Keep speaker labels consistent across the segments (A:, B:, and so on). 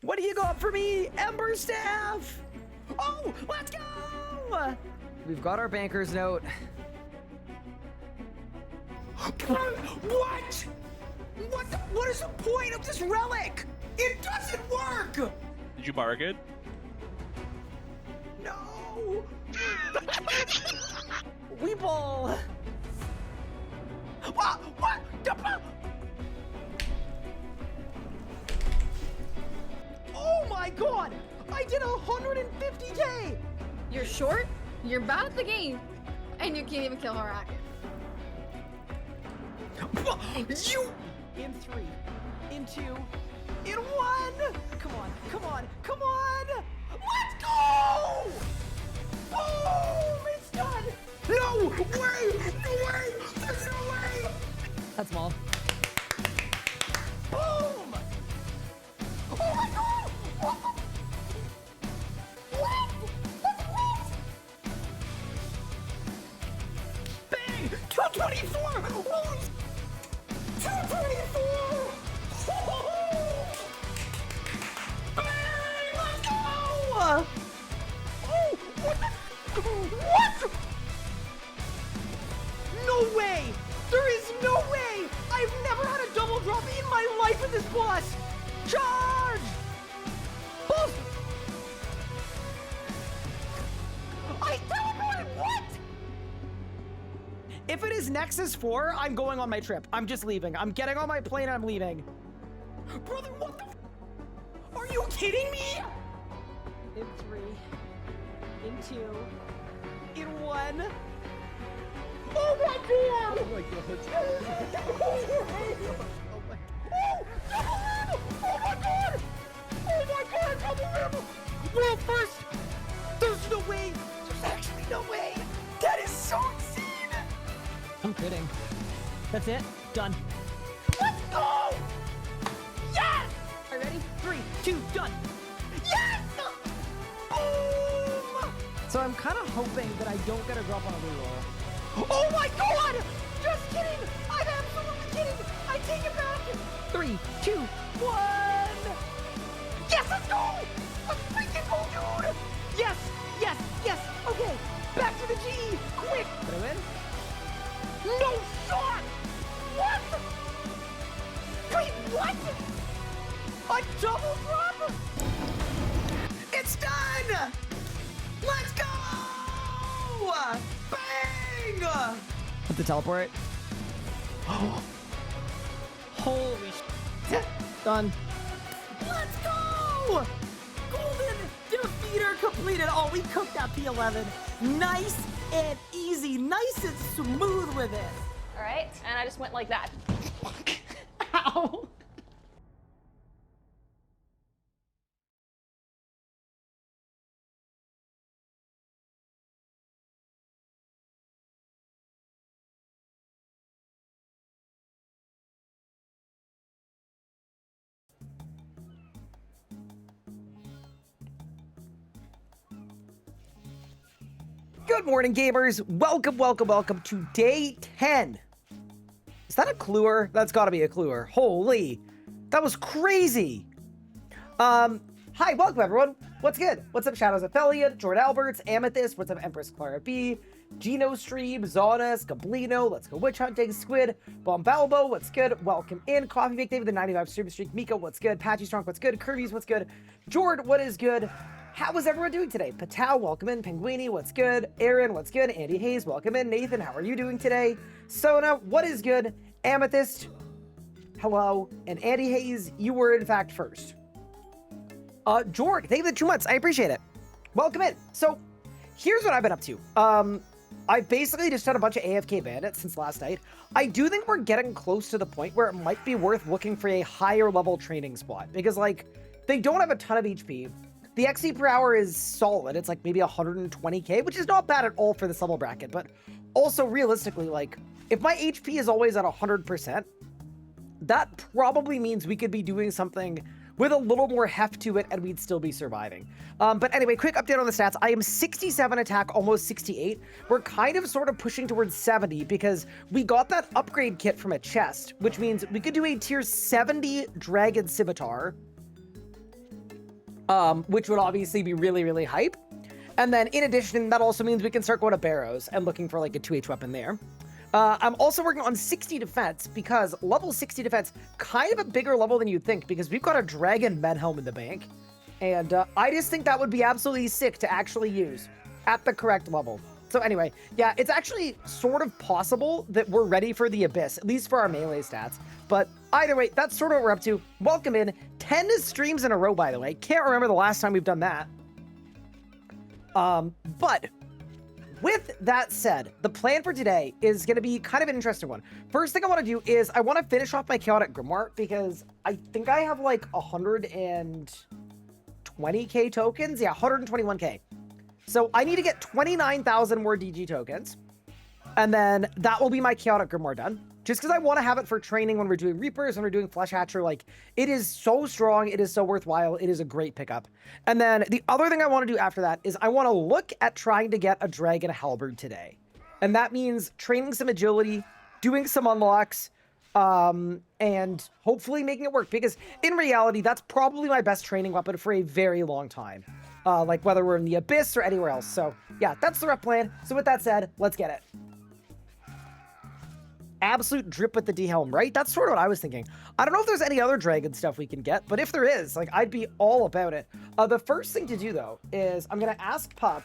A: What do you got for me? Ember Staff! Oh, let's go! We've got our banker's note. What? What is the point of this relic? It doesn't work!
B: Did you mark it?
A: No! Weeble! What? Oh my god! I did 150k!
C: You're short, you're bad at the game, and you can't even kill Harak.
A: You! In 3, in 2, in 1! Come on! Let's go! Boom! It's done! No way! There's no way! That's small. Boom! Oh my god! What? That's lit! Bang! 224! Holy 224! Bang! Let's go! Oh! What? No way! There is no way! I've never had a double drop in my life in this boss! Charge! Boss! I teleported! What? If it is Nexus 4, I'm going on my trip. I'm just leaving. I'm getting on my plane and I'm leaving. Brother, what the Are you kidding me? In 3, in 2, in 1. Oh my god! Oh my god. Oh my god! Oh my god, double rim! Well, first, there's no way. There's actually no way. That is so insane. I'm kidding. That's it. Done. Let's go! Yes! Are you ready? 3, 2, done. Yes! Boom! So I'm kind of hoping that I don't get a drop on a reroll. Oh my god! Just kidding! I'm absolutely kidding! I take it back! 3, 2, 1! Yes, let's go! Let's freaking go, dude! Yes! Okay, back to the G! Quick! Did I win? No shot! What? Wait, what? A double drop? It's done! Let's go! Bang! Put the teleport. Holy shit. Done. Let's go! Golden defeater completed. Oh, we cooked that P11. Nice and easy. Nice and smooth with it.
C: All right, and I just went like that.
A: Ow. Good morning, gamers. Welcome to day 10. Is that a cluer? That's gotta be a cluer. Holy, that was crazy. Hi, welcome everyone. What's good? What's up, Shadows Affiliate, Jordan Alberts, Amethyst, what's up, Empress Clara B, Geno Stream, Zonas, Gablino, let's go Witch Hunting, Squid, Bombalbo, what's good? Welcome in, Coffee Bake David, the 95 stream streak, Miko, what's good? Patchy Strong, what's good? Kirby's, what's good? Jord, what is good? How is everyone doing today? Patel, welcome in. Penguini, what's good? Aaron, what's good? Andy Hayes, welcome in. Nathan, how are you doing today? Sona, what is good? Amethyst, hello. And Andy Hayes, you were in fact first. Jorg, thank you for the 2 months. I appreciate it. Welcome in. So, here's what I've been up to. I've basically just done a bunch of AFK bandits since last night. I do think we're getting close to the point where it might be worth looking for a higher level training spot. Because, like, they don't have a ton of HP. The XP per hour is solid. It's like maybe 120k, which is not bad at all for this level bracket. But also realistically, like, if my HP is always at 100%, that probably means we could be doing something with a little more heft to it and we'd still be surviving. But anyway, quick update on the stats. I am 67 attack, almost 68. We're kind of sort of pushing towards 70 because we got that upgrade kit from a chest, which means we could do a tier 70 Dragon Scimitar. which would obviously be really, really hype. And then in addition, that also means we can start going to barrows and looking for like a 2H weapon there. I'm also working on 60 defense because level 60 defense, kind of a bigger level than you'd think because we've got a dragon med helm in the bank. And I just think that would be absolutely sick to actually use at the correct level. So anyway, yeah, it's actually sort of possible that we're ready for the Abyss, at least for our melee stats. But either way, that's sort of what we're up to. Welcome in. 10 streams in a row, by the way. Can't remember the last time we've done that. But with that said, the plan for today is going to be kind of an interesting one. First thing I want to do is I want to finish off my Chaotic Grimoire because I think I have like 120k tokens. Yeah, 121k. So I need to get 29,000 more DG tokens. And then that will be my Chaotic Grimoire done. Just because I want to have it for training when we're doing Reapers, when we're doing Flesh Hatcher. Like, it is so strong. It is so worthwhile. It is a great pickup. And then the other thing I want to do after that is I want to look at trying to get a Dragon Halberd today. And that means training some agility, doing some unlocks, and hopefully making it work. Because in reality, that's probably my best training weapon for a very long time. Like whether we're in the Abyss or anywhere else. So yeah, that's the rough plan. So with that said, let's get it. Absolute drip with the D-Helm, right? That's sort of what I was thinking. I don't know if there's any other dragon stuff we can get, but if there is, like, I'd be all about it. The first thing to do, though, is I'm going to ask Pup.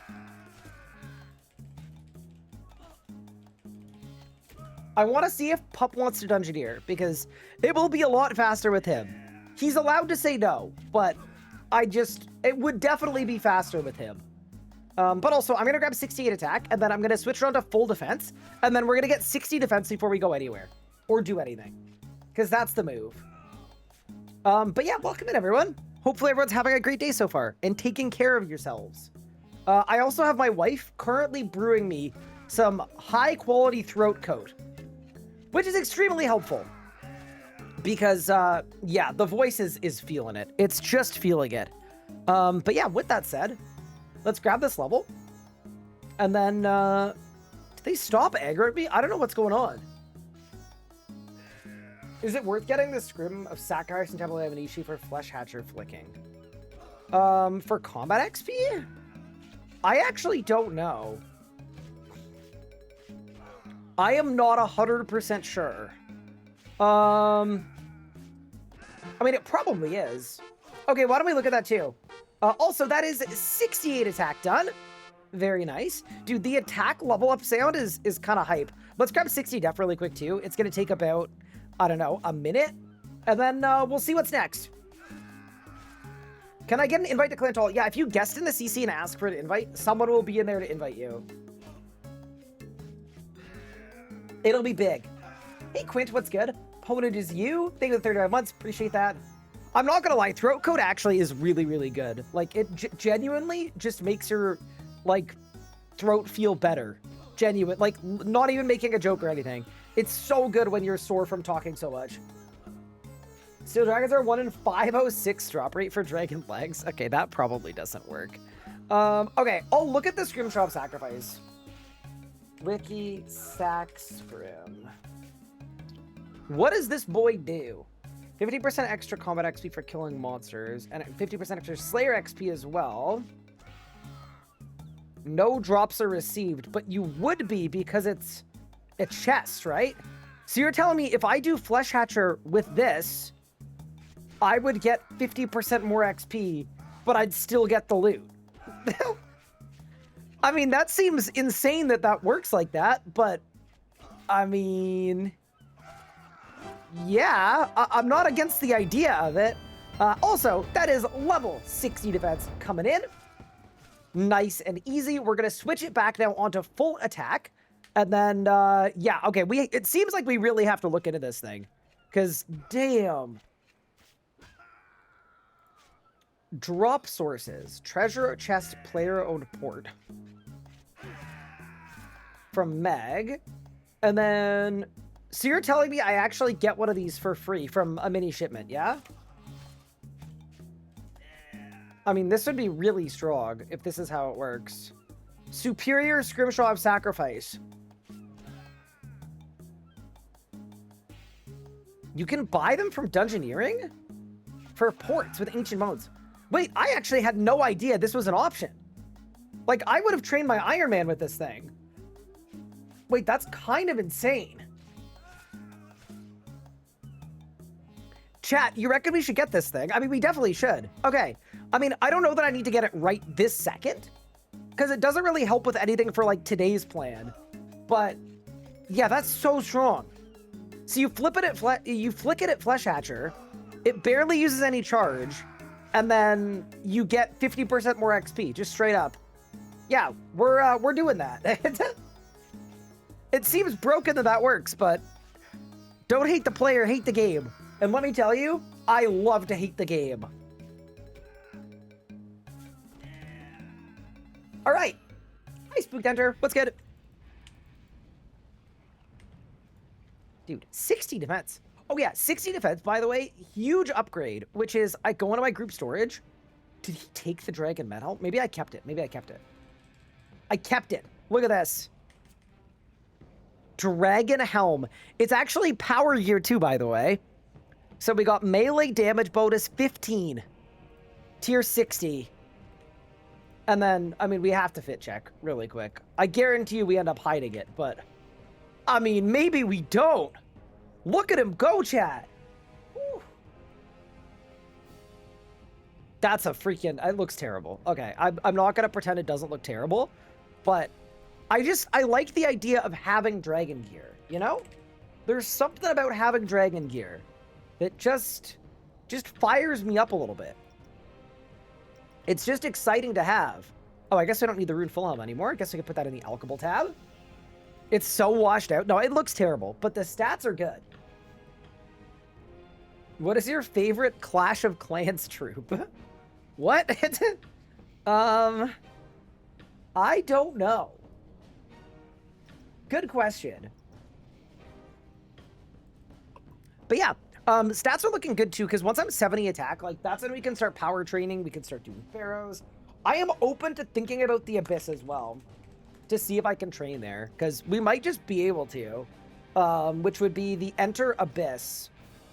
A: I want to see if Pup wants to Dungeoneer, because it will be a lot faster with him. He's allowed to say no, but it would definitely be faster with him. But also, I'm going to grab 68 attack, and then I'm going to switch around to full defense, and then we're going to get 60 defense before we go anywhere, or do anything, because that's the move. But yeah, welcome in, everyone. Hopefully everyone's having a great day so far, and taking care of yourselves. I also have my wife currently brewing me some high-quality throat coat, which is extremely helpful, because, yeah, the voice is feeling it. It's just feeling it. But yeah, with that said, let's grab this level. And then, do they stop aggroing me? I don't know what's going on. Is it worth getting the Scrim of Sacrifice and Temple of Amnesia for Flesh Hatcher flicking? For combat XP? I actually don't know. I am not 100% sure. I mean, it probably is. Okay, why don't we look at that too? Also, that is 68 attack done. Very nice. Dude, the attack level up sound is kind of hype. Let's grab 60 def really quick too. It's going to take about, I don't know, a minute. And then we'll see what's next. Can I get an invite to Clan Tall? Yeah, if you guest in the CC and ask for an invite, someone will be in there to invite you. It'll be big. Hey, Quint, what's good? Opponent is you. Thank you for the 35 months. Appreciate that. I'm not gonna lie, throat coat actually is really, really good. Like, it genuinely just makes your, like, throat feel better. Genuine, like, not even making a joke or anything. It's so good when you're sore from talking so much. Steel Dragons are 1 in 506 drop rate for Dragon Legs. Okay, that probably doesn't work. Okay, I'll look at the Scrimshaw of Sacrifice. Wiki Sac Scrim. What does this boy do? 50% extra combat XP for killing monsters, and 50% extra Slayer XP as well. No drops are received, but you would be because it's a chest, right? So you're telling me if I do Flesh Hatcher with this, I would get 50% more XP, but I'd still get the loot. I mean, that seems insane that works like that, but I mean... yeah, I'm not against the idea of it. Also, that is level 60 defense coming in. Nice and easy. We're going to switch it back now onto full attack. And then, yeah, okay. It seems like we really have to look into this thing. Because, damn. Drop sources. Treasure chest player-owned port. From Meg. And then... so you're telling me I actually get one of these for free from a mini shipment, yeah? I mean, this would be really strong if this is how it works. Superior Scrimshaw of Sacrifice. You can buy them from Dungeoneering? For ports with ancient modes. Wait, I actually had no idea this was an option. Like, I would have trained my Iron Man with this thing. Wait, that's kind of insane. Chat, you reckon we should get this thing? I mean, we definitely should. Okay. I mean, I don't know that I need to get it right this second, because it doesn't really help with anything for, like, today's plan. But, yeah, that's so strong. So you flick it at Flesh Hatcher, it barely uses any charge, and then you get 50% more XP, just straight up. Yeah, we're doing that. It seems broken that works, but don't hate the player, hate the game. And let me tell you, I love to hate the game. All right. Hi, Spooked Enter. What's good? Dude, 60 defense. Oh yeah, 60 defense, by the way, huge upgrade, which is I go into my group storage. Did he take the dragon medal? Maybe I kept it. Maybe I kept it. I kept it. Look at this. Dragon helm. It's actually power gear too, by the way. So we got melee damage bonus 15. Tier 60. And then, I mean, we have to fit check really quick. I guarantee you we end up hiding it, but I mean, maybe we don't. Look at him go, chat. Whew. That's a freaking, it looks terrible. Okay, I'm not going to pretend it doesn't look terrible, but I like the idea of having dragon gear, you know? There's something about having dragon gear that just fires me up a little bit. It's just exciting to have. Oh, I guess I don't need the Rune full helm anymore. I guess I could put that in the alchable tab. It's so washed out. No, it looks terrible, but the stats are good. What is your favorite Clash of Clans troop? What? I don't know. Good question. But yeah, stats are looking good too, because once I'm 70 attack, like that's when we can start power training. We can start doing pharaohs. I am open to thinking about the Abyss as well, to see if I can train there, because we might just be able to, which would be the Enter Abyss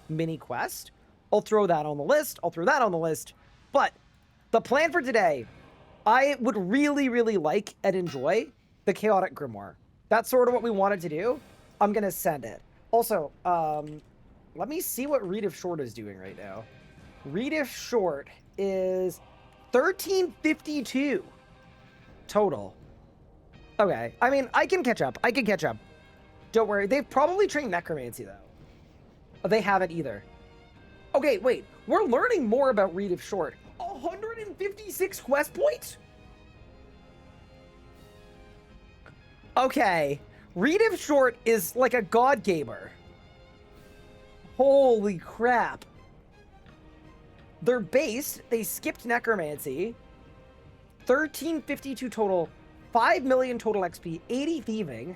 A: mini quest. I'll throw that on the list. I'll throw that on the list. But the plan for today, I would really, really like and enjoy the Chaotic Grimoire. That's sort of what we wanted to do. I'm going to send it. Also, let me see what Reed of Short is doing right now. Reed of Short is 1352 total. Okay, I mean, I can catch up. I can catch up. Don't worry. They've probably trained Necromancy, though. Oh, they haven't either. Okay, wait. We're learning more about Reed of Short. 156 quest points? Okay. Reed of Short is like a god gamer. Holy crap. They're based. They skipped Necromancy. 1352 total. 5 million total XP. 80 thieving.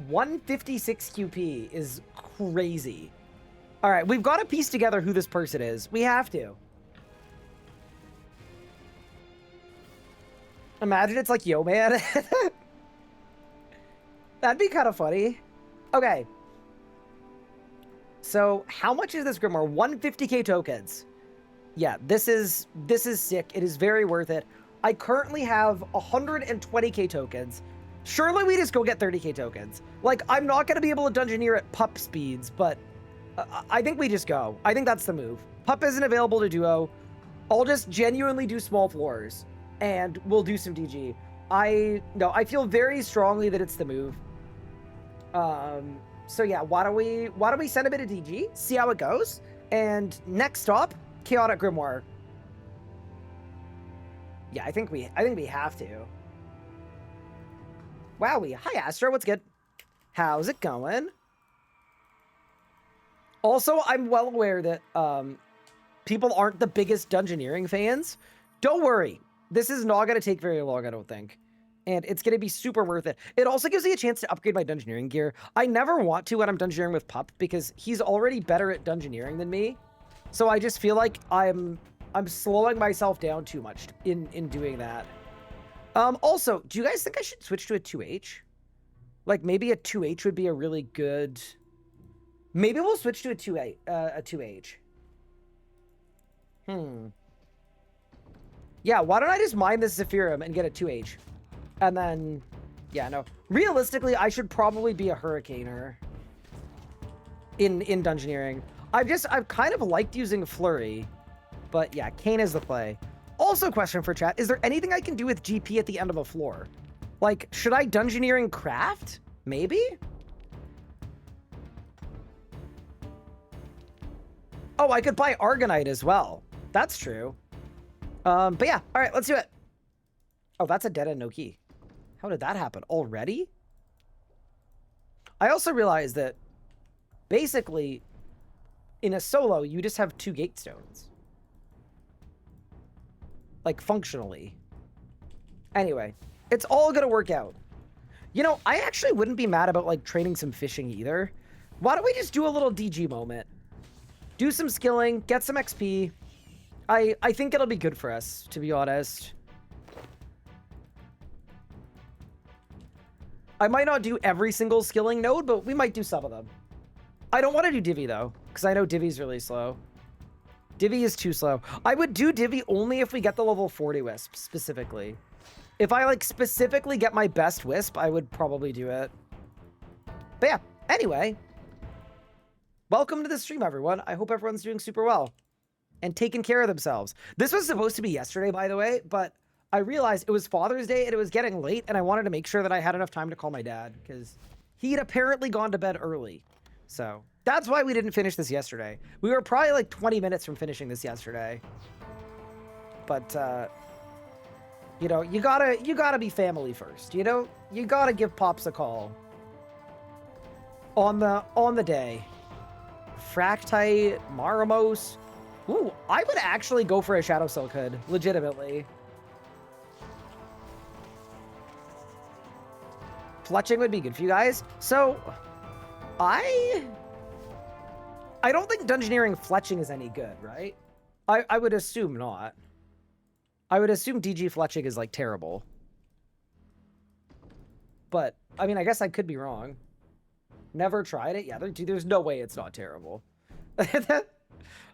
A: 156 QP is crazy. All right, we've got to piece together who this person is. We have to. Imagine it's like, yo, man. That'd be kind of funny. Okay. So, how much is this Grimoire? 150k tokens. Yeah, this is sick. It is very worth it. I currently have 120k tokens. Surely we just go get 30k tokens. Like, I'm not going to be able to dungeoneer at pup speeds, but I think we just go. I think that's the move. Pup isn't available to duo. I'll just genuinely do small floors, and we'll do some DG. I feel very strongly that it's the move. So yeah, why don't we send a bit of DG, see how it goes, and next stop, Chaotic Grimoire. Yeah, I think we have to. Wowie, hi Astro, what's good? How's it going? Also, I'm well aware that people aren't the biggest Dungeoneering fans. Don't worry, this is not going to take very long, I don't think. And it's going to be super worth it. It also gives me a chance to upgrade my Dungeoneering gear. I never want to when I'm Dungeoneering with Pup, because he's already better at Dungeoneering than me. So I just feel like I'm slowing myself down too much in doing that. Also, do you guys think I should switch to a 2H? Like, maybe a 2H would be a really good... Maybe we'll switch to a 2H. Yeah, why don't I just mine this Zephyrum and get a 2H? And then, yeah, no. Realistically, I should probably be a Hurricaner in Dungeoneering. I've kind of liked using Flurry, but yeah, Cane is the play. Also, question for chat, is there anything I can do with GP at the end of a floor? Like, should I Dungeoneering craft? Maybe? Oh, I could buy Argonite as well. That's true. But yeah, all right, let's do it. Oh, that's a dead end, no key. How did that happen? Already? I also realized that basically in a solo, you just have 2 gate stones. Like, functionally. Anyway, it's all gonna work out. You know, I actually wouldn't be mad about, like, training some fishing either. Why don't we just do a little DG moment? Do some skilling, get some XP. I think it'll be good for us, to be honest. I might not do every single skilling node, but we might do some of them. I don't want to do Divvy, though, because I know Divvy's really slow. Divvy is too slow. I would do Divvy only if we get the level 40 Wisp, specifically. If I, like, specifically get my best Wisp, I would probably do it. But yeah, anyway. Welcome to the stream, everyone. I hope everyone's doing super well and taking care of themselves. This was supposed to be yesterday, by the way, but I realized it was Father's Day and it was getting late, and I wanted to make sure that I had enough time to call my dad, because he'd apparently gone to bed early. So that's why we didn't finish this yesterday. We were probably like 20 minutes from finishing this yesterday. But, you know, you gotta be family first, you know? You gotta give Pops a call. On the day. Fractite, Maramos. Ooh, I would actually go for a Shadow Silk Hood, legitimately. Fletching would be good for you guys. So, I don't think Dungeoneering Fletching is any good, right? I would assume not. I would assume DG Fletching is, like, terrible. But, I mean, I guess I could be wrong. Never tried it? Yeah, there's no way it's not terrible.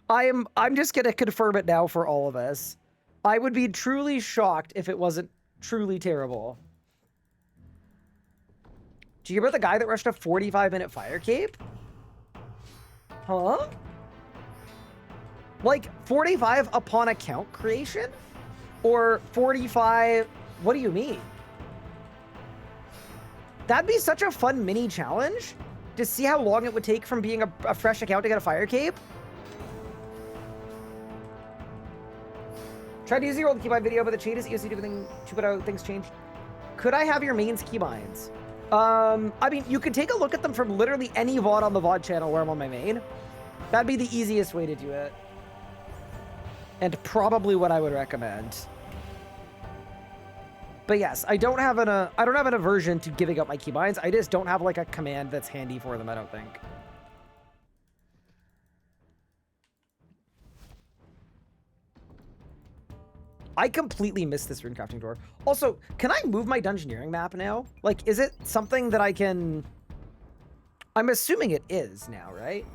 A: I'm just gonna confirm it now for all of us. I would be truly shocked if it wasn't truly terrible. Do you hear about the guy that rushed a 45-minute fire cape? Huh? Like, 45 upon account creation? Or 45... What do you mean? That'd be such a fun mini challenge to see how long it would take from being a fresh account to get a fire cape. Tried using your old keybind video, but the cheat is easy to do everything to put out things changed. Could I have your mains keybinds? I mean, you can take a look at them from literally any VOD on the VOD channel where I'm on my main. That'd be the easiest way to do it. And probably what I would recommend. But yes, I don't have an aversion to giving up my keybinds. I just don't have like a command that's handy for them, I don't think. I completely missed this rune crafting door. Also, can I move my Dungeoneering map now? Like, is it something that I can... I'm assuming it is now, right?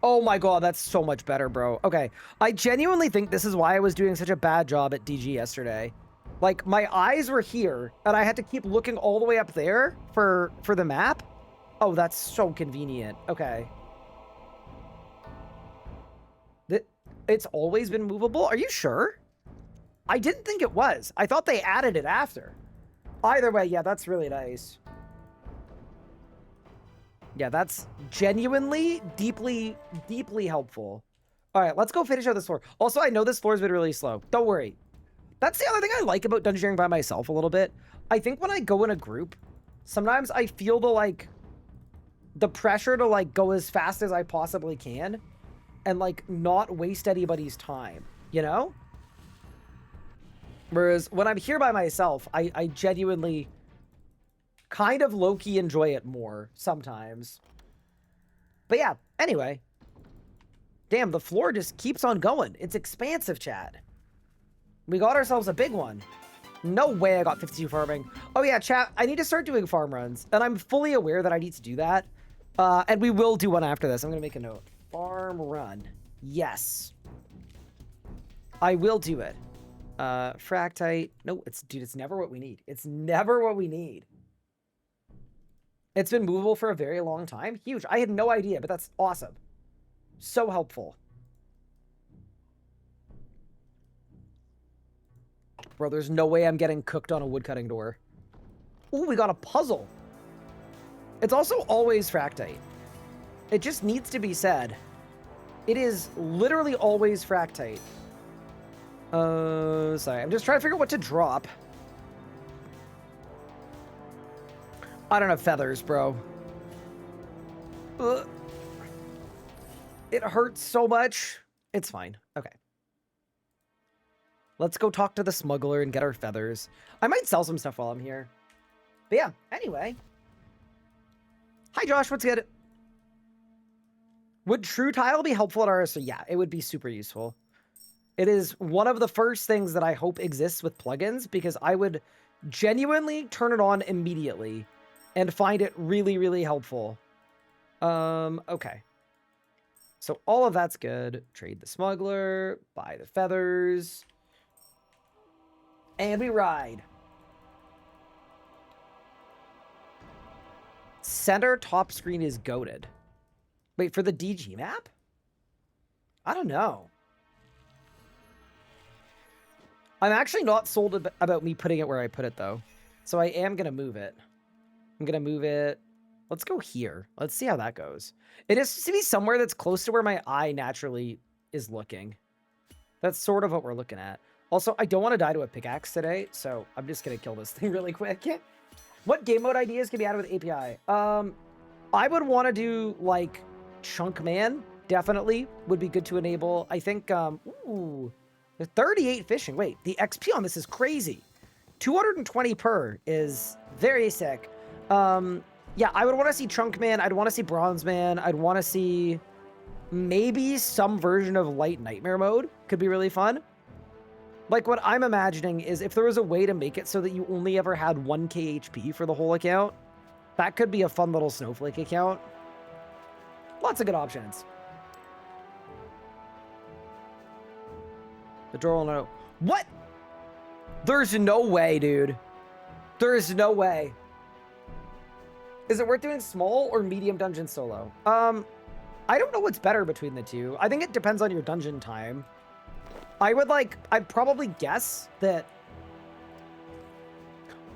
A: Oh my god, that's so much better, bro. Okay, I genuinely think this is why I was doing such a bad job at DG yesterday. Like, my eyes were here, and I had to keep looking all the way up there for the map. Oh, that's so convenient. Okay. It's always been movable? Are you sure? I didn't think it was. I thought they added it after. Either way, yeah, that's really nice. Yeah, that's genuinely, deeply, deeply helpful. All right, let's go finish out this floor. Also, I know this floor's been really slow. Don't worry. That's the other thing I like about Dungeoneering by myself a little bit. I think when I go in a group, sometimes I feel the pressure to, like, go as fast as I possibly can and, like, not waste anybody's time, you know? Whereas when I'm here by myself, I genuinely kind of low-key enjoy it more sometimes. But yeah, anyway. Damn, the floor just keeps on going. It's expansive, chat. We got ourselves a big one. No way I got 52 farming. Oh yeah, chat, I need to start doing farm runs. And I'm fully aware that I need to do that. And we will do one after this. I'm going to make a note. Farm run. Yes. I will do it. Fractite. No, dude, it's never what we need. It's never what we need. It's been movable for a very long time. Huge. I had no idea, but that's awesome. So helpful. Bro, there's no way I'm getting cooked on a woodcutting door. Ooh, we got a puzzle. It's also always fractite. It just needs to be said. It is literally always fractite. Sorry. I'm just trying to figure out what to drop. I don't have feathers, bro. Ugh. It hurts so much. It's fine. Okay. Let's go talk to the smuggler and get our feathers. I might sell some stuff while I'm here. But yeah, anyway. Hi, Josh. What's good? Would true tile be helpful at RSO? Yeah, it would be super useful. It is one of the first things that I hope exists with plugins because I would genuinely turn it on immediately and find it really, really helpful. Okay. So all of that's good. Trade the smuggler, buy the feathers, and we ride. Center top screen is goated. Wait, for the DG map? I don't know. I'm actually not sold about me putting it where I put it, though. So I am going to move it. I'm going to move it. Let's go here. Let's see how that goes. It has to be somewhere that's close to where my eye naturally is looking. That's sort of what we're looking at. Also, I don't want to die to a pickaxe today, so I'm just going to kill this thing really quick. What game mode ideas can be added with API? I would want to do, like, Chunk Man, definitely, would be good to enable. I think, ooh, the 38 fishing. Wait, the XP on this is crazy. 220 per is very sick. Yeah, I would want to see Chunk Man. I'd want to see Bronze Man. I'd want to see maybe some version of Light Nightmare mode. Could be really fun. Like, what I'm imagining is if there was a way to make it so that you only ever had 1k HP for the whole account, that could be a fun little snowflake account. Lots of good options. The door will know. What? There's no way, dude. There's no way. Is it worth doing small or medium dungeon solo? I don't know what's better between the two. I think it depends on your dungeon time. I'd probably guess that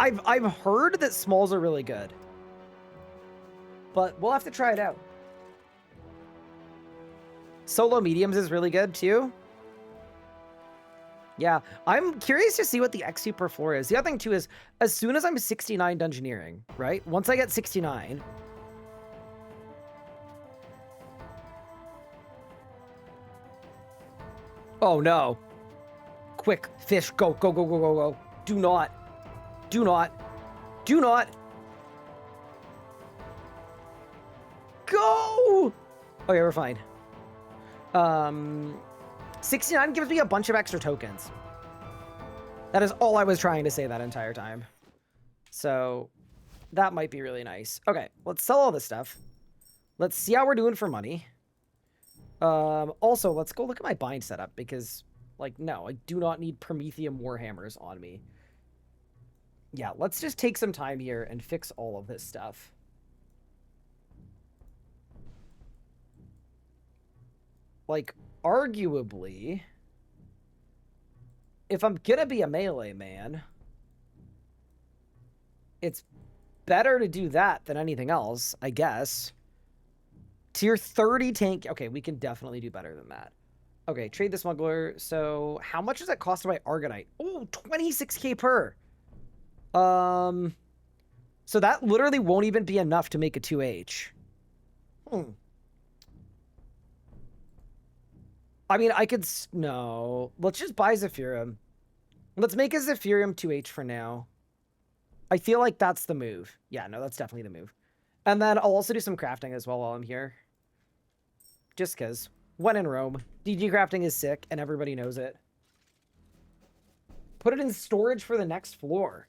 A: I've heard that smalls are really good. But we'll have to try it out. Solo mediums is really good too. Yeah, I'm curious to see what the XP per floor is. The other thing too is, as soon as I'm 69 Dungeoneering, right? Once I get 69, oh no. Quick, fish, go, go, go, go, go, go. Do not. Do not. Do not. Go! Okay, we're fine. 69 gives me a bunch of extra tokens. That is all I was trying to say that entire time. So that might be really nice. Okay, let's sell all this stuff. Let's see how we're doing for money. Also, let's go look at my bind setup because, like, no, I do not need Prometheum Warhammers on me. Yeah, let's just take some time here and fix all of this stuff. Like, arguably, if I'm gonna be a melee man, it's better to do that than anything else, I guess. Tier 30 tank. Okay, we can definitely do better than that. Okay, trade the smuggler. So how much does that cost to buy Argonite? Oh, 26k per. So that literally won't even be enough to make a 2H. I mean, I could... No. Let's just buy Zephyrium. Let's make a Zephyrium 2H for now. I feel like that's the move. Yeah, no, that's definitely the move. And then I'll also do some crafting as well while I'm here. Just because. When in Rome. DG crafting is sick, and everybody knows it. Put it in storage for the next floor.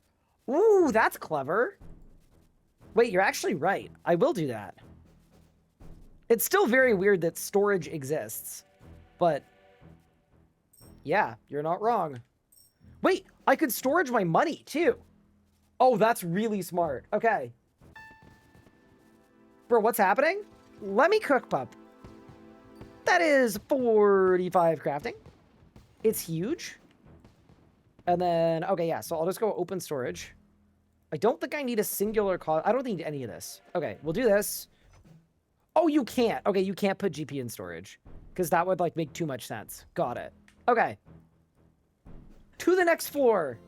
A: Ooh, that's clever. Wait, you're actually right. I will do that. It's still very weird that storage exists. But Yeah, you're not wrong. Wait, I could storage my money too. Oh, that's really smart. Okay. Bro, what's happening? Let me cook, pup. That is 45 crafting. It's huge. And then, okay, yeah, so I'll just go open storage. I don't think I need a singular I don't need any of this. Okay, we'll do this. Oh, you can't. Okay, you can't put GP in storage because that would like make too much sense. Got it. Okay. To the next floor.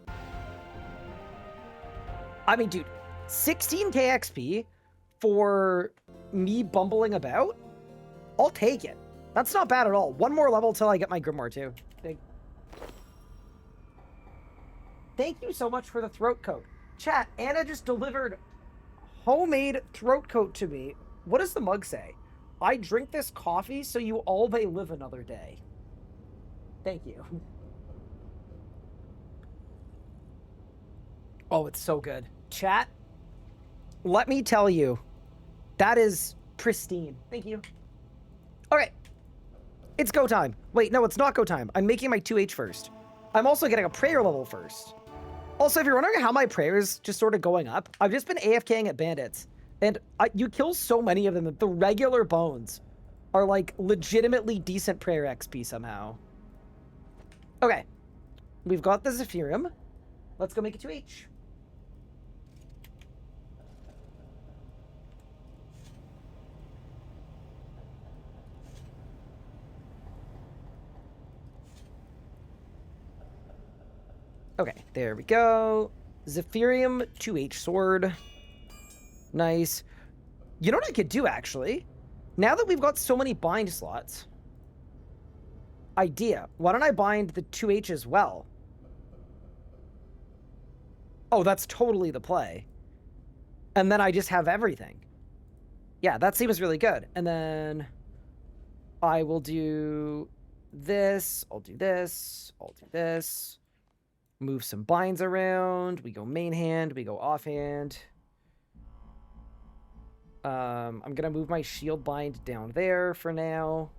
A: I mean, dude, 16k XP for me bumbling about? I'll take it. That's not bad at all. One more level till I get my Grimoire too. Thank you so much for the throat coat. Chat, Anna just delivered homemade throat coat to me. What does the mug say? I drink this coffee so you all may live another day. Thank you. Oh, it's so good. Chat, let me tell you, that is pristine. Thank you. All right. It's go time. Wait, no, it's not go time. I'm making my 2H first. I'm also getting a prayer level first. Also, if you're wondering how my prayer is just sort of going up, I've just been AFKing at bandits. And you kill so many of them that the regular bones are like legitimately decent prayer XP somehow. Okay. We've got the Zephyrium. Let's go make a 2H. Okay, there we go. Zephyrium 2H sword. Nice. You know what I could do, actually? Now that we've got so many bind slots. Idea. Why don't I bind the 2H as well? Oh, that's totally the play. And then I just have everything. Yeah, that seems really good. And then I will do this. I'll do this. I'll do this. Move some binds around. We go main hand. We go offhand. I'm going to move my shield bind down there for now.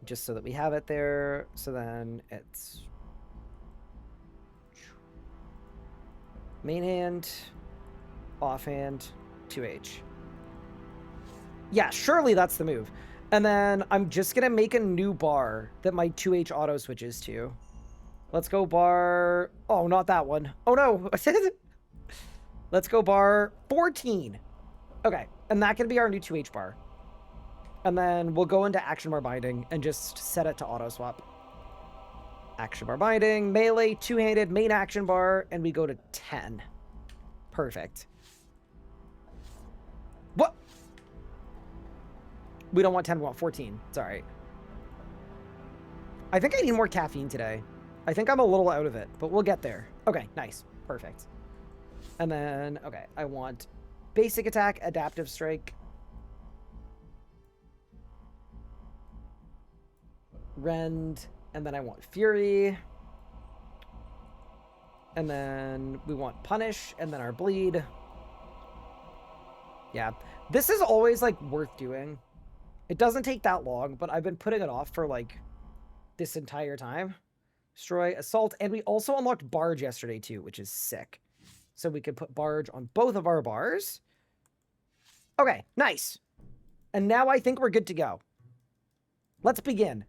A: Just so that we have it there. So then it's main hand, offhand, 2H. Yeah, surely that's the move. And then I'm just going to make a new bar that my 2H auto switches to. Let's go bar... Oh, not that one. Oh, no. Let's go bar 14. Okay. And that can be our new 2H bar. And then we'll go into action bar binding and just set it to auto swap. Action bar binding, melee, two-handed, main action bar, and we go to 10. Perfect. What? We don't want 10, we want 14. It's all right. I think I need more caffeine today. I think I'm a little out of it, but we'll get there. Okay, nice. Perfect. And then, okay, I want basic attack, adaptive strike. Rend, and then I want fury. And then we want punish, and then our bleed. Yeah, this is always like worth doing. It doesn't take that long, but I've been putting it off for like this entire time. Destroy, assault, and we also unlocked barge yesterday too, which is sick. So we can put barge on both of our bars. Okay, nice. And now I think we're good to go. Let's begin.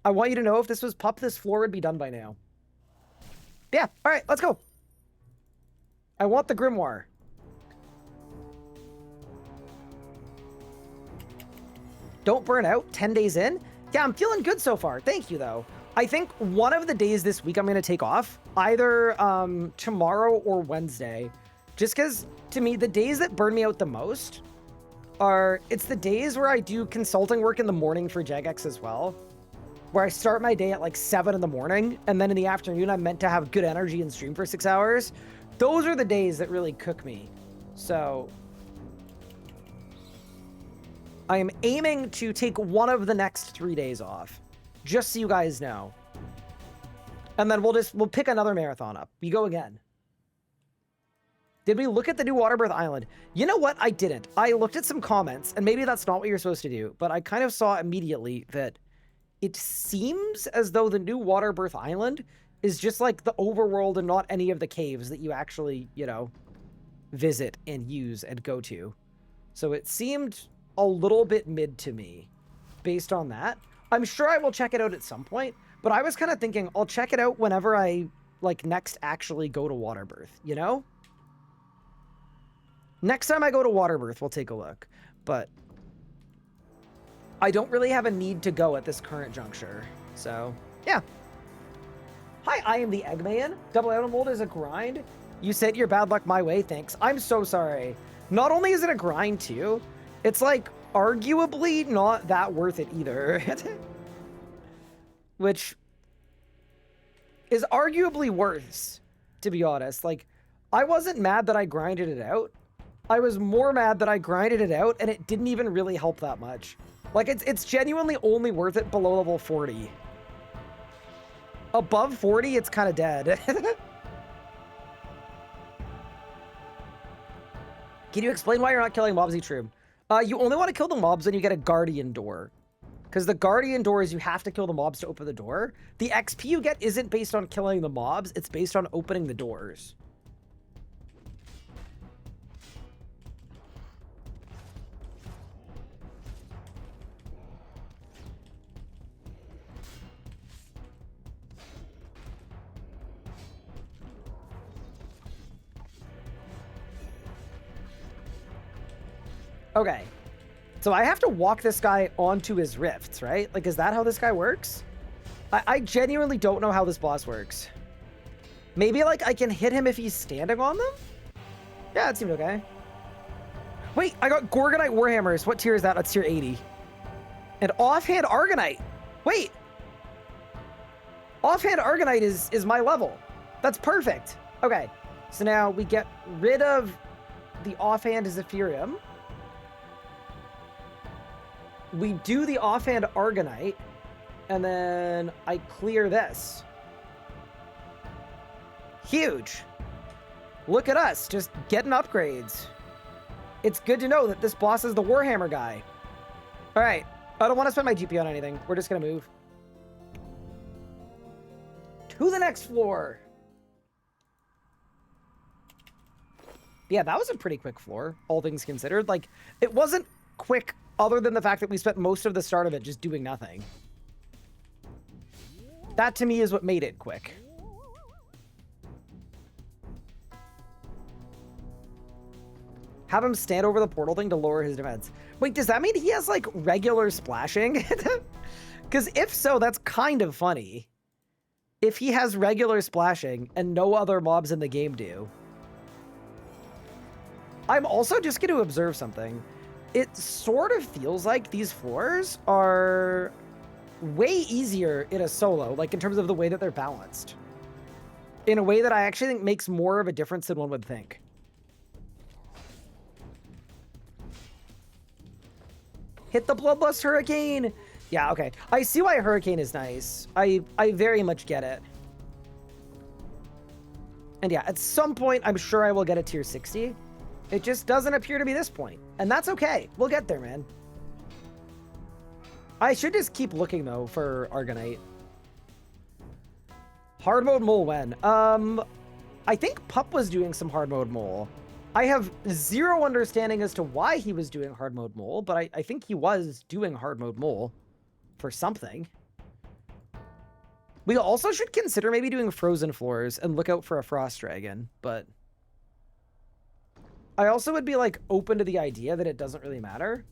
A: I want you to know if this was pup, this floor would be done by now. Yeah, all right, let's go. I want the grimoire. Don't burn out, 10 days in. Yeah, I'm feeling good so far. Thank you, though. I think one of the days this week I'm going to take off, either tomorrow or Wednesday, just because, to me, the days that burn me out the most are, it's the days where I do consulting work in the morning for Jagex as well, where I start my day at like 7 in the morning, and then in the afternoon I'm meant to have good energy and stream for 6 hours. Those are the days that really cook me. So I am aiming to take one of the next 3 days off, just so you guys know. And then we'll pick another marathon up. We go again. Did we look at the new Waterbirth Island? You know what? I didn't. I looked at some comments, and maybe that's not what you're supposed to do, but I kind of saw immediately that it seems as though the new Waterbirth Island is just like the overworld and not any of the caves that you actually, you know, visit and use and go to. So it seemed a little bit mid to me based on that. I'm sure I will check it out at some point, but I was kind of thinking I'll check it out whenever I, like, next actually go to Waterbirth, you know? Next time I go to Waterbirth, we'll take a look. But I don't really have a need to go at this current juncture. So, yeah. Hi, I am the Eggman. Double Animal Mold is a grind. You sent your bad luck my way, thanks. I'm so sorry. Not only is it a grind, too, it's, like, arguably not that worth it either. Which is arguably worse, to be honest. Like, I wasn't mad that I grinded it out. I was more mad that I grinded it out and it didn't even really help that much. Like, it's genuinely only worth it below level 40. Above 40, it's kind of dead. Can you explain why you're not killing mobs each room? You only want to kill the mobs when you get a guardian door. Because the guardian doors, you have to kill the mobs to open the door. The XP you get isn't based on killing the mobs, it's based on opening the doors. Okay, so I have to walk this guy onto his rifts, right? Like, is that how this guy works? I genuinely don't know how this boss works. Maybe, like, I can hit him if he's standing on them? Yeah, it seemed okay. Wait, I got Gorgonite Warhammers. What tier is that? That's tier 80. And Offhand Argonite. Wait. Offhand Argonite is my level. That's perfect. Okay, so now we get rid of the Offhand Zephyrium. We do the Offhand Argonite, and then I clear this. Huge. Look at us, just getting upgrades. It's good to know that this boss is the Warhammer guy. All right, I don't want to spend my GP on anything. We're just going to move to the next floor. Yeah, that was a pretty quick floor, all things considered. Like, it wasn't quick other than the fact that we spent most of the start of it just doing nothing. That, to me, is what made it quick. Have him stand over the portal thing to lower his defense. Wait, does that mean he has, like, regular splashing? Because if so, that's kind of funny. If he has regular splashing and no other mobs in the game do. I'm also just going to observe something. It sort of feels like these floors are way easier in a solo, like in terms of the way that they're balanced. In a way that I actually think makes more of a difference than one would think. Hit the Bloodlust Hurricane! Yeah, okay. I see why Hurricane is nice. I very much get it. And yeah, at some point, I'm sure I will get a tier 60. It just doesn't appear to be this point. And that's okay. We'll get there, man. I should just keep looking, though, for Argonite. Hard mode mole when? I think Pup was doing some hard mode mole. I have zero understanding as to why he was doing hard mode mole, but I think he was doing hard mode mole for something. We also should consider maybe doing frozen floors and look out for a frost dragon, but I also would be, like, open to the idea that it doesn't really matter.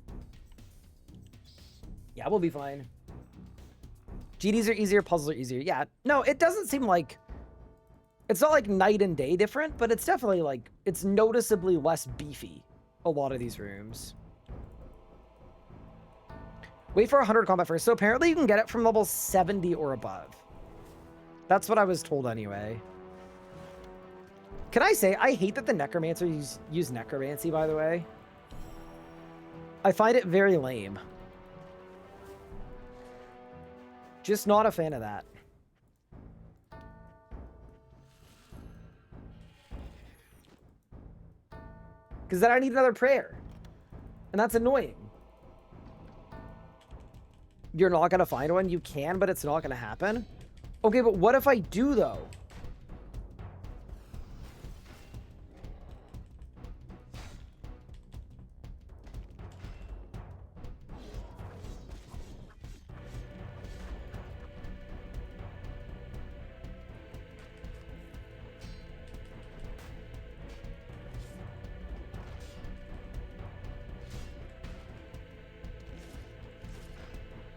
A: Yeah, we'll be fine. GDs are easier, puzzles are easier. Yeah, no, it doesn't seem like... It's not, like, night and day different, but it's definitely, like, it's noticeably less beefy, a lot of these rooms. Wait for 100 combat first. So apparently you can get it from level 70 or above. That's what I was told anyway. Can I say, I hate that the Necromancers use Necromancy, by the way. I find it very lame. Just not a fan of that. Because then I need another prayer. And that's annoying. You're not going to find one? You can, but it's not going to happen? Okay, but what if I do, though?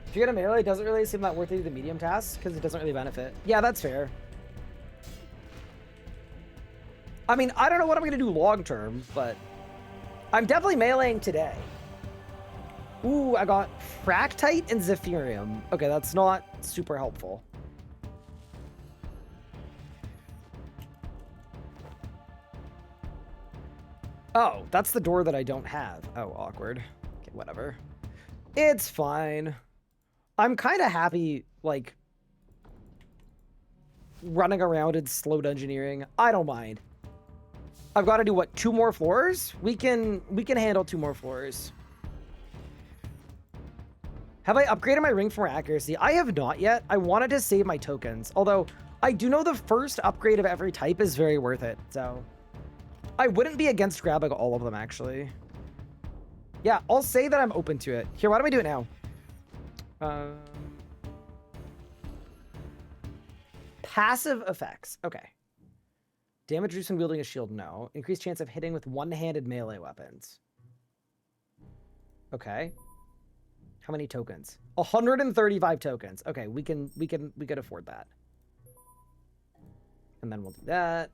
A: If you get a melee, it doesn't really seem that worth it to do the medium tasks because it doesn't really benefit. Yeah, that's fair. I mean, I don't know what I'm going to do long term, but I'm definitely meleeing today. Ooh, I got Fractite and Zephyrium. Okay, that's not super helpful. Oh, that's the door that I don't have. Oh, awkward. Okay, whatever. It's fine. I'm kind of happy, like, running around in slow dungeoneering. I don't mind. I've got to do, what, 2 more floors? We can handle 2 more floors. Have I upgraded my ring for more accuracy? I have not yet. I wanted to save my tokens. Although, I do know the first upgrade of every type is very worth it. So, I wouldn't be against grabbing all of them, actually. Yeah, I'll say that I'm open to it. Here, why don't we do it now? Passive effects. Okay. Damage reduced when wielding a shield. No. Increased chance of hitting with one-handed melee weapons. Okay. How many tokens? 135 tokens. Okay, we could afford that. And then we'll do that.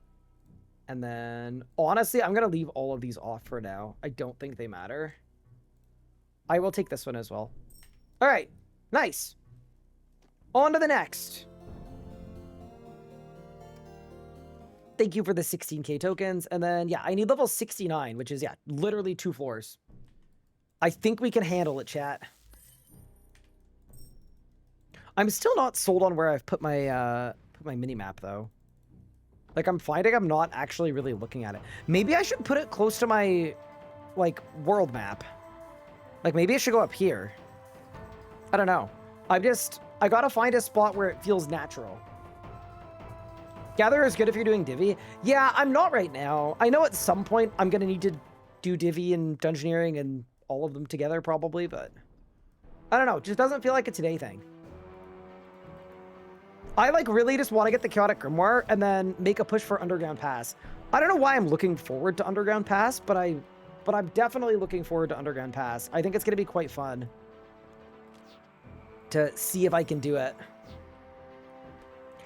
A: And then, honestly, I'm gonna leave all of these off for now. I don't think they matter. I will take this one as well. All right. Nice. On to the next. Thank you for the 16k tokens. And then, yeah, I need level 69, which is, yeah, literally 2 floors. I think we can handle it, chat. I'm still not sold on where I've put my mini-map, though. Like, I'm finding I'm not actually really looking at it. Maybe I should put it close to my, like, world map. Like, maybe it should go up here. I don't know. I gotta find a spot where it feels natural. Gatherer is good if you're doing Divi. Yeah, I'm not right now. I know at some point I'm gonna need to do Divi and Dungeoneering and all of them together probably, but I don't know. It just doesn't feel like a today thing. I like really just want to get the Chaotic Grimoire and then make a push for Underground Pass. I don't know why I'm looking forward to Underground Pass, but I'm definitely looking forward to Underground Pass. I think it's gonna be quite fun to see if I can do it.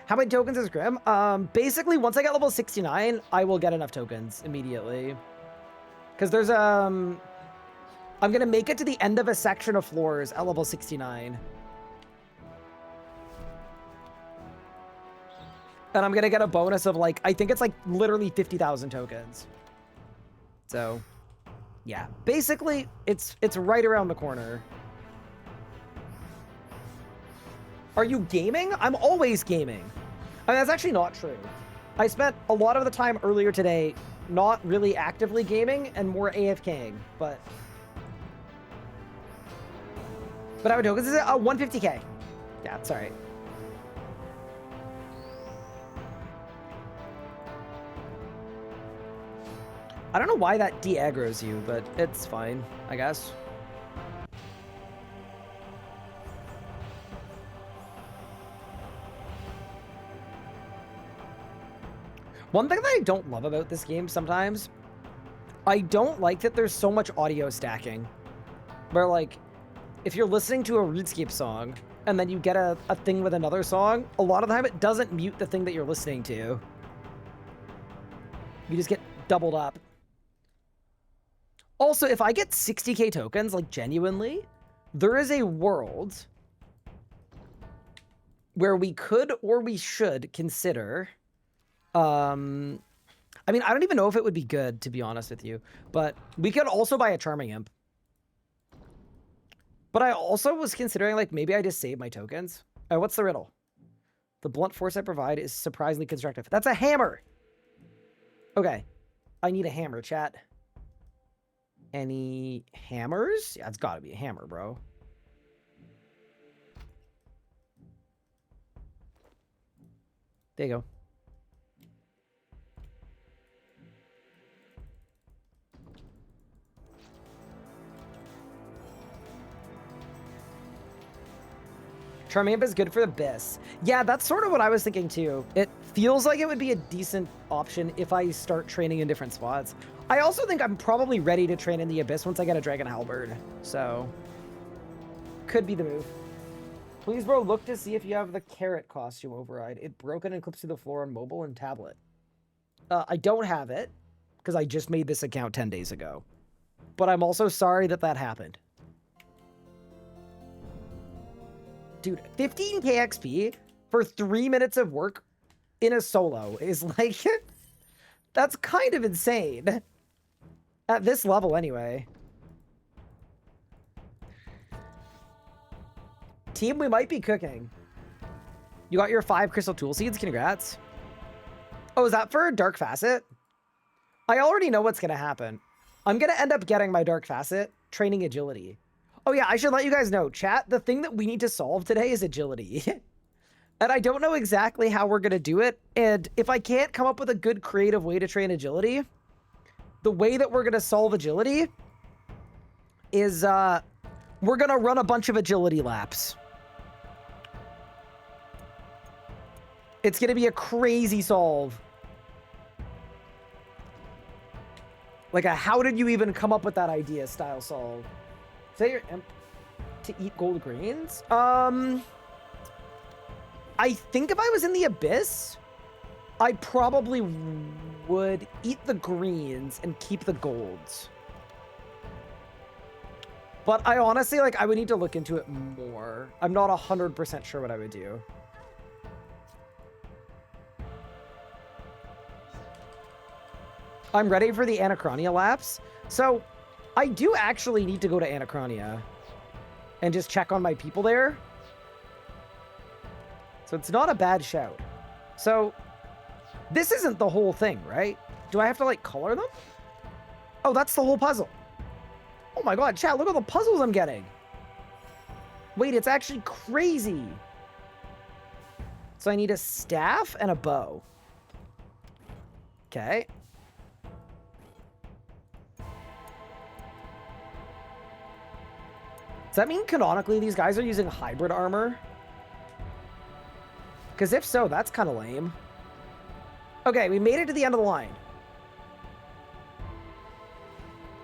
A: How many tokens is Grim? Basically, once I get level 69, I will get enough tokens immediately. Because there's, I'm going to make it to the end of a section of floors at level 69. And I'm going to get a bonus of, like, I think it's, like, literally 50,000 tokens. So, yeah. Basically, it's right around the corner. Are you gaming? I'm always gaming. I mean, that's actually not true. I spent a lot of the time earlier today not really actively gaming and more AFKing, but how many tokens is it? 150k. Yeah, it's all right. I don't know why that de-aggroes you, but it's fine, I guess. One thing that I don't love about this game sometimes, I don't like that there's so much audio stacking. Where, like, if you're listening to a RuneScape song, and then you get a thing with another song, a lot of the time it doesn't mute the thing that you're listening to. You just get doubled up. Also, if I get 60k tokens, like, genuinely, there is a world where we could or we should consider... I mean, I don't even know if it would be good, to be honest with you, but we could also buy a Charming Imp. But I also was considering, like, maybe I just save my tokens. What's the riddle? The blunt force I provide is surprisingly constructive. That's a hammer! Okay. I need a hammer, chat. Any hammers? Yeah, it's got to be a hammer, bro. There you go. Charmamp is good for the Abyss. Yeah, that's sort of what I was thinking too. It feels like it would be a decent option if I start training in different spots. I also think I'm probably ready to train in the Abyss once I get a Dragon Halberd. So, could be the move. Please, bro, look to see if you have the carrot costume override. It broken and clips to the floor on mobile and tablet. I don't have it, because I just made this account 10 days ago. But I'm also sorry that that happened. Dude, 15k XP for 3 minutes of work in a solo is like... that's kind of insane. At this level, anyway. Team, we might be cooking. You got your 5 crystal tool seeds? Congrats. Oh, is that for a dark facet? I already know what's going to happen. I'm going to end up getting my dark facet, training agility. Oh yeah, I should let you guys know, chat, the thing that we need to solve today is agility. And I don't know exactly how we're going to do it. And if I can't come up with a good creative way to train agility, the way that we're going to solve agility is we're going to run a bunch of agility laps. It's going to be a crazy solve. Like a how did you even come up with that idea style solve. Say you're to eat gold grains? I think if I was in the Abyss, I probably would eat the greens and keep the golds. But I honestly, like, I would need to look into it more. I'm not 100% sure what I would do. I'm ready for the Anachronia laps. So, I do actually need to go to Anachronia and just check on my people there. So it's not a bad shout. So, this isn't the whole thing, right? Do I have to, like, color them? Oh, that's the whole puzzle. Oh my god, chat, look at all the puzzles I'm getting. Wait, it's actually crazy. So I need a staff and a bow. Okay. Does that mean canonically these guys are using hybrid armor? Because if so, that's kind of lame. Okay, we made it to the end of the line.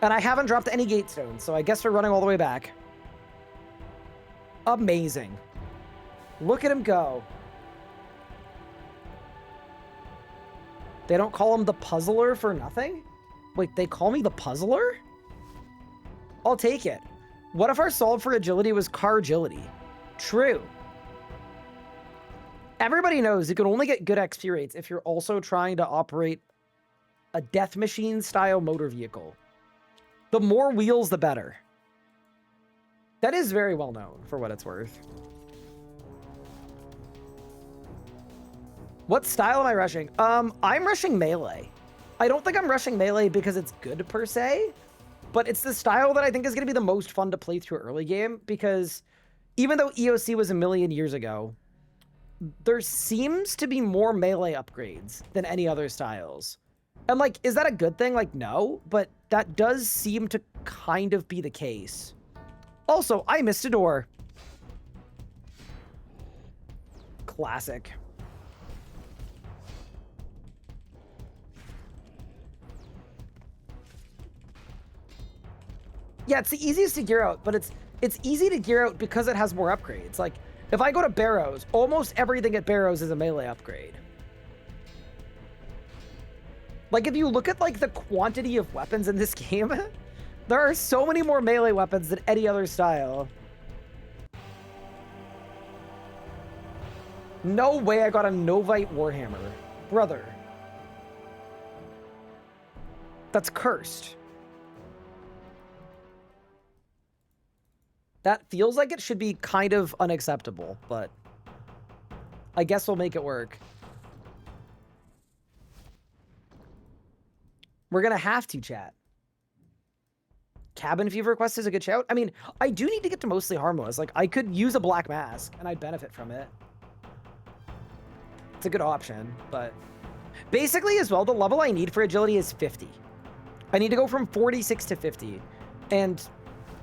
A: And I haven't dropped any gate stones, so I guess we're running all the way back. Amazing. Look at him go. They don't call him the puzzler for nothing? Wait, they call me the puzzler? I'll take it. What if our solve for agility was car agility? True. Everybody knows you can only get good XP rates if you're also trying to operate a death machine style motor vehicle. The more wheels, the better. That is very well known for what it's worth. What style am I rushing? I'm rushing melee. I don't think I'm rushing melee because it's good per se, but it's the style that I think is going to be the most fun to play through early game because even though EOC was a million years ago, there seems to be more melee upgrades than any other styles. And like, is that a good thing? Like, no, but that does seem to kind of be the case. Also, I missed a door. Classic. Yeah, it's the easiest to gear out, but it's easy to gear out because it has more upgrades. Like, if I go to Barrows, almost everything at Barrows is a melee upgrade. Like, if you look at, like, the quantity of weapons in this game, there are so many more melee weapons than any other style. No way I got a Novite Warhammer. Brother. That's cursed. That feels like it should be kind of unacceptable, but I guess we'll make it work. We're gonna have to, chat. Cabin Fever quest is a good shout. I mean, I do need to get to mostly harmless. Like, I could use a black mask, and I'd benefit from it. It's a good option, but... Basically, as well, the level I need for agility is 50. I need to go from 46 to 50. And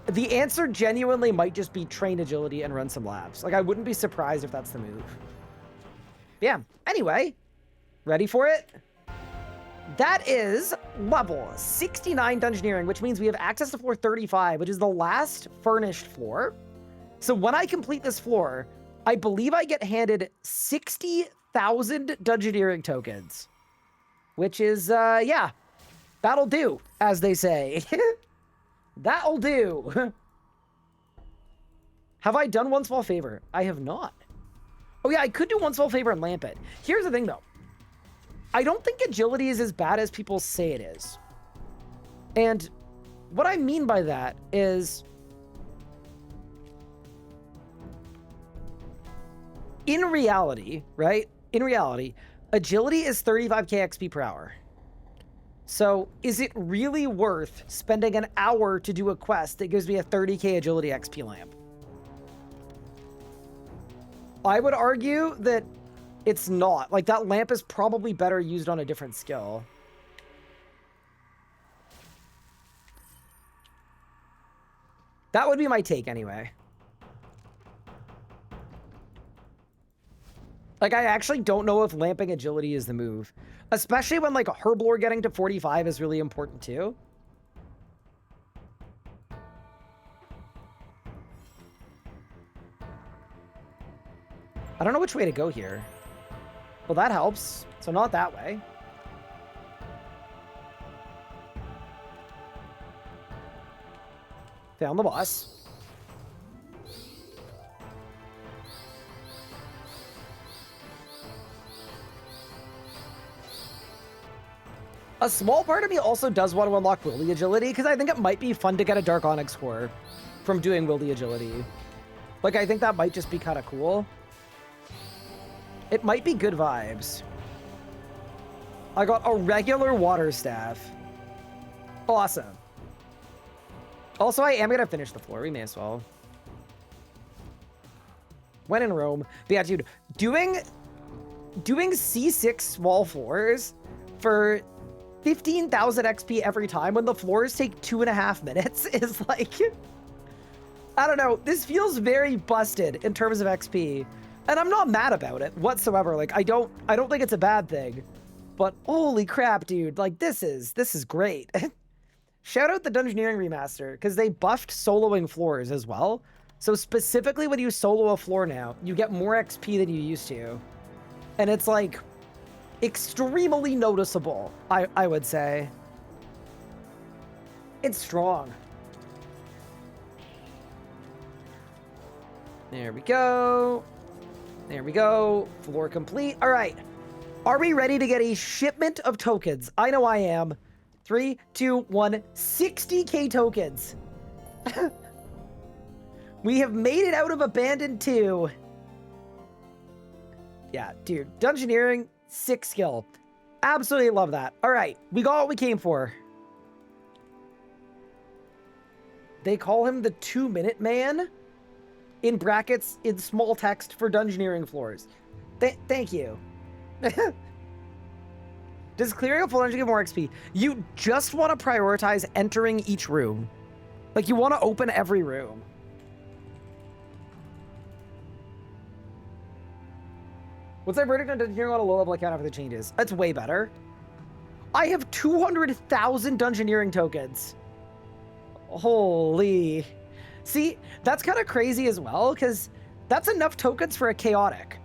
A: the answer genuinely might just be train agility and run some laps. Like, I wouldn't be surprised if that's the move. Yeah, anyway, ready for it? That is level 69 Dungeoneering, which means we have access to floor 35, which is the last furnished floor. So when I complete this floor, I believe I get handed 60,000 Dungeoneering tokens, which is, yeah, that'll do, as they say. That'll do. Have I done One Small Favor? I have not. Oh yeah, I could do One Small Favor and lamp it. Here's the thing, though. I don't think agility is as bad as people say it is. And what I mean by that is, in reality, right? In reality, agility is 35k XP per hour. So is it really worth spending an hour to do a quest that gives me a 30k agility XP lamp? I would argue that it's not. Like, that lamp is probably better used on a different skill. That would be my take anyway. Like, I actually don't know if lamping agility is the move. Especially when, like, a herblore getting to 45 is really important too. I don't know which way to go here. Well, that helps. So not that way. Found the boss. A small part of me also does want to unlock Wildy Agility, because I think it might be fun to get a Dark Onyx core from doing Wildy Agility. Like, I think that might just be kind of cool. It might be good vibes. I got a regular water staff. Awesome. Also, I am going to finish the floor. We may as well. When in Rome. But yeah, dude, doing C6 small floors for 15,000 XP every time when the floors take 2.5 minutes is like... I don't know. This feels very busted in terms of XP. And I'm not mad about it whatsoever. Like, I don't think it's a bad thing. But holy crap, dude. Like, this is great. Shout out the Dungeoneering remaster, because they buffed soloing floors as well. So specifically when you solo a floor now, you get more XP than you used to. And it's like extremely noticeable, I would say. It's strong. There we go. There we go. Floor complete. All right. Are we ready to get a shipment of tokens? I know I am. 3, 2, 1. 60k tokens. We have made it out of Abandoned 2. Yeah, dude. Dungeoneering, 6 skill. Absolutely love that. All right. We got what we came for. They call him the 2-minute man. In brackets, in small text for Dungeoneering floors. Thank you. Does clearing a full dungeon give more XP? You just want to prioritize entering each room. Like, you want to open every room. What's my verdict on Dungeoneering on a low level account after the changes? That's way better. I have 200,000 Dungeoneering tokens. Holy... See, that's kind of crazy as well, because that's enough tokens for a chaotic.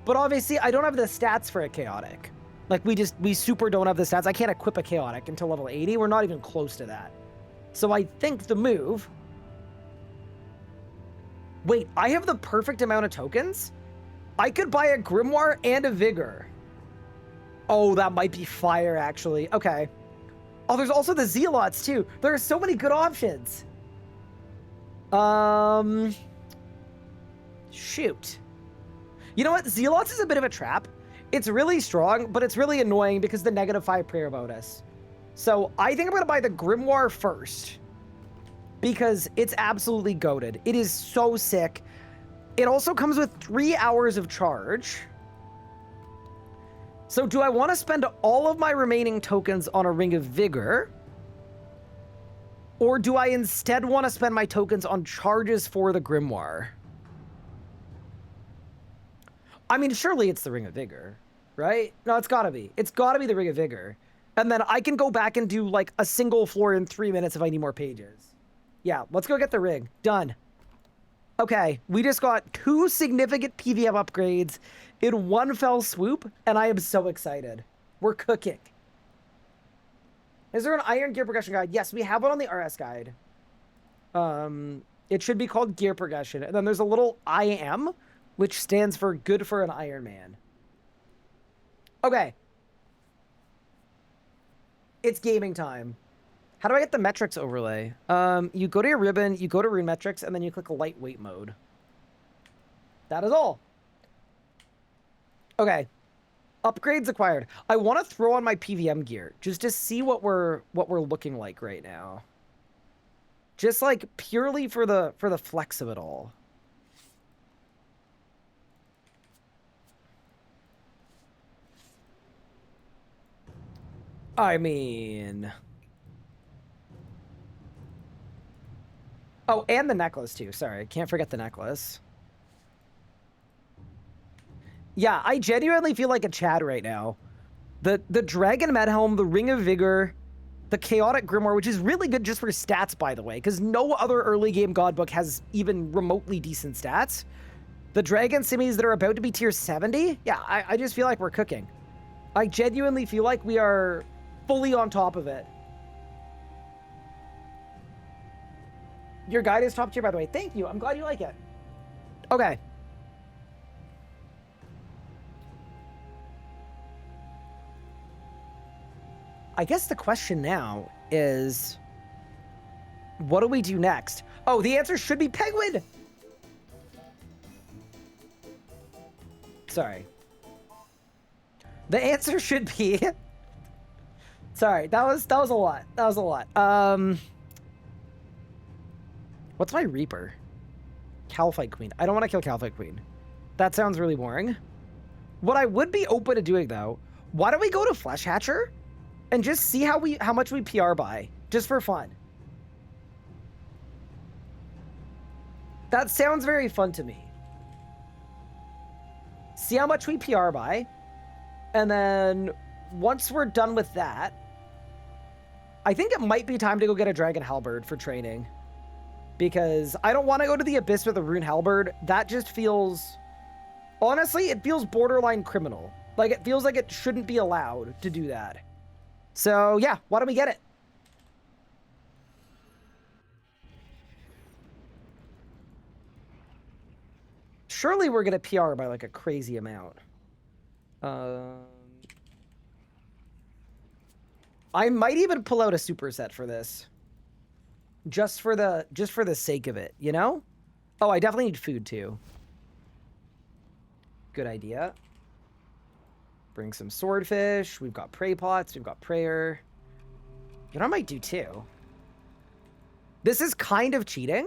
A: But obviously, I don't have the stats for a chaotic. Like, we super don't have the stats. I can't equip a chaotic until level 80. We're not even close to that. So I think the move... Wait, I have the perfect amount of tokens? I could buy a Grimoire and a Vigor. Oh, that might be fire, actually. Okay. Oh, there's also the Zealots, too. There are so many good options. Shoot. You know what? Zealots is a bit of a trap. It's really strong, but it's really annoying because the -5 prayer bonus. So I think I'm going to buy the Grimoire first. because it's absolutely goated. It is so sick. It also comes with 3 hours of charge. So do I want to spend all of my remaining tokens on a Ring of Vigor? Or do I instead want to spend my tokens on charges for the Grimoire? I mean, surely it's the Ring of Vigor, right? No, it's gotta be. It's gotta be the Ring of Vigor. And then I can go back and do like a single floor in 3 minutes if I need more pages. Yeah, let's go get the ring. Done. Okay, we just got 2 significant PVM upgrades in one fell swoop, and I am so excited. We're cooking. Is there an iron gear progression guide? Yes, we have one on the RS guide. It should be called gear progression. And then there's a little IM, which stands for good for an Iron Man. Okay. It's gaming time. How do I get the metrics overlay? You go to your ribbon, you go to Rune metrics, and then you click lightweight mode. That is all. Okay. Upgrades acquired. I want to throw on my PVM gear just to see what we're looking like right now. Just like purely for the flex of it all. I mean, oh, and the necklace too. Sorry, can't forget the necklace. Yeah, I genuinely feel like a Chad right now. The Dragon Medhelm, the Ring of Vigor, the Chaotic Grimoire, which is really good just for stats, by the way, because no other early game Godbook has even remotely decent stats. The Dragon Simmies that are about to be tier 70, yeah, I just feel like we're cooking. I genuinely feel like we are fully on top of it. Your guide is top tier, by the way. Thank you. I'm glad you like it. Okay. I guess the question now is, what do we do next? Oh, the answer should be Penguin! Sorry. The answer should be... Sorry, that was a lot. That was a lot. What's my Reaper? Calfight Queen. I don't want to kill Calfight Queen. That sounds really boring. What I would be open to doing, though, why don't we go to Flesh Hatcher and just see how much we PR by, just for fun. That sounds very fun to me. See how much we PR by, and then once we're done with that, I think it might be time to go get a Dragon Halberd for training. Because I don't want to go to the Abyss with a Rune Halberd. That just feels... Honestly, it feels borderline criminal. Like, it feels like it shouldn't be allowed to do that. So, yeah, why don't we get it? Surely we're going to PR by, like, a crazy amount. I might even pull out a superset for this. Just for the sake of it, you know? Oh, I definitely need food too. Good idea. Bring some swordfish. We've got prey pots. We've got prayer. You know what I might do too? This is kind of cheating.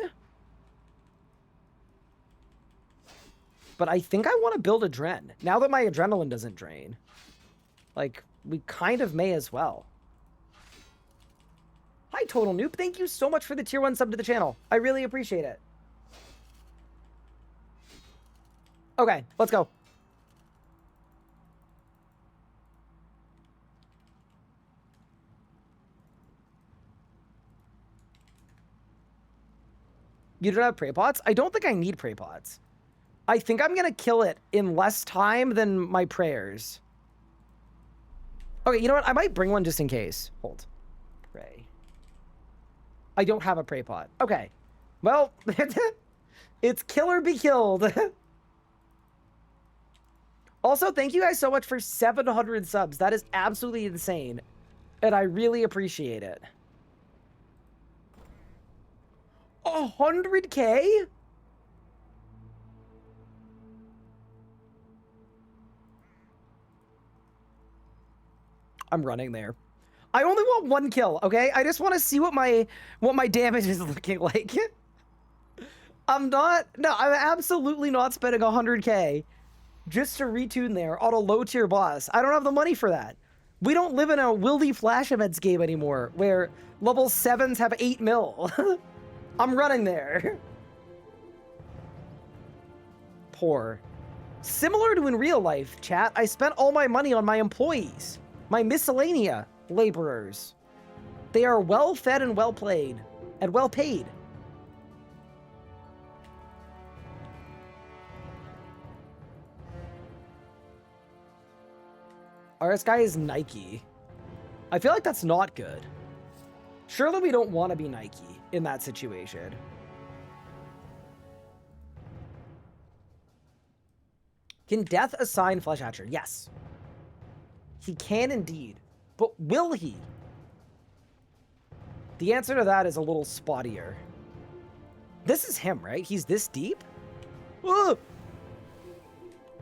A: But I think I want to build a Dren. Now that my adrenaline doesn't drain. Like, we kind of may as well. Hi, Total Noob. Thank you so much for the tier 1 sub to the channel. I really appreciate it. Okay, let's go. You don't have prey pots? I don't think I need prey pots. I think I'm going to kill it in less time than my prayers. Okay, you know what? I might bring one just in case. Hold. Pray. I don't have a prey pot. Okay. Well, it's kill or be killed. Also, thank you guys so much for 700 subs. That is absolutely insane. And I really appreciate it. 100K? I'm running there. I only want 1 kill, okay? I just want to see what my damage is looking like. I'm absolutely not spending 100k just to retune there on a low tier boss. I don't have the money for that. We don't live in a Wildy Flash events game anymore where level 7s have 8 mil. I'm running there. Poor. Similar to in real life, chat, I spent all my money on my employees, my miscellanea laborers. They are well fed and well played and well paid. RS guy is Nike. I feel like that's not good. Surely we don't want to be Nike in that situation. Can Death assign Flesh Hatcher? Yes. He can indeed. But will he? The answer to that is a little spottier. This is him, right? He's this deep? Ugh!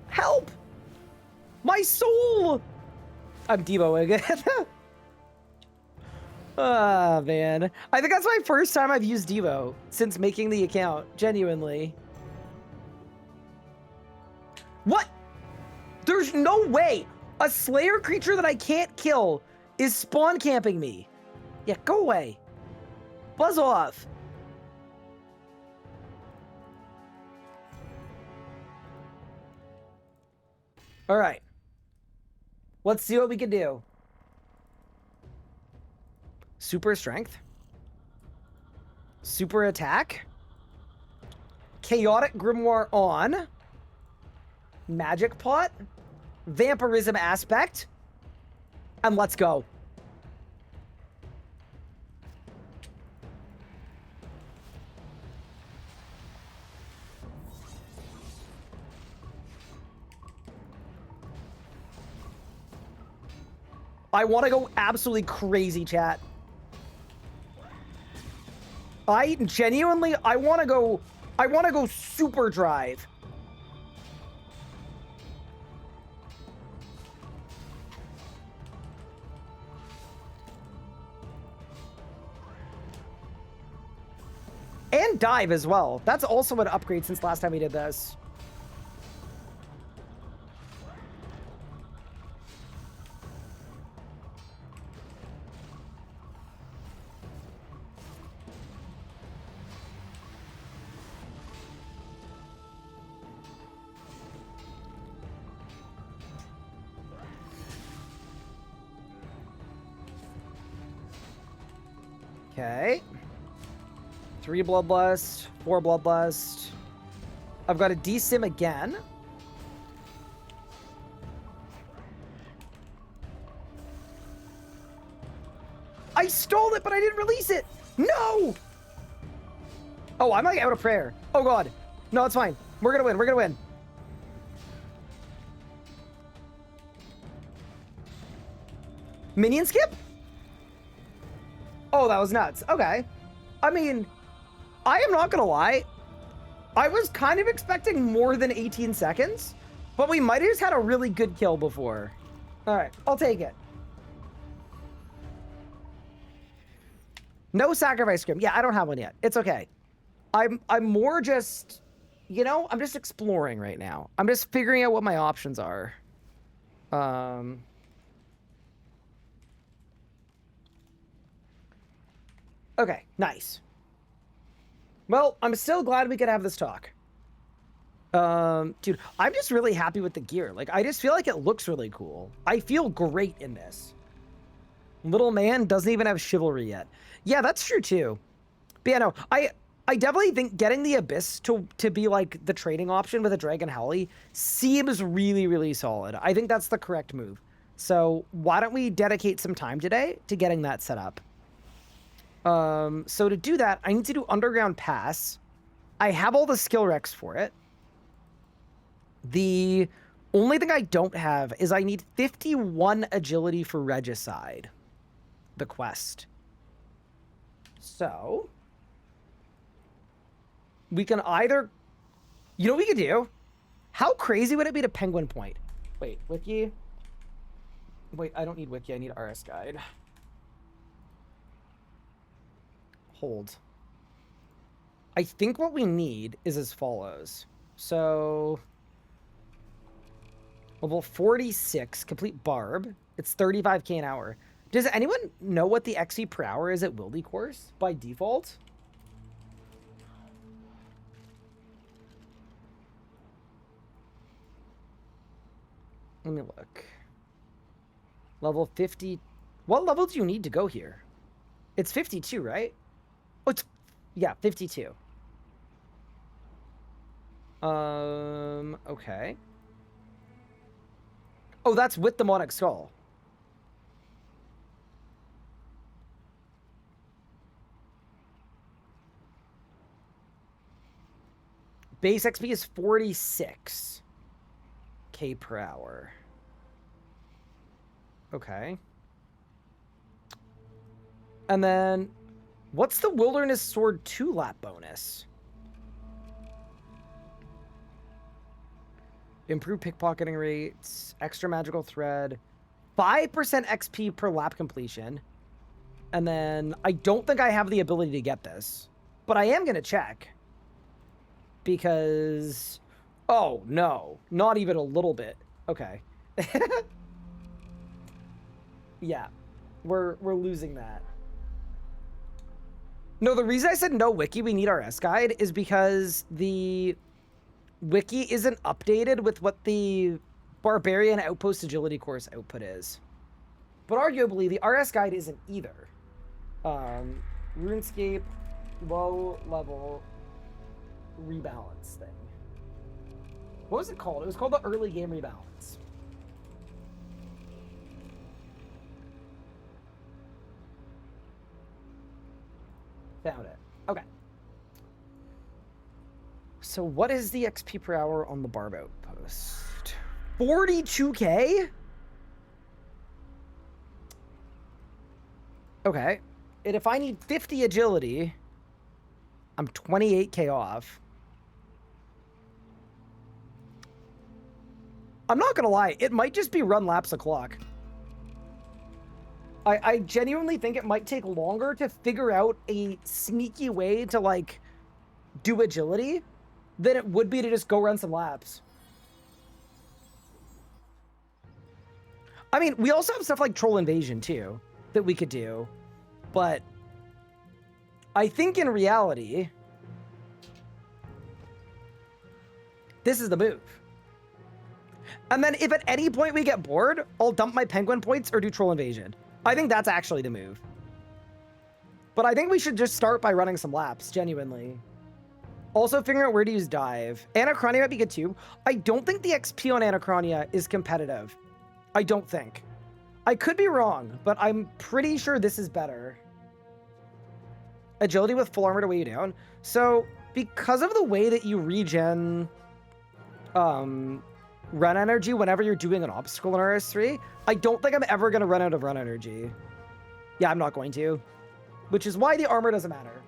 A: Help! My soul! I'm demoing it. Ah, man. I think that's my first time I've used Devo since making the account, genuinely. What? There's no way a Slayer creature that I can't kill is spawn camping me. Yeah, go away. Buzz off. All right. Let's see what we can do. Super strength. Super attack. Chaotic Grimoire on. Magic pot. Vampirism aspect. And let's go. I want to go absolutely crazy, chat. I want to go super drive. And dive as well. That's also an upgrade since last time we did this. Okay. 3 Bloodlust, 4 Bloodlust. I've got a desim again. I stole it, but I didn't release it. No! Oh, I'm like out of prayer. Oh god. No, it's fine. We're gonna win. We're gonna win. Minion skip? Oh, that was nuts. Okay. I mean, I am not gonna lie. I was kind of expecting more than 18 seconds, but we might have just had a really good kill before. All right, I'll take it. No sacrifice scrim. Yeah, I don't have one yet. It's okay. I'm more just, you know, I'm just exploring right now. I'm just figuring out what my options are. Okay, nice. Well, I'm still glad we could have this talk. Dude, I'm just really happy with the gear. Like, I just feel like it looks really cool. I feel great in this. Little man doesn't even have chivalry yet. Yeah, that's true too. But yeah, no, I definitely think getting the Abyss to be like the trading option with a Dragon Howley seems really, really solid. I think that's the correct move. So why don't we dedicate some time today to getting that set up? So to do that, I need to do Underground Pass. I have all the skill recs for it. The only thing I don't have is I need 51 agility for Regicide, the quest. So we can either, you know what we could do? How crazy would it be to Penguin Point? Wait, Wiki? Wait, I don't need Wiki, I need RS Guide. Hold. I think what we need is as follows. So, level 46, complete barb. It's 35k an hour. Does anyone know what the XP per hour is at Wildy course by default? Let me look. Level 50. What level do you need to go here? It's 52, right? Oh, it's, yeah, 52. Okay. Oh, that's with the Demonic Skull. Base XP is 46k per hour. Okay. And then, what's the Wilderness Sword 2-lap bonus? Improved pickpocketing rates, extra magical thread, 5% XP per lap completion. And then, I don't think I have the ability to get this. But I am going to check. Because, oh, no. Not even a little bit. Okay. Yeah. We're losing that. No, the reason I said no wiki, we need RS guide, is because the wiki isn't updated with what the Barbarian Outpost Agility course output is. But arguably, the RS guide isn't either. RuneScape low level rebalance thing. What was it called? It was called the early game rebalance. Found it. Okay. So what is the XP per hour on the Barb Outpost? 42k? Okay. And if I need 50 agility, I'm 28k off. I'm not gonna lie, it might just be run laps a clock. I genuinely think it might take longer to figure out a sneaky way to, like, do agility than it would be to just go run some laps. I mean, we also have stuff like Troll Invasion, too, that we could do. But I think in reality, this is the move. And then if at any point we get bored, I'll dump my Penguin points or do Troll Invasion. I think that's actually the move. But I think we should just start by running some laps, genuinely. Also figuring out where to use dive. Anachronia might be good too. I don't think the XP on Anachronia is competitive. I don't think. I could be wrong, but I'm pretty sure this is better. Agility with full armor to weigh you down. So, because of the way that you regen run energy whenever you're doing an obstacle in RS3, I don't think I'm ever going to run out of run energy. Yeah, I'm not going to. Which is why the armor doesn't matter.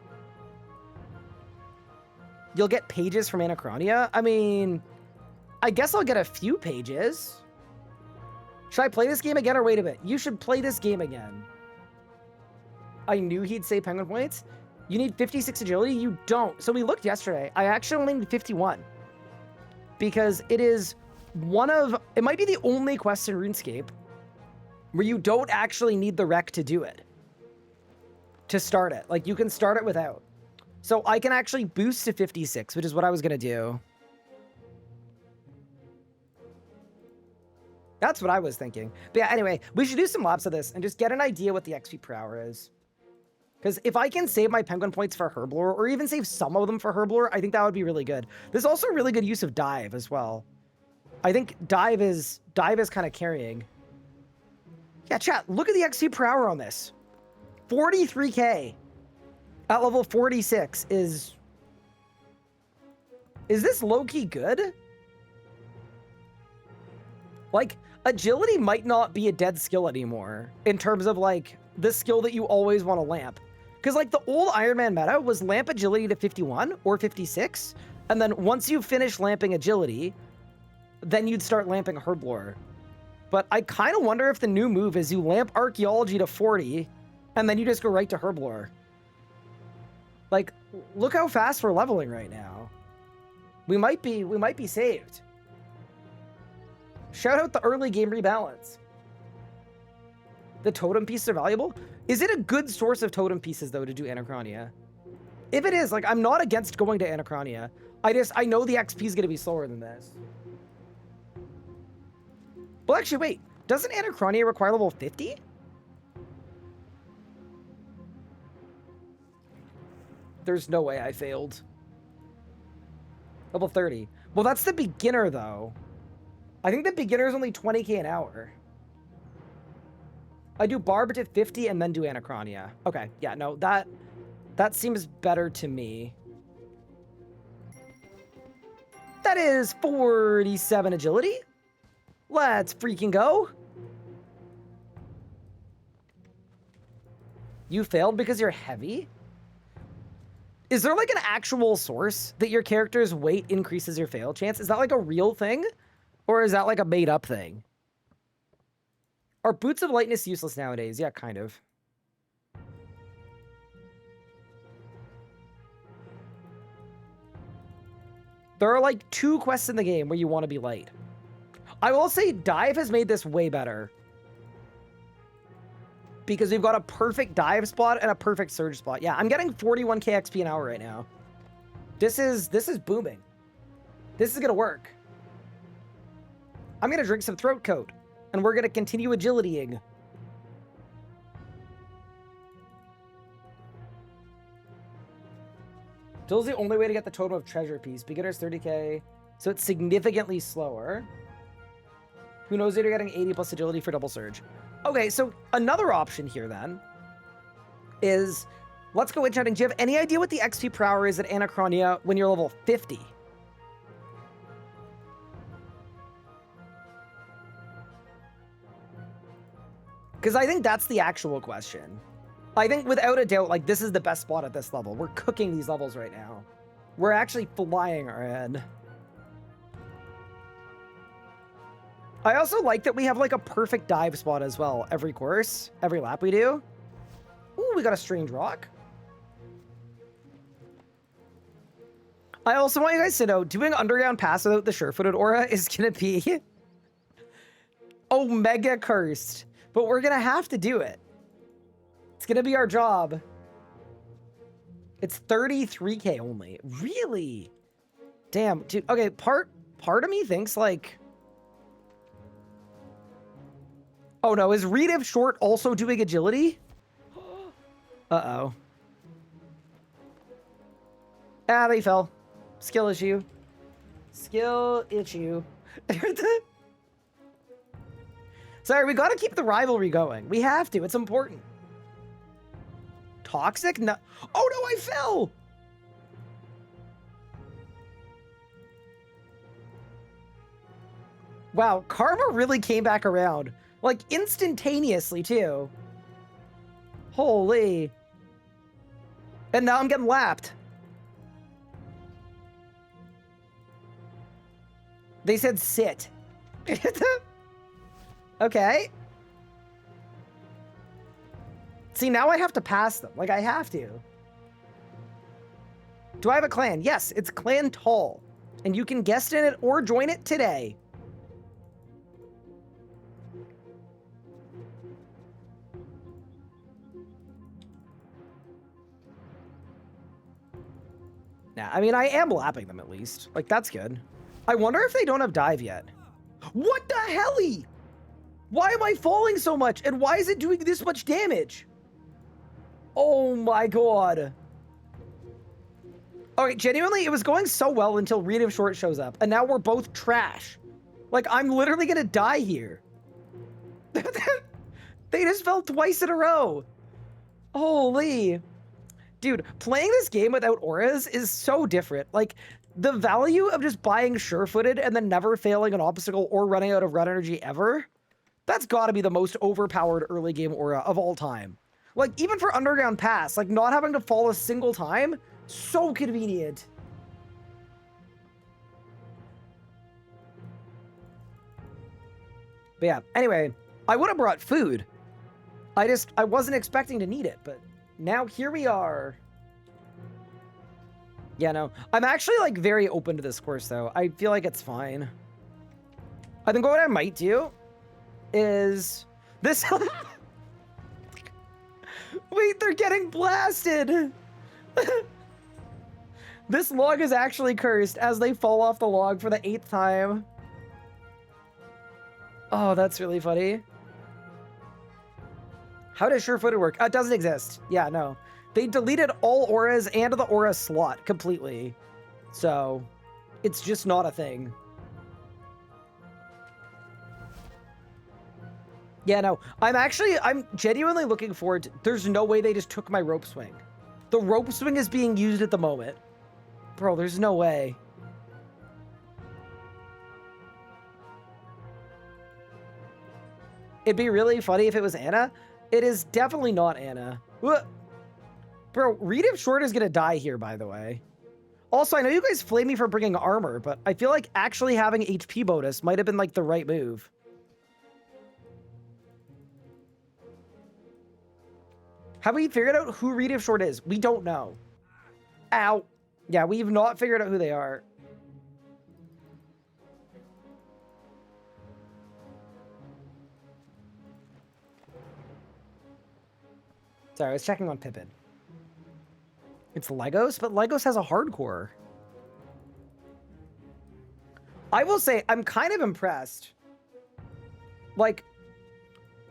A: You'll get pages from Anachronia? I mean, I guess I'll get a few pages. Should I play this game again or wait a bit? You should play this game again. I knew he'd say Penguin points. You need 56 agility? You don't. So we looked yesterday. I actually only need 51. Because it is one of... It might be the only quest in RuneScape where you don't actually need the rec to do it. To start it. Like, you can start it without. So I can actually boost to 56, which is what I was going to do. That's what I was thinking. But yeah, anyway, we should do some laps of this and just get an idea what the XP per hour is. Because if I can save my Penguin points for Herblore, or even save some of them for Herblore, I think that would be really good. There's also really good use of dive as well. I think dive is kind of carrying. Yeah, chat, look at the XP per hour on this. 43k at level 46 is this low-key good? Like, agility might not be a dead skill anymore in terms of, like, the skill that you always want to lamp. Because, like, the old Iron Man meta was lamp agility to 51 or 56, and then once you finish lamping agility, then you'd start lamping Herblore. But I kind of wonder if the new move is you lamp archaeology to 40, and then you just go right to Herblore. Like, look how fast we're leveling right now. We might be saved. Shout out the early game rebalance. The totem pieces are valuable. Is it a good source of totem pieces though to do Anachronia? If it is, like, I'm not against going to Anachronia. I know the XP is gonna be slower than this. Well, actually, wait. Doesn't Anachronia require level 50? There's no way I failed. Level 30. Well, that's the beginner, though. I think the beginner is only 20k an hour. I do Barb to 50 and then do Anachronia. Okay, yeah, no, that seems better to me. That is 47 agility. Let's freaking go. You failed because you're heavy? Is there like an actual source that your character's weight increases your fail chance? Is that like a real thing? Or is that like a made up thing? Are boots of lightness useless nowadays? Yeah, kind of. There are like 2 quests in the game where you want to be light. I will say dive has made this way better. Because we've got a perfect dive spot and a perfect surge spot. Yeah, I'm getting 41k XP an hour right now. This is booming. This is gonna work. I'm gonna drink some throat coat, and we're gonna continue agilitying. Dill's the only way to get the totem of treasure piece. Beginner's 30k, so it's significantly slower. Who knows if you're getting 80 plus agility for double surge. Okay, so another option here then is, let's go enchanting. Do you have any idea what the XP per hour is at Anachronia when you're level 50? Because I think that's the actual question. I think without a doubt, like, this is the best spot at this level. We're cooking these levels right now. We're actually flying our head. I also like that we have like a perfect dive spot as well. Every course, every lap we do. Ooh, we got a strange rock. I also want you guys to know, doing underground pass without the sure-footed aura is gonna be omega cursed. But we're gonna have to do it. It's gonna be our job. It's 33k only. Really? Damn, dude. Okay, part of me thinks like, oh no, is Reed of Short also doing agility? Uh-oh. Ah, they fell. Skill issue. Skill issue. Sorry, we gotta keep the rivalry going. We have to, it's important. Toxic? No. Oh no, I fell! Wow, karma really came back around. Like, instantaneously, too. Holy. And now I'm getting lapped. They said sit. Okay. See, now I have to pass them. Like, I have to. Do I have a clan? Yes, it's Clan Tall. And you can guest in it or join it today. Nah, I mean, I am lapping them at least. Like, that's good. I wonder if they don't have dive yet. What the helly? Why am I falling so much? And why is it doing this much damage? Oh my god. Okay, genuinely, it was going so well until Reed of Short shows up. And now we're both trash. Like, I'm literally gonna die here. They just fell twice in a row. Holy. Dude, playing this game without auras is so different. Like, the value of just buying sure-footed and then never failing an obstacle or running out of run energy ever, that's gotta be the most overpowered early game aura of all time. Like, even for Underground Pass, like, not having to fall a single time, so convenient. But yeah, anyway, I would have brought food. I wasn't expecting to need it, but now here we are. Yeah, no. I'm actually, like, very open to this course, though. I feel like it's fine. I think what I might do is this. Wait, they're getting blasted. This log is actually cursed as they fall off the log for the 8th time. Oh, that's really funny. How does sure-footed work? It doesn't exist. Yeah, no. They deleted all auras and the aura slot completely. So, it's just not a thing. Yeah, no. I'm genuinely looking forward to... There's no way they just took my rope swing. The rope swing is being used at the moment. Bro, there's no way. It'd be really funny if it was Anna. It is definitely not Anna. Bro, Reed of Short is gonna die here, by the way. Also, I know you guys flame me for bringing armor, but I feel like actually having HP bonus might have been, like, the right move. Have we figured out who Reed of Short is? We don't know. Ow. Yeah, we've not figured out who they are. Sorry, I was checking on Pippin. It's Legos, but Legos has a hardcore. I will say, I'm kind of impressed. Like,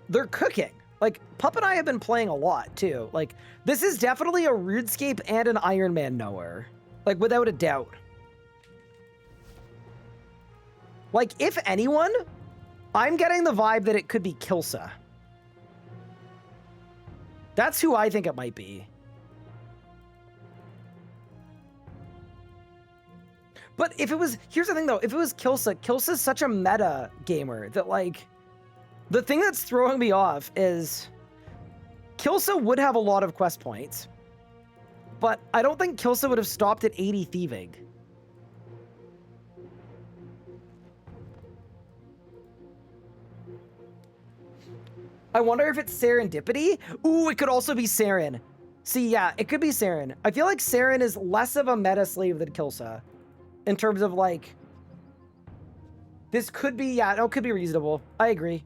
A: they're cooking. Like, Pup and I have been playing a lot, too. Like, this is definitely a RuneScape and an Iron Man knower. Like, without a doubt. Like, if anyone, I'm getting the vibe that it could be Kilsa. That's who I think it might be. But if it was... Here's the thing, though. If it was Kilsa, Kilsa's such a meta gamer that, like... The thing that's throwing me off is... Kilsa would have a lot of quest points. But I don't think Kilsa would have stopped at 80 thieving. I wonder if it's serendipity? Ooh, it could also be Saren. See, yeah, it could be Saren. I feel like Saren is less of a meta slave than Kilsa. In terms of, like... This could be, yeah, no, it could be reasonable. I agree.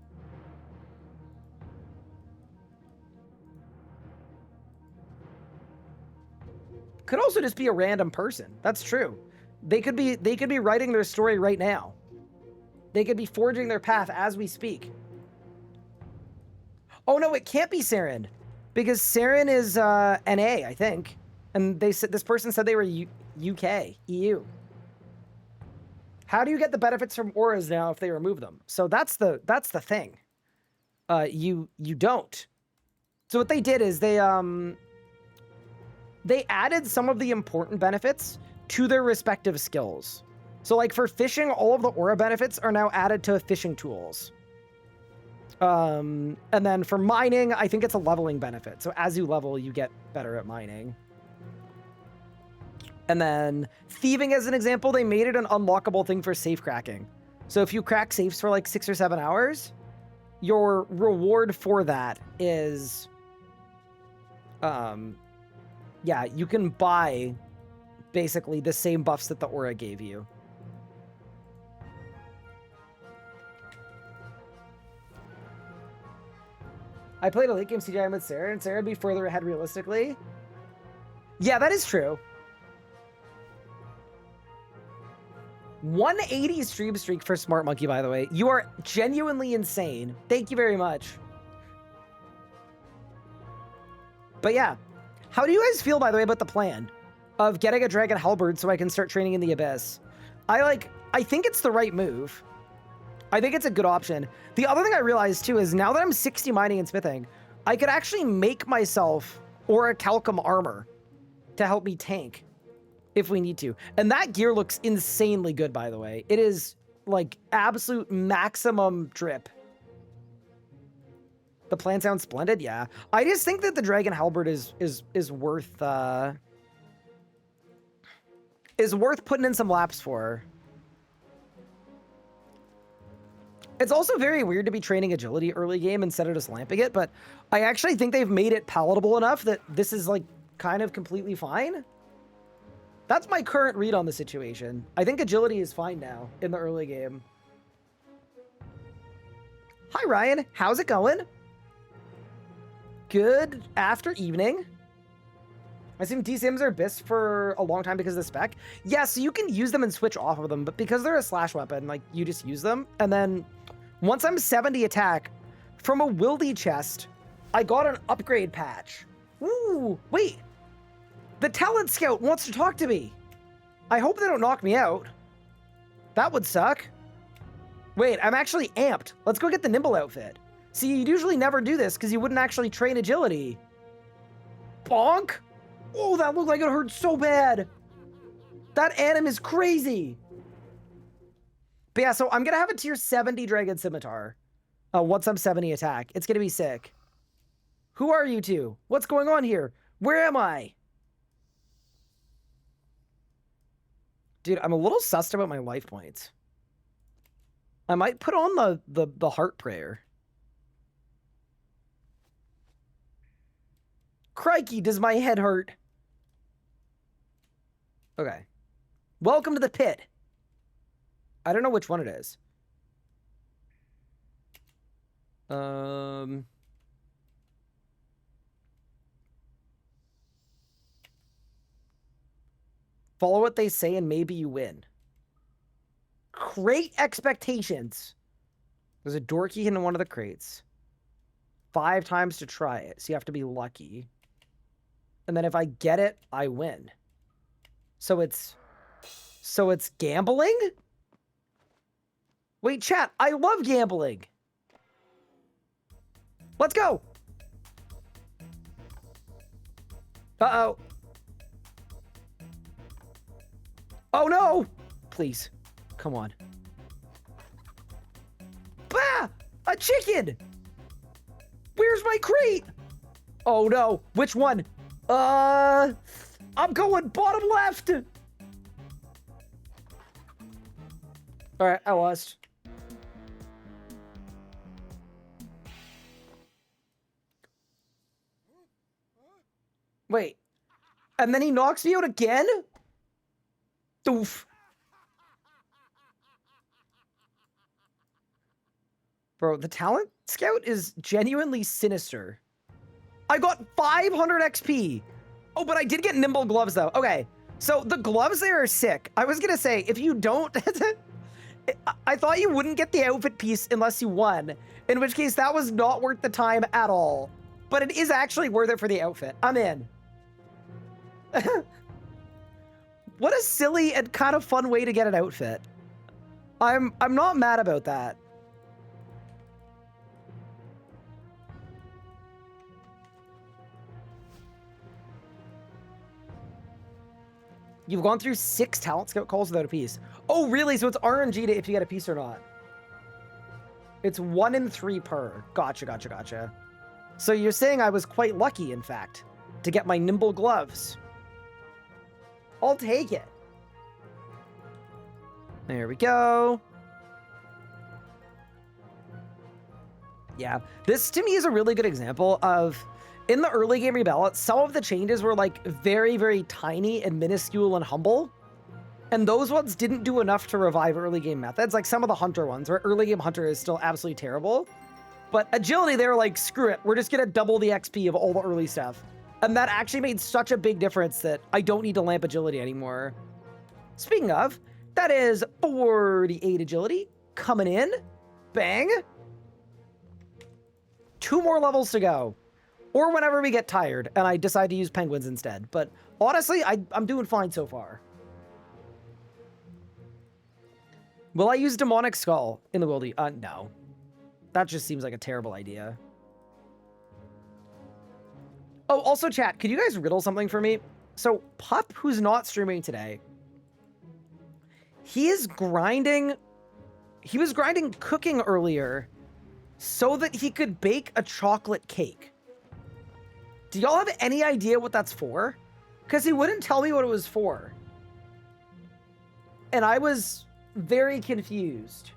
A: Could also just be a random person. That's true. They could be writing their story right now. They could be forging their path as we speak. Oh no, it can't be Saren, because Saren is NA, I think, and they said this person said they were UK, EU. How do you get the benefits from auras now if they remove them? So that's the thing. You don't. So what they did is they added some of the important benefits to their respective skills. So like for fishing, all of the aura benefits are now added to fishing tools. And then for mining, I think it's a leveling benefit. So as you level, you get better at mining. And then thieving, as an example, they made it an unlockable thing for safe cracking. So if you crack safes for like 6 or 7 hours, your reward for that is, yeah, you can buy basically the same buffs that the aura gave you. I played a late game CGI with Sarah, and Sarah would be further ahead realistically. Yeah, that is true. 180 stream streak for Smart Monkey, by the way. You are genuinely insane. Thank you very much. But yeah, how do you guys feel, by the way, about the plan of getting a Dragon Halberd so I can start training in the Abyss? I think it's the right move. I think it's a good option. The other thing I realized, too, is now that I'm 60 mining and smithing, I could actually make myself Orichalcum armor to help me tank if we need to. And that gear looks insanely good, by the way. It is, like, absolute maximum drip. The plan sounds splendid, yeah. I just think that the Dragon Halberd is worth putting in some laps for. It's also very weird to be training agility early game instead of just lamping it, but I actually think they've made it palatable enough that this is, like, kind of completely fine. That's my current read on the situation. I think agility is fine now in the early game. Hi, Ryan. How's it going? Good after evening. I assume D-Sims are BIS for a long time because of the spec. Yeah, so you can use them and switch off of them, but because they're a slash weapon, like, you just use them. And then once I'm 70 attack, from a wildy chest, I got an upgrade patch. Ooh, wait. The talent scout wants to talk to me. I hope they don't knock me out. That would suck. Wait, I'm actually amped. Let's go get the Nimble outfit. See, you'd usually never do this because you wouldn't actually train agility. Bonk. Oh, that looked like it hurt so bad. That anim is crazy. But yeah, so I'm going to have a tier 70 Dragon Scimitar. Once I'm 70 attack. It's going to be sick. Who are you two? What's going on here? Where am I? Dude, I'm a little sussed about my life points. I might put on the heart prayer. Crikey, does my head hurt? Okay. Welcome to the pit. I don't know which one it is. Follow what they say and maybe you win. Crate expectations. There's a door key in one of the crates. 5 times to try it, so you have to be lucky. And then if I get it, I win. So it's gambling? Wait, chat, I love gambling. Let's go. Uh-oh. Oh no! Please. Come on. Bah! A chicken! Where's my crate? Oh no. Which one? I'm going bottom left. Alright, I lost. Wait. And then he knocks me out again? Doof. Bro, the talent scout is genuinely sinister. I got 500 XP. Oh, but I did get Nimble gloves, though. Okay, so the gloves there are sick. I was going to say, if you don't... I thought you wouldn't get the outfit piece unless you won, in which case that was not worth the time at all. But it is actually worth it for the outfit. I'm in. What a silly and kind of fun way to get an outfit. I'm not mad about that. You've gone through 6 talent scout calls without a piece. Oh, really? So it's RNG to if you get a piece or not. It's 1 in 3 per. Gotcha, gotcha, gotcha. So you're saying I was quite lucky, in fact, to get my Nimble gloves. I'll take it. There we go. Yeah, this to me is a really good example of, in the early game reballot, some of the changes were like very, very tiny and minuscule and humble. And those ones didn't do enough to revive early game methods, like some of the Hunter ones, where early game Hunter is still absolutely terrible. But agility, they were like, screw it, we're just gonna double the XP of all the early stuff. And that actually made such a big difference that I don't need to lamp agility anymore. Speaking of, that is 48 agility coming in. Bang. 2 more levels to go. Or whenever we get tired and I decide to use penguins instead. But honestly, I'm doing fine so far. Will I use Demonic Skull in the wildy? No. That just seems like a terrible idea. Oh, also chat, could you guys riddle something for me? So Pup, who's not streaming today, he was grinding cooking earlier so that he could bake a chocolate cake. Do y'all have any idea what that's for? Because he wouldn't tell me what it was for. And I was very confused.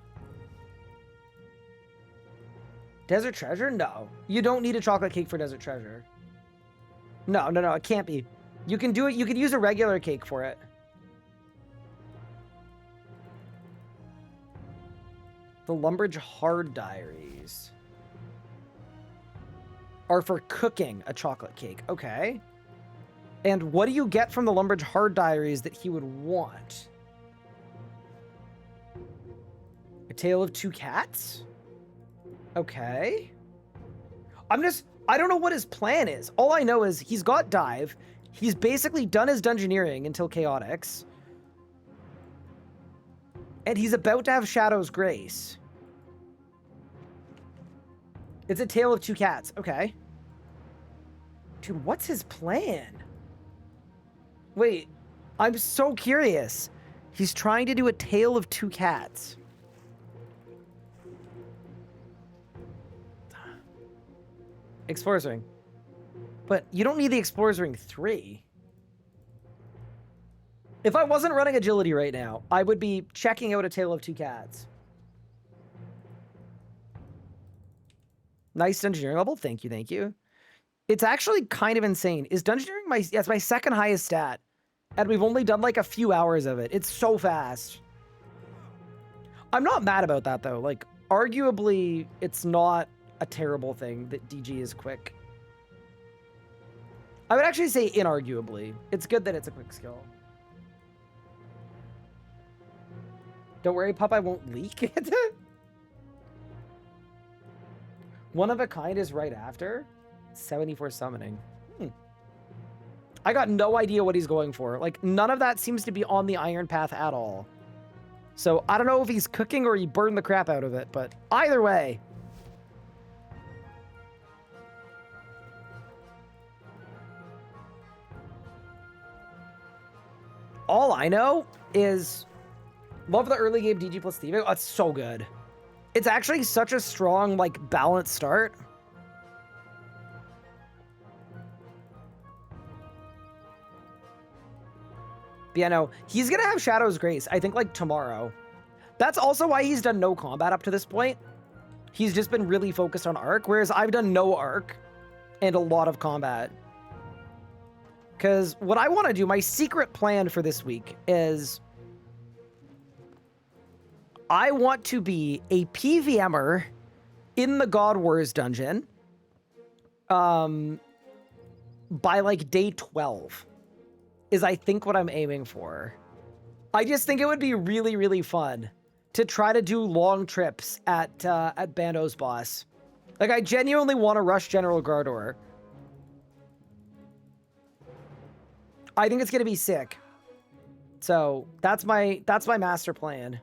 A: Desert Treasure? No. You don't need a chocolate cake for Desert Treasure. No, it can't be. You can do it. You could use a regular cake for it. The Lumbridge Hard Diaries are for cooking a chocolate cake. Okay. And what do you get from the Lumbridge Hard Diaries that he would want? A Tale of Two Cats? Okay. I don't know what his plan is. All I know is he's got Dive. He's basically done his Dungeoneering until Chaotix. And he's about to have Shadow's Grace. It's a Tale of Two Cats. Okay. Dude, what's his plan? Wait, I'm so curious. He's trying to do a Tale of Two Cats. Explorer's Ring. But you don't need the Explorer's Ring 3. If I wasn't running agility right now, I would be checking out a Tale of Two Cats. Nice Dungeoneering level. Thank you, thank you. It's actually kind of insane. Is Dungeoneering it's my second highest stat. And we've only done like a few hours of it. It's so fast. I'm not mad about that though. Like, arguably, it's not a terrible thing that DG is quick. I would actually say inarguably. It's good that it's a quick skill. Don't worry, Pup, I won't leak it. One of a Kind is right after. 74 summoning. I got no idea what he's going for. Like, none of that seems to be on the Iron Path at all. So, I don't know if he's cooking or he burned the crap out of it, but either way. All I know is love the early game DG plus thieving. Oh, it's so good. It's actually such a strong, like, balanced start. But yeah, no, he's gonna have Shadow's Grace, I think, like, tomorrow. That's also why he's done no combat up to this point. He's just been really focused on arc, whereas I've done no arc and a lot of combat. Because what I want to do, my secret plan for this week is I want to be a PVMer in the God Wars dungeon by like day 12 is I think what I'm aiming for. I just think it would be really, really fun to try to do long trips at Bando's boss. Like, I genuinely want to rush General Gardor. I think it's gonna be sick. So that's my master plan.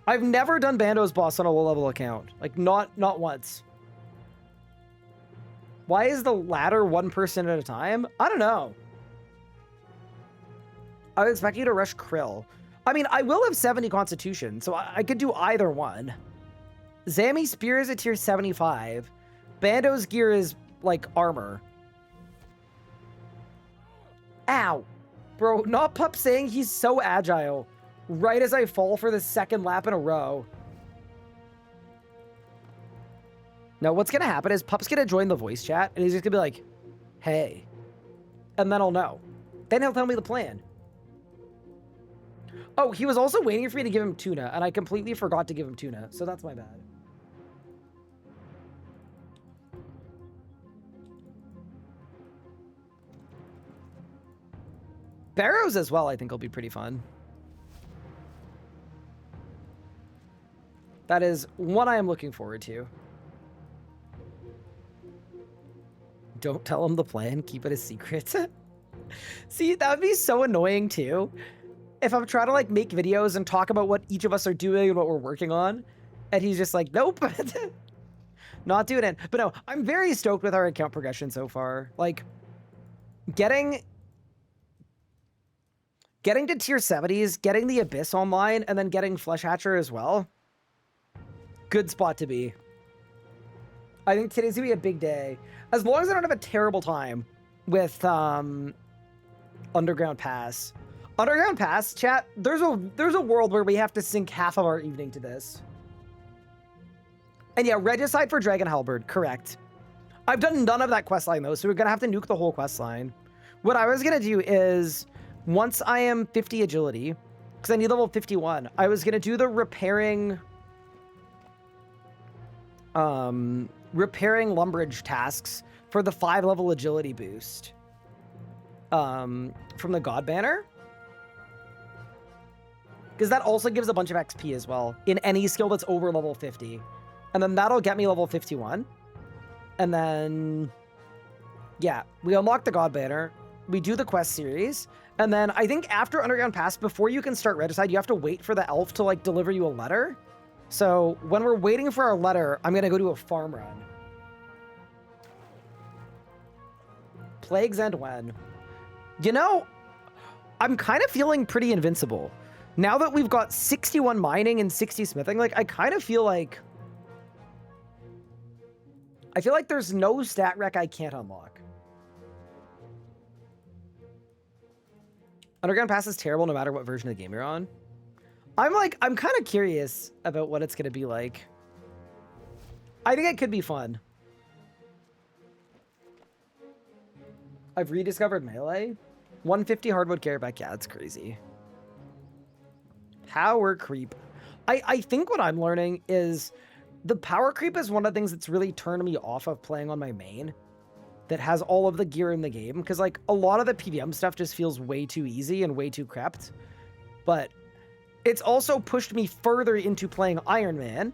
A: I've never done Bando's boss on a low-level account. Like, not once. Why is the ladder one person at a time? I don't know. I would expect you to rush Krill. I mean, I will have 70 Constitution, so I could do either one. Zammy's Spear is a tier 75. Bando's gear is, like, armor. Ow. Bro, not Pup saying he's so agile. Right as I fall for the second lap in a row. No, what's gonna happen is Pup's gonna join the voice chat, and he's just gonna be like, hey. And then I'll know. Then he'll tell me the plan. Oh, he was also waiting for me to give him tuna, and I completely forgot to give him tuna, so that's my bad. Barrows as well, I think, will be pretty fun. That is one I am looking forward to. Don't tell him the plan, keep it a secret. See, that would be so annoying too. If I'm trying to like make videos and talk about what each of us are doing and what we're working on, and he's just like, nope, not doing it. But no, I'm very stoked with our account progression so far. Like, getting to tier 70s, getting the Abyss online, and then getting Flesh Hatcher as well. Good spot to be. I think today's gonna be a big day. As long as I don't have a terrible time with Underground Pass. Underground Pass, chat, there's a world where we have to sink half of our evening to this. And yeah, Regicide for Dragon Halberd, correct. I've done none of that quest line though, so we're gonna have to nuke the whole quest line. What I was gonna do is, once I am 50 agility, because I need level 51, I was gonna do the repairing Lumbridge tasks for the 5-level agility boost from the God Banner. Because that also gives a bunch of XP as well in any skill that's over level 50. And then that'll get me level 51. And then, yeah, we unlock the God Banner. We do the quest series. And then I think after Underground Pass, before you can start Regicide, you have to wait for the elf to like deliver you a letter. So when we're waiting for our letter, I'm going to go do a farm run. Plagues End when? You know, I'm kind of feeling pretty invincible. Now that we've got 61 mining and 60 smithing, like I kind of feel like... I feel like there's no stat rec I can't unlock. Underground Pass is terrible no matter what version of the game you're on. I'm kind of curious about what it's going to be like. I think it could be fun. I've rediscovered melee. 150 hardwood carryback. Yeah, that's crazy. Power creep. I think what I'm learning is the power creep is one of the things that's really turned me off of playing on my main that has all of the gear in the game. Because like a lot of the PVM stuff just feels way too easy and way too crept. But it's also pushed me further into playing Iron Man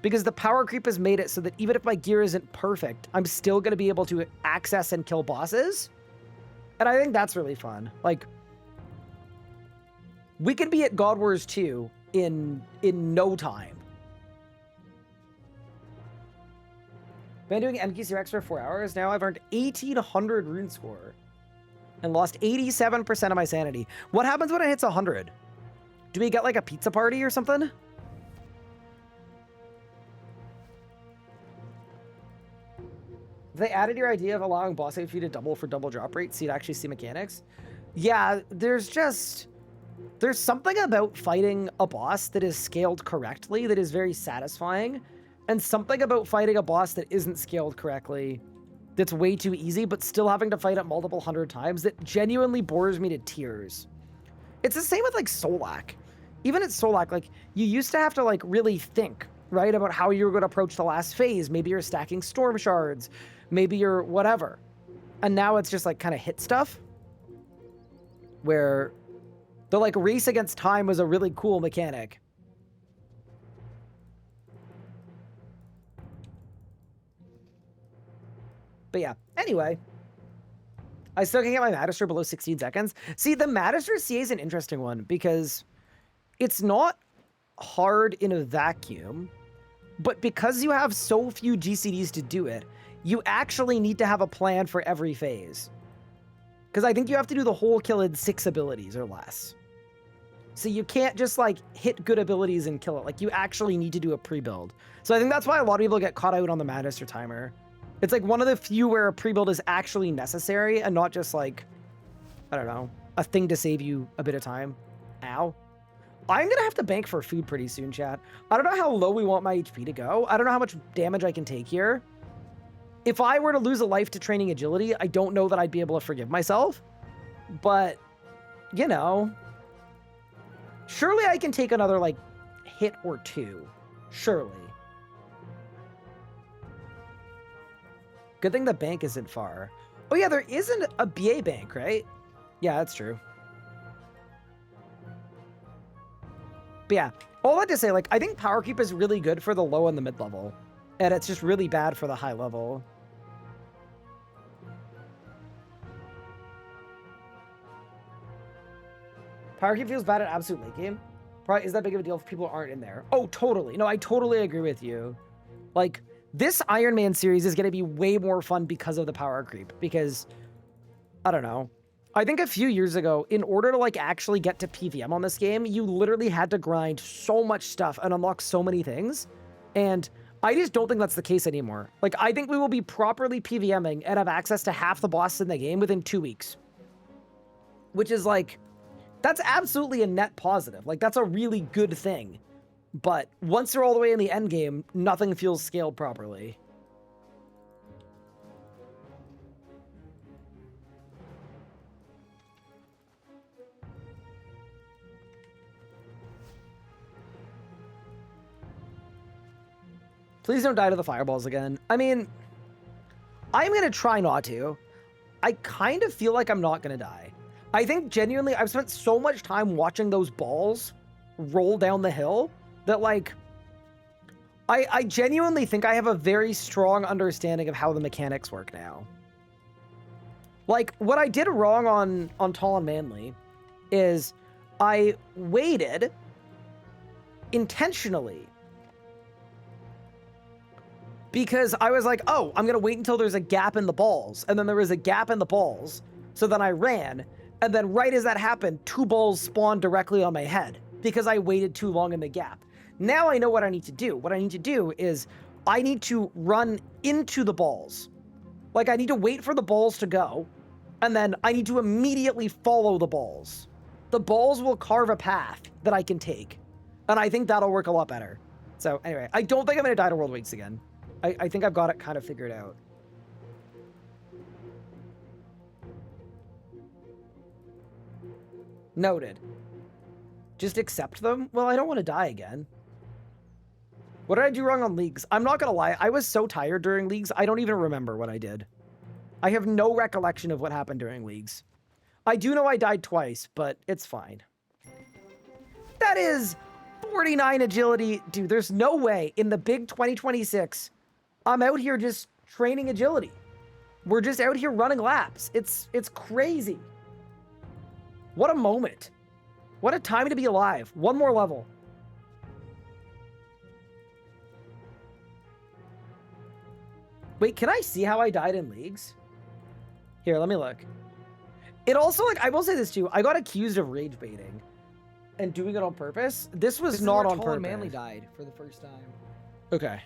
A: because the power creep has made it so that even if my gear isn't perfect, I'm still going to be able to access and kill bosses. And I think that's really fun. Like, we could be at God Wars 2 in no time. Been doing MQCRX for 4 hours now. I've earned 1,800 rune score and lost 87% of my sanity. What happens when it hits 100? Do we get like a pizza party or something? They added your idea of allowing boss HP to double for double drop rate so you'd actually see mechanics. Yeah, there's something about fighting a boss that is scaled correctly that is very satisfying, and something about fighting a boss that isn't scaled correctly that's way too easy, but still having to fight it multiple hundred times that genuinely bores me to tears. It's the same with like Solak. Even at Solak, like you used to have to like really think, right, about how you were going to approach the last phase. Maybe you're stacking storm shards, maybe you're whatever. And now it's just like kind of hit stuff where the like race against time was a really cool mechanic. But yeah, anyway, I still can get my Magister below 16 seconds. See, the Magister CA is an interesting one because it's not hard in a vacuum, but because you have so few GCDs to do it, you actually need to have a plan for every phase. Because I think you have to do the whole kill in 6 abilities or less. So you can't just like hit good abilities and kill it. Like you actually need to do a pre-build. So I think that's why a lot of people get caught out on the Magister timer. It's like one of the few where a pre-build is actually necessary and not just like, I don't know, a thing to save you a bit of time. Ow. I'm going to have to bank for food pretty soon, chat. I don't know how low we want my HP to go. I don't know how much damage I can take here. If I were to lose a life to training agility, I don't know that I'd be able to forgive myself. But, you know, surely I can take another, like, hit or two. Surely. Good thing the bank isn't far. Oh, yeah, there isn't a BA bank, right? Yeah, that's true. But yeah, all that to say, like, I think Power Creep is really good for the low and the mid level. And it's just really bad for the high level. Power Creep feels bad at absolute late game. Probably is that big of a deal if people aren't in there. Oh, totally. No, I totally agree with you. Like, this Iron Man series is going to be way more fun because of the Power Creep. Because, I don't know. I think a few years ago, in order to like actually get to PVM on this game, you literally had to grind so much stuff and unlock so many things. And I just don't think that's the case anymore. Like, I think we will be properly PVMing and have access to half the bosses in the game within 2 weeks. Which is like, that's absolutely a net positive. Like, that's a really good thing. But once you're all the way in the end game, nothing feels scaled properly. Please don't die to the fireballs again. I mean, I'm going to try not to. I kind of feel like I'm not going to die. I think genuinely I've spent so much time watching those balls roll down the hill that like, I genuinely think I have a very strong understanding of how the mechanics work now. Like, what I did wrong on Tall and Manly is I waited intentionally because I was like, oh, I'm going to wait until there's a gap in the balls. And then there was a gap in the balls. So then I ran. And then right as that happened, 2 balls spawned directly on my head because I waited too long in the gap. Now I know what I need to do. What I need to do is I need to run into the balls. Like, I need to wait for the balls to go, and then I need to immediately follow the balls. The balls will carve a path that I can take, and I think that'll work a lot better. So anyway, I don't think I'm going to die to World Weeks again. I think I've got it kind of figured out. Noted. Just accept them? Well, I don't want to die again. What did I do wrong on leagues? I'm not going to lie. I was so tired during leagues, I don't even remember what I did. I have no recollection of what happened during leagues. I do know I died twice, but it's fine. That is 49 agility. Dude, there's no way in the big 2026 I'm out here just training agility. We're just out here running laps. It's crazy. What a moment. What a time to be alive. One more level. Wait, can I see how I died in leagues? Here, let me look. It also, like, I will say this too. I got accused of rage baiting and doing it on purpose. This was not on purpose.
B: Manly died for the first time.
A: Okay.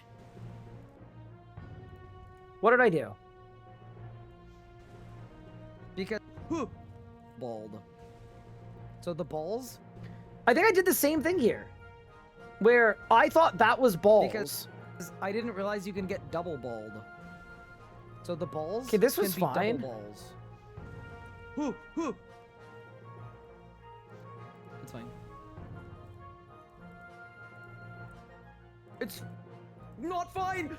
A: What did I do?
B: Because bald. So the balls?
A: I think I did the same thing here, where I thought that was balls.
B: Because I didn't realize you can get double bald. So the balls.
A: Okay, this was
B: can be
A: fine.
B: Double balls. It's fine.
A: It's not fine.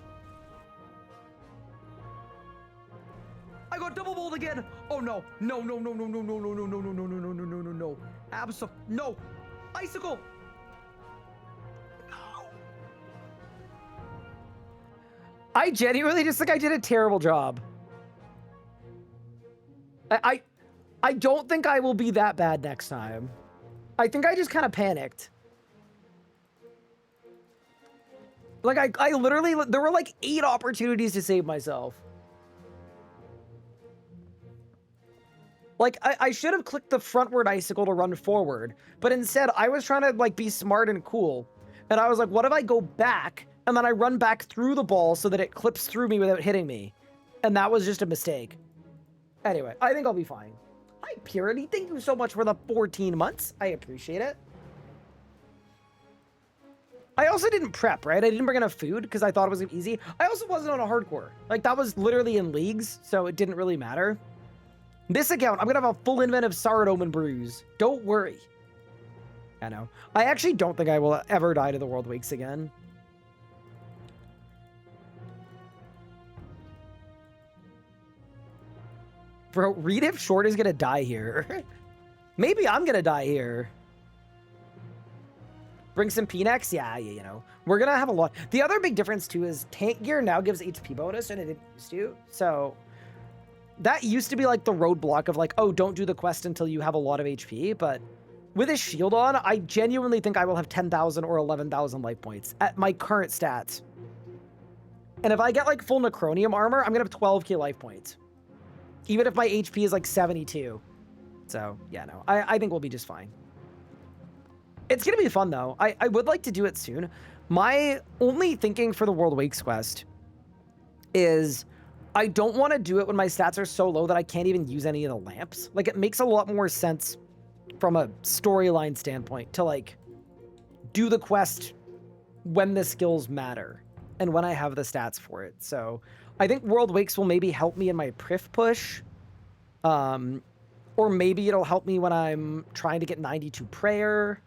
A: I got double balled again. Oh no. No. No. Icicle. No. I genuinely just think I did a terrible job. I don't think I will be that bad next time. I think I just kind of panicked. Like, I literally, there were like 8 opportunities to save myself. Like, I should have clicked the frontward icicle to run forward, but instead I was trying to like be smart and cool. And I was like, what if I go back and then I run back through the ball so that it clips through me without hitting me? And that was just a mistake. Anyway, I think I'll be fine. Hi, Purity. Thank you so much for the 14 months. I appreciate it. I also didn't prep, right? I didn't bring enough food because I thought it was easy. I also wasn't on a hardcore. Like, that was literally in leagues, so it didn't really matter. This account, I'm going to have a full invent of Saradome and Bruise. Don't worry. I know. I actually don't think I will ever die to the World Weeks again. Bro, read if Short is going to die here. Maybe I'm going to die here. Bring some Phoenix? Yeah, you know. We're going to have a lot. The other big difference, too, is tank gear now gives HP bonus, and it didn't used to. So, that used to be, like, the roadblock of, like, oh, don't do the quest until you have a lot of HP. But with his shield on, I genuinely think I will have 10,000 or 11,000 life points at my current stats. And if I get, like, full Necronium armor, I'm going to have 12k life points. Even if my HP is, like, 72. So, yeah, no. I think we'll be just fine. It's going to be fun, though. I would like to do it soon. My only thinking for the World Wakes quest is I don't want to do it when my stats are so low that I can't even use any of the lamps. Like, it makes a lot more sense from a storyline standpoint to, like, do the quest when the skills matter and when I have the stats for it. So I think World Wakes will maybe help me in my Prif push. Or maybe it'll help me when I'm trying to get 92 prayer.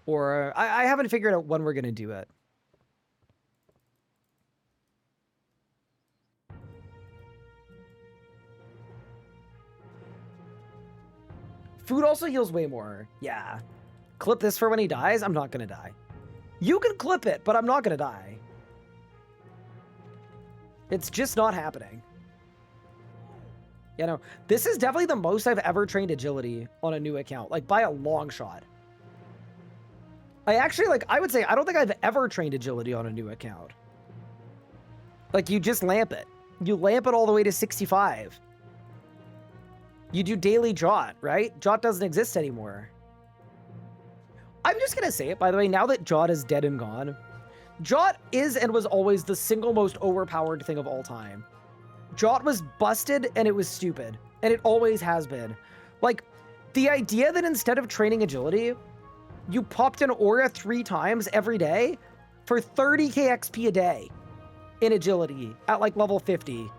A: Or I haven't figured out when we're going to do it. Food also heals way more. Yeah. Clip this for when he dies. I'm not going to die. You can clip it, but I'm not going to die. It's just not happening. You know, this is definitely the most I've ever trained agility on a new account, like by a long shot. I actually, like, I would say, I don't think I've ever trained agility on a new account. Like, you just lamp it. You lamp it all the way to 65. You do daily Jot, right? Jot doesn't exist anymore. I'm just gonna say it, by the way, now that Jot is dead and gone, Jot is and was always the single most overpowered thing of all time. Jot was busted and it was stupid, and it always has been. Like, the idea that instead of training agility, you popped an aura 3 times every day for 30k XP a day in agility at like level 50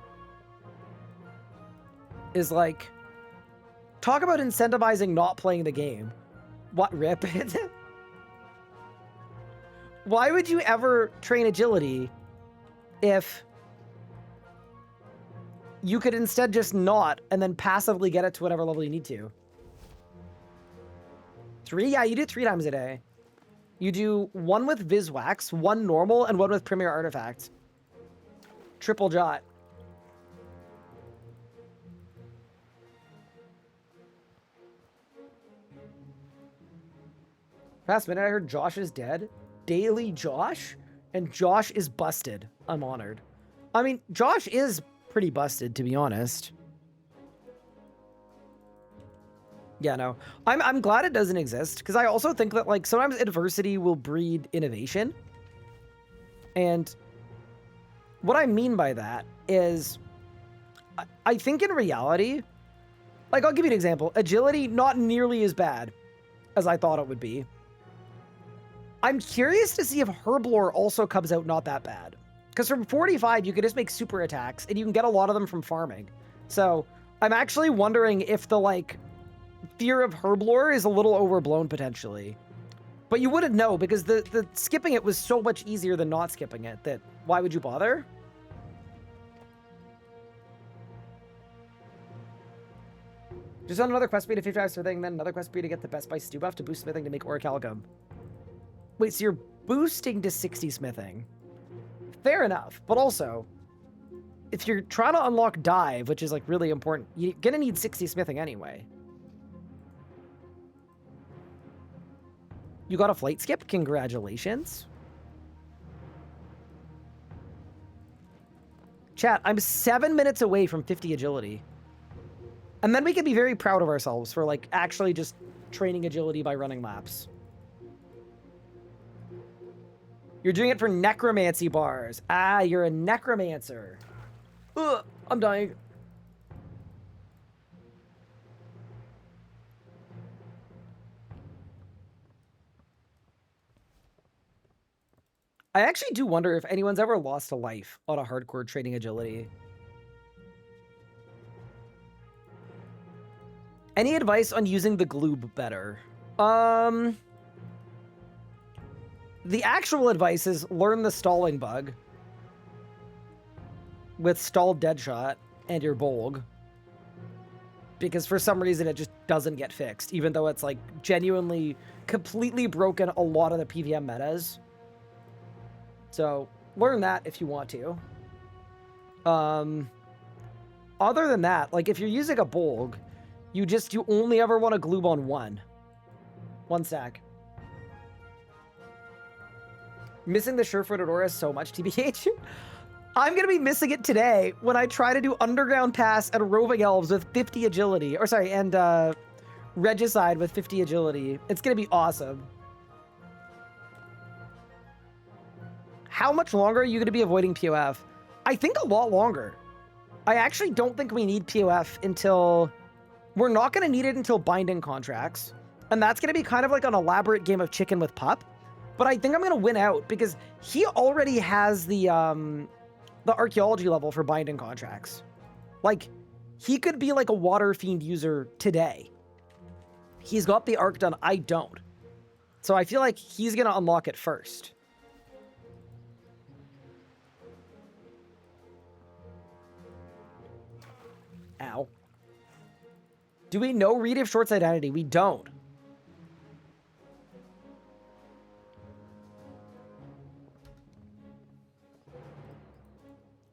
A: is like, talk about incentivizing not playing the game. What, rip? Why would you ever train agility if you could instead just not and then passively get it to whatever level you need to? 3? Yeah, you do 3 times a day. You do 1 with Viswax, 1 normal, and 1 with Premier Artifact. Triple Jot. Past minute, I heard Josh is dead. Daily Josh? And Josh is busted. I'm honored. I mean, Josh is pretty busted, to be honest. Yeah, no. I'm glad it doesn't exist, because I also think that, like, sometimes adversity will breed innovation. And what I mean by that is, I think in reality, like, I'll give you an example. Agility, not nearly as bad as I thought it would be. I'm curious to see if Herblore also comes out not that bad. Because from 45, you can just make super attacks, and you can get a lot of them from farming. So, I'm actually wondering if the, like, fear of Herblore is a little overblown, potentially. But you wouldn't know, because the skipping it was so much easier than not skipping it, that why would you bother? Just on another quest speed to 55 smithing, then another quest speed to get the Best Buy stew buff to boost smithing to make orichalcum. Wait, so you're boosting to 60 smithing. Fair enough, but also, if you're trying to unlock dive, which is like really important, you're gonna need 60 smithing anyway. You got a flight skip? Congratulations. Chat, I'm 7 minutes away from 50 agility. And then we can be very proud of ourselves for like actually just training agility by running laps. You're doing it for necromancy bars. Ah, you're a necromancer. Ugh, I'm dying. I actually do wonder if anyone's ever lost a life on a hardcore training agility. Any advice on using the gloob better? The actual advice is learn the stalling bug with stalled Deadshot and your Bolg. Because for some reason it just doesn't get fixed, even though it's like genuinely completely broken a lot of the PVM metas. So learn that if you want to. Other than that, like if you're using a Bolg, you only ever want to gloob on one stack. Missing the sure-footed aura so much, TBH. I'm going to be missing it today when I try to do Underground Pass and Roving Elves with 50 agility. Or sorry, and Regicide with 50 agility. It's going to be awesome. How much longer are you going to be avoiding POF? I think a lot longer. I actually don't think we need POF until... We're not going to need it until binding contracts. And that's going to be kind of like an elaborate game of chicken with pup. But I think I'm going to win out because he already has the archaeology level for binding contracts. Like, he could be like a water fiend user today. He's got the arc done. I don't. So I feel like he's going to unlock it first. Ow. Do we know Reed of Short's identity? We don't.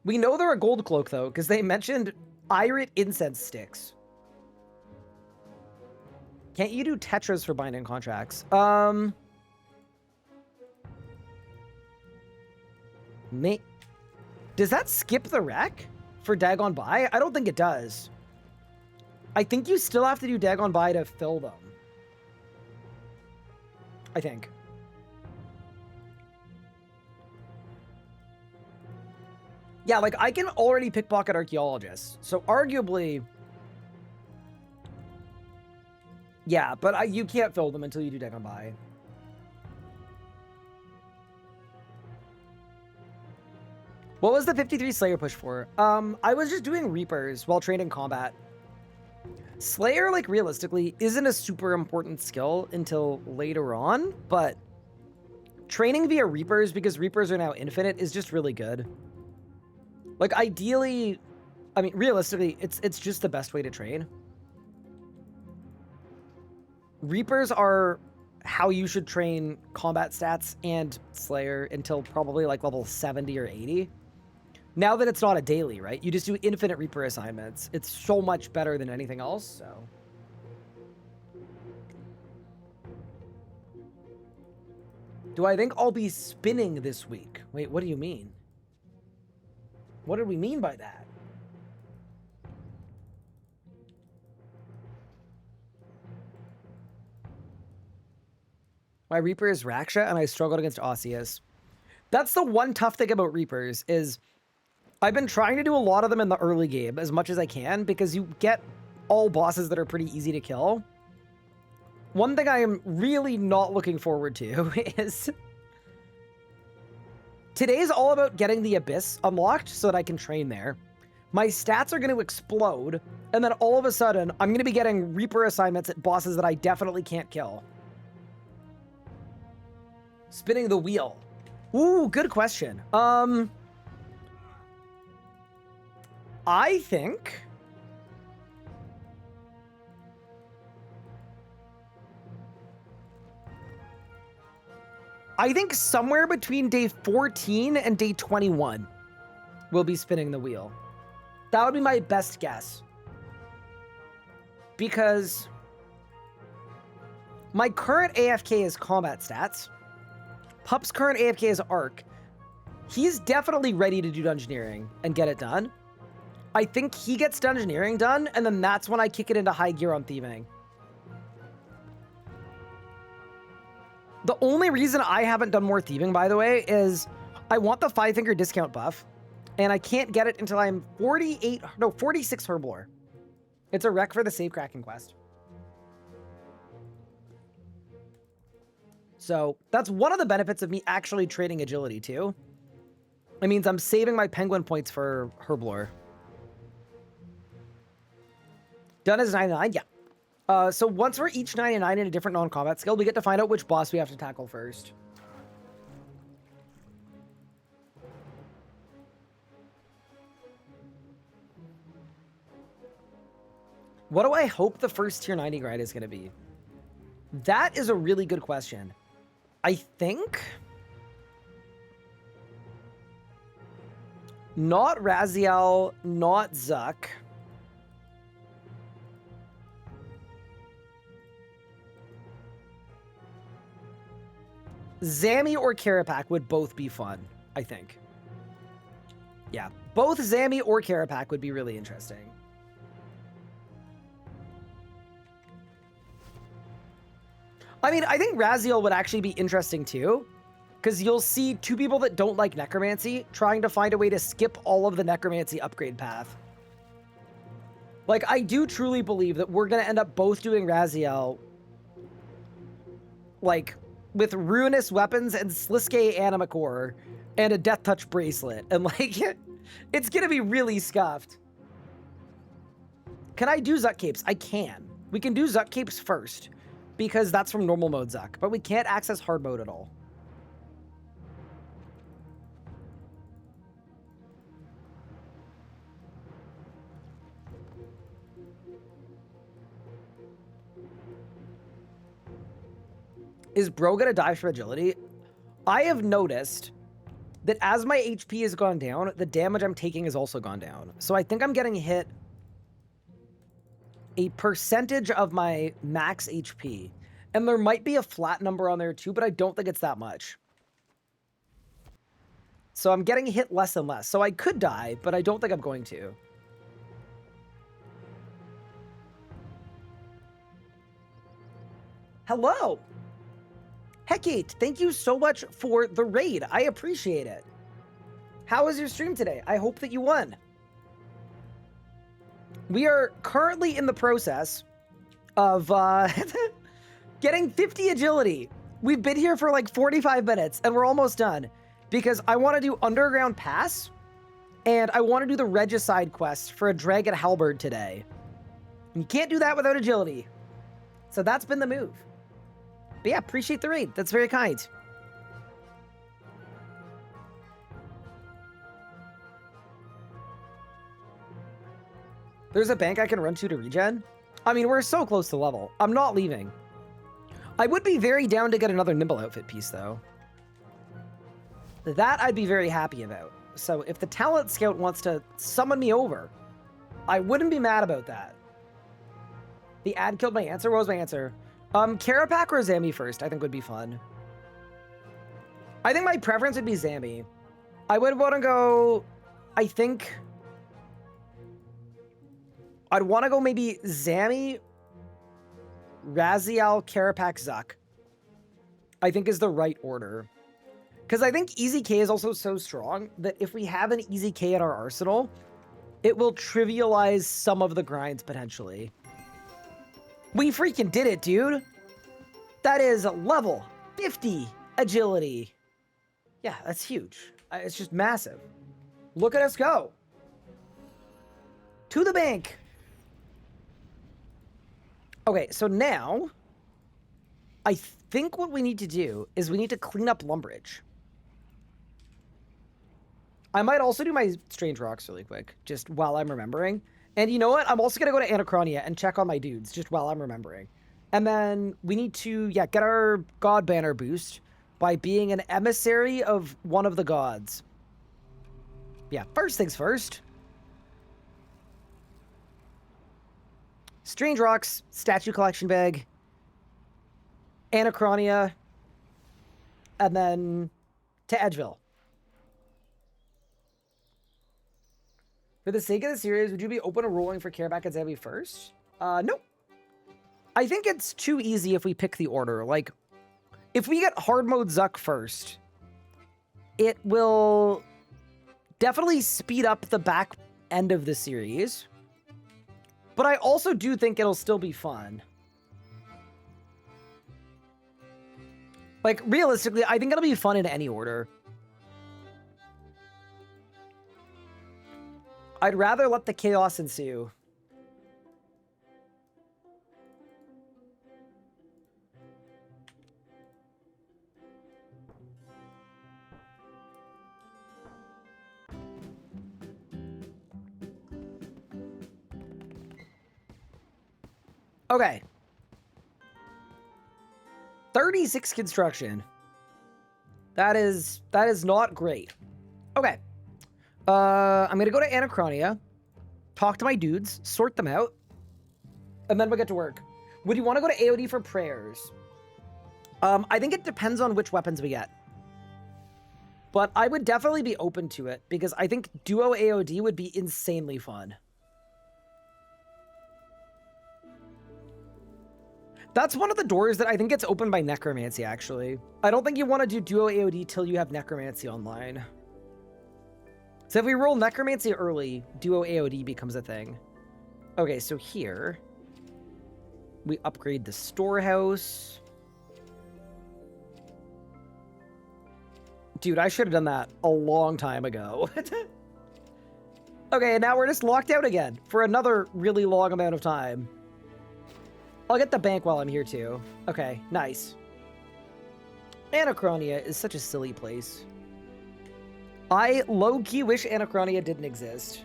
A: We know they're a gold cloak, though, because they mentioned Irit incense sticks. Can't you do tetras for binding contracts? Does that skip the rec for Dagon Buy? I don't think it does. I think you still have to do Dagon Buy to fill them. I think. Yeah, like, I can already pickpocket archaeologists. So, arguably... Yeah, but you can't fill them until you do Dagon Buy. What was the 53 Slayer push for? I was just doing Reapers while training combat. Slayer, like, realistically, isn't a super important skill until later on, but training via Reapers, because Reapers are now infinite, is just really good. Like, ideally, I mean, realistically, it's just the best way to train. Reapers are how you should train combat stats and Slayer until probably, like, level 70 or 80. Now that it's not a daily, right? You just do infinite Reaper assignments. It's so much better than anything else, so... Do I think I'll be spinning this week? Wait, what do you mean? What did we mean by that? My Reaper is Raksha, and I struggled against Osseous. That's the one tough thing about Reapers, is I've been trying to do a lot of them in the early game as much as I can, because you get all bosses that are pretty easy to kill. One thing I am really not looking forward to is... Today's all about getting the Abyss unlocked so that I can train there. My stats are going to explode, and then all of a sudden, I'm going to be getting Reaper assignments at bosses that I definitely can't kill. Spinning the wheel. Ooh, good question. I think... somewhere between day 14 and day 21 we'll be spinning the wheel. That would be my best guess. Because my current AFK is combat stats. Pup's current AFK is Arc. He's definitely ready to do Dungeoneering and get it done. I think he gets Dungeoneering done, and then that's when I kick it into high gear on thieving. The only reason I haven't done more thieving, by the way, is I want the 5-finger discount buff, and I can't get it until I'm 46 Herblore. It's a rec for the Save Cracking quest. So that's one of the benefits of me actually trading agility, too. It means I'm saving my penguin points for Herblore. Done as 99? Yeah. So once we're each 99 in a different non-combat skill, we get to find out which boss we have to tackle first. What do I hope the first tier 90 grind is going to be? That is a really good question. I think... not Raziel, not Zuck. Zammy or Carapac would both be fun, I think. Yeah, both Zammy or Carapac would be really interesting. I mean, I think Raziel would actually be interesting too, because you'll see two people that don't like Necromancy trying to find a way to skip all of the Necromancy upgrade path. Like, I do truly believe that we're going to end up both doing Raziel, like, with ruinous weapons and Sliske Animacore and a Death Touch bracelet. And, like, it's going to be really scuffed. Can I do Zuck Capes? I can. We can do Zuck Capes first, because that's from normal mode Zuck, but we can't access hard mode at all. Is bro gonna die from agility? I have noticed that as my HP has gone down, the damage I'm taking has also gone down. So I think I'm getting hit a percentage of my max HP. And there might be a flat number on there too, but I don't think it's that much. So I'm getting hit less and less. So I could die, but I don't think I'm going to. Hello! Hecate, thank you so much for the raid. I appreciate it. How was your stream today? I hope that you won. We are currently in the process of getting 50 agility. We've been here for like 45 minutes and we're almost done because I want to do Underground Pass and I want to do the Regicide quest for a Dragon Halberd today. And you can't do that without agility. So that's been the move. But yeah, appreciate the raid. That's very kind. There's a bank I can run to regen? I mean, we're so close to level. I'm not leaving. I would be very down to get another Nimble outfit piece, though. That I'd be very happy about. So if the Talent Scout wants to summon me over, I wouldn't be mad about that. The ad killed my answer? What was my answer? Carapac or Zammy first, I think would be fun. I think my preference would be Zammy. I would want to go, I think... I'd want to go maybe Zammy, Raziel, Carapac, Zuck. I think is the right order. Because I think Easy K is also so strong that if we have an Easy K in our arsenal, it will trivialize some of the grinds potentially. We freaking did it, dude. That is level 50 agility. Yeah, that's huge. It's just massive. Look at us go. To the bank. Okay, so now I think what we need to do is we need to clean up Lumbridge. I might also do my Strange Rocks really quick, just while I'm remembering. And you know what? I'm also going to go to Anachronia and check on my dudes, just while I'm remembering. And then we need to, yeah, get our God Banner boost by being an emissary of one of the gods. Yeah, first things first. Strange Rocks, Statue Collection Bag, Anachronia, and then to Edgeville. For the sake of the series, would you be open to rolling for Carapac and Zammy first? Nope. I think it's too easy if we pick the order. Like, if we get hard mode Zuck first, it will definitely speed up the back end of the series. But I also do think it'll still be fun. Like, realistically, I think it'll be fun in any order. I'd rather let the chaos ensue. Okay. 36 construction. That is not great. Okay. I'm gonna go to Anachronia, talk to my dudes, sort them out, and then we'll get to work. Would you want to go to AOD for prayers? I think it depends on which weapons we get. But I would definitely be open to it, because I think duo AOD would be insanely fun. That's one of the doors that I think gets opened by Necromancy, actually. I don't think you want to do duo AOD till you have Necromancy online. So if we roll Necromancy early, duo AOD becomes a thing. Okay, so here, we upgrade the storehouse. Dude, I should have done that a long time ago. Okay, and now we're just locked out again for another really long amount of time. I'll get the bank while I'm here too. Okay, nice. Anachronia is such a silly place. I low-key wish Anachronia didn't exist.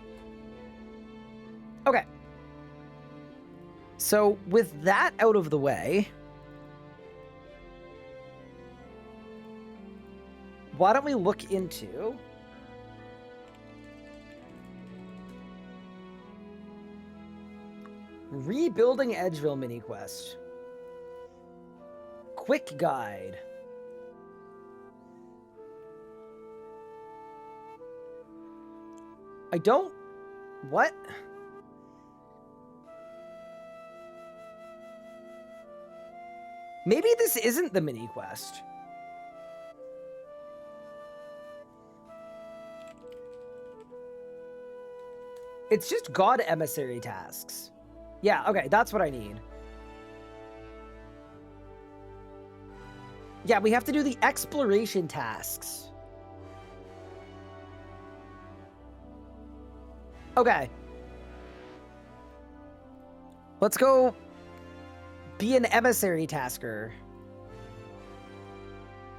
A: Okay. So with that out of the way, why don't we look into... Rebuilding Edgeville mini quest. Quick guide. I don't... What? Maybe this isn't the mini quest. It's just God Emissary tasks. Yeah, okay, that's what I need. Yeah, we have to do the exploration tasks. Okay. Let's go be an emissary tasker.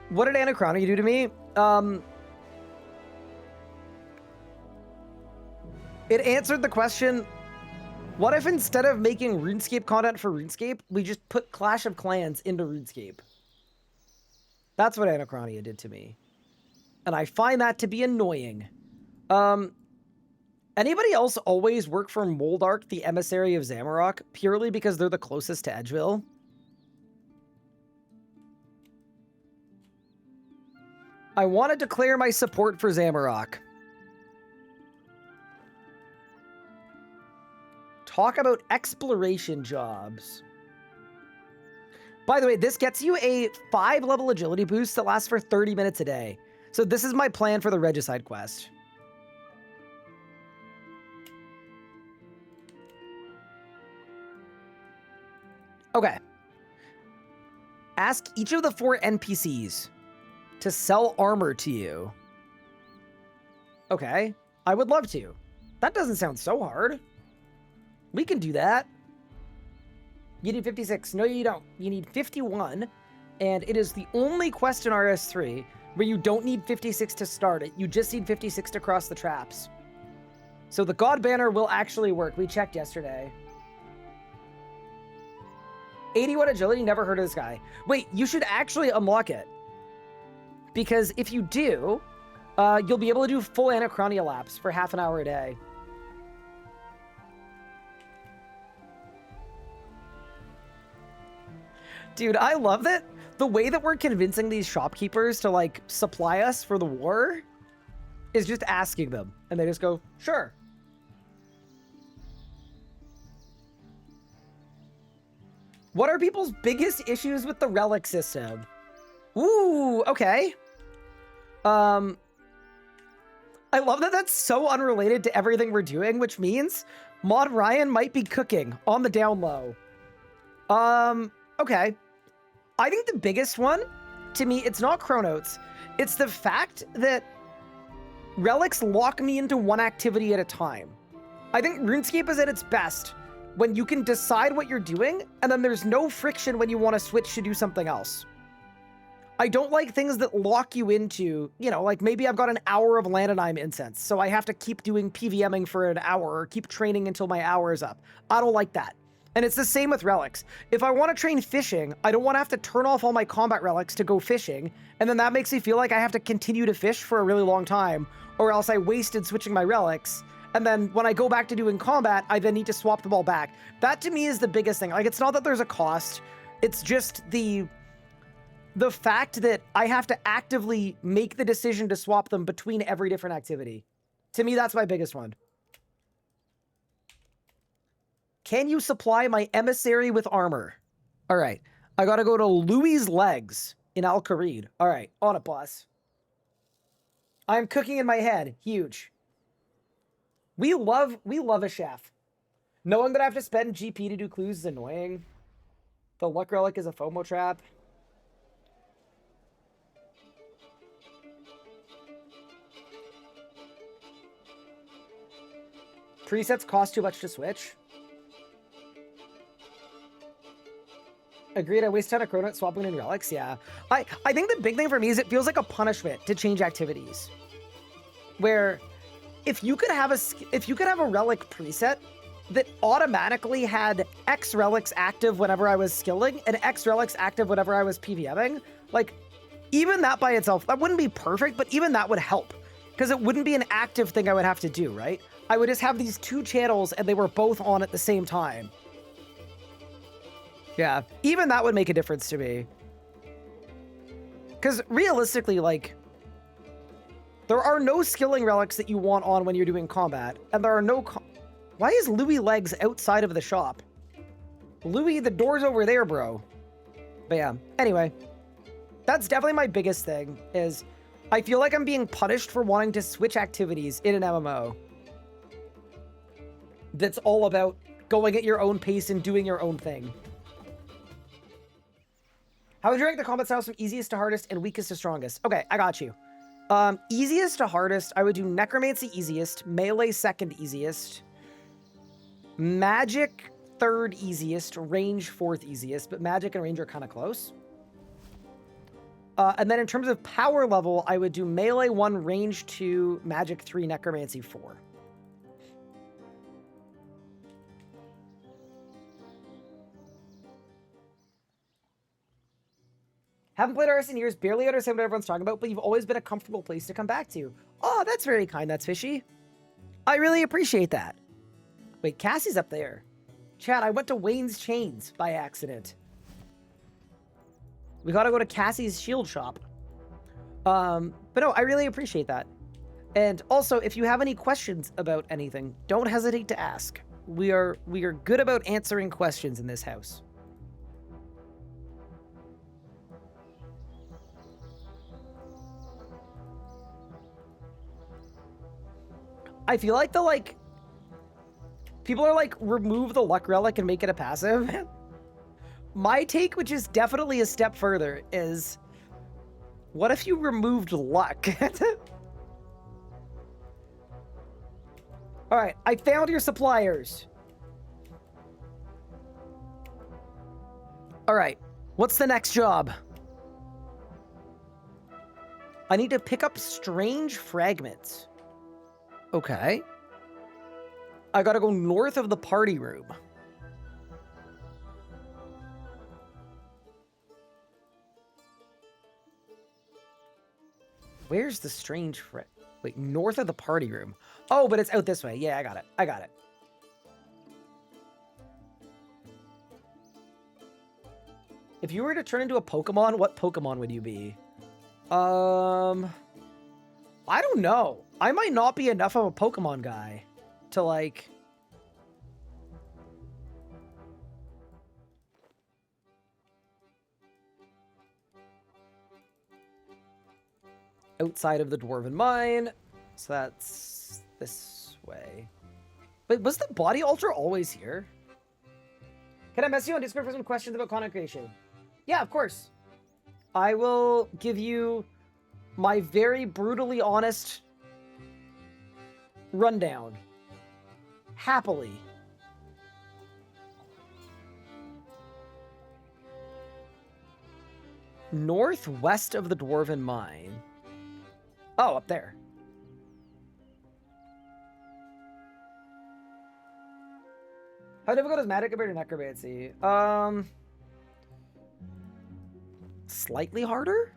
A: What did Anachronia do to me? It answered the question, what if instead of making RuneScape content for RuneScape, we just put Clash of Clans into RuneScape? That's what Anachronia did to me. And I find that to be annoying. Anybody else always work for Moldark, the emissary of Zamorak, purely because they're the closest to Edgeville? I want to declare my support for Zamorak. Talk about exploration jobs. By the way, this gets you a 5-level agility boost that lasts for 30 minutes a day. So this is my plan for the Regicide quest. Okay. Ask each of the 4 NPCs to sell armor to you. Okay. I would love to. That doesn't sound so hard. We can do that. You need 56. No, you don't. You need 51. And it is the only quest in RS3 where you don't need 56 to start it. You just need 56 to cross the traps. So the God Banner will actually work. We checked yesterday. 81 agility, never heard of this guy. Wait, you should actually unlock it. Because if you do, you'll be able to do full Anachronia laps for half an hour a day. Dude, I love that. The way that we're convincing these shopkeepers to, like, supply us for the war is just asking them. And they just go, sure. What are people's biggest issues with the relic system? Ooh, okay. I love that that's so unrelated to everything we're doing, which means Mod Ryan might be cooking on the down low. Okay. I think the biggest one, to me, it's not Chronotes. It's the fact that relics lock me into one activity at a time. I think RuneScape is at its best when you can decide what you're doing, and then there's no friction when you want to switch to do something else. I don't like things that lock you into, you know, like maybe I've got an hour of Landonime incense, so I have to keep doing PVMing for an hour or keep training until my hour is up. I don't like that. And it's the same with relics. If I want to train fishing, I don't want to have to turn off all my combat relics to go fishing, and then that makes me feel like I have to continue to fish for a really long time, or else I wasted switching my relics. And then when I go back to doing combat, I then need to swap them all back. That to me is the biggest thing. Like, it's not that there's a cost. It's just the fact that I have to actively make the decision to swap them between every different activity. To me, that's my biggest one. Can you supply my emissary with armor? All right. I got to go to Louis' Legs in Al Kharid. All right. On it, boss. I'm cooking in my head. Huge. We love a chef. Knowing that I have to spend GP to do clues is annoying. The luck relic is a FOMO trap. Presets cost too much to switch. Agreed, I waste a ton of chrono swapping in relics, yeah. I think the big thing for me is it feels like a punishment to change activities. Where if you could have a relic preset that automatically had X relics active whenever I was skilling and X relics active whenever I was PVMing, like even that by itself, that wouldn't be perfect, but even that would help. Because it wouldn't be an active thing I would have to do, right? I would just have these two channels and they were both on at the same time. Yeah, even that would make a difference to me. Because realistically, like, there are no skilling relics that you want on when you're doing combat. And there are no... Why is Louis legs outside of the shop? Louis, the door's over there, bro. But yeah, anyway. That's definitely my biggest thing, is I feel like I'm being punished for wanting to switch activities in an MMO. That's all about going at your own pace and doing your own thing. How would you rank the combat styles from easiest to hardest and weakest to strongest? Okay, I got you. Easiest to hardest, I would do Necromancy easiest, Melee second easiest, Magic third easiest, Range fourth easiest, but Magic and Range are kind of close. And then in terms of power level, I would do Melee 1, Range 2, Magic 3, Necromancy 4. Haven't played RS in years, barely understand what everyone's talking about, but you've always been a comfortable place to come back to. Oh, that's very kind, that's fishy. I really appreciate that. Wait, Cassie's up there. Chat, I went to Wayne's Chains by accident. We gotta go to Cassie's shield shop. But no, I really appreciate that. And also, if you have any questions about anything, don't hesitate to ask. We are good about answering questions in this house. I feel like people are remove the luck relic and make it a passive. My take, which is definitely a step further, is what if you removed luck? All right, I found your suppliers. All right, what's the next job? I need to pick up strange fragments. Okay. I gotta go north of the party room. Where's the strange wait, north of the party room. Oh, but it's out this way. Yeah, I got it. I got it. If you were to turn into a Pokemon, what Pokemon would you be? I don't know. I might not be enough of a Pokemon guy to like... outside of the Dwarven Mine. So that's this way. Wait, was the body altar always here? Can I mess you on Discord for some questions about content creation? Yeah, of course. I will give you my very brutally honest rundown. Happily. Northwest of the Dwarven Mine. Oh, up there. How difficult is magic compared to necromancy? Slightly harder?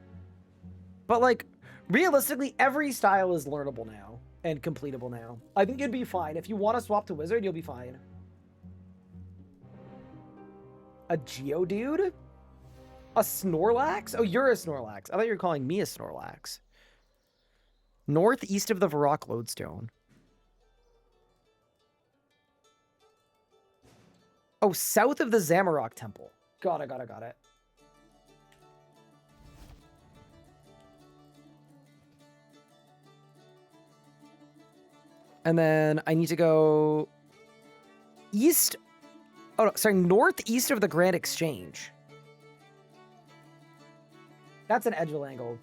A: But like, realistically, every style is learnable now and completable now. I think you'd be fine. If you want to swap to wizard, you'll be fine. A Geodude? A Snorlax? Oh, you're a Snorlax. I thought you were calling me a Snorlax. Northeast of the Varrock Lodestone. Oh, south of the Zamorak Temple. Got it. And then I need to go east. Oh, no, sorry, northeast of the Grand Exchange. That's an edgeable angle.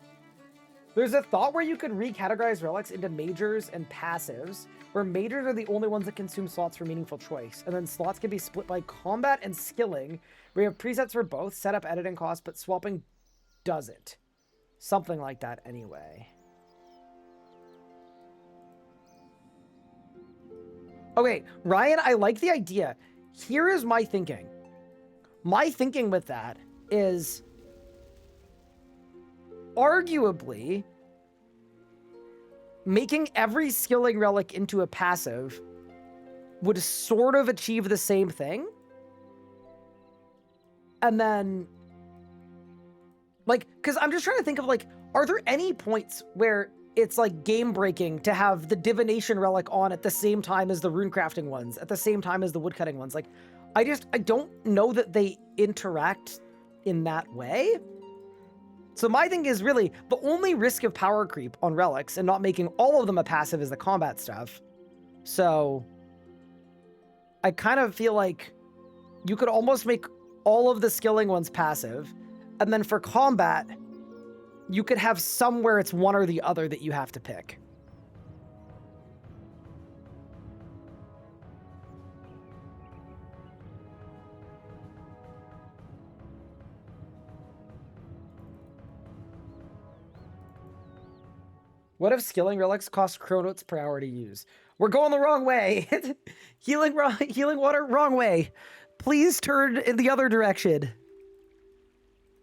A: There's a thought where you could recategorize relics into majors and passives, where majors are the only ones that consume slots for meaningful choice, and then slots can be split by combat and skilling, where you have presets for both, setup, editing costs, but swapping doesn't. Something like that anyway. Okay, Ryan, I like the idea. Here is my thinking. My thinking with that is... arguably, making every skilling relic into a passive would sort of achieve the same thing. And then, like, because I'm just trying to think of, like, are there any points where it's, like, game-breaking to have the divination relic on at the same time as the runecrafting ones, at the same time as the woodcutting ones? Like, I don't know that they interact in that way. So my thing is really, the only risk of power creep on relics and not making all of them a passive is the combat stuff. So I kind of feel like you could almost make all of the skilling ones passive, and then for combat, you could have some where it's one or the other that you have to pick. What if skilling relics cost chronotes per hour to use? We're going the wrong way. Healing water, wrong way. Please turn in the other direction.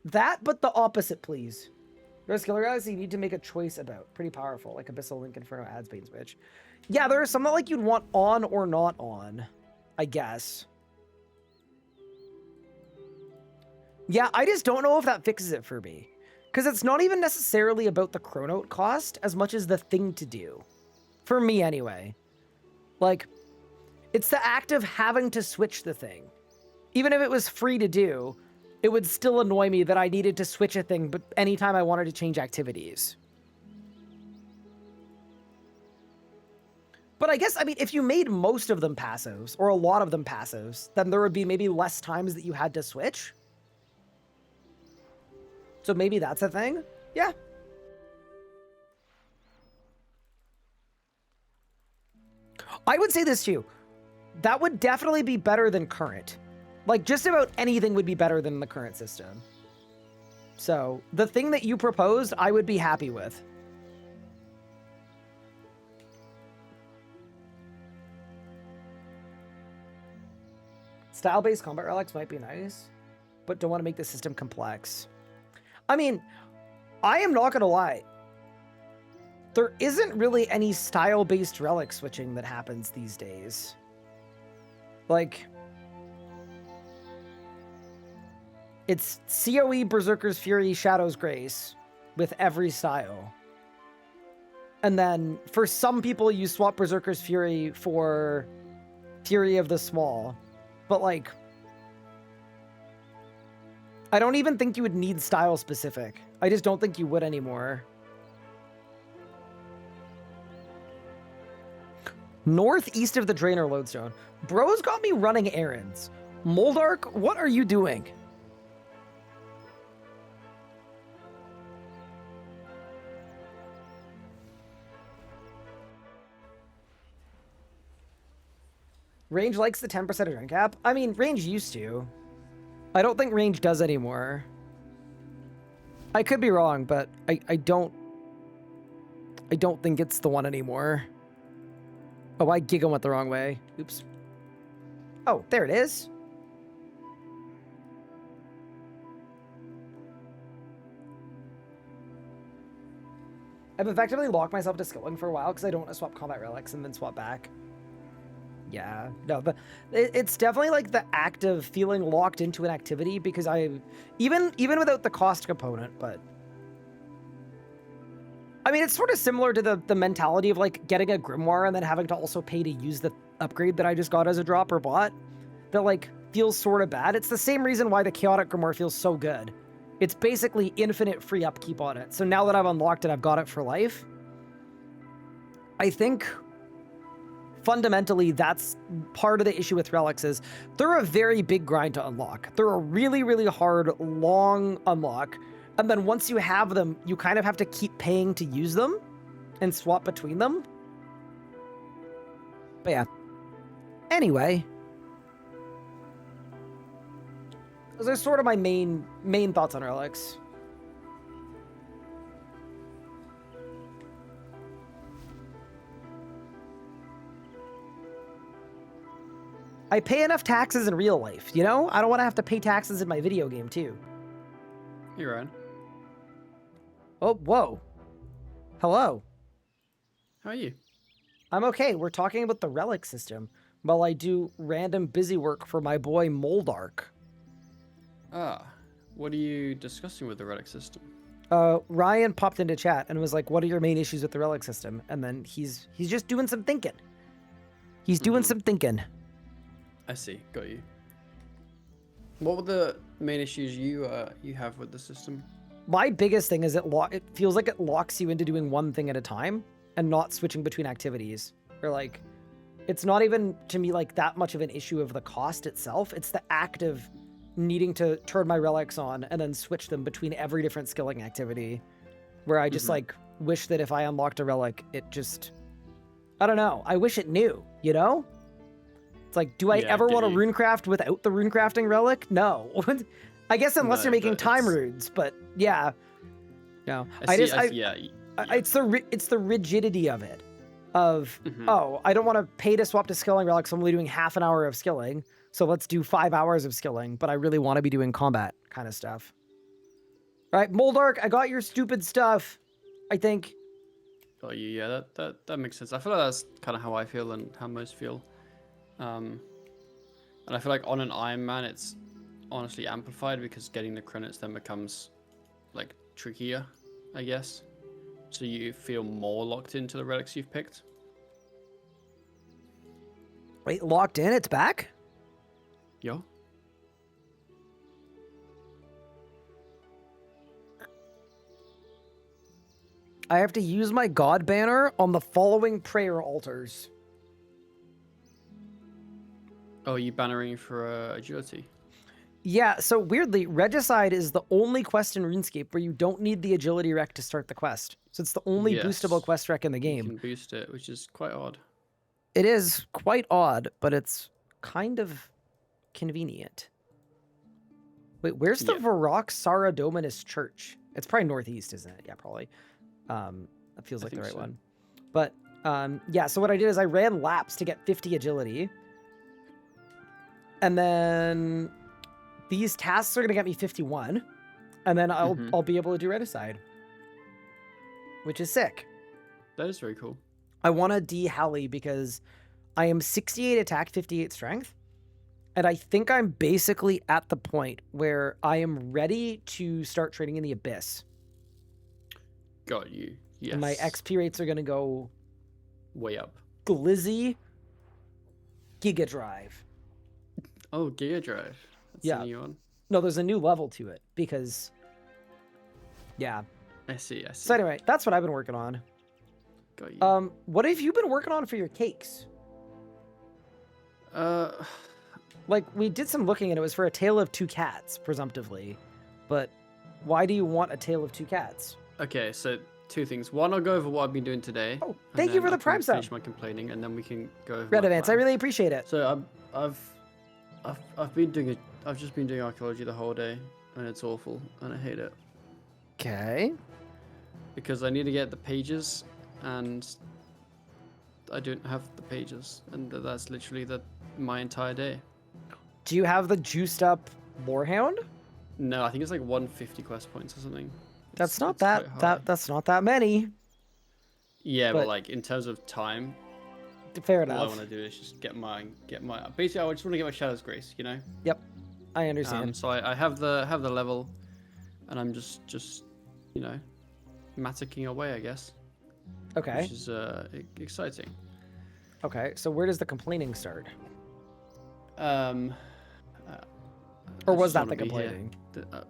A: That, but the opposite, please. There's skilling relics you need to make a choice about. Pretty powerful, like Abyssal Link, Inferno, Adds, Bane Switch. Yeah, there are some that like you'd want on or not on, I guess. Yeah, I just don't know if that fixes it for me. Because it's not even necessarily about the chronote cost as much as the thing to do. For me, anyway. Like, it's the act of having to switch the thing. Even if it was free to do, it would still annoy me that I needed to switch a thing but anytime I wanted to change activities. But I guess, I mean, if you made most of them passives, or a lot of them passives, then there would be maybe less times that you had to switch. So maybe that's a thing? Yeah. I would say this too. That would definitely be better than current. Like, just about anything would be better than the current system. So, the thing that you proposed, I would be happy with. Style-based combat relics might be nice, but don't want to make the system complex. I mean, I am not going to lie. There isn't really any style-based relic switching that happens these days. Like, it's COE, Berserker's Fury, Shadow's Grace with every style. And then for some people, you swap Berserker's Fury for Fury of the Small. But like, I don't even think you would need style specific. I just don't think you would anymore. Northeast of the Drainer Lodestone. Bro's got me running errands. Moldark, what are you doing? Range likes the 10% adrenaline cap. I mean, Range used to. I don't think Range does anymore. I could be wrong, but I don't think it's the one anymore. Oh, I Giga went the wrong way. Oops. Oh, there it is. I've effectively locked myself to skilling for a while because I don't want to swap combat relics and then swap back. Yeah, no, but it's definitely like the act of feeling locked into an activity because even without the cost component, but I mean, it's sort of similar to the mentality of like getting a grimoire and then having to also pay to use the upgrade that I just got as a drop or bot that like feels sort of bad. It's the same reason why the chaotic grimoire feels so good. It's basically infinite free upkeep on it. So now that I've unlocked it, I've got it for life. I think fundamentally, that's part of the issue with relics is they're a very big grind to unlock. They're a really, really hard, long unlock. And then once you have them, you kind of have to keep paying to use them and swap between them. But yeah. Anyway. Those are sort of my main thoughts on relics. I pay enough taxes in real life, you know? I don't want to have to pay taxes in my video game, too.
D: You're right.
A: Oh, whoa. Hello.
D: How are you?
A: I'm okay. We're talking about the relic system while I do random busy work for my boy Moldark.
D: Ah, what are you discussing with the relic system?
A: Ryan popped into chat and was like, "What are your main issues with the relic system?" And then he's just doing some thinking. He's doing some thinking.
D: I see. Got you. What were the main issues you have with the system?
A: My biggest thing is it feels like it locks you into doing one thing at a time and not switching between activities. Or like, it's not even to me like that much of an issue of the cost itself. It's the act of needing to turn my relics on and then switch them between every different skilling activity, where I just like wish that if I unlocked a relic, it just, I don't know. I wish it knew, you know? It's like, do I ever want to runecraft without the runecrafting relic? No. I guess unless you're making time runes, but yeah. No. It's the rigidity of it. Oh, I don't want to pay to swap to skilling relics. I'm only doing half an hour of skilling. So let's do 5 hours of skilling, but I really want to be doing combat kind of stuff. All right, Moldark, I got your stupid stuff, I think.
D: Got you. Yeah, that makes sense. I feel like that's kind of how I feel and how most feel. And I feel like on an Iron Man, it's honestly amplified because getting the credits then becomes like trickier, I guess. So you feel more locked into the relics you've picked.
A: Wait, locked in? It's back?
D: Yo.
A: I have to use my god banner on the following prayer altars.
D: Oh, you bannering for agility?
A: Yeah, so weirdly, Regicide is the only quest in RuneScape where you don't need the agility rec to start the quest. So it's the only boostable quest rec in the game.
D: You can boost it, which is quite odd.
A: It is quite odd, but it's kind of convenient. Wait, where's the Varrock Saradominus Church? It's probably northeast, isn't it? Yeah, probably. That feels like the right one. But yeah, so what I did is I ran laps to get 50 agility. And then these tasks are going to get me 51. And then I'll be able to do Regicide, which is sick.
D: That is very cool.
A: I want to de-Halley because I am 68 attack, 58 strength. And I think I'm basically at the point where I am ready to start trading in the Abyss.
D: Got you. Yes.
A: And my XP rates are going to go
D: way up.
A: Glizzy Giga Drive.
D: Oh, Giga Drive. That's a new one.
A: No, there's a new level to it because, yeah.
D: I see.
A: So anyway, that's what I've been working on.
D: Got you.
A: What have you been working on for your cakes? Like, we did some looking and it was for a tale of two cats, presumptively. But why do you want a tale of two cats?
D: Okay, so two things. One, I'll go over what I've been doing today.
A: Oh, thank you for the Prime sub.
D: Finish my complaining, and then we can go over
A: Red Advance, I really appreciate it.
D: So I've been doing it. I've just been doing archaeology the whole day, and it's awful, and I hate it.
A: Okay.
D: Because I need to get the pages, and I don't have the pages, and that's literally my entire day.
A: Do you have the juiced up Lorehound?
D: No, I think it's like 150 quest points or something.
A: That's not that's not that many.
D: Yeah, but like in terms of time,
A: fair enough.
D: All I want to do is just get my basically I just want to get my Shadow's Grace, you know?
A: Yep. I understand.
D: So I have the level, and I'm just you know, maticking away, I guess.
A: Okay.
D: Which is exciting.
A: Okay, so where does the complaining start?
D: Or
A: was that the complaining?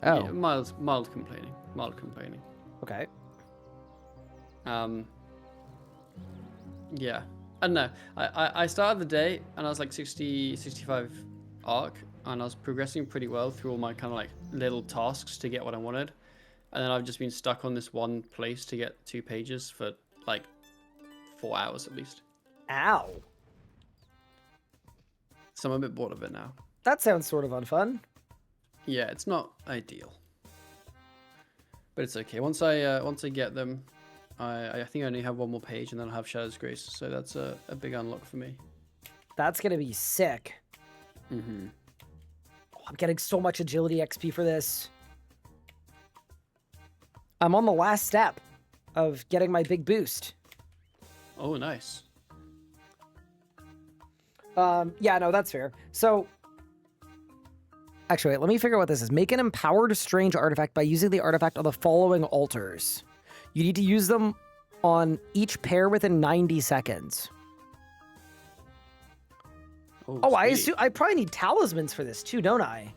D: Yeah, mild complaining. Mild complaining.
A: Okay.
D: Yeah. I don't know. I started the day and I was like 65 arc, and I was progressing pretty well through all my kind of like little tasks to get what I wanted. And then I've just been stuck on this one place to get 2 pages for like 4 hours at least.
A: Ow.
D: So I'm a bit bored of it now.
A: That sounds sort of unfun.
D: Yeah, it's not ideal. But it's okay. Once I get them, I think I only have 1 more page and then I'll have Shadow's Grace. So that's a big unlock for me.
A: That's going to be sick.
D: Mm-hmm.
A: Oh, I'm getting so much agility XP for this. I'm on the last step of getting my big boost.
D: Oh, nice.
A: Yeah, no, that's fair. So, actually, wait, let me figure out what this is. Make an empowered strange artifact by using the artifact on the following altars. You need to use them on each pair within 90 seconds. Oh, I
D: sweet.
A: assume I probably need talismans for this too, don't I?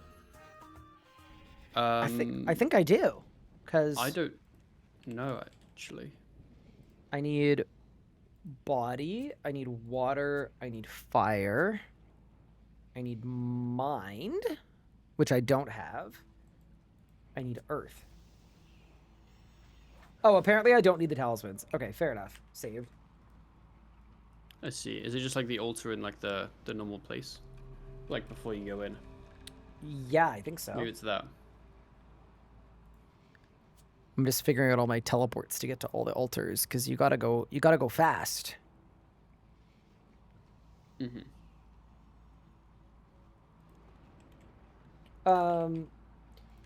A: I think I do, because
D: I don't know actually.
A: I need body, I need water, I need fire, I need mind, which I don't have. I need earth. Oh, apparently I don't need the talismans. Okay, fair enough. Saved.
D: I see. Is it just like the altar in like the normal place, like before you go in?
A: Yeah, I think so.
D: Maybe it's that.
A: I'm just figuring out all my teleports to get to all the altars because you gotta go fast.
D: Mm-hmm.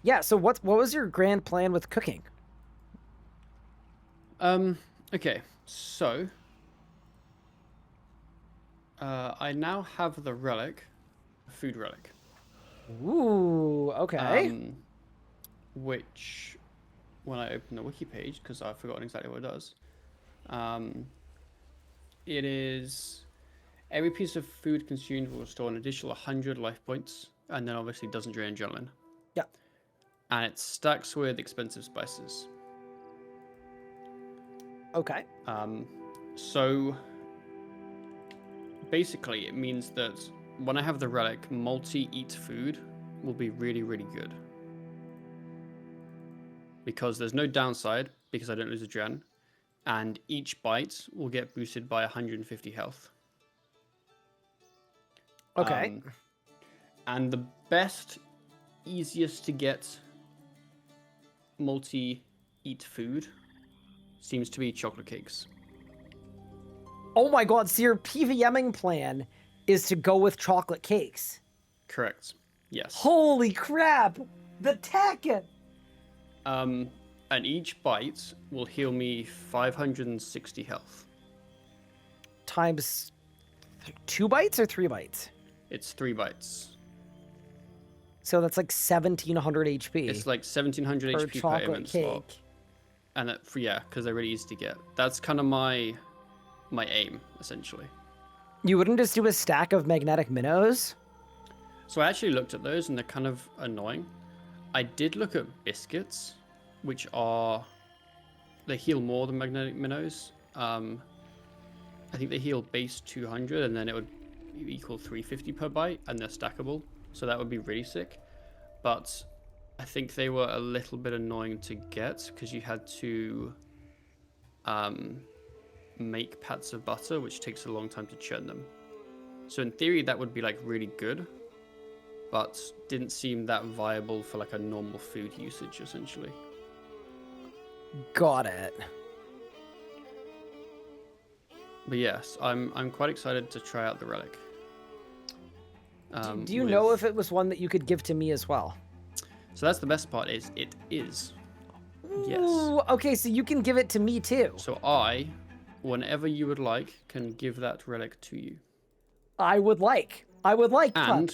A: Yeah, so what was your grand plan with cooking?
D: Okay, so I now have the relic, food relic.
A: Ooh, okay.
D: Which, when I open the wiki page, because I've forgotten exactly what it does, it is every piece of food consumed will restore an additional 100 life points, and then obviously doesn't drain adrenaline.
A: Yeah.
D: And it stacks with expensive spices.
A: Okay.
D: So basically, it means that when I have the relic, multi-eat food will be really, really good. Because there's no downside, because I don't lose a gen, and each bite will get boosted by 150 health.
A: Okay.
D: And the best, easiest to get multi-eat food seems to be chocolate cakes.
A: Oh my god, so your PVMing plan is to go with chocolate cakes.
D: Correct. Yes.
A: Holy crap! The tech!
D: And each bite will heal me 560 health.
A: Times 2 bites or 3 bites?
D: It's 3 bites.
A: So that's like 1700 HP.
D: It's like 1700
A: per
D: HP per
A: chocolate
D: ailment
A: cake.
D: slot. And yeah, because they're really easy to get. That's kind of my aim, essentially.
A: You wouldn't just do a stack of magnetic minnows?
D: So I actually looked at those, and they're kind of annoying. I did look at biscuits, which they heal more than magnetic minnows. I think they heal base 200, and then it would equal 350 per bite, and they're stackable. So that would be really sick. But I think they were a little bit annoying to get because you had to make pats of butter, which takes a long time to churn them. So in theory, that would be like really good, but didn't seem that viable for like a normal food usage, essentially.
A: Got it.
D: But yes, I'm quite excited to try out the relic.
A: Do you know if it was one that you could give to me as well?
D: So that's the best part, is it is. Yes.
A: Ooh, okay, so you can give it to me too.
D: So I, whenever you would like, can give that relic to you.
A: I would like.
D: And
A: Pup.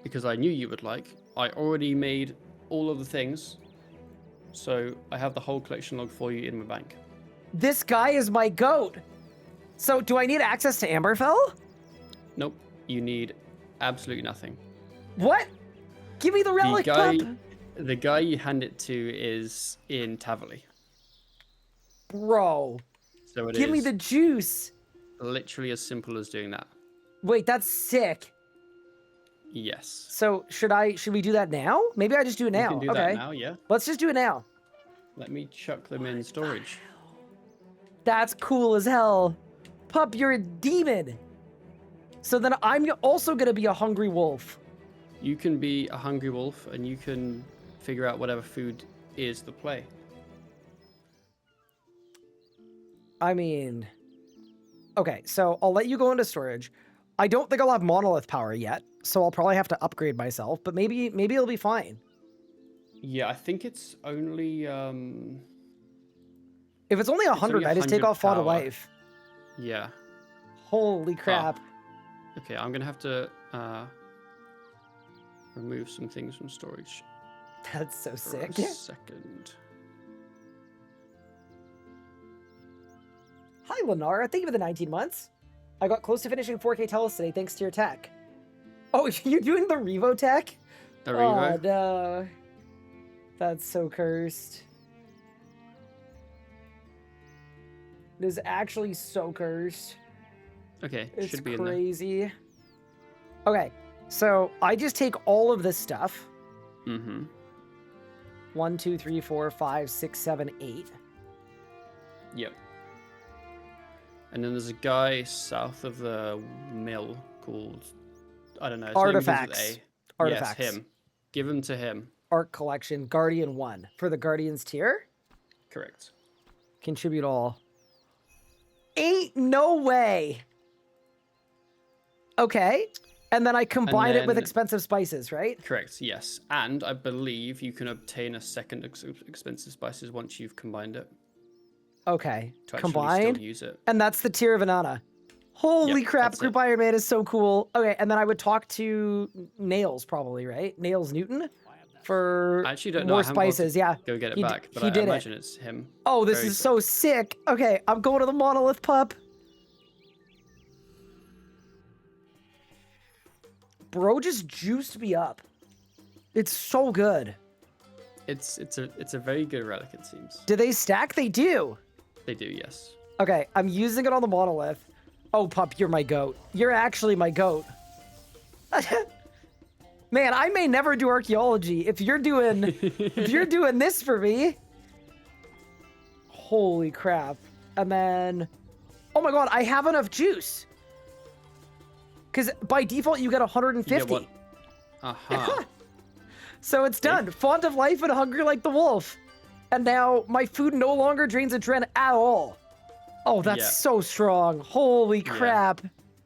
D: because I knew you would like, I already made all of the things. So I have the whole collection log for you in my bank.
A: This guy is my goat. So do I need access to Amberfell?
D: Nope, you need absolutely nothing.
A: What? Give me the relic, pup.
D: The guy you hand it to is in Tavali.
A: Bro,
D: So
A: give me the juice.
D: literally as simple as doing that.
A: Wait, that's sick.
D: Yes.
A: So should we do that now? Maybe I just do it now.
D: You can do
A: okay.
D: that now, yeah.
A: Let's just do it now.
D: Let me chuck them in storage.
A: That's cool as hell. Pup, you're a demon. So then I'm also going to be a hungry wolf.
D: You can be a hungry wolf, and you can figure out whatever food is the play.
A: I mean, okay, so I'll let you go into storage. I don't think I'll have monolith power yet, so I'll probably have to upgrade myself, but maybe it'll be fine.
D: Yeah, I think it's only
A: If it's only 100, I just take
D: 100
A: off Font of
D: power.
A: Life.
D: Yeah.
A: Holy crap.
D: Okay, I'm gonna have to remove some things from storage
A: That's so
D: for
A: sick.
D: a second.
A: Hi, Lenara. Thank you for the 19 months. I got close to finishing 4K Telus today thanks to your tech. Oh, you're doing the Revo tech?
D: The Revo?
A: Oh, no. That's so cursed. It is actually so cursed.
D: Okay,
A: It's
D: should be in there.
A: crazy. Okay, so I just take all of this stuff.
D: Mm-hmm.
A: 1, 2, 3, 4, 5, 6, 7, 8.
D: Yep. And then there's a guy south of the mill called, I don't know. his name begins with
A: Artifacts.
D: A.
A: Artifacts.
D: Yes, him. Give him to him.
A: Art collection, Guardian 1. For the Guardians tier,
D: Correct.
A: contribute all. Ain't no way. Okay. And then I combine it with
D: then-
A: expensive spices, right?
D: Correct, yes. And I believe you can obtain a second expensive spices once you've combined it
A: Okay.
D: to actually
A: Combined.
D: still use it.
A: And that's the tier of Anana. Holy
D: Yep,
A: crap,
D: that's
A: Group
D: it.
A: Iron Man is so cool. Okay, and then I would talk to Nails probably, right? Nails Newton for
D: I actually don't know.
A: more
D: I haven't bothered
A: spices.
D: to
A: Yeah.
D: Go get it
A: He d-
D: back, but
A: he
D: I
A: did it.
D: imagine it's him.
A: Oh, this
D: Very
A: is so sick. Okay, I'm going to the monolith pup. Bro just juiced me up. It's so good.
D: It's a very good relic, it seems.
A: Do they stack? They do.
D: They do, yes.
A: Okay, I'm using it on the monolith. Oh, pup, you're my goat. You're actually my goat. Man, I may never do archaeology if you're doing this for me. Holy crap. And then oh my god, I have enough juice. Cuz by default you get 150.
D: You get what? Uh-huh.
A: So it's done. Font of Life and Hungry Like the Wolf. And now my food no longer drains adrenaline at all. Oh, that's
D: Yeah.
A: so strong. Holy crap.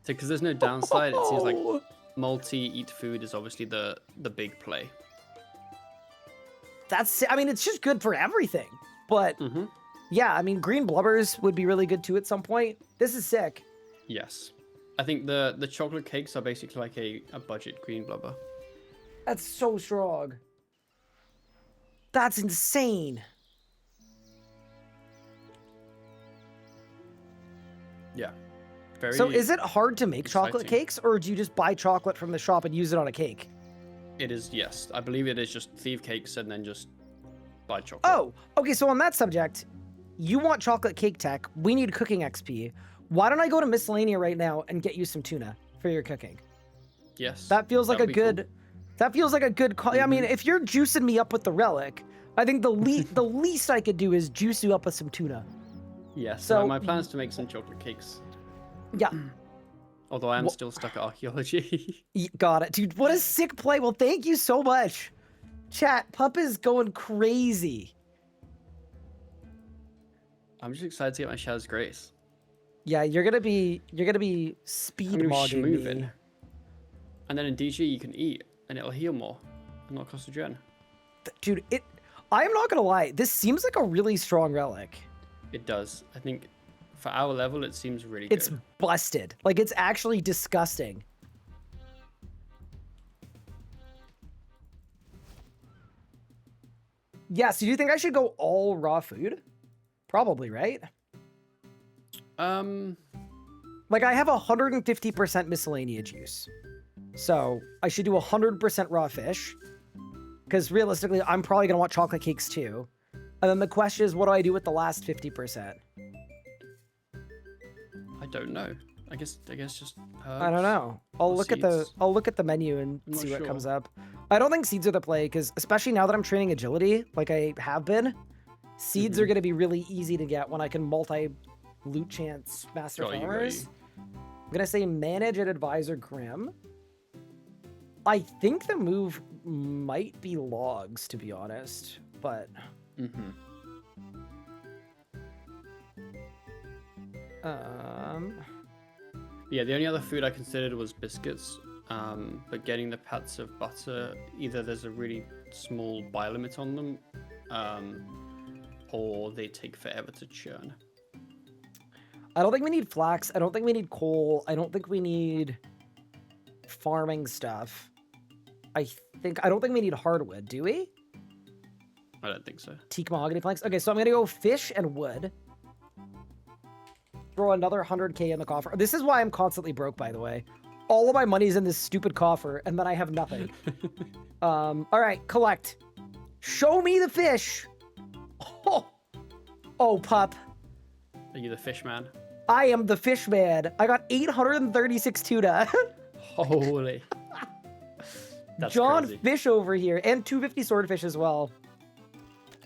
D: Because there's no downside, it seems like
A: Oh.
D: multi-eat food is obviously the big play.
A: I mean, it's just good for everything. But
D: Mm-hmm.
A: yeah, I mean, green blubbers would be really good too at some point. This is sick.
D: Yes. I think the chocolate cakes are basically like a budget green blubber.
A: That's so strong. That's insane.
D: Yeah. Very
A: So is it hard to make chocolate
D: exciting.
A: cakes, or do you just buy chocolate from the shop and use it on a cake?
D: It is, yes. I believe it is just thief cakes and then just buy chocolate.
A: Oh, okay, so on that subject, you want chocolate cake tech, we need cooking XP. Why don't I go to Miscellanea right now and get you some tuna for your cooking?
D: Yes.
A: That feels like a
D: would be cool.
A: good. That feels like a good call. I mean, if you're juicing me up with the relic, I think the least I could do is juice you up with some tuna.
D: Yes.
A: so-
D: So my plan is to make some chocolate cakes.
A: Yeah,
D: Although I am still stuck at archaeology.
A: got it, dude. What a sick play. Well, thank you so much, chat. Pup is going crazy.
D: I'm just excited to get my Shadow's Grace.
A: Yeah, you're gonna be speed
D: I'm gonna be
A: mogging me.
D: schmoovin'. And then in DG you can eat and it'll heal more and not cost a gen.
A: Dude, I'm not gonna lie. This seems like a really strong relic.
D: It does. I think for our level it seems really
A: It's
D: good.
A: busted. Like, it's actually disgusting. Yeah, so do you think I should go all raw food? Probably, right? Like, I have 150% miscellanea juice. So, I should do 100% raw fish. Because realistically, I'm probably going to want chocolate cakes too. And then the question is, what do I do with the last 50%?
D: I don't know. I guess just
A: I don't
D: herbs.
A: know. I'll
D: or
A: look
D: seeds.
A: at the menu and
D: I'm not
A: see what
D: sure.
A: comes up. I don't think seeds are the play because especially now that I'm training agility, like I have been, seeds
D: Mm-hmm.
A: are going to be really easy to get when I can multi loot chance master
D: Got you, got
A: farmers.
D: you.
A: I'm gonna say manage and advisor Grim. I think the move might be logs, to be honest, but
D: Mm-hmm. Yeah, the only other food I considered was biscuits. But getting the pats of butter, either there's a really small buy limit on them, or they take forever to churn.
A: I don't think we need flax. I don't think we need coal. I don't think we need farming stuff. I don't think we need hardwood, do we?
D: I don't think so.
A: Teak mahogany planks. Okay, so I'm gonna go fish and wood. Throw another 100k in the coffer. This is why I'm constantly broke, by the way. All of my money's in this stupid coffer, and then I have nothing. All right, collect. Show me the fish. Oh, pup.
D: Are you the fish man?
A: I am the fish man. I got 836 tuna.
D: Holy. That's
A: John
D: crazy.
A: Fish over here, and 250 swordfish as well.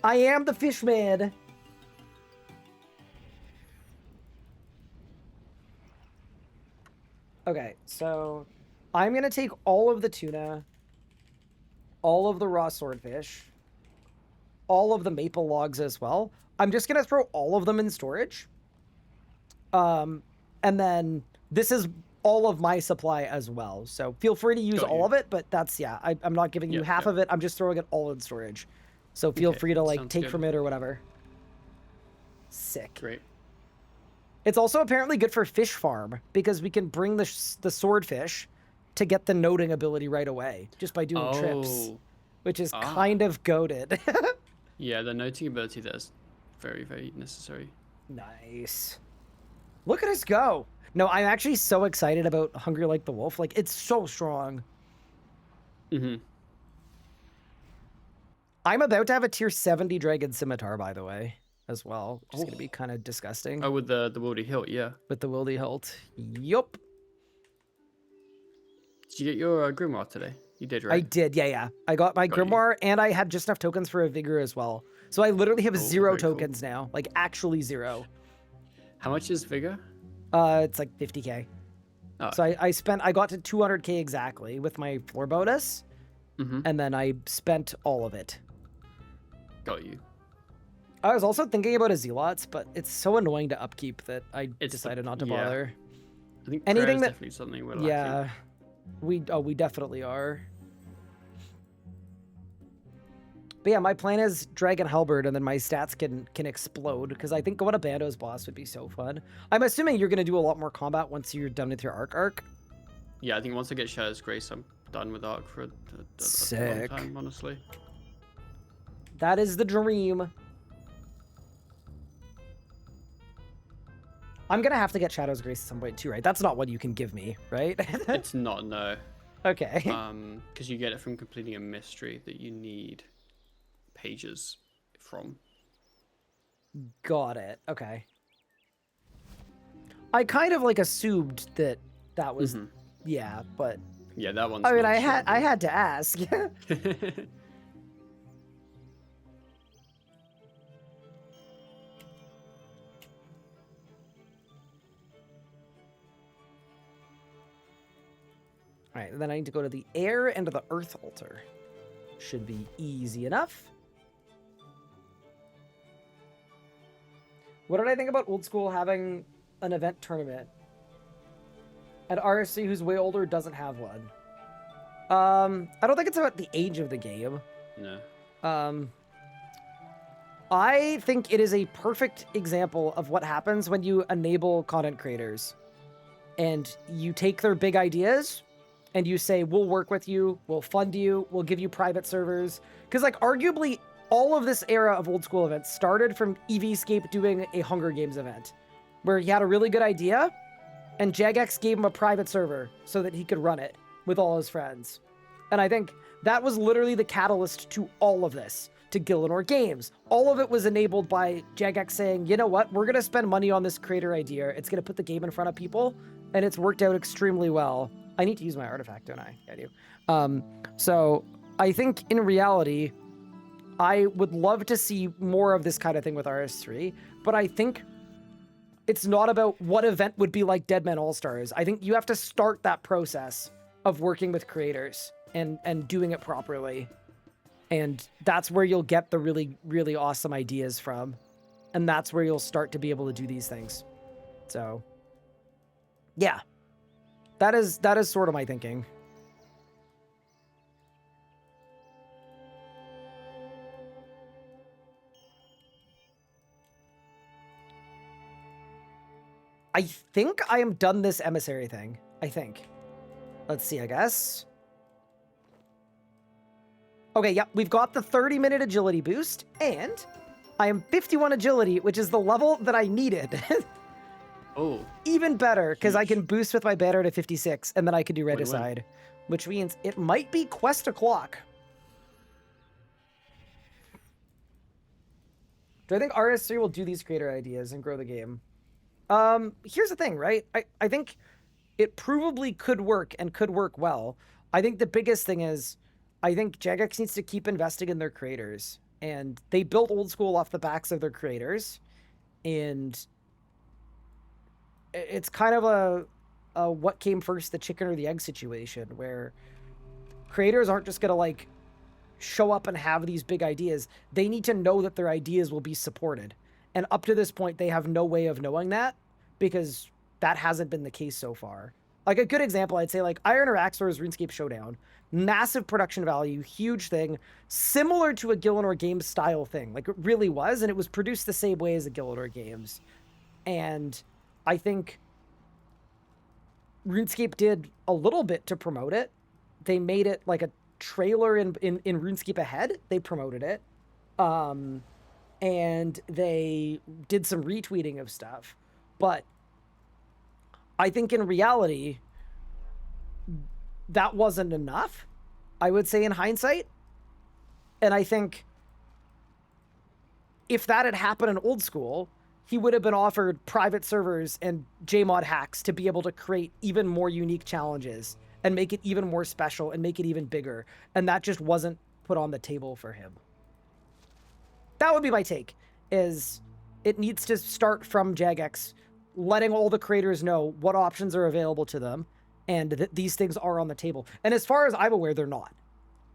A: I am the fish man. Okay, so I'm gonna take all of the tuna, all of the raw swordfish, all of the maple logs as well. I'm just gonna throw all of them in storage. And then this is all of my supply as well. So feel free to use
D: Got
A: all
D: you.
A: of it, but that's, yeah, I'm not giving you
D: Yeah,
A: half
D: yeah.
A: of it. I'm just throwing it all in storage. So feel
D: Okay,
A: free to like
D: sounds
A: take
D: good.
A: from it or whatever. Sick.
D: Great.
A: It's also apparently good for fish farm because we can bring the swordfish to get the noting ability right away just by doing trips,
D: Oh.
A: which is
D: Ah.
A: kind of goated.
D: Yeah, the noting ability there is very, very necessary.
A: Nice. Look at us go. No, I'm actually so excited about Hungry Like the Wolf. Like, it's so strong.
D: Mm-hmm.
A: I'm about to have a tier 70 Dragon Scimitar, by the way, as well. Which is going to be kind of disgusting.
D: Oh, with the Wildy Hilt, yeah.
A: With the Wildy Hilt. Yup.
D: Did you get your Grimoire today? You did,
A: I
D: right?
A: did, yeah. I got my
D: Got you.
A: Grimoire, and I had just enough tokens for a Vigor as well. So I literally have
D: Oh,
A: 0
D: very cool.
A: tokens now. Like, actually 0.
D: How much is Vigor?
A: It's like 50k.
D: Oh,
A: So I got to 200k exactly with my floor bonus,
D: mm-hmm.
A: and then I spent all of it.
D: Got you.
A: I was also thinking about a Zealots, but it's so annoying to upkeep that I
D: It's the-
A: decided not to
D: yeah.
A: bother.
D: I think
A: Anything
D: Anything
A: that-
D: definitely something we're lacking.
A: Yeah, we definitely are. But yeah, my plan is Dragon Halberd, and then my stats can explode, because I think going to Bando's boss would be so fun. I'm assuming you're going to do a lot more combat once you're done with your arc.
D: Yeah, I think once I get Shadow's Grace, I'm done with Arc for a long
A: Sick.
D: time, honestly.
A: That is the dream. I'm going to have to get Shadow's Grace at some point too, right? That's not what you can give me, right?
D: It's not, no.
A: Okay.
D: Because you get it from completing a mystery that you need pages from.
A: Got it. Okay. I kind of like assumed that was
D: Mhm.
A: yeah, but
D: Yeah, that one's
A: I mean,
D: not
A: I had to ask.
D: shareable.
A: All right, then I need to go to the air and the earth altar. Should be easy enough. What did I think about old school having an event tournament? And RSC, who's way older, doesn't have one. I don't think it's about the age of the game.
D: No.
A: I think it is a perfect example of what happens when you enable content creators. And you take their big ideas and you say, we'll work with you, we'll fund you, we'll give you private servers. Because, like, arguably, all of this era of old school events started from EVscape doing a Hunger Games event, where he had a really good idea, and Jagex gave him a private server so that he could run it with all his friends. And I think that was literally the catalyst to all of this, to Gillenor Games. All of it was enabled by Jagex saying, you know what, we're going to spend money on this creator idea. It's going to put the game in front of people, and it's worked out extremely well. I need to use my artifact, don't I? I do. So I think in reality, I would love to see more of this kind of thing with RS3, but I think it's not about what event would be like Dead Men All-Stars. I think you have to start that process of working with creators and doing it properly. And that's where you'll get the really, really awesome ideas from. And that's where you'll start to be able to do these things. So, yeah. That is sort of my thinking. I think I am done this emissary thing. I think. Let's see, I guess. Okay, yep, we've got the 30-minute agility boost, and I am 51 agility, which is the level that I needed.
D: Oh.
A: Even better, because I
D: Huge.
A: can boost with my banner to 56, and then I can do
D: Win-win.
A: Regicide, which means it might be quest o'clock. Do I think RS3 will do these creator ideas and grow the game? Here's the thing, right? I think it provably could work and could work well. I think the biggest thing is, I think Jagex needs to keep investing in their creators. And they built Old School off the backs of their creators. And it's kind of a what came first, the chicken or the egg situation, where creators aren't just going to, like, show up and have these big ideas. They need to know that their ideas will be supported. And up to this point, they have no way of knowing that, because that hasn't been the case so far. Like, a good example, I'd say, like, Iron or Axor's RuneScape Showdown. Massive production value, huge thing, similar to a Gillenor Games style thing. Like, it really was, and it was produced the same way as a Gillenor Games. And I think RuneScape did a little bit to promote it. They made it like a trailer in RuneScape Ahead. They promoted it. And they did some retweeting of stuff. But I think in reality, that wasn't enough, I would say, in hindsight. And I think if that had happened in Old School, he would have been offered private servers and JMod hacks to be able to create even more unique challenges and make it even more special and make it even bigger. And that just wasn't put on the table for him. That would be my take, is it needs to start from Jagex, letting all the creators know what options are available to them and that these things are on the table. And as far as I'm aware, they're not.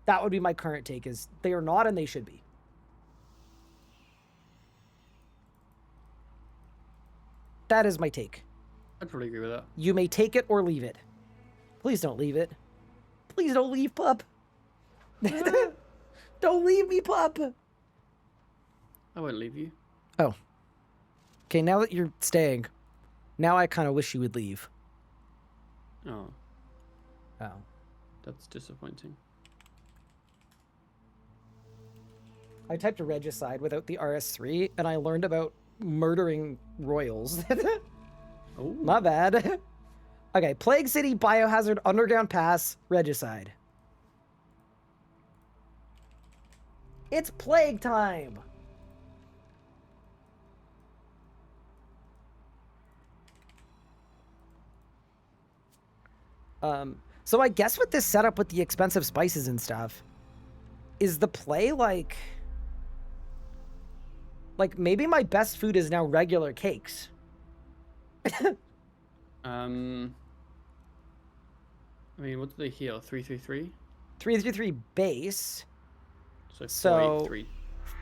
A: That would be my current take, is they are not and they should be. That is my take.
D: I'd probably agree with that.
A: You may take it or leave it. Please don't leave it. Please don't leave, pup. Don't leave me, pup.
D: I won't leave you.
A: Oh. Okay, now that you're staying, now I kind of wish you would leave.
D: Oh,
A: Oh.
D: that's disappointing.
A: I typed a Regicide without the RS3, and I learned about murdering royals.
D: Oh,
A: My bad. Okay, Plague City, Biohazard, Underground Pass, Regicide. It's plague time! So I guess with this setup with the expensive spices and stuff, is the play like maybe my best food is now regular cakes.
D: I mean, what do they heal? 333?
A: 333 base,
D: So
A: So-
D: 483.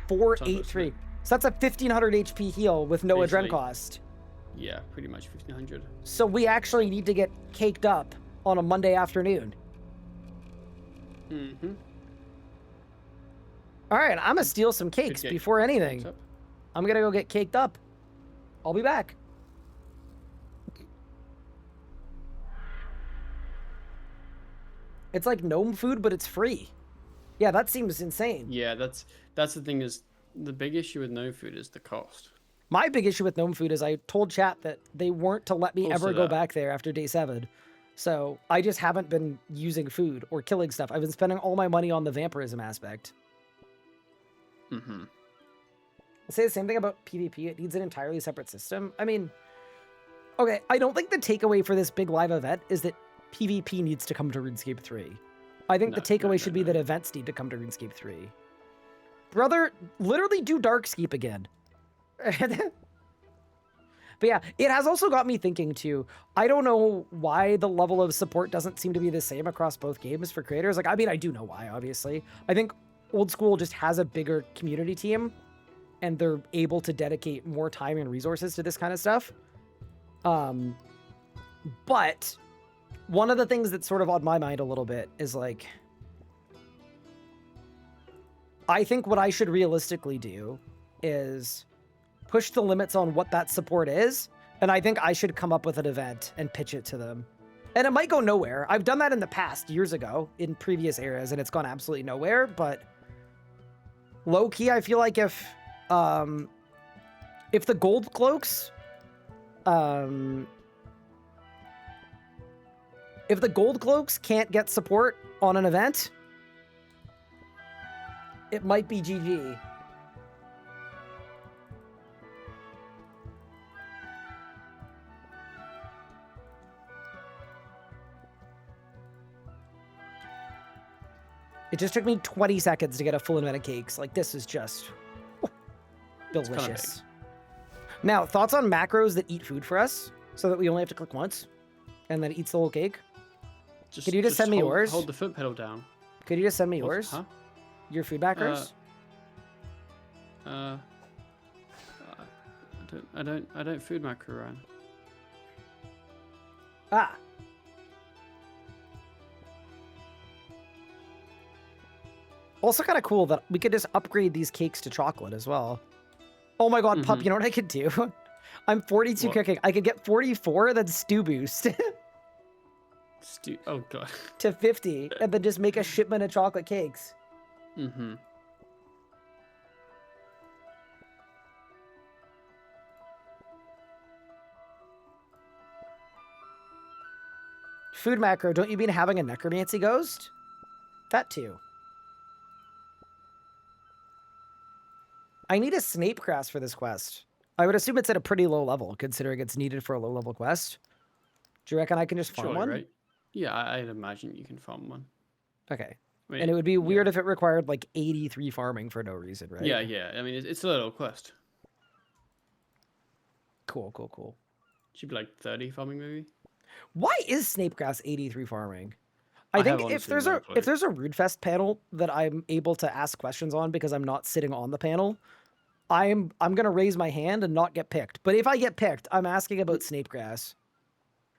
A: 483. So that's a 1500 HP heal with no adren
D: Basically.
A: cost.
D: Yeah, pretty much 1500.
A: So we actually need to get caked up on a Monday afternoon.
D: Mm-hmm.
A: All right, I'm gonna steal some cakes
D: get
A: before anything.
D: What's up?
A: I'm gonna go get caked up. I'll be back. It's like gnome food, but it's free. Yeah, that seems insane.
D: Yeah, that's the thing, is the big issue with no food is the cost.
A: My big issue with gnome food is I told chat that they weren't to let me
D: Also
A: ever go
D: that.
A: back there after day 7. So I just haven't been using food or killing stuff. I've been spending all my money on the vampirism aspect.
D: Mm-hmm.
A: I'll say the same thing about PvP. It needs an entirely separate system. I mean, okay, I don't think the takeaway for this big live event is that PvP needs to come to RuneScape 3. I think the
D: No,
A: takeaway
D: no,
A: should
D: no,
A: be
D: no.
A: that events need to come to RuneScape 3. Brother, literally do Darkscape again. But yeah, it has also got me thinking too. I don't know why the level of support doesn't seem to be the same across both games for creators. Like, I mean, I do know why, obviously. I think Old School just has a bigger community team, and they're able to dedicate more time and resources to this kind of stuff. But one of the things that's sort of on my mind a little bit is like, I think what I should realistically do is push the limits on what that support is And I think I should come up with an event and pitch it to them. And it might go nowhere. I've done that in the past, years ago, in previous eras, and it's gone absolutely nowhere. But low key, I feel like if the gold cloaks, if the gold cloaks can't get support on an event, it might be GG. It just took me 20 seconds to get a full event of cakes. Like, this is just delicious. Now, thoughts on macros that eat food for us so that we only have to click once and then it eats the whole cake? Could you just send me yours?
D: Hold the foot pedal down.
A: Could you just send me yours?
D: Huh?
A: Your food macros?
D: I don't food macro, Ryan.
A: Ah. Also kind of cool that we could just upgrade these cakes to chocolate as well. Oh my god, Pup, you know what I could do? I'm 42
D: What?
A: cooking. I could get 44, then stew boost
D: Oh god.
A: to 50, and then just make a shipment of chocolate cakes.
D: Mm-hmm.
A: Food macro, don't you mean having a necromancy ghost? That too. I need a Snape grass for this quest. I would assume it's at a pretty low level, considering it's needed for a low level quest. Do you reckon I can just farm
D: Surely,
A: one?
D: right? Yeah, I'd imagine you can farm one.
A: Okay.
D: I mean,
A: And it would be weird if it required like 83 farming for no reason, right?
D: Yeah, yeah. I mean, it's a little quest.
A: Cool, cool, cool.
D: Should be like 30 farming maybe.
A: Why is Snapegrass 83 farming? I
D: I
A: think
D: have
A: if
D: honestly no clue.
A: there's a Rudefest panel that I'm able to ask questions on because I'm not sitting on the panel, I'm gonna raise my hand and not get picked. But if I get picked, I'm asking about Snapegrass.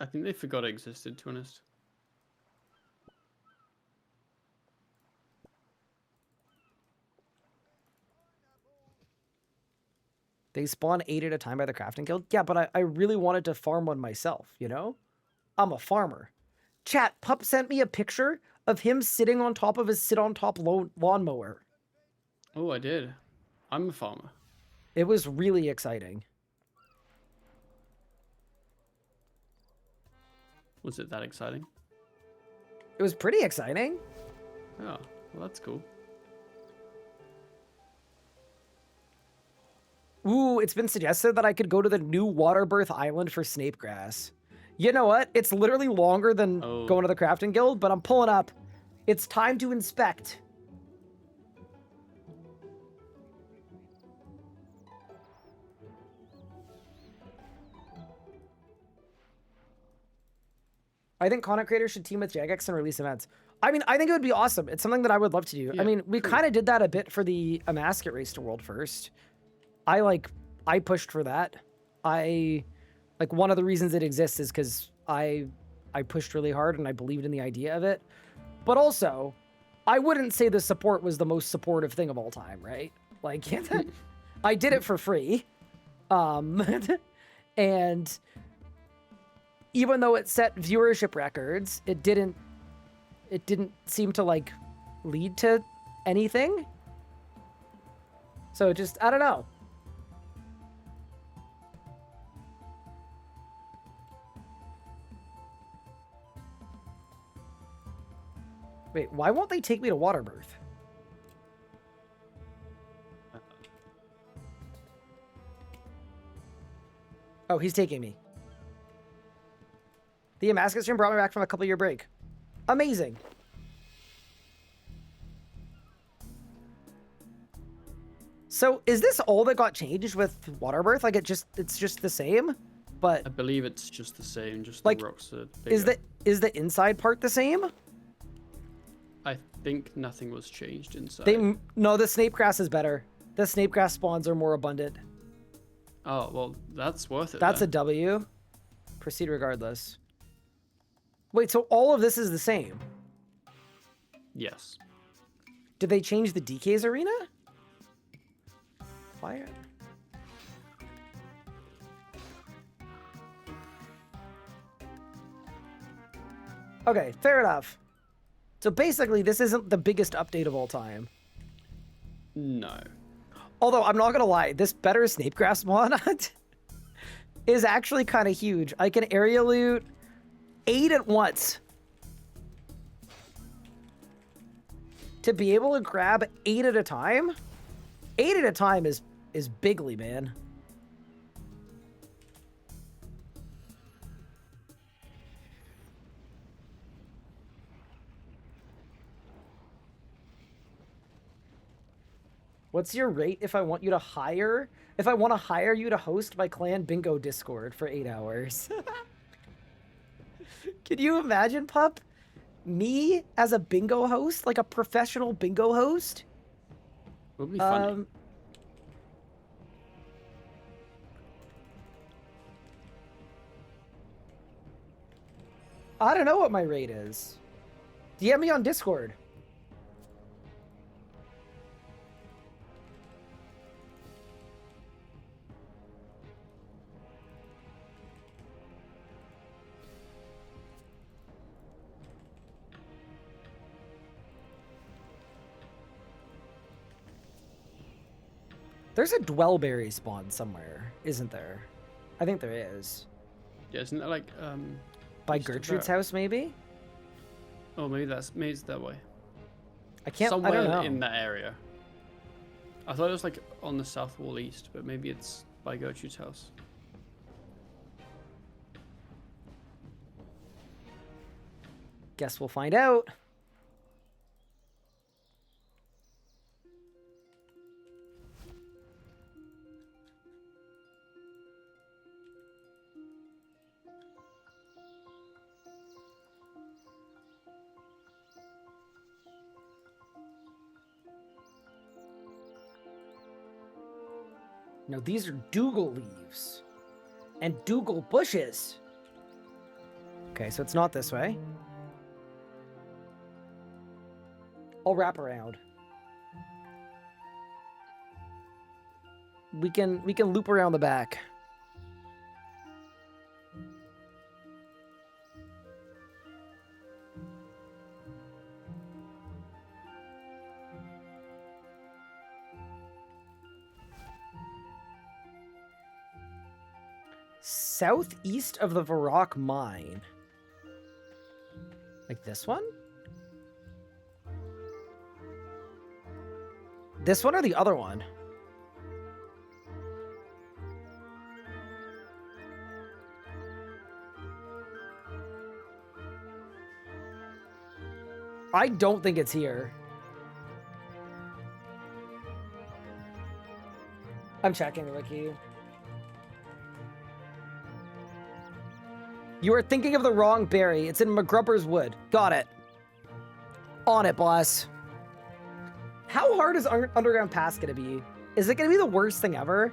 D: I think they forgot it existed, to be honest.
A: They spawn 8 at a time by the crafting guild. Yeah, but I really wanted to farm one myself, you know? I'm a farmer. Chat, Pup sent me a picture of him sitting on top of his sit-on-top lawnmower.
D: Oh, I did. I'm a farmer.
A: It was really exciting.
D: Was it that exciting?
A: It was pretty exciting.
D: Oh, well, that's cool.
A: Ooh, it's been suggested that I could go to the new Waterbirth Island for Snapegrass. You know what? It's literally longer than going to the crafting guild, but I'm pulling up. It's time to inspect. I think content creators should team with Jagex and release events. I mean, I think it would be awesome. It's something that I would love to do.
D: Yeah,
A: I mean, we
D: cool.
A: kind of did that a bit for the Amasket Race to World First. I pushed for that. One of the reasons it exists is because I pushed really hard and I believed in the idea of it. But also, I wouldn't say the support was the most supportive thing of all time, right? Like, I did it for free. And even though it set viewership records, it didn't seem to like lead to anything. So just, I don't know. Wait, why won't they take me to Waterbirth? Oh, he's taking me. The Amasket stream brought me back from a couple-year break. Amazing. So, is this all that got changed with Waterbirth? Like, it's just the same, but
D: I believe it's just the same, just
A: like,
D: the rocks are bigger.
A: is the inside part the same?
D: I think nothing was changed inside.
A: No, the Snapegrass is better. The Snapegrass spawns are more abundant.
D: Oh, well, that's worth it.
A: That's
D: then.
A: a W. Proceed regardless. Wait, so all of this is the same?
D: Yes.
A: Did they change the DK's arena? Why? Okay, fair enough. So basically, this isn't the biggest update of all time.
D: No.
A: Although, I'm not gonna lie, this better Snapegrass mod is actually kind of huge. I can area loot 8 at once. To be able to grab 8 at a time? 8 at a time is bigly, man. What's your rate if I want you to hire? If I want to hire you to host my clan bingo Discord for 8 hours. Can you imagine, pup? Me as a bingo host? Like a professional bingo host?
D: Would be funny.
A: I don't know what my rate is. DM me on Discord. There's a Dwellberry spawn somewhere, isn't there? I think there is.
D: Yeah, isn't that like
A: By
D: east of
A: Gertrude's
D: there?
A: house, maybe?
D: Oh, maybe it's that way.
A: I can't.
D: Somewhere
A: I don't know.
D: in that area. I thought it was like on the south wall east, but maybe it's by Gertrude's house.
A: Guess we'll find out. No, these are Dougal leaves. And Dougal bushes. Okay, so it's not this way. I'll wrap around. We can loop around the back. Southeast of the Varrock mine. Like this one? This one or the other one? I don't think it's here. I'm checking the wiki. You are thinking of the wrong berry. It's in McGrubber's Wood. Got it. On it, boss. How hard is Underground Pass gonna be? Is it gonna be the worst thing ever?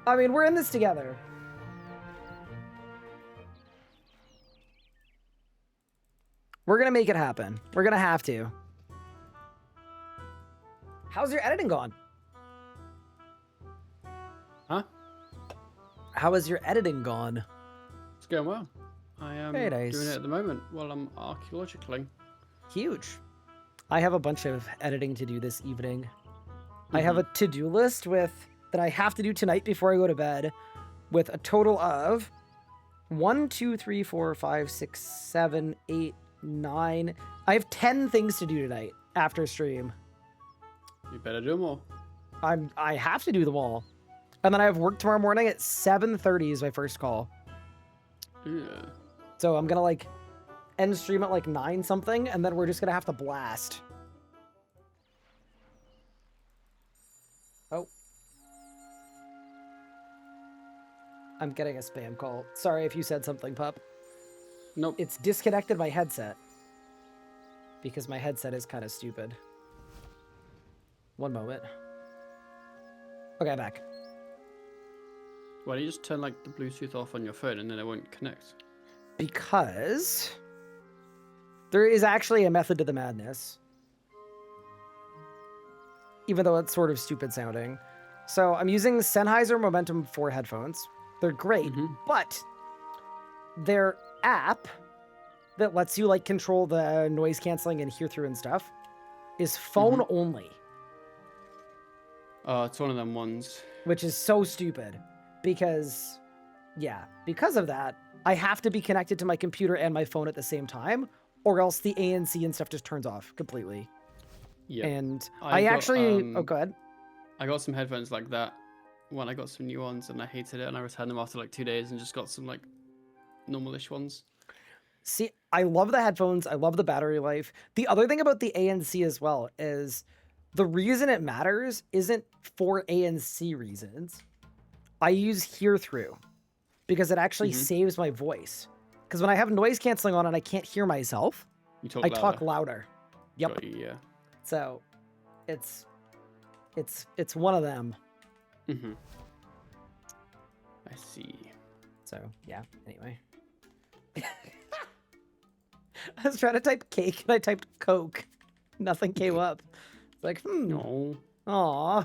A: I mean, we're in this together. We're gonna make it happen. We're gonna have to. How's your editing gone?
D: Huh?
A: How is your editing gone?
D: It's going well. I am
A: Very nice.
D: doing it at the moment while I'm archaeologically.
A: Huge. I have a bunch of editing to do this evening. I have a to-do list that I have to do tonight before I go to bed with a total of 1, 2, 3, 4, 5, 6, 7, 8, 9. I have 10 things to do tonight after stream.
D: You better do more.
A: I have to do them all. And then I have work tomorrow morning at 7:30 is my first call.
D: Yeah.
A: So I'm gonna end stream at 9 something, and then we're just gonna have to blast. Oh. I'm getting a spam call. Sorry if you said something, pup.
D: Nope.
A: It's disconnected my headset. Because my headset is kind of stupid. One moment. Okay, I'm back.
D: Why don't you just turn the Bluetooth off on your phone and then it won't connect?
A: Because there is actually a method to the madness. Even though it's sort of stupid sounding. So I'm using Sennheiser Momentum 4 headphones. They're great, but their that lets you like control the noise canceling and hear through and stuff is phone only,
D: It's one of them ones.
A: which is so stupid because, because of that, I have to be connected to my computer and my phone at the same time, or else the ANC and stuff just turns off completely.
D: Yeah.
A: And
D: I got,
A: oh, go ahead.
D: I got some headphones like that when I got some new ones, and I hated it, and I returned them after like 2 days and just got some like normalish ones.
A: See, I love the headphones. I love the battery life. The other thing about the ANC as well is the reason it matters isn't for ANC reasons. I use hear through because it actually saves my voice. Because when I have noise canceling on and I can't hear myself,
D: You
A: I
D: talk
A: talk louder. Yep.
D: Got you, yeah.
A: So it's one of them.
D: I see.
A: So yeah, anyway. I was trying to type cake and I typed Coke. Nothing came up. It's like,
D: No.
A: Aw.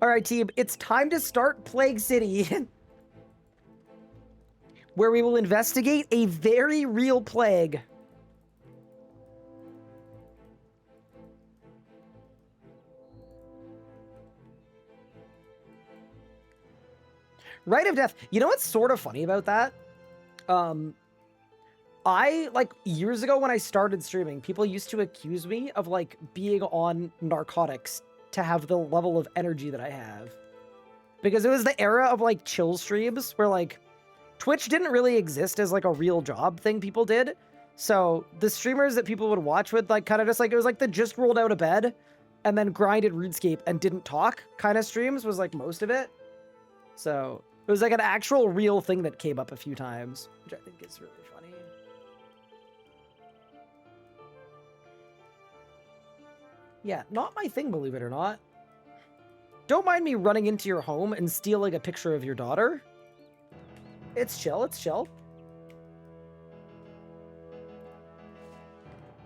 A: All right, team, it's time to start Plague City, where we will investigate a very real plague. Rite of Death. You know what's sort of funny about that? I, like, years ago when I started streaming, people used to accuse me of, like, being on narcotics to have the level of energy that I have. Because it was the era of, like, chill streams where, like, Twitch didn't really exist as, like, a real job thing people did. So the streamers that people would watch would, like, kind of just, like, it was like the just rolled out of bed and then grinded RuneScape and didn't talk kind of streams was, like, most of it. So it was, like, an actual real thing that came up a few times, which I think is really funny. Yeah, not my thing, believe it or not. Don't mind me running into your home and stealing a picture of your daughter. It's chill, it's chill.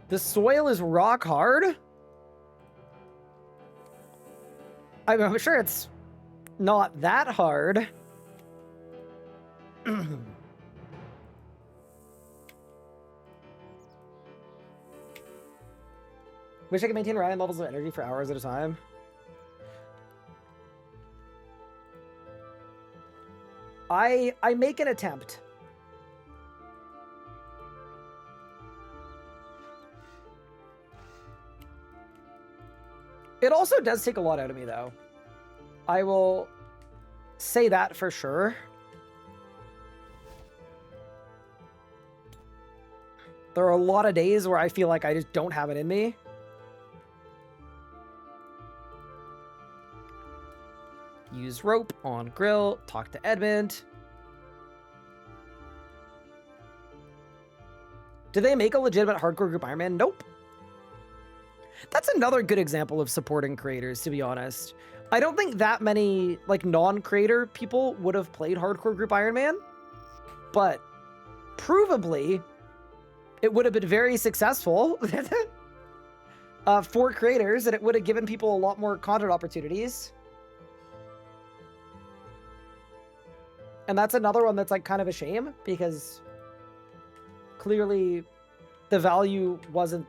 A: The soil is rock hard. I'm sure it's not that hard. Wish I could maintain random levels of energy for hours at a time. I make an attempt. It also does take a lot out of me, though. I will say that for sure. There are a lot of days where I feel like I just don't have it in me. Use rope on grill. Talk to Edmund. Do they make a legitimate hardcore group Iron Man? Nope. That's another good example of supporting creators, to be honest. I don't think that many, like, non-creator people would have played hardcore group Iron Man, but provably, it would have been very successful for creators, and it would have given people a lot more content opportunities. And that's another one that's, like, kind of a shame, because clearly the value wasn't,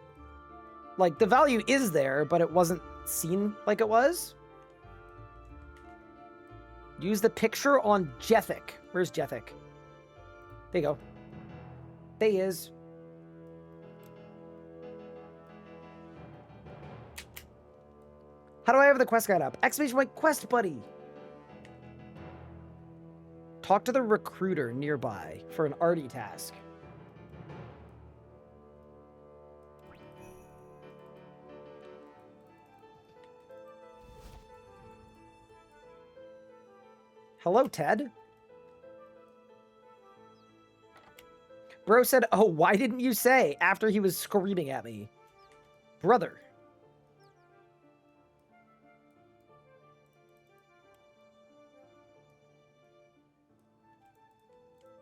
A: like, the value is there, but it wasn't seen like it was. Use the picture on Jethic. Where's Jethic? There you go. There he is. How do I have the quest guide up? Exclamation point quest buddy. Talk to the recruiter nearby for an arty task. Hello, Ted. Bro said, oh, why didn't you say after he was screaming at me? Brother.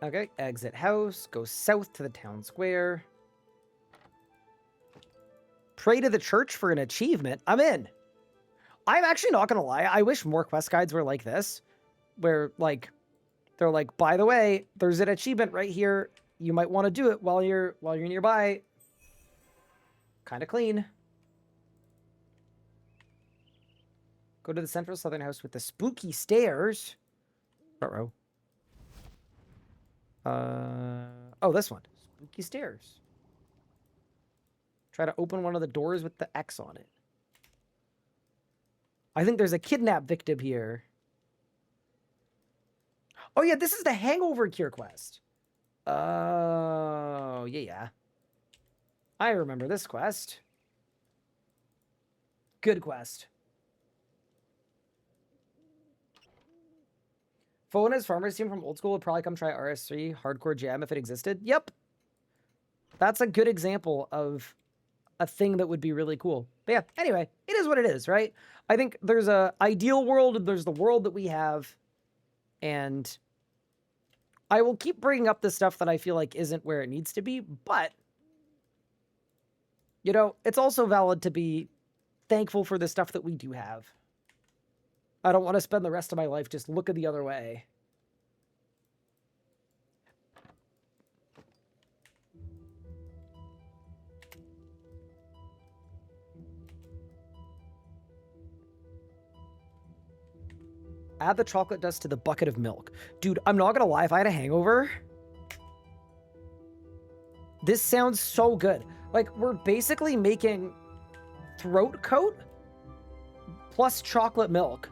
A: Okay, exit house. Go south to the town square. Pray to the church for an achievement. I'm in. I'm actually not gonna lie. I wish more quest guides were like this, where like they're like, by the way, there's an achievement right here. You might want to do it while you're nearby. Kind of clean. Go to the central southern house with the spooky stairs. Uh-oh. Oh, this one. Spooky stairs. Try to open one of the doors with the X on it. I think there's a kidnap victim here. Oh, yeah, this is the hangover cure quest. Oh, yeah. I remember this quest. Good quest. Fona's farmers team from old school would probably come try RS3 hardcore jam if it existed. Yep. That's a good example of a thing that would be really cool. But yeah, anyway, it is what it is, right? I think there's a ideal world, and there's the world that we have, and I will keep bringing up the stuff that I feel like isn't where it needs to be, but, you know, it's also valid to be thankful for the stuff that we do have. I don't want to spend the rest of my life just looking the other way. Add the chocolate dust to the bucket of milk. Dude, I'm not gonna lie, if I had a hangover, this sounds so good. Like, we're basically making throat coat plus chocolate milk.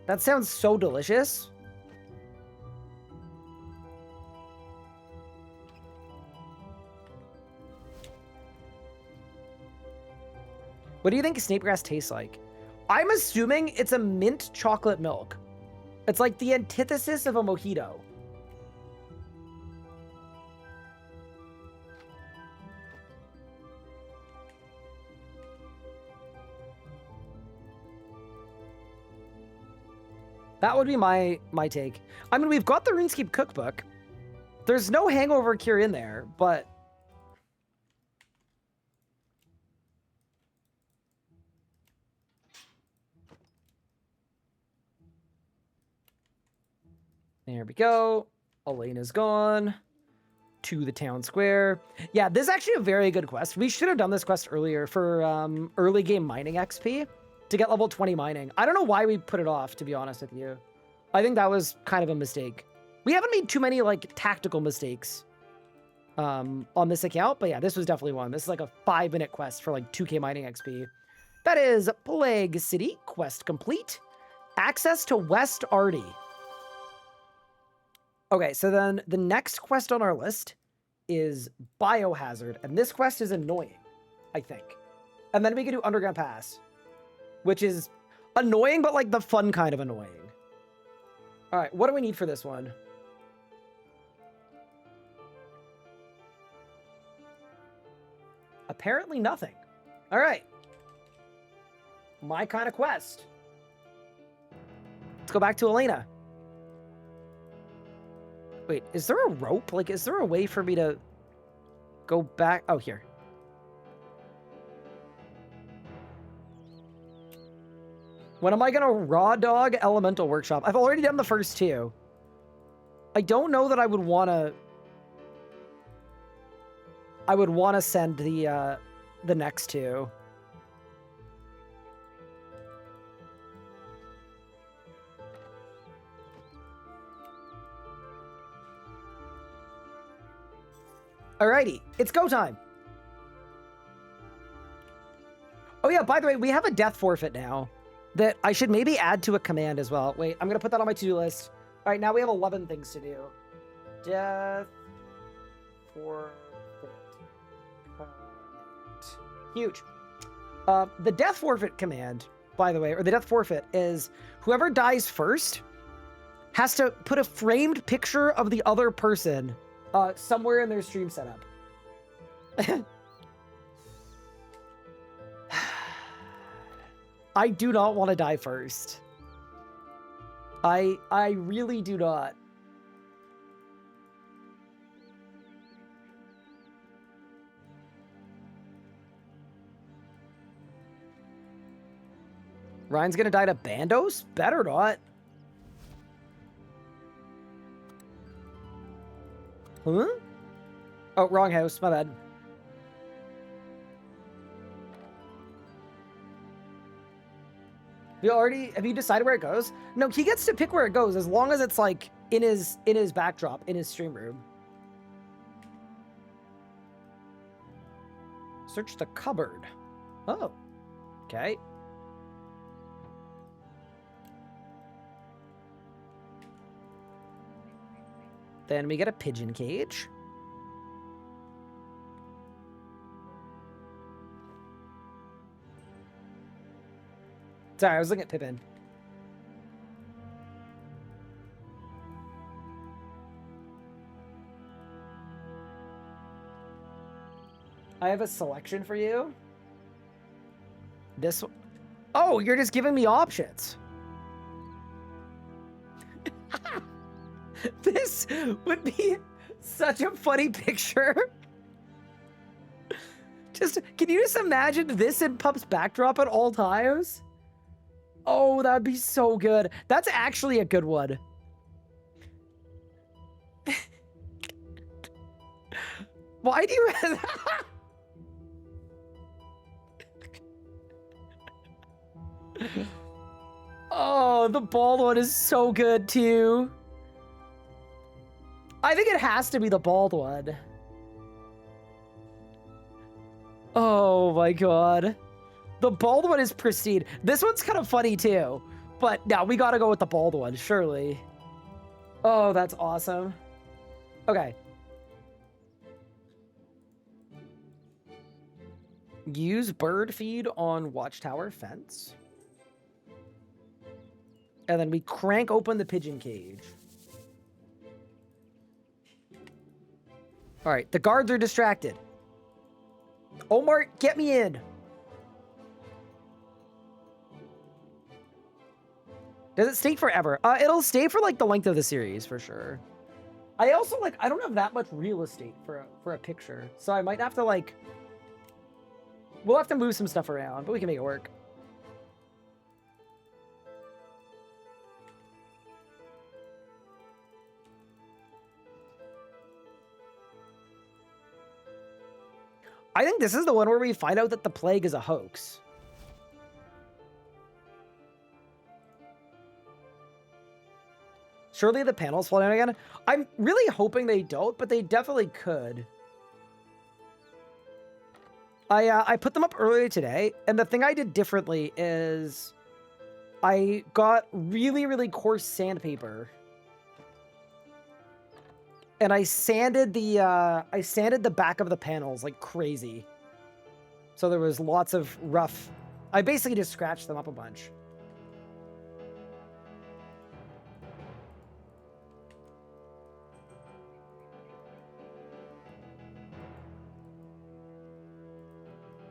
A: That sounds so delicious. What do you think snapegrass tastes like? I'm assuming it's a mint chocolate milk. It's like the antithesis of a mojito. That would be my take. I mean, we've got the RuneScape cookbook. There's no hangover cure in there, but there we go. Elena's gone to the town square. Yeah, this is actually a very good quest. We should have done this quest earlier for early game mining XP to get level 20 mining. I don't know why we put it off, to be honest with you. I think that was kind of a mistake. We haven't made too many like tactical mistakes on this account, but yeah, this was definitely one. This is like a 5-minute quest for like 2k mining XP. That is Plague City, quest complete. Access to West Arty. Okay, so then the next quest on our list is Biohazard, and this quest is annoying, I think. And then we can do Underground Pass, which is annoying, but like the fun kind of annoying. All right, what do we need for this one? Apparently nothing. All right. My kind of quest. Let's go back to Elena. Wait, is there a rope? Like, is there a way for me to go back? Oh, here. When am I going to raw dog Elemental Workshop? I've already done the first two. I don't know that I would want to... I would want to send the next two. Alrighty, it's go time. Oh yeah, by the way, we have a death forfeit now that I should maybe add to a command as well. Wait, I'm going to put that on my to-do list. All right, now we have 11 things to do. Death forfeit. Huge. The death forfeit command, by the way, or the death forfeit, is whoever dies first has to put a framed picture of the other person somewhere in their stream setup. I do not want to die first. I really do not. Ryan's gonna die to bandos? Better not. Huh? Oh, wrong house. My bad. Have you decided where it goes? No, he gets to pick where it goes as long as it's like in his backdrop, in his stream room. Search the cupboard. Oh. Okay. Then we get a pigeon cage. Sorry, I was looking at Pippin. I have a selection for you. This one. Oh, you're just giving me options. This would be such a funny picture. Can you just imagine this in Pup's backdrop at all times? Oh, that'd be so good. That's actually a good one. Why do you... Oh, the bald one is so good too. I think it has to be the bald one. Oh my god. The bald one is pristine. This one's kind of funny too. But no, we gotta go with the bald one, surely. Oh, that's awesome. Okay. Use bird feed on watchtower fence. And then we crank open the pigeon cage. All right, the guards are distracted. Omar, get me in. Does it stay forever? It'll stay for like the length of the series for sure. I also I don't have that much real estate for a picture, so I might have to we'll have to move some stuff around, but we can make it work. I think this is the one where we find out that the plague is a hoax. Surely the panels fall down again. I'm really hoping they don't, but they definitely could. I put them up earlier today, and the thing I did differently is I got really, really coarse sandpaper. And I sanded the back of the panels like crazy. So there was lots of rough... I basically just scratched them up a bunch.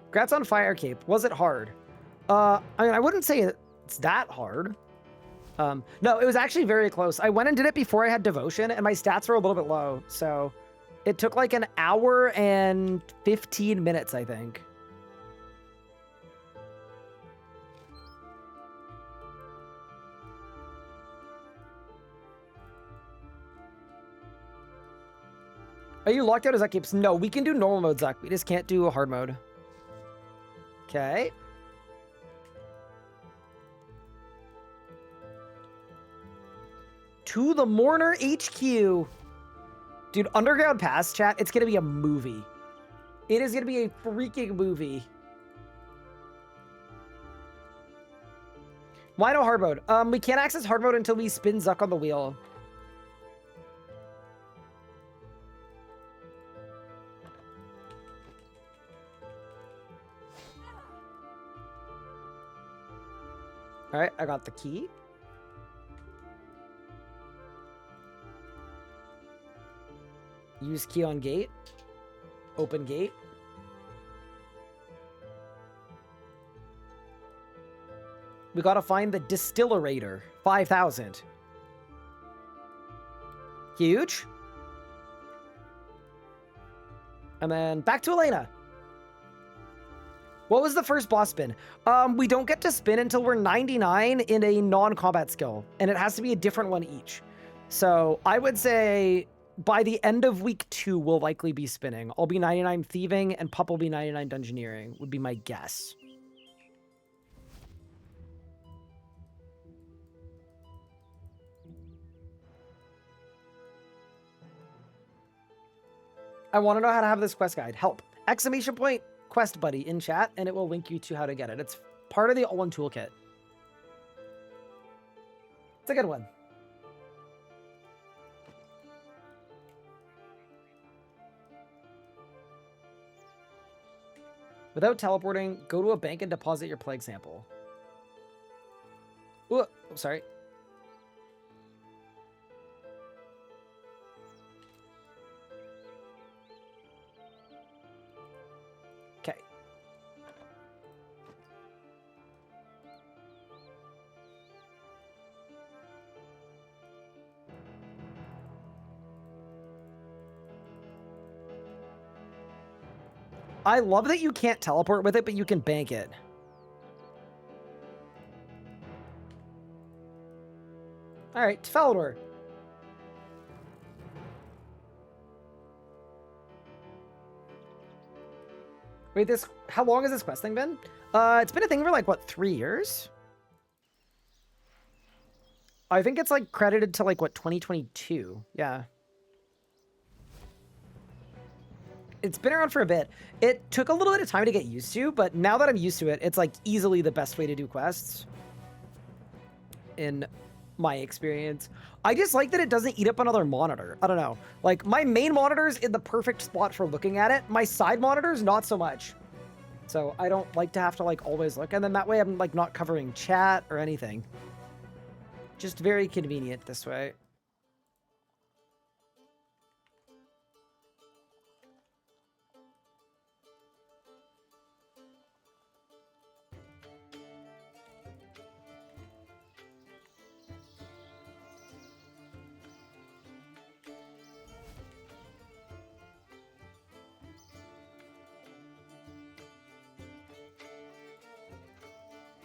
A: Congrats on Fire Cape. Was it hard? I mean, I wouldn't say it's that hard. No, it was actually very close. I went and did it before I had Devotion, and my stats were a little bit low. So it took like an hour and 15 minutes, I think. Are you locked out as Zuck keeps? No, we can do normal mode, Zuck. We just can't do a hard mode. Okay. To the Mourner HQ. Dude, Underground Pass, chat, it's going to be a movie. It is going to be a freaking movie. Why no hard mode? We can't access hard mode until we spin Zuck on the wheel. All right, I got the key. Use key on gate. Open gate. We gotta find the Distillerator. 5,000. Huge. And then back to Elena. What was the first boss spin? We don't get to spin until we're 99 in a non-combat skill, and it has to be a different one each. So I would say by the end of week 2, we'll likely be spinning. I'll be 99 thieving, and Pup will be 99 dungeoneering, would be my guess. I want to know how to have this quest guide. Help! Exclamation point quest buddy in chat, and it will link you to how to get it. It's part of the all-in toolkit. It's a good one. Without teleporting, go to a bank and deposit your plague sample. Ooh, sorry. Okay. I love that you can't teleport with it, but you can bank it. All right, Tfeldor. Wait, how long has this quest thing been? It's been a thing for like, what, 3 years? I think it's like credited to like, what, 2022? Yeah. It's been around for a bit. It took a little bit of time to get used to, but now that I'm used to it, it's like easily the best way to do quests. In my experience. I just like that it doesn't eat up another monitor. I don't know. Like, my main monitor's in the perfect spot for looking at it. My side monitors, not so much. So I don't like to have to like always look. And then that way I'm like not covering chat or anything. Just very convenient this way.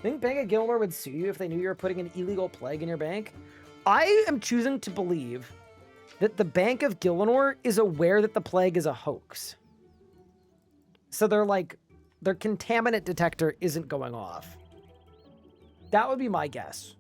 A: Think Bank of Gilmore would sue you if they knew you were putting an illegal plague in your bank? I am choosing to believe that the Bank of Gilmore is aware that the plague is a hoax. So they're like, their contaminant detector isn't going off. That would be my guess.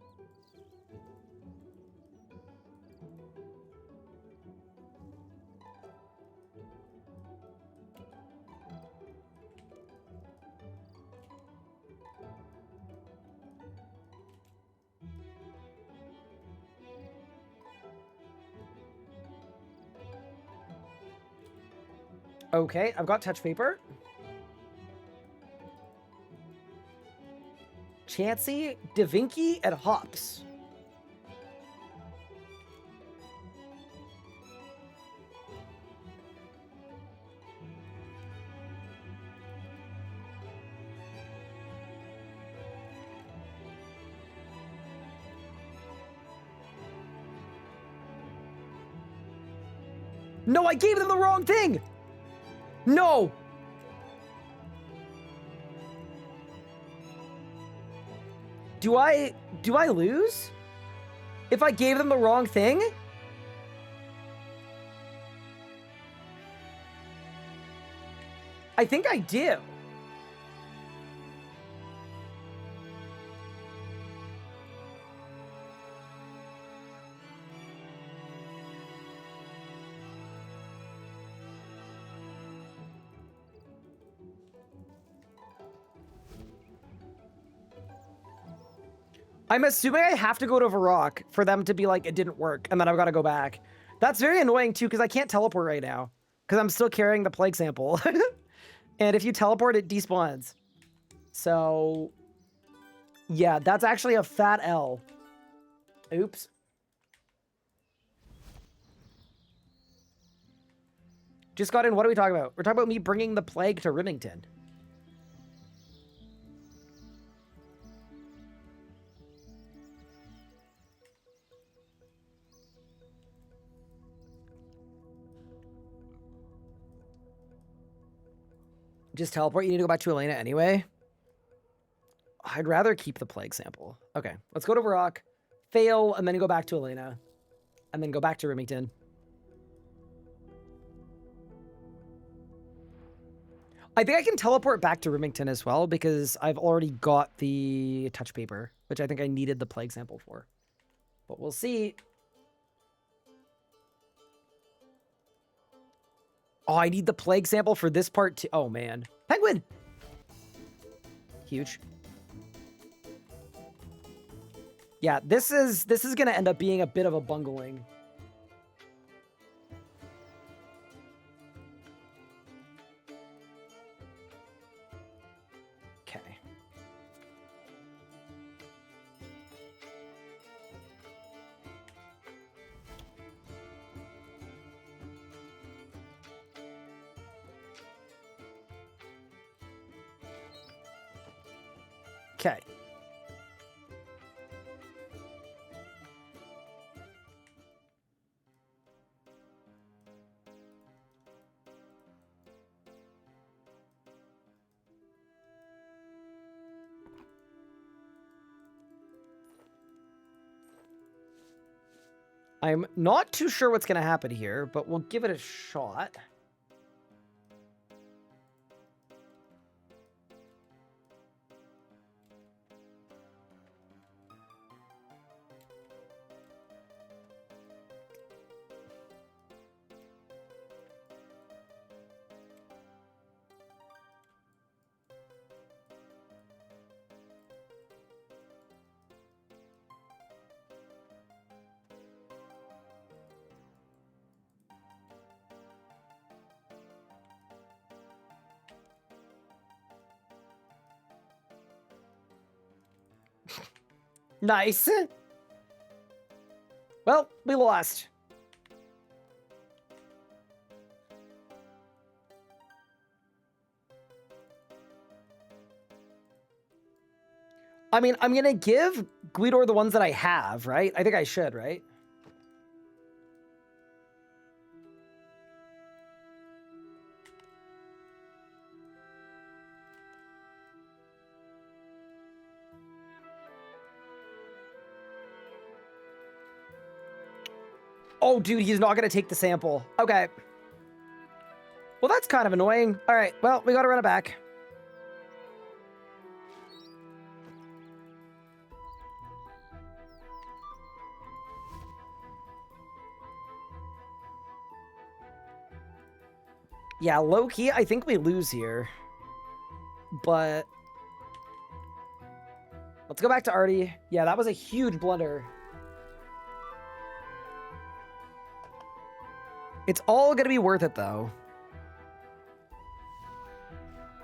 A: Okay, I've got touch paper. Chansey, DaVinci, and Hops. No, I gave them the wrong thing! No! Do I lose? If I gave them the wrong thing? I think I do. I'm assuming I have to go to Varrock for them to be like, it didn't work, and then I've got to go back. That's very annoying, too, because I can't teleport right now, because I'm still carrying the plague sample. And if you teleport, it despawns. So, yeah, that's actually a fat L. Oops. Just got in. What are we talking about? We're talking about me bringing the plague to Remington. Just teleport. You need to go back to Elena anyway. I'd rather keep the plague sample. Okay, let's go to Varrock, fail, and then go back to Elena, and then go back to Remington. I think I can teleport back to Remington as well because I've already got the touch paper, which I think I needed the plague sample for. But we'll see. Oh, I need the plague sample for this part too. Oh, man. Penguin! Huge. Yeah, this is going to end up being a bit of a bungling. Okay. Okay. I'm not too sure what's going to happen here, but we'll give it a shot. Nice. Well, we lost. I mean, I'm going to give Guidor the ones that I have, right? I think I should, right? Oh, dude, he's not going to take the sample. Okay. Well, that's kind of annoying. All right, well, we got to run it back. Yeah, low-key, I think we lose here. But let's go back to Artie. Yeah, that was a huge blunder. It's all going to be worth it, though.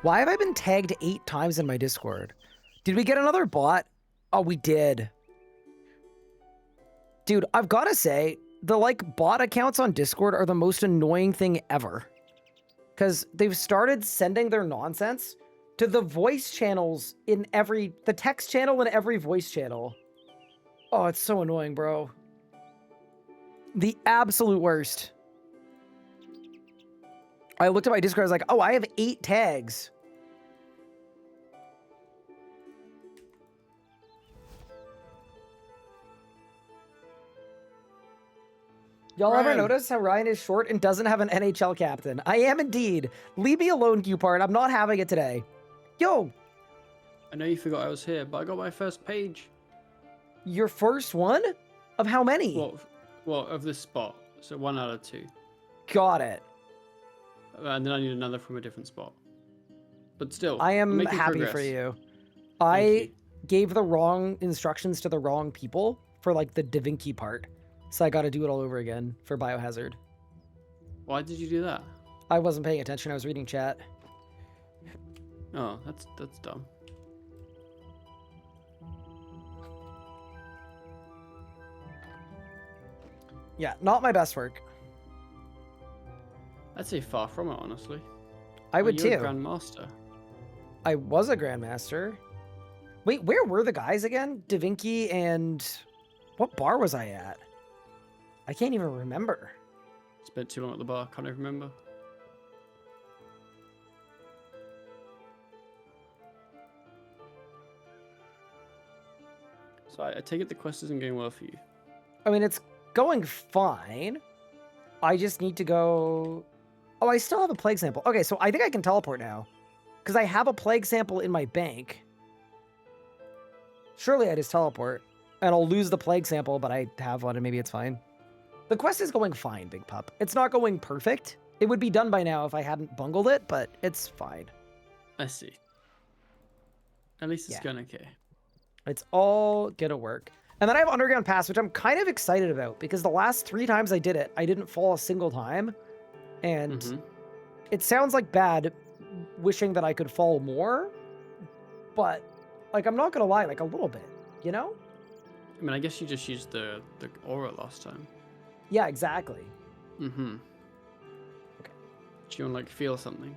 A: Why have I been tagged 8 times in my Discord? Did we get another bot? Oh, we did. Dude, I've got to say, the, bot accounts on Discord are the most annoying thing ever. Because they've started sending their nonsense to the voice channels in the text channel in every voice channel. Oh, it's so annoying, bro. The absolute worst. I looked at my Discord, I was like, oh, I have 8 tags. Y'all ever notice how Ryan is short and doesn't have an NHL captain? I am indeed. Leave me alone, Q-Part. I'm not having it today. Yo!
D: I know you forgot I was here, but I got my first page.
A: Your first one? Of how many?
D: Well, of this spot. So 1 out of 2.
A: Got it.
D: And then I need another from a different spot. But still,
A: I am
D: making
A: happy
D: progress.
A: for you. I gave the wrong instructions to the wrong people for, the Da Vinci part. So I got to do it all over again for Biohazard.
D: Why did you do that?
A: I wasn't paying attention. I was reading chat.
D: Oh, that's dumb.
A: Yeah, not my best work.
D: I'd say far from it, honestly.
A: I would
D: You're
A: too.
D: a Grandmaster.
A: I was a Grandmaster. Wait, where were the guys again? Da Vinci and... What bar was I at? I can't even remember.
D: Spent too long at the bar, can't even remember. So I take it the quest isn't going well for you.
A: I mean, it's going fine. I just need to go... Oh, I still have a plague sample. Okay, so I think I can teleport now. Because I have a plague sample in my bank. Surely I just teleport. And I'll lose the plague sample, but I have one and maybe it's fine. The quest is going fine, Big Pup. It's not going perfect. It would be done by now if I hadn't bungled it, but it's fine.
D: I see. At least it's going okay.
A: It's all gonna work. And then I have Underground Pass, which I'm kind of excited about because the last 3 times I did it, I didn't fall a single time. And it sounds like bad wishing that I could fall more, but like, I'm not gonna lie, like a little bit, you know?
D: I mean, I guess you just used the aura last time.
A: Yeah, exactly.
D: Mm-hmm.
A: Okay.
D: Do you want to, like, feel something?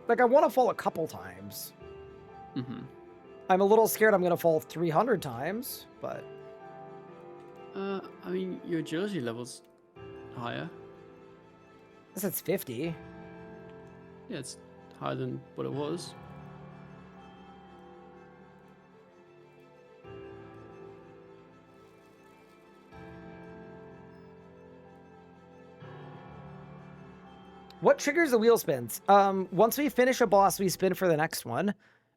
A: Like, I want to fall a couple times.
D: Mm-hmm.
A: I'm a little scared I'm gonna fall 300 times, but...
D: I mean, your agility level's higher.
A: I guess it's 50.
D: Yeah, it's higher than what it was.
A: What triggers the wheel spins? Once we finish a boss, we spin for the next one.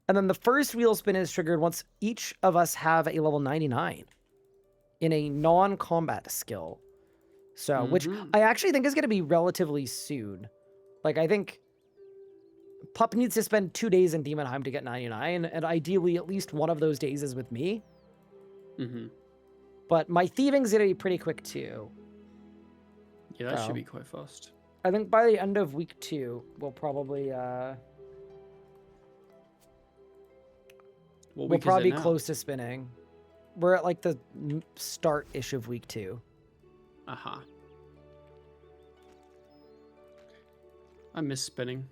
A: And then the first wheel spin is triggered once each of us have a level 99 in a non-combat skill. So, which I actually think is going to be relatively soon. Like, I think Pup needs to spend 2 days in Demonheim to get 99, and ideally at least one of those days is with me. But my thieving's going to be pretty quick too.
D: Yeah, that should be quite fast.
A: I think by the end of week 2, we'll probably we'll probably be close to spinning. We're at like the start-ish of week 2.
D: Uh-huh. I miss spinning.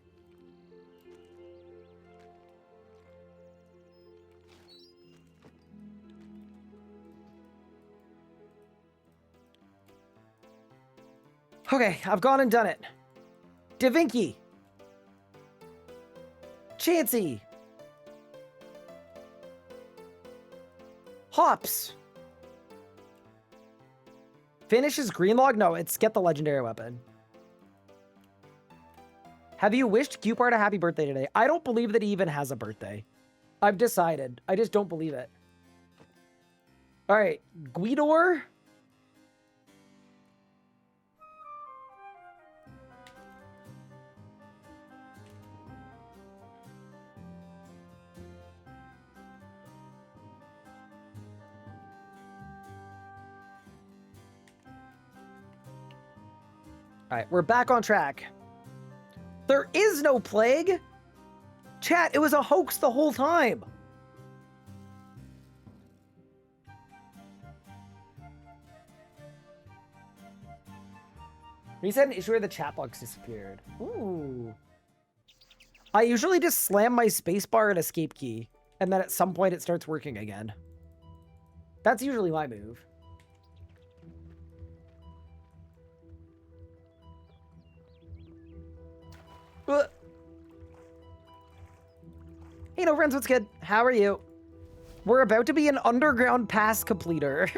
A: Okay, I've gone and done it. Da Vinci. Chansey. Hops. Finish is green log? No, it's get the legendary weapon. Have you wished Cupart a happy birthday today? I don't believe that he even has a birthday. I've decided. I just don't believe it. All right, Guidor. All right, we're back on track. There is no plague. Chat, it was a hoax the whole time. He said an issue where the chat box disappeared. Ooh. I usually just slam my spacebar and escape key, and then at some point it starts working again. That's usually my move. Hey, no friends, what's good? How are you? We're about to be an underground pass completer.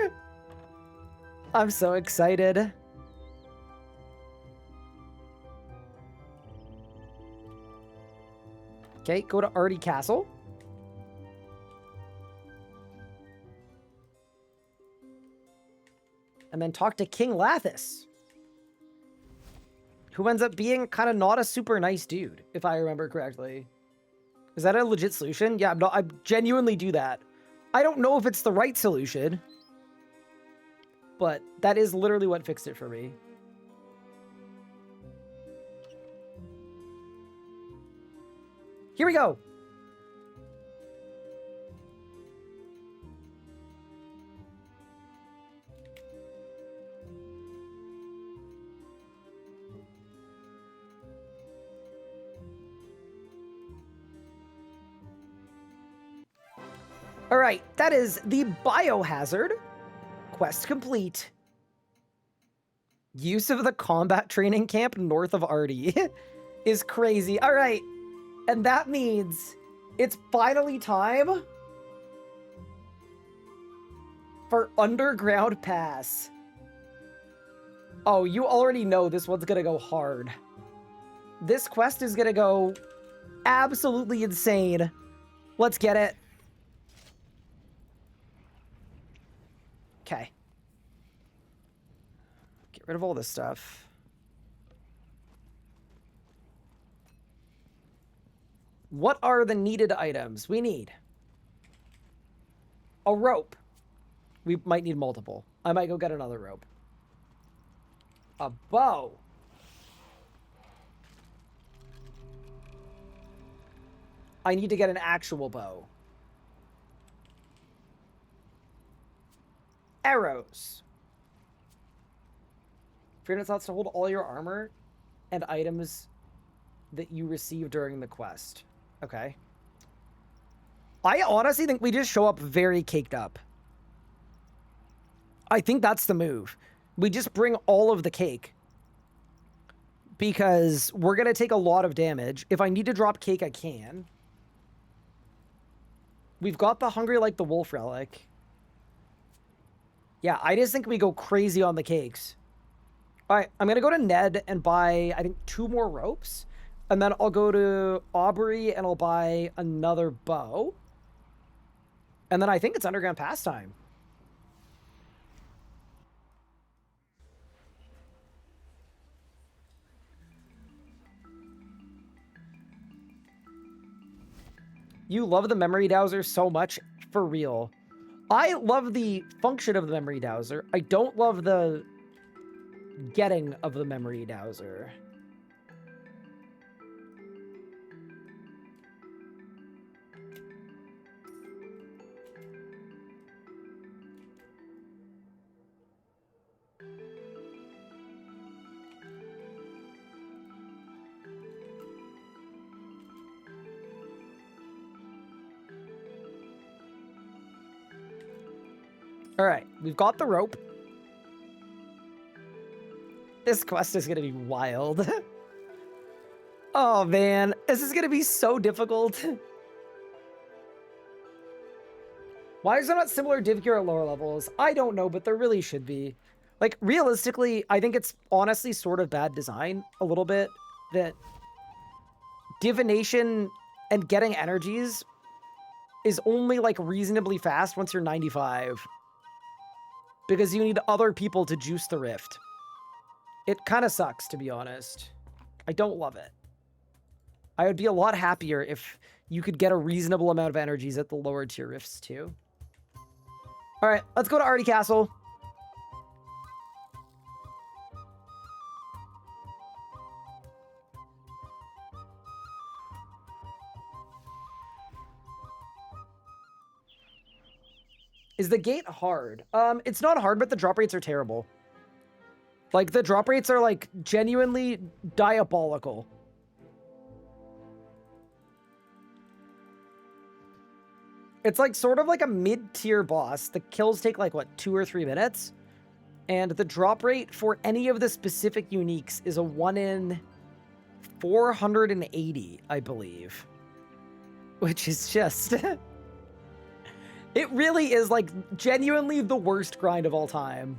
A: I'm so excited. Okay, go to Artie Castle. And then talk to King Lathis, who ends up being kind of not a super nice dude, if I remember correctly. Is that a legit solution? Yeah, I genuinely do that. I don't know if it's the right solution, but that is literally what fixed it for me. Here we go. All right, that is the Biohazard. Quest complete. Use of the combat training camp north of Artie is crazy. All right, and that means It's finally time for Underground Pass. Oh, you already know this one's gonna go hard. This quest is gonna go absolutely insane. Let's get it. Okay. Get rid of all this stuff. What are the needed items? We need a rope. We might need multiple. I might go get another rope. A bow. I need to get an actual bow. Arrows. Fear slots to hold all your armor and items that you receive during the quest. Okay. I honestly think we just show up very caked up. I think that's the move. We just bring all of the cake. Because we're going to take a lot of damage. If I need to drop cake, I can. We've got the Hungry Like the Wolf relic. Yeah, I just think we go crazy on the cakes. All right, I'm going to go to Ned and buy, I think, 2 more ropes. And then I'll go to Aubrey and I'll buy another bow. And then I think it's Underground Pass time. You love the memory dowser so much, for real. I love the function of the memory dowser. I don't love the getting of the memory dowser. All right, we've got the rope. This quest is going to be wild. Oh, man. This is going to be so difficult. Why is there not similar div gear at lower levels? I don't know, but there really should be. Like, realistically, I think it's honestly sort of bad design a little bit that divination and getting energies is only, like, reasonably fast once you're 95. Because you need other people to juice the rift. It kind of sucks, to be honest. I don't love it. I would be a lot happier if you could get a reasonable amount of energies at the lower tier rifts, too. All right, let's go to Artie Castle. Is the gate hard? It's not hard, but the drop rates are terrible. Like, the drop rates are, like, genuinely diabolical. It's, like, sort of like a mid-tier boss. The kills take, like, what, 2 or 3 minutes? And the drop rate for any of the specific uniques is a 1 in 480, I believe. Which is just... It really is, like, genuinely the worst grind of all time.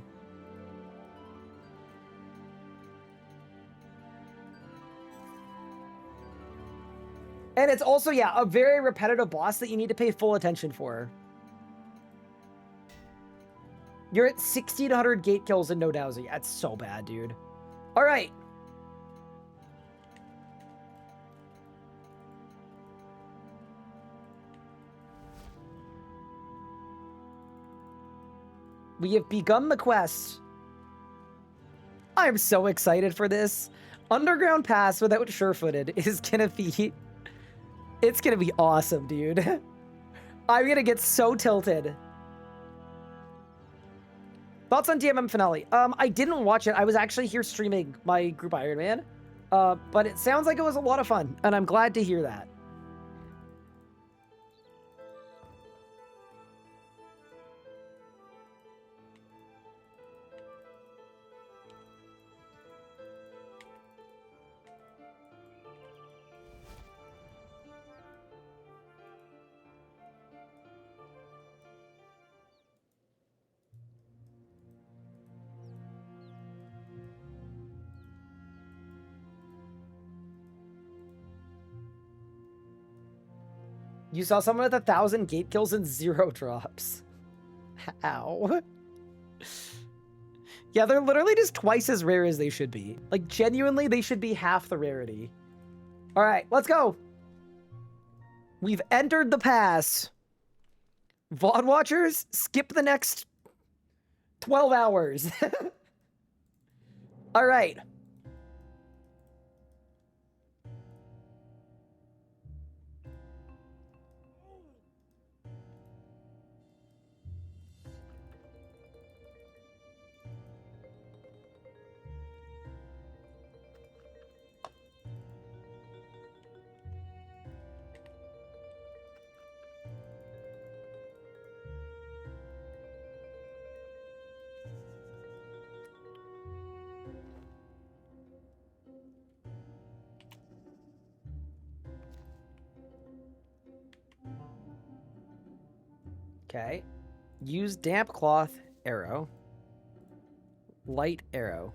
A: And it's also, yeah, a very repetitive boss that you need to pay full attention for. You're at 1,600 gate kills and no dowsing. That's so bad, dude. All right. We have begun the quest. I'm so excited for this. Underground Pass without Surefooted is gonna be... It's gonna be awesome, dude. I'm gonna get so tilted. Thoughts on DMM finale? I didn't watch it. I was actually here streaming my group Iron Man. But it sounds like it was a lot of fun, and I'm glad to hear that. You saw someone with 1,000 gate kills and 0 drops. Ow. Yeah, they're literally just twice as rare as they should be. Like, genuinely, they should be half the rarity. All right, let's go. We've entered the pass. VOD watchers, skip the next 12 hours. All right. Okay. Use damp cloth arrow. Light arrow.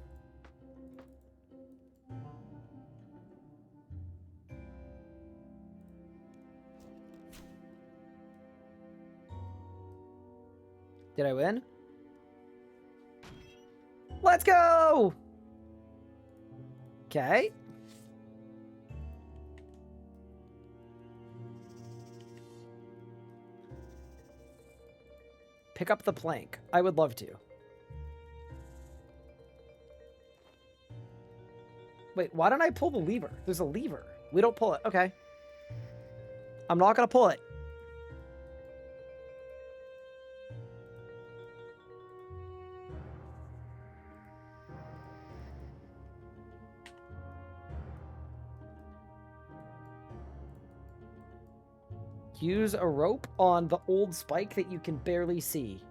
A: Did I win? Let's go! Okay. Pick up the plank. I would love to. Wait, why don't I pull the lever? There's a lever. We don't pull it. Okay. I'm not gonna pull it. Use a rope on the old spike that you can barely see.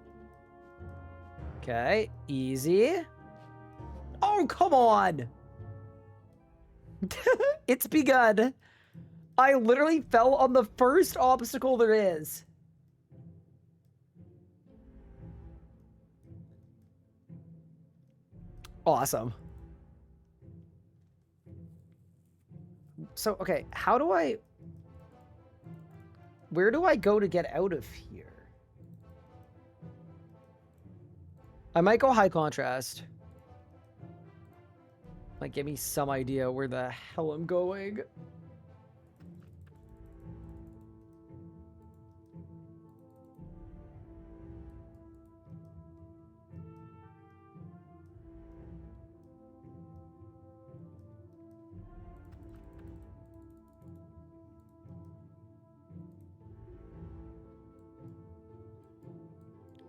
A: Okay, easy. Oh, come on! It's begun. I literally fell on the first obstacle there is. Awesome. So, okay, how do I... Where do I go to get out of here? I might go high contrast. Might give me some idea where the hell I'm going.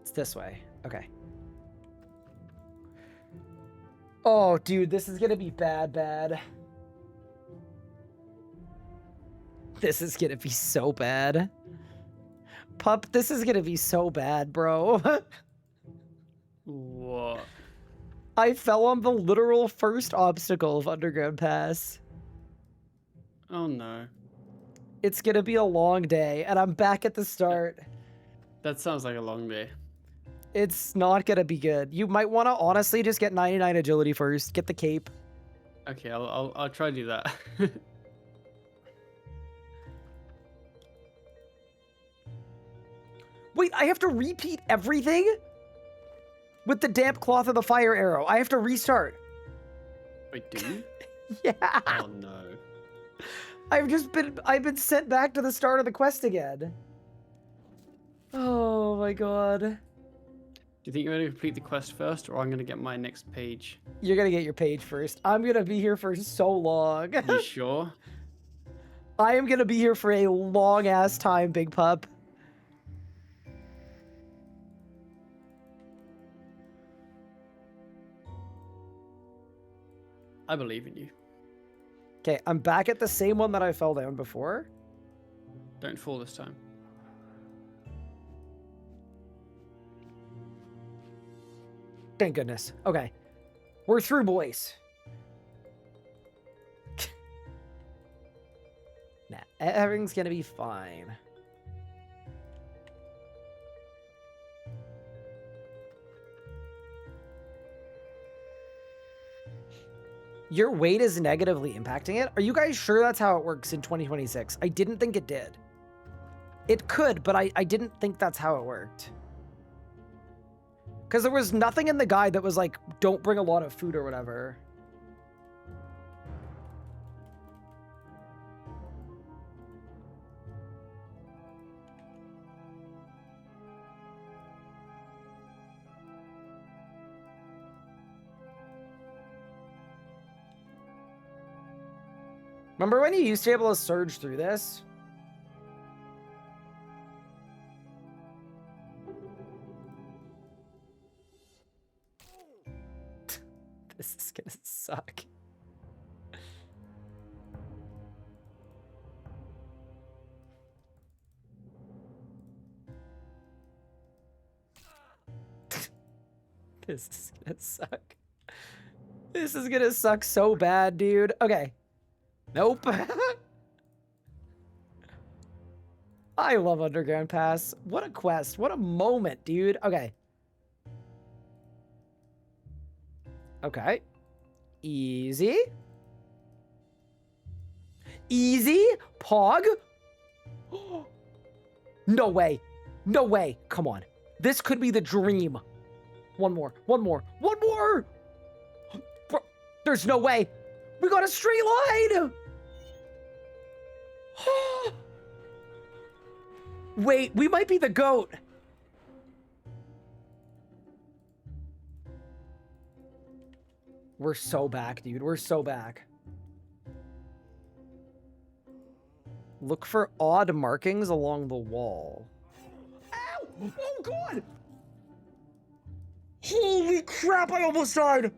A: It's this way. Okay. Oh, dude, this is gonna be bad. This is gonna be so bad. Pup, this is gonna be so bad, bro.
D: What?
A: I fell on the literal first obstacle of Underground Pass.
D: Oh no.
A: It's gonna be a long day, and I'm back at the start.
D: That sounds like a long day.
A: It's not gonna be good. You might want to honestly just get 99 agility first. Get the cape.
D: Okay, I'll try to do that.
A: Wait, I have to repeat everything? With the damp cloth of the fire arrow. I have to restart.
D: Wait, do you?
A: Yeah.
D: Oh no.
A: I've been sent back to the start of the quest again. Oh my god.
D: Do you think you're going to complete the quest first, or I'm going to get my next page?
A: You're gonna get your page first. I'm gonna be here for so long.
D: You sure?
A: I am gonna be here for a long ass time, big pup.
D: I believe in you.
A: Okay, I'm back at the same one that I fell down before.
D: Don't fall this time.
A: Thank goodness. Okay. We're through, boys. Nah, everything's gonna be fine. Your weight is negatively impacting it? Are you guys sure that's how it works in 2026? I didn't think it did. It could, but I didn't think that's how it worked. Because there was nothing in the guide that was like, don't bring a lot of food or whatever. Remember when you used to be able to surge through this? This is gonna suck. This is gonna suck. This is gonna suck so bad, dude. Okay. Nope. I love Underground Pass. What a quest. What a moment, dude. Okay. Okay. Easy. Easy. Pog. No way. No way. Come on. This could be the dream. One more. One more. One more. Bro, there's no way. We got a straight line. Wait, we might be the GOAT. We're so back, dude. We're so back. Look for odd markings along the wall. Ow! Oh, God! Holy crap, I almost died!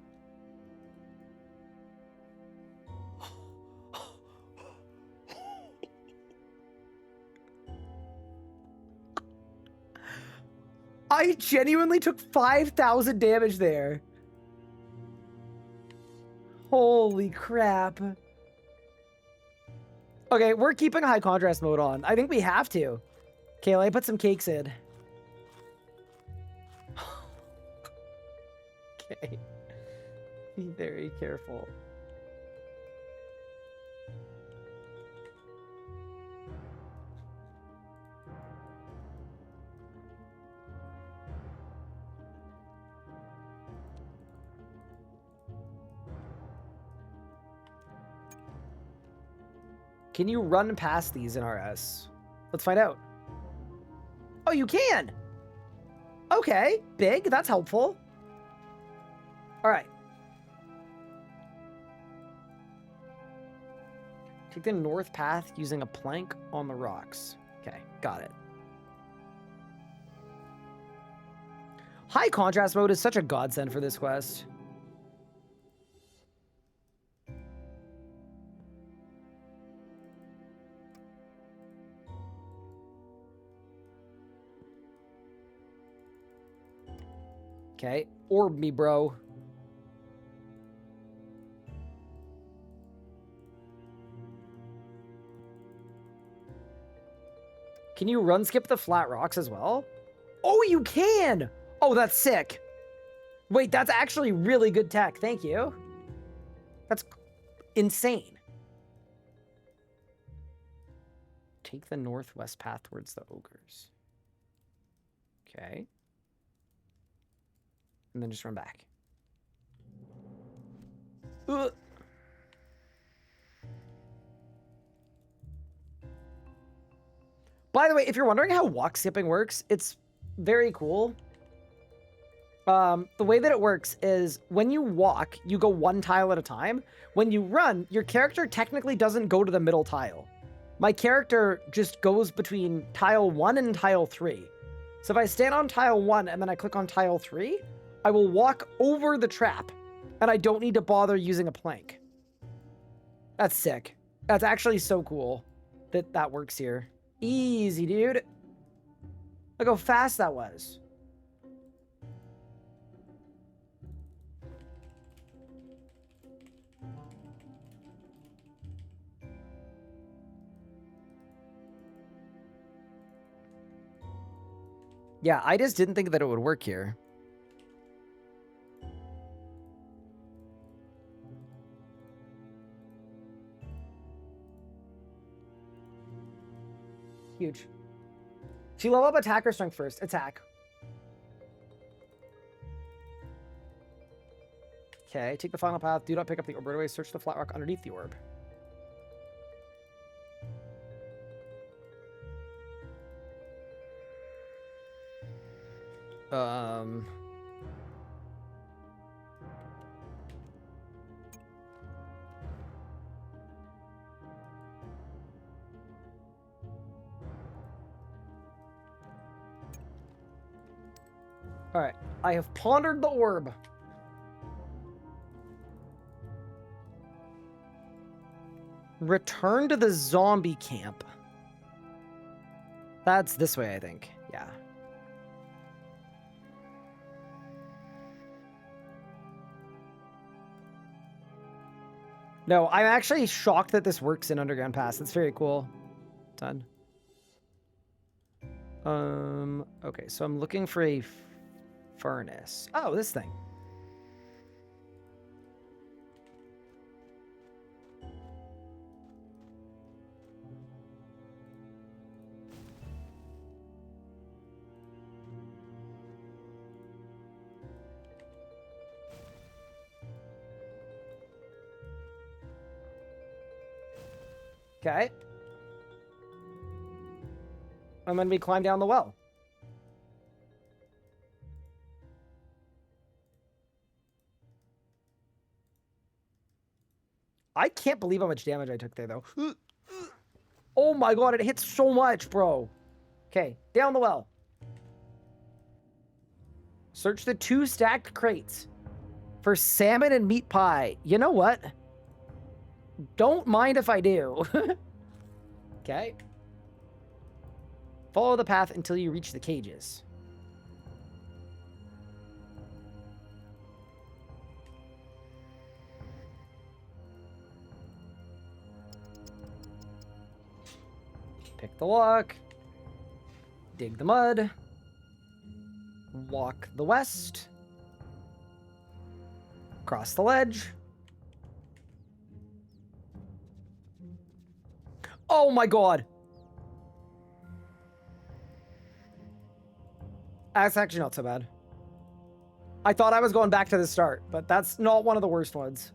A: I genuinely took 5,000 damage there. Holy crap. Okay, we're keeping high contrast mode on. I think we have to. Okay, let me put some cakes in. Okay. Be very careful. Can you run past these in RS? Let's find out. Oh, you can! Okay, big. That's helpful. All right. Take the north path using a plank on the rocks. Okay, got it. High contrast mode is such a godsend for this quest. Okay, orb me, bro. Can you run skip the flat rocks as well? Oh, you can! Oh, that's sick. Wait, that's actually really good tech. Thank you. That's insane. Take the northwest path towards the ogres. Okay. And then just run back. Ugh. By the way, if you're wondering how walk skipping works, it's very cool. The way that it works is when you walk, you go one tile at a time. When you run, your character technically doesn't go to the middle tile. My character just goes between tile 1 and tile 3. So if I stand on tile 1 and then I click on tile 3, I will walk over the trap, and I don't need to bother using a plank. That's sick. That's actually so cool that that works here. Easy, dude. Look how fast that was. Yeah, I just didn't think that it would work here. Huge. If you level up attack or strength first, attack. Okay, take the final path. Do not pick up the orb right away. Search the flat rock underneath the orb. All right, I have pondered the orb. Return to the zombie camp. That's this way, I think. Yeah. No, I'm actually shocked that this works in Underground Pass. That's very cool. Done. Okay, so I'm looking for a furnace. Oh, this thing. Okay. And then we climb down the well. I can't believe how much damage I took there, though. Oh my god, it hits so much, bro. Okay, down the well. Search the 2 stacked crates for salmon and meat pie. You know what? Don't mind if I do. Okay. Follow the path until you reach the cages. Pick the lock. Dig the mud. Walk the west. Cross the ledge. Oh my god! That's actually not so bad. I thought I was going back to the start, but that's not one of the worst ones.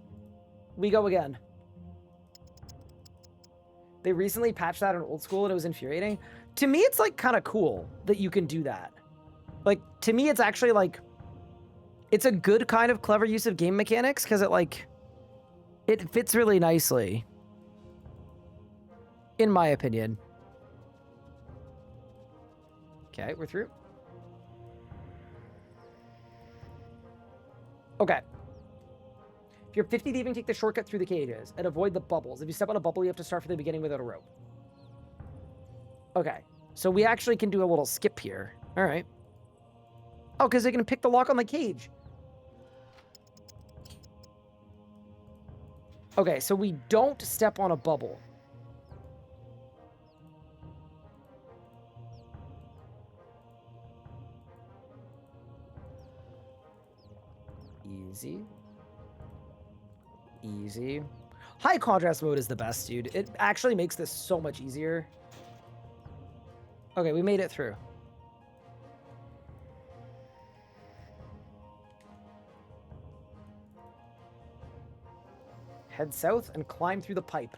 A: We go again. They recently patched that in old school and it was infuriating. To me, it's like kind of cool that you can do that. Like, to me, it's actually like, it's a good kind of clever use of game mechanics because it fits really nicely. In my opinion. Okay, we're through. Okay. If you're 50 thieving, take the shortcut through the cages and avoid the bubbles. If you step on a bubble, you have to start from the beginning without a rope. Okay, so we actually can do a little skip here. All right. Oh, because they can pick the lock on the cage. Okay, so we don't step on a bubble. Easy. Easy. High contrast mode is the best, dude. It actually makes this so much easier. Okay, we made it through. Head south and climb through the pipe.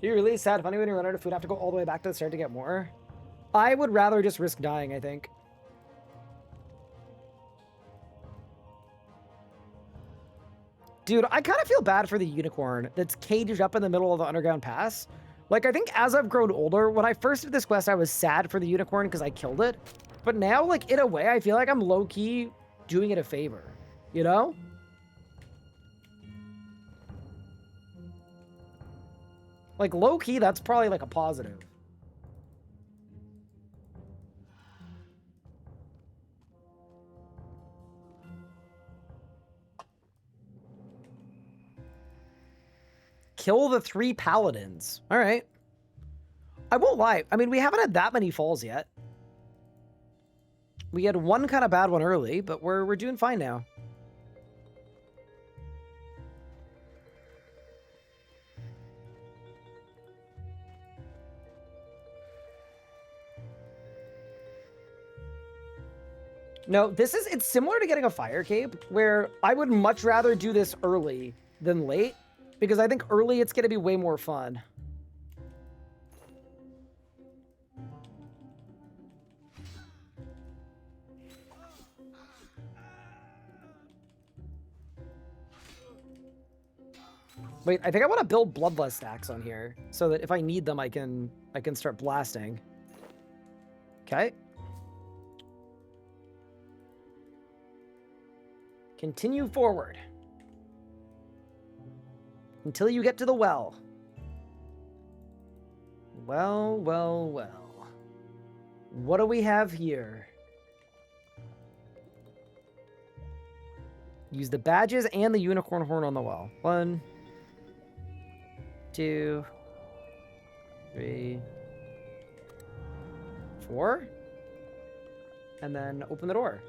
A: Do you really sad funny when you run out of food have to go all the way back to the start to get more? I would rather just risk dying, I think. Dude, I kind of feel bad for the unicorn that's caged up in the middle of the underground pass. Like, I think as I've grown older, when I first did this quest, I was sad for the unicorn because I killed it. But now, like, in a way, I feel like I'm low-key doing it a favor. You know? Like, low-key, that's probably, like, a positive. Kill the 3 paladins. All right. I won't lie. I mean, we haven't had that many falls yet. We had one kind of bad one early, but we're doing fine now. No, it's similar to getting a fire cape, where I would much rather do this early than late, because I think early it's going to be way more fun. Wait, I think I want to build bloodlust stacks on here so that if I need them, I can start blasting. Okay. Continue forward until you get to the well. Well, well, well. What do we have here? Use the badges and the unicorn horn on the well. 1, 2, 3, 4. And then open the door.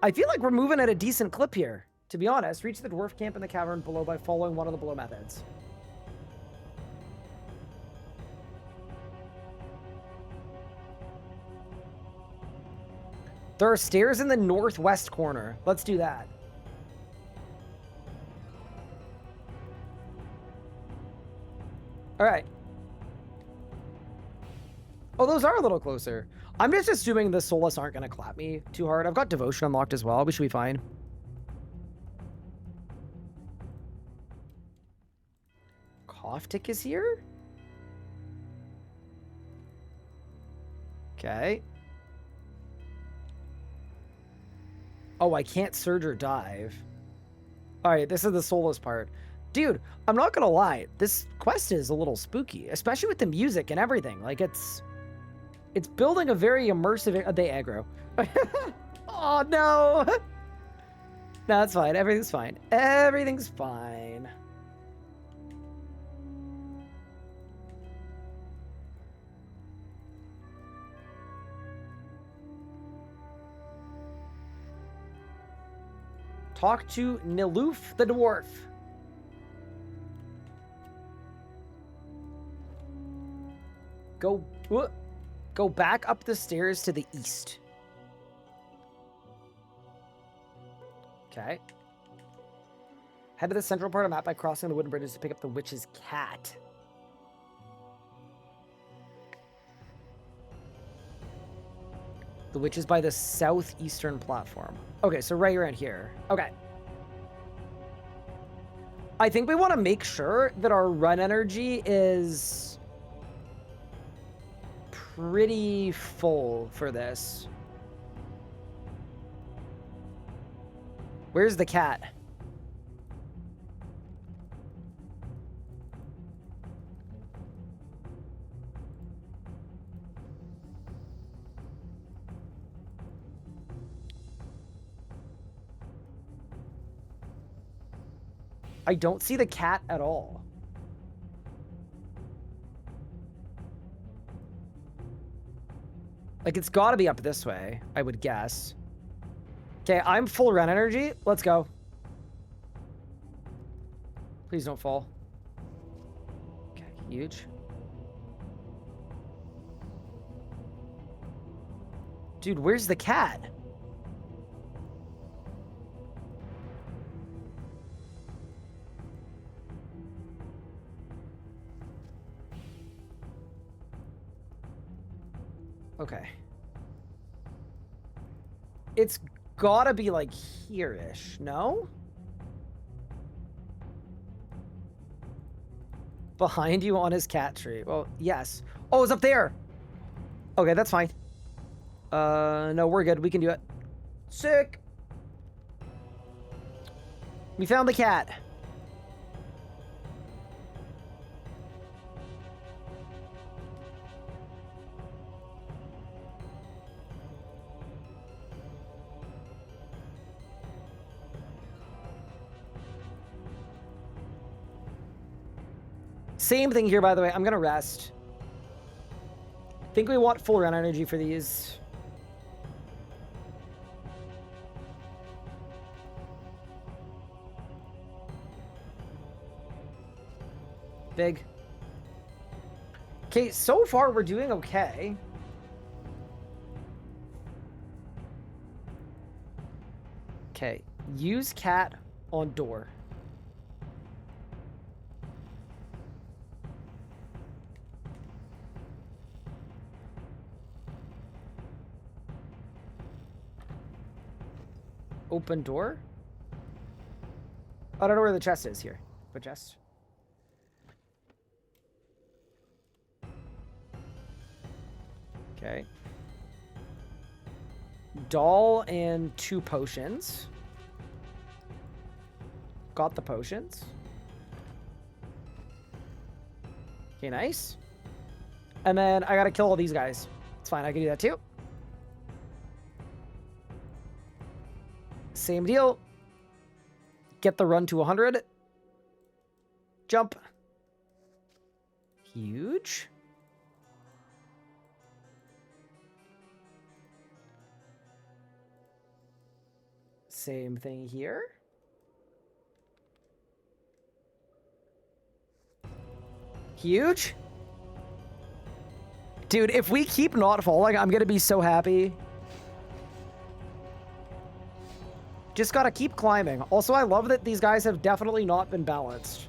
A: I feel like we're moving at a decent clip here, to be honest. Reach the dwarf camp in the cavern below by following one of the below methods. There are stairs in the northwest corner. Let's do that. All right. Oh, those are a little closer. I'm just assuming the Soulless aren't going to clap me too hard. I've got Devotion unlocked as well. We should be fine. Cough Tick is here? Okay. Oh, I can't surge or dive. All right, this is the Soulless part. Dude, I'm not going to lie. This quest is a little spooky, especially with the music and everything. Like, it's building a very immersive... they aggro. Oh, no. No, that's fine. Everything's fine. Everything's fine. Talk to Niloof the dwarf. Go back up the stairs to the east. Okay. Head to the central part of the map by crossing the wooden bridges to pick up the witch's cat. The witch is by the southeastern platform. Okay, so right around here. Okay. I think we want to make sure that our run energy is pretty full for this. Where's the cat? I don't see the cat at all. Like, it's got to be up this way, I would guess. Okay, I'm full run energy. Let's go. Please don't fall. Okay, huge. Dude, where's the cat? Okay. It's gotta be like here-ish, no? Behind you on his cat tree. Well, yes. Oh, it's up there. Okay, that's fine. No, we're good. We can do it. Sick. We found the cat. Same thing here, by the way. I'm going to rest. I think we want full run energy for these. Big. Okay, so far we're doing okay. Okay, use cat on door. Open door? I don't know where the chest is here. But chest. Okay. Doll and 2 potions. Got the potions. Okay, nice. And then I gotta kill all these guys. It's fine, I can do that too. Same deal. Get the run to 100. Jump. Huge. Same thing here. Huge. Dude, if we keep not falling, I'm gonna be so happy. Just gotta keep climbing. Also, I love that these guys have definitely not been balanced.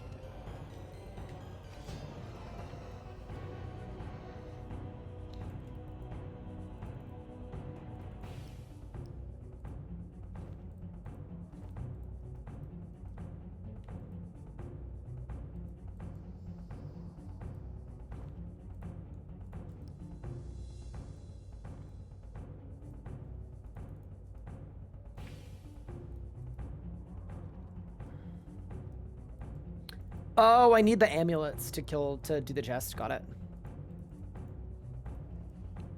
A: Oh, I need the amulets to do the chest. Got it.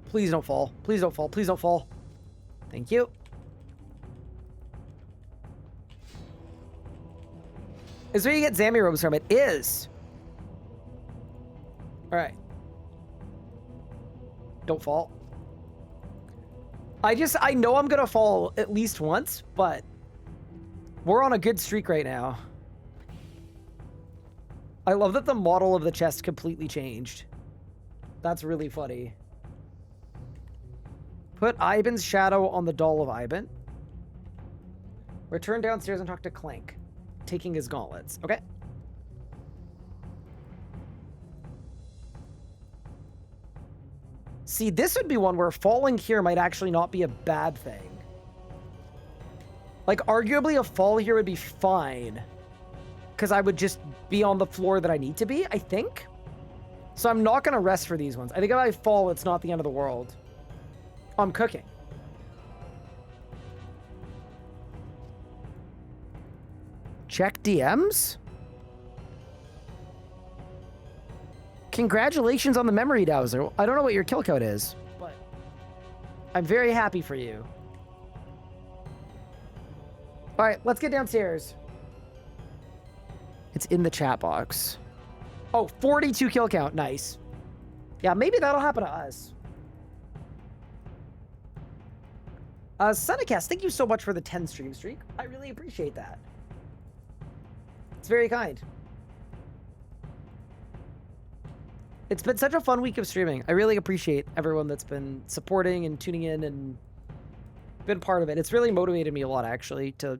A: Please don't fall. Please don't fall. Please don't fall. Thank you. Is where you get Zammy robes from. It is. All right. Don't fall. I know I'm going to fall at least once, but we're on a good streak right now. I love that the model of the chest completely changed. That's really funny. Put Ivan's shadow on the doll of Ivan. Return downstairs and talk to Clank, taking his gauntlets. Okay. See, this would be one where falling here might actually not be a bad thing. Like, arguably a fall here would be fine, because I would just be on the floor that I need to be, I think. So I'm not going to rest for these ones. I think if I fall, it's not the end of the world. I'm cooking. Check DMs? Congratulations on the memory dowser. I don't know what your kill code is, but I'm very happy for you. All right, let's get downstairs. It's in the chat box. Oh, 42 kill count. Nice. Yeah, maybe that'll happen to us. Sunnicast, thank you so much for the 10 stream streak. I really appreciate that. It's very kind. It's been such a fun week of streaming. I really appreciate everyone that's been supporting and tuning in and been part of it. It's really motivated me a lot, actually, to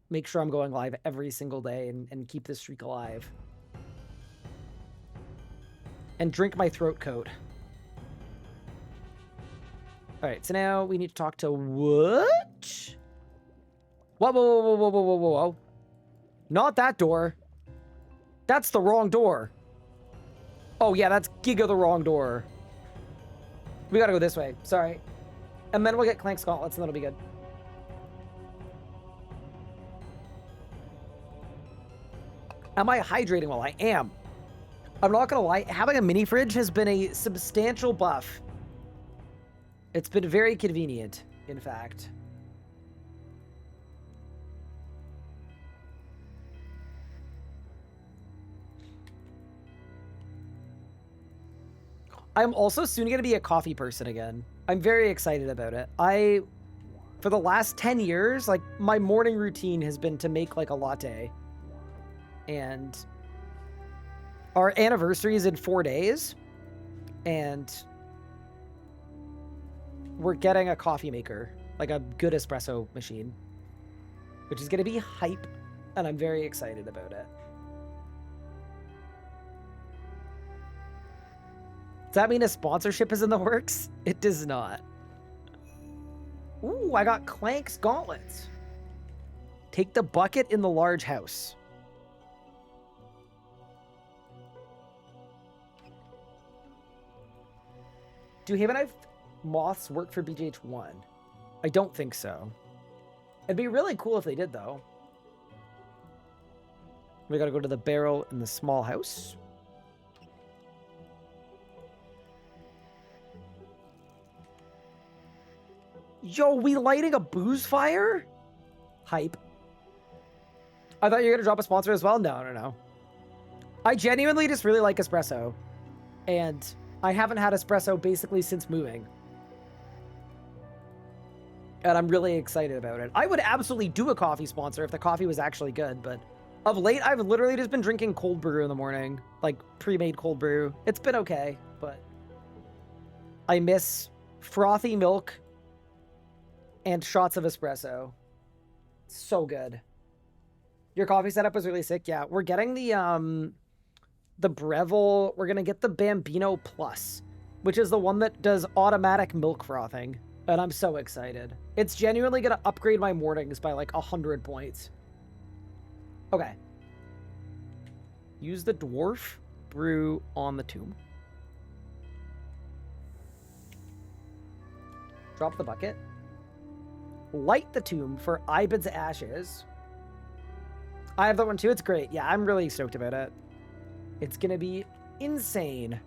A: make sure I'm going live every single day and keep this streak alive. And drink my throat coat. All right, so now we need to talk to what? Whoa, whoa, whoa, whoa, whoa, whoa, whoa, whoa. Not that door. That's the wrong door. Oh, yeah, that's giga the wrong door. We gotta go this way. Sorry. And then we'll get Clank's gauntlets, and that'll be good. Am I hydrating well? I am. I'm not gonna lie, having a mini fridge has been a substantial buff. It's been very convenient, in fact. I'm also soon going to be a coffee person again. I'm very excited about it. For the last 10 years, like, my morning routine has been to make, like, a latte. And Our anniversary is in 4 days, and we're getting a coffee maker, like a good espresso machine, which is going to be hype, and I'm very excited about it. Does that mean a sponsorship is in the works? It does not. Ooh, I got Clank's gauntlets. Take the bucket in the large house. Do Haven moths work for BGH1? I don't think so. It'd be really cool if they did, though. We gotta go to the barrel in the small house. Yo, we lighting a booze fire? Hype. I thought you were gonna drop a sponsor as well. No. I genuinely just really like espresso. And I haven't had espresso basically since moving. And I'm really excited about it. I would absolutely do a coffee sponsor if the coffee was actually good, but of late, I've literally just been drinking cold brew in the morning. Like, pre-made cold brew. It's been okay, but I miss frothy milk and shots of espresso. So good. Your coffee setup was really sick. Yeah, we're getting the Breville. We're gonna get the Bambino Plus, which is the one that does automatic milk frothing, and I'm so excited. It's genuinely gonna upgrade my mornings by like 100 points. Okay. Use the dwarf brew on the tomb. Drop the bucket. Light the tomb for Ibid's ashes. I have that one too. It's great. Yeah, I'm really stoked about it. It's gonna be insane.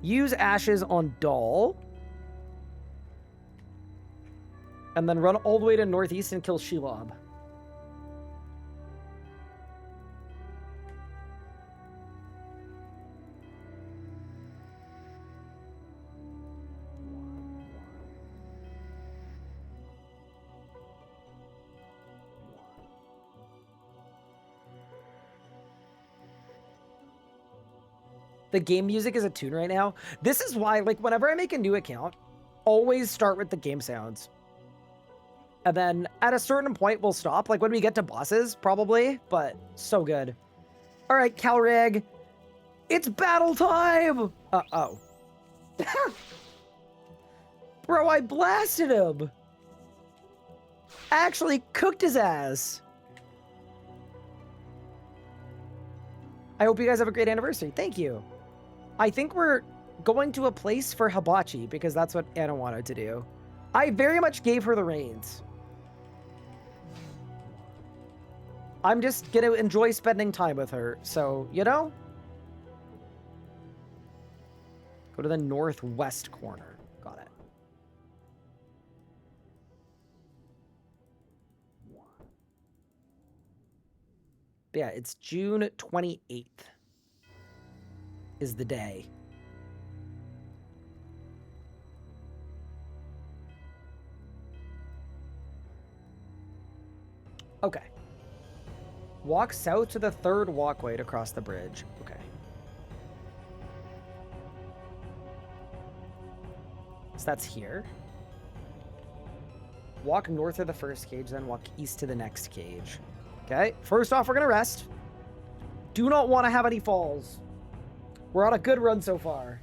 A: Use ashes on Doll. And then run all the way to northeast and kill Shelob. The game music is a tune right now. This is why, like, whenever I make a new account, always start with the game sounds. And then at a certain point, we'll stop. Like, when we get to bosses, probably. But so good. All right, Calreg. It's battle time! Uh-oh. Bro, I blasted him! Actually cooked his ass. I hope you guys have a great anniversary. Thank you. I think we're going to a place for hibachi because that's what Anna wanted to do. I very much gave her the reins. I'm just going to enjoy spending time with her. So, you know? Go to the northwest corner. Got it. But yeah, it's June 28th. Is the day. Okay. Walk south to the third walkway to cross the bridge. Okay. So that's here. Walk north of the first cage, then walk east to the next cage. Okay. First off, we're gonna rest. Do not want to have any falls. We're on a good run so far.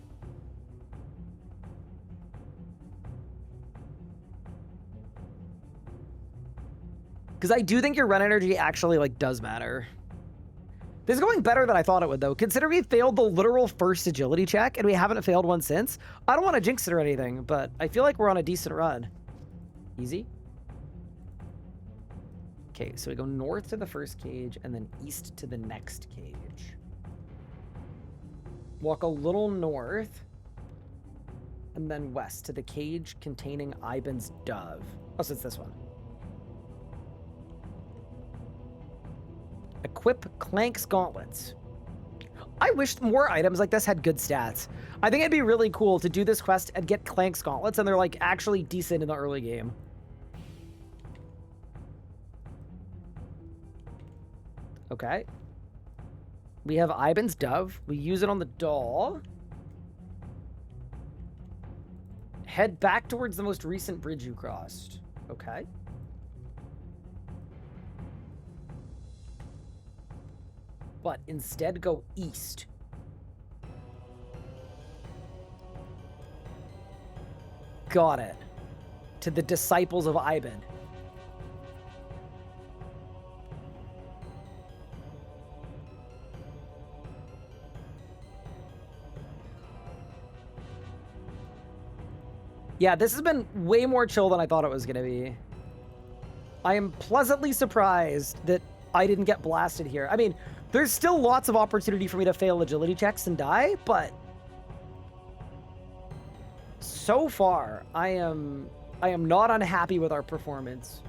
A: Because I do think your run energy actually, like, does matter. This is going better than I thought it would, though. Consider we failed the literal first agility check, and we haven't failed one since. I don't want to jinx it or anything, but I feel like we're on a decent run. Easy. Okay, so we go north to the first cage, and then east to the next cage. Walk a little north, and then west to the cage containing Iban's dove. Oh, so it's this one. Equip Clank's gauntlets. I wish more items like this had good stats. I think it'd be really cool to do this quest and get Clank's gauntlets, and they're, like, actually decent in the early game. Okay. We have Ivan's Dove. We use it on the doll. Head back towards the most recent bridge you crossed. Okay. But instead go east. Got it. To the disciples of Ivan. Yeah, this has been way more chill than I thought it was going to be. I am pleasantly surprised that I didn't get blasted here. I mean, there's still lots of opportunity for me to fail agility checks and die, but so far, I am not unhappy with our performance.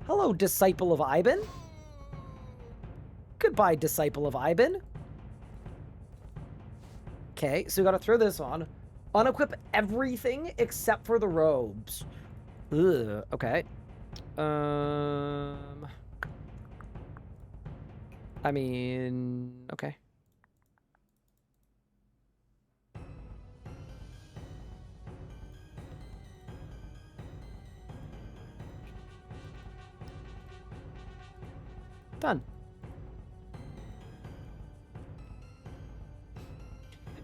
A: Hello, disciple of Ivan. Goodbye, disciple of Ivan. Okay, so we gotta throw this on. Unequip everything except for the robes. Ugh, okay. I mean, okay. Done.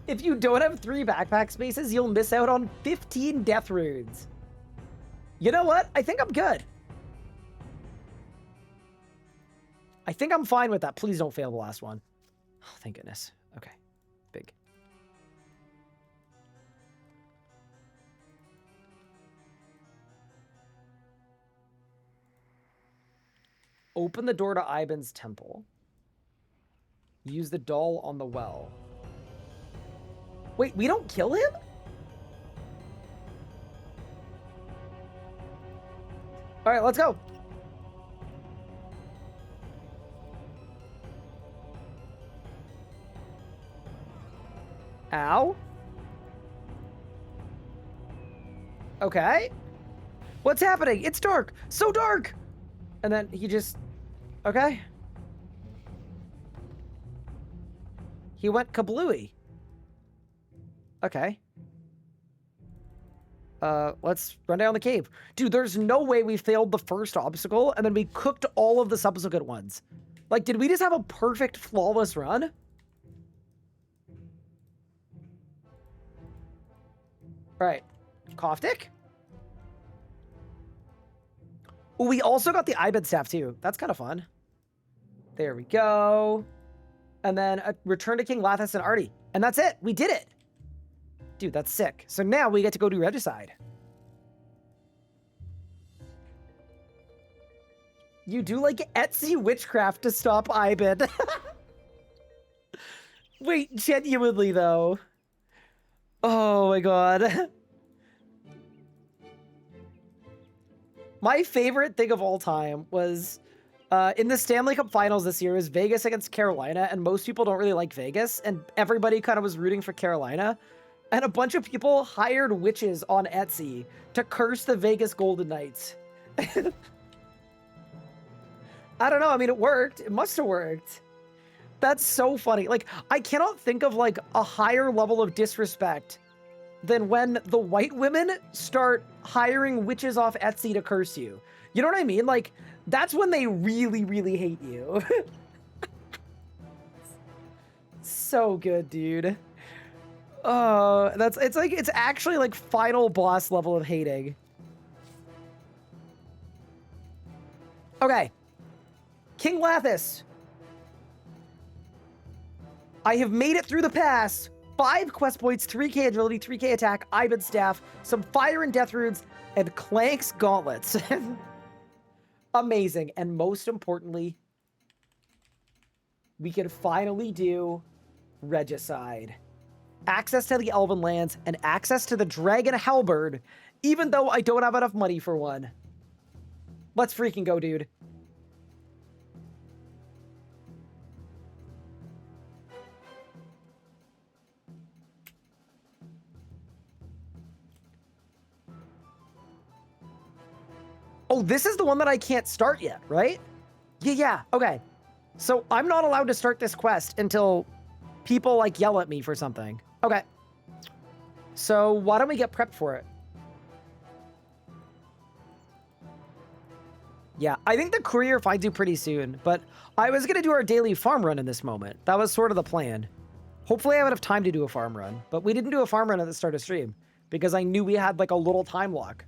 A: If you don't have 3 backpack spaces, you'll miss out on 15 death runes. You know what? I think I'm good. I think I'm fine with that. Please don't fail the last one. Oh, thank goodness. Okay. Big. Open the door to Ivan's temple. Use the doll on the well. Wait, we don't kill him? All right, let's go. Ow. Okay. What's happening? It's dark. So dark. And then he just... Okay. He went kablooey. Okay. Let's run down the cave. Dude, there's no way we failed the first obstacle and then we cooked all of the subsequent ones. Like, did we just have a perfect, flawless run? All right. Caustic. Ooh, we also got the Ibid staff too. That's kind of fun. There we go. And then a return to King Lathis and Artie. And that's it. We did it. Dude, that's sick. So now we get to go do Regicide. You do like Etsy witchcraft to stop Ibid. Wait, genuinely though. Oh my god. My favorite thing of all time was in the Stanley Cup Finals this year was Vegas against Carolina, and most people don't really like Vegas, and everybody kind of was rooting for Carolina. And a bunch of people hired witches on Etsy to curse the Vegas Golden Knights. I don't know. I mean, it worked. It must have worked. That's so funny. Like, I cannot think of, like, a higher level of disrespect than when the white women start hiring witches off Etsy to curse you. You know what I mean? Like, that's when they really, really hate you. So good, dude. Oh, it's actually like final boss level of hating. Okay. King Lathis. I have made it through the pass. 5 quest points, 3k agility, 3k attack, Ibid staff, some fire and death runes, and Clank's gauntlets. Amazing. And most importantly, we can finally do Regicide. Access to the Elven lands and access to the Dragon Halberd, even though I don't have enough money for one. Let's freaking go, dude. Oh, this is the one that I can't start yet, right? Yeah, okay. So I'm not allowed to start this quest until people like yell at me for something. Okay. So why don't we get prepped for it? Yeah, I think the courier finds you pretty soon, but I was going to do our daily farm run in this moment. That was sort of the plan. Hopefully I have enough time to do a farm run, but we didn't do a farm run at the start of stream because I knew we had like a little time lock.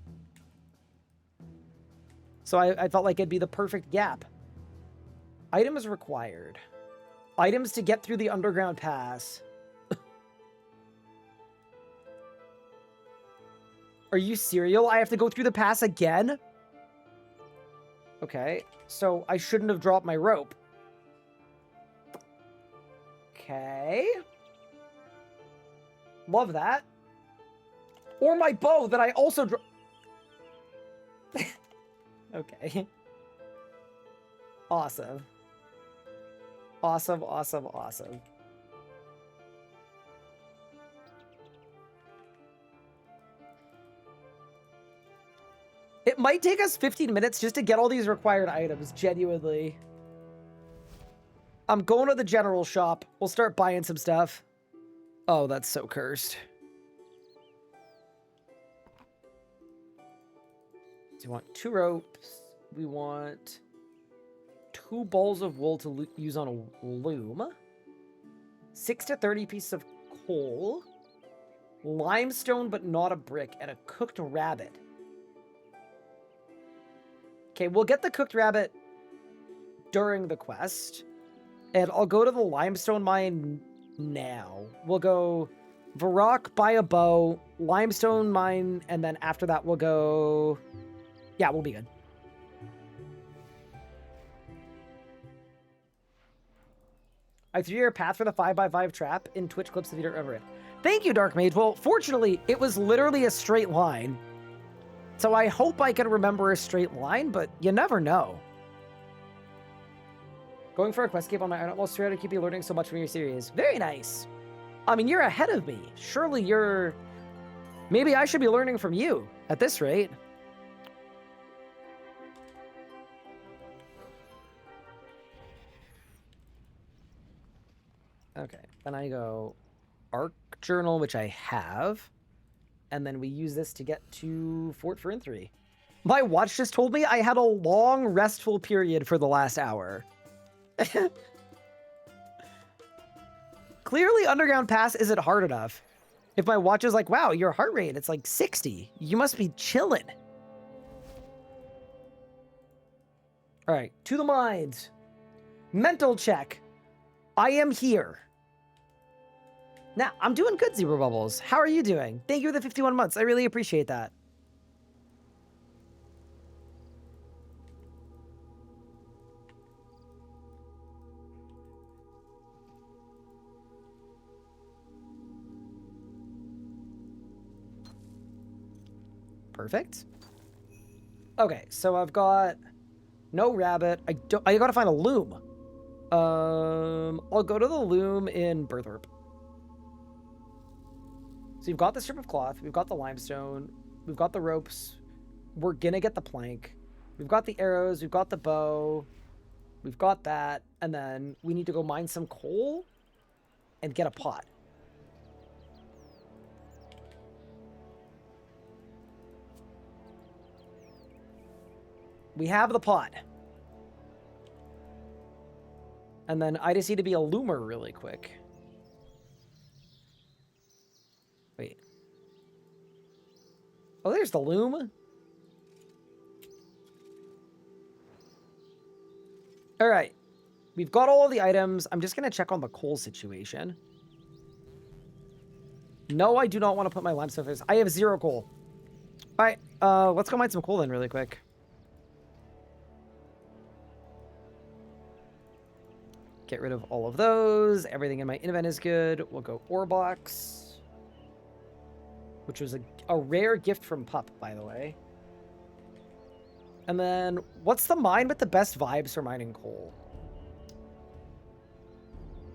A: So I felt like it'd be the perfect gap. Items required. Items to get through the underground pass. Are you serial? I have to go through the pass again? Okay, so I shouldn't have dropped my rope. Okay. Love that. Or my bow that I also Okay. Awesome. Awesome, awesome, awesome. It might take us 15 minutes just to get all these required items, genuinely. I'm going to the general shop. We'll start buying some stuff. Oh, that's so cursed. So we want 2 ropes. We want 2 balls of wool to use on a loom. 6 to 30 pieces of coal. Limestone, but not a brick. And a cooked rabbit. Okay, we'll get the cooked rabbit during the quest. And I'll go to the limestone mine now. We'll go Varrock, buy a bow, limestone mine, and then after that we'll go... Yeah, we'll be good. I threw your path for the 5x5 trap in Twitch clips if you don't remember it. Thank you, Dark Mage. Well, fortunately, it was literally a straight line. So I hope I can remember a straight line, but you never know. Going for a quest cape on my own will swear to keep you learning so much from your series. Very nice. I mean, you're ahead of me. Surely you're... Maybe I should be learning from you at this rate. Okay, then I go Arc Journal, which I have. And then we use this to get to Fort Fern 3. My watch just told me I had a long, restful period for the last hour. Clearly, Underground Pass isn't hard enough. If my watch is like, wow, your heart rate, it's like 60. You must be chilling. All right, to the mines. Mental check. I am here. Now, I'm doing good, Zebra Bubbles. How are you doing? Thank you for the 51 months. I really appreciate that. Perfect. Okay, so I've got no rabbit. I gotta find a loom. I'll go to the loom in Berthorpe. So you've got the strip of cloth, we've got the limestone, we've got the ropes, we're gonna get the plank, we've got the arrows, we've got the bow, we've got that, and then we need to go mine some coal and get a pot. We have the pot. And then I just need to be a loomer really quick. Wait. Oh, there's the loom. All right. We've got all of the items. I'm just going to check on the coal situation. No, I do not want to put my limestone first. I have 0 coal. All right. Let's go mine some coal then really quick. Get rid of all of those. Everything in my invent is good. We'll go ore box, which was a rare gift from Pup, by the way. And then, what's the mine with the best vibes for mining coal?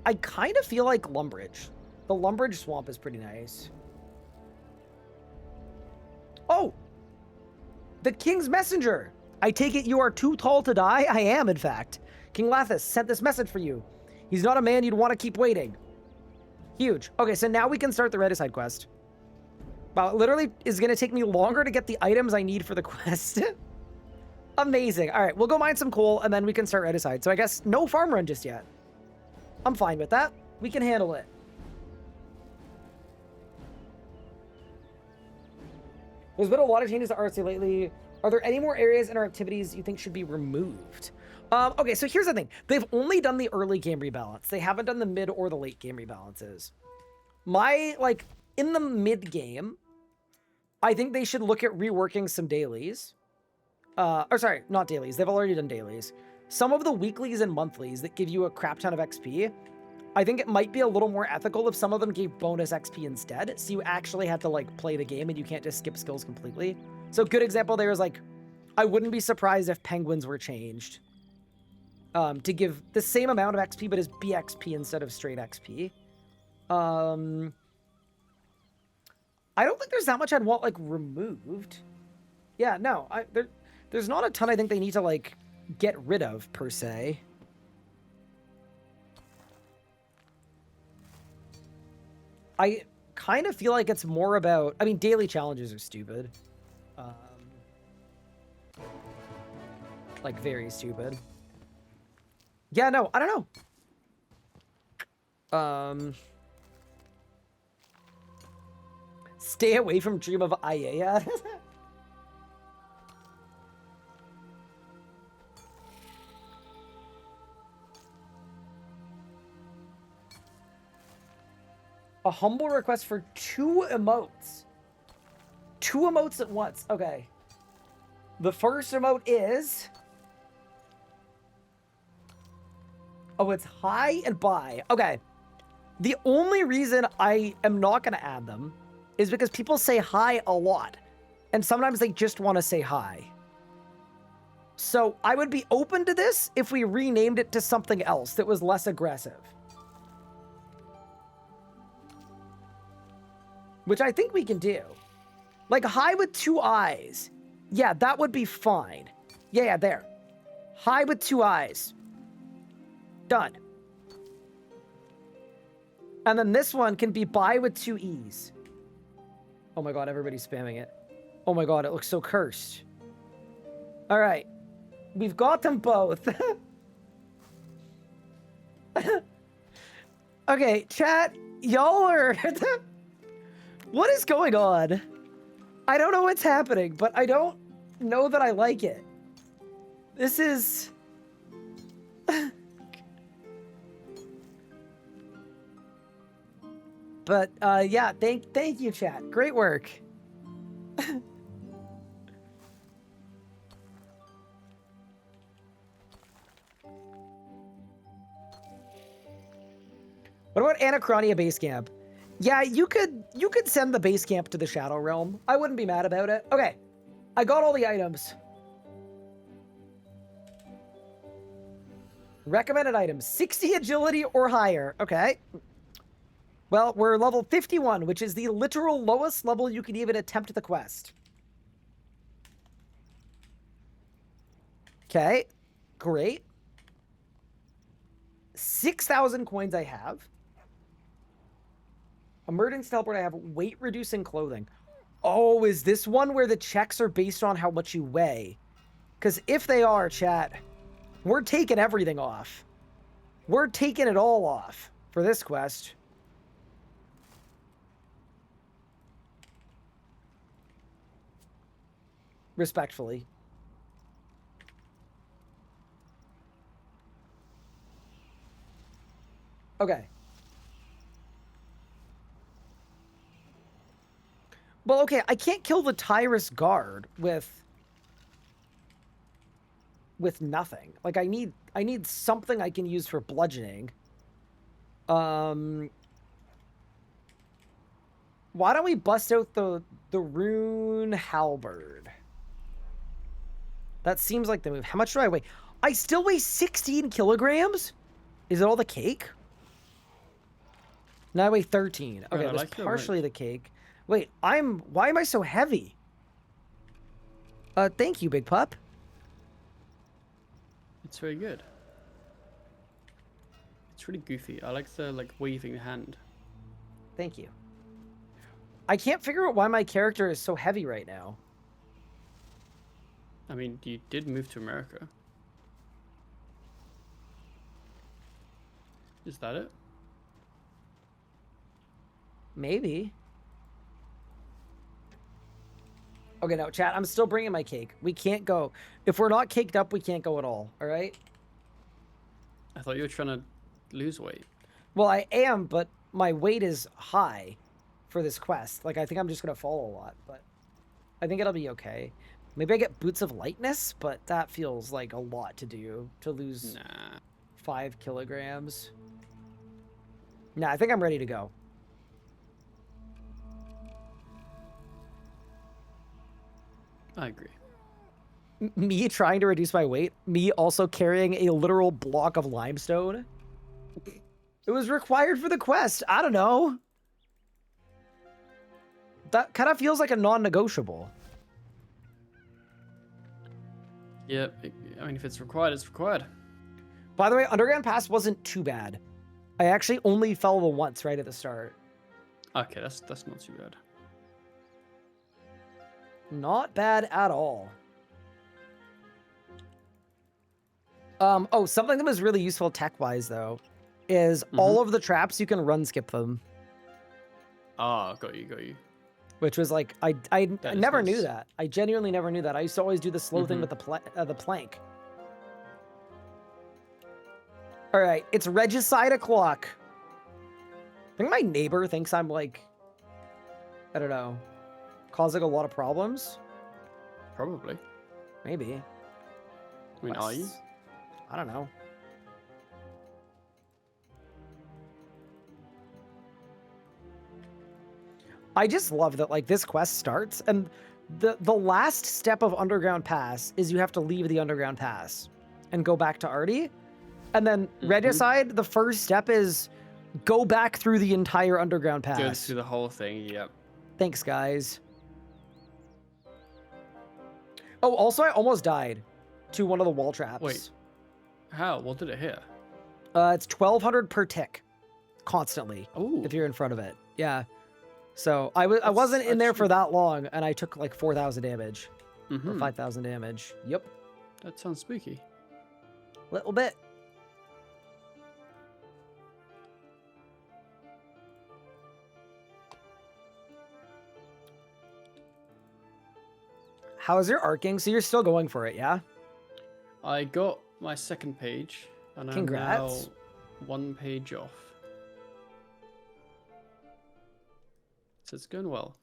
A: I kind of feel like Lumbridge. The Lumbridge swamp is pretty nice. Oh! The King's Messenger! I take it you are too tall to die? I am, in fact. King Lathis sent this message for you. He's not a man you'd want to keep waiting. Huge. Okay, so now we can start the Regicide quest. Wow, it literally is going to take me longer to get the items I need for the quest. Amazing. All right, we'll go mine some coal, and then we can start Regicide. So I guess no farm run just yet. I'm fine with that. We can handle it. There's been a lot of changes to RC lately. Are there any more areas in our activities you think should be removed? Okay, so here's the thing. They've only done the early game rebalance. They haven't done the mid or the late game rebalances. In the mid game, I think they should look at reworking some dailies. Or sorry, not dailies. They've already done dailies. Some of the weeklies and monthlies that give you a crap ton of XP, I think it might be a little more ethical if some of them gave bonus XP instead. So you actually had to like play the game and you can't just skip skills completely. So good example there is like, I wouldn't be surprised if penguins were changed. To give the same amount of XP, but as BXP instead of straight XP. I don't think there's that much I'd want, like, removed. Yeah, no. There's not a ton I think they need to, like, get rid of, per se. I kind of feel like it's more about... I mean, daily challenges are stupid. Like, very stupid. Yeah, no, I don't know. Stay away from Dream of Ayaya. A humble request for 2 emotes. 2 emotes at once. Okay. The first emote is... Oh, it's hi and bye. Okay. The only reason I am not going to add them is because people say hi a lot. And sometimes they just want to say hi. So I would be open to this if we renamed it to something else that was less aggressive. Which I think we can do. Like hi with 2 eyes. Yeah, that would be fine. Yeah, there. Hi with 2 eyes. Done. And then this one can be bye with 2 E's. Oh my god, everybody's spamming it. Oh my god, it looks so cursed. All right. We've got them both. Okay, chat, y'all are... What is going on? I don't know what's happening, but I don't know that I like it. This is... But, yeah, thank you, chat. Great work. What about Anachronia base camp? Yeah, you could send the base camp to the Shadow Realm. I wouldn't be mad about it. Okay, I got all the items. Recommended items, 60 agility or higher. Okay. Well, we're level 51, which is the literal lowest level you can even attempt the quest. Okay, great. 6,000 coins I have. Emergence teleport I have. Weight reducing clothing. Oh, is this one where the checks are based on how much you weigh? Because if they are, chat, we're taking everything off. We're taking it all off for this quest. Respectfully. Okay. Well, okay, I can't kill the Tyrus guard with nothing. Like I need something I can use for bludgeoning. Why don't we bust out the Rune halberd? That seems like the move. How much do I weigh? I still weigh 16 kilograms? Is it all the cake? No, I weigh 13. Okay,
D: Yeah,
A: that's partially the cake. Wait, why am I so heavy? Thank you, Big Pup.
D: It's very good. It's really goofy. I like the waving hand.
A: Thank you. I can't figure out why my character is so heavy right now.
D: I mean, you did move to America. Is that it?
A: Maybe. Okay, no, chat, I'm still bringing my cake. We can't go. If we're not caked up, we can't go at all, all right?
D: I thought you were trying to lose weight.
A: Well, I am, but my weight is high for this quest. Like, I think I'm just going to fall a lot, but I think it'll be okay. Maybe I get boots of lightness, but that feels like a lot to do, to lose
D: Nah.
A: 5 kilograms. Nah, I think I'm ready to go.
D: I agree.
A: Me trying to reduce my weight, me also carrying a literal block of limestone. It was required for the quest. I don't know. That kind of feels like a non-negotiable.
D: Yeah, I mean, if it's required, it's required.
A: By the way, Underground Pass wasn't too bad. I actually only fell once right at the start.
D: Okay, that's not too bad.
A: Not bad at all. Oh, something that was really useful tech-wise, though, is all of the traps, you can run skip them.
D: Ah, got you.
A: Which was like, I never knew
D: nice.
A: that. I genuinely never knew that. I used to always do the slow thing with the plank. All right, it's Regicide o'clock. I think my neighbor thinks I'm like, I don't know, causing a lot of problems.
D: Probably.
A: Maybe.
D: I mean, are you?
A: Quests. I don't know. I just love that like this quest starts and the last step of Underground Pass is you have to leave the Underground Pass and go back to Artie. And then Regicide, the first step is go back through the entire Underground Pass.
D: Go through the whole thing, yep.
A: Thanks, guys. Oh, also I almost died to one of the wall traps.
D: Wait. How? What did it hit?
A: It's 1,200 per tick, constantly.
D: Oh.
A: If you're in front of it, yeah. So I wasn't in there for that long, and I took like 4,000 damage or 5,000 damage. Yep,
D: That sounds spooky.
A: little bit. How's your arcing? So you're still going for it, yeah?
D: I got my second page, and
A: Congrats.
D: I'm now 1 page off. So it's going well.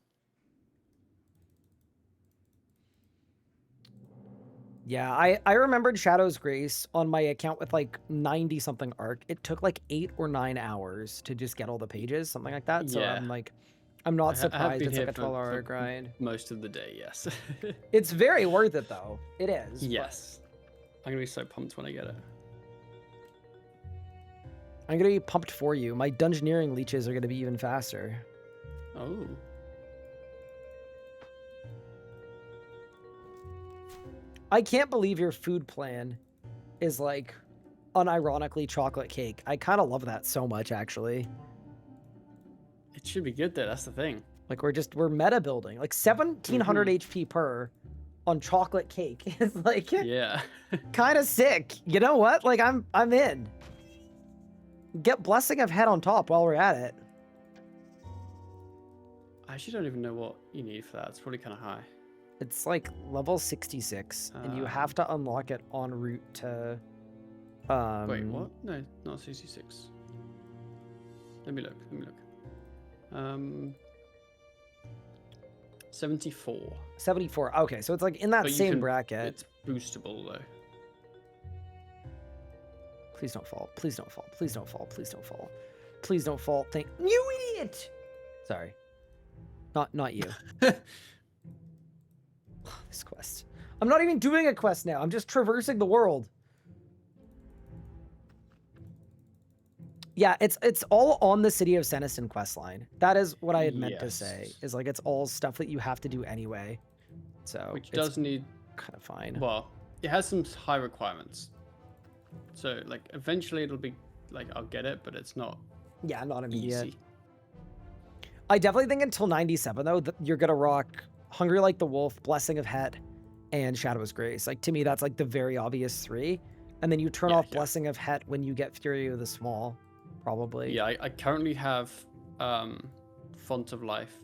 A: Yeah, I remembered Shadow's Grace on my account with like 90 something arc. It took like 8 or 9 hours to just get all the pages, something like that. So
D: Yeah.
A: I'm like, I'm not
D: I have
A: surprised
D: been
A: it's like
D: here
A: a 12-hour
D: for
A: grind.
D: most of the day, yes.
A: It's very worth it though. It is. but
D: Yes. I'm gonna be so pumped when I get it.
A: I'm gonna be pumped for you. My Dungeoneering leeches are gonna be even faster.
D: Oh.
A: I can't believe your food plan is like unironically chocolate cake. I kind of love that so much, actually.
D: It should be good though, that's the thing.
A: Like we're meta building. Like 1,700 HP per on chocolate cake is like
D: Yeah.
A: kind of sick. You know what? Like I'm in. Get Blessing of Head on top while we're at it.
D: I actually don't even know what you need for that. It's probably kind of high.
A: It's like level 66, and you have to unlock it en route to.
D: Wait, what? No, not 66. Let me look. 74.
A: 74. Okay, so it's like in that
D: But you
A: same
D: can-
A: bracket.
D: It's boostable though.
A: Please don't fall. Please don't fall. Please don't fall. Please don't fall. Please don't fall. Thank you, idiot. Sorry. Not you. This quest. I'm not even doing a quest now. I'm just traversing the world. Yeah, it's all on the City of Seniston quest line. That is what I had meant to say.
D: Yes.
A: Is like it's all stuff that you have to do anyway. So
D: Which
A: it's
D: does need,
A: kind of fine.
D: well, it has some high requirements. So like eventually it'll be like I'll get it, but it's not
A: Yeah, not immediate.
D: easy.
A: I definitely think until 97 though, you're gonna rock Hungry Like the Wolf, Blessing of Het, and Shadow's Grace. Like to me, that's like the very obvious 3. And then you turn off Blessing of Het when you get Fury of the Small, probably.
D: Yeah, I currently have Font of Life,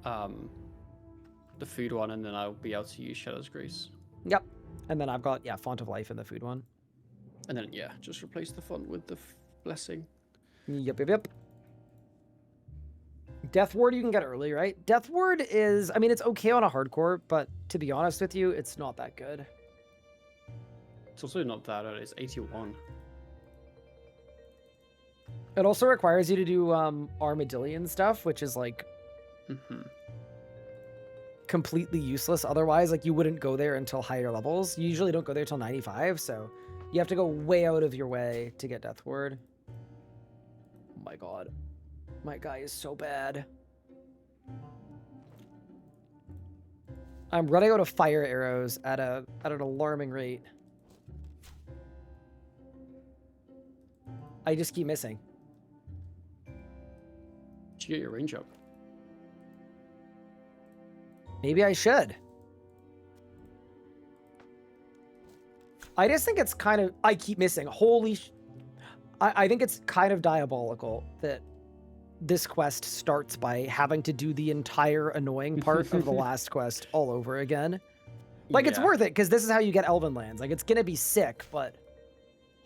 D: the food one, and then I'll be able to use Shadow's Grace.
A: Yep. And then I've got Font of Life in the food one.
D: And then just replace the font with the blessing.
A: Yep. Death Ward you can get early, right? Death Ward is, I mean, it's okay on a hardcore, but to be honest with you, it's not that good.
D: It's also not that early. It's 81.
A: It also requires you to do Armadillion stuff, which is like completely useless. Otherwise, like you wouldn't go there until higher levels. You usually don't go there till 95, so you have to go way out of your way to get Death Ward. Oh my god. My guy is so bad. I'm running out of fire arrows at an alarming rate. I just keep missing.
D: Did you get your range up?
A: Maybe I should. I just think it's kind of... I keep missing. I think it's kind of diabolical that this quest starts by having to do the entire annoying part of the last quest all over again. Like, it's worth it, because this is how you get Elven Lands. Like, it's gonna be sick, but...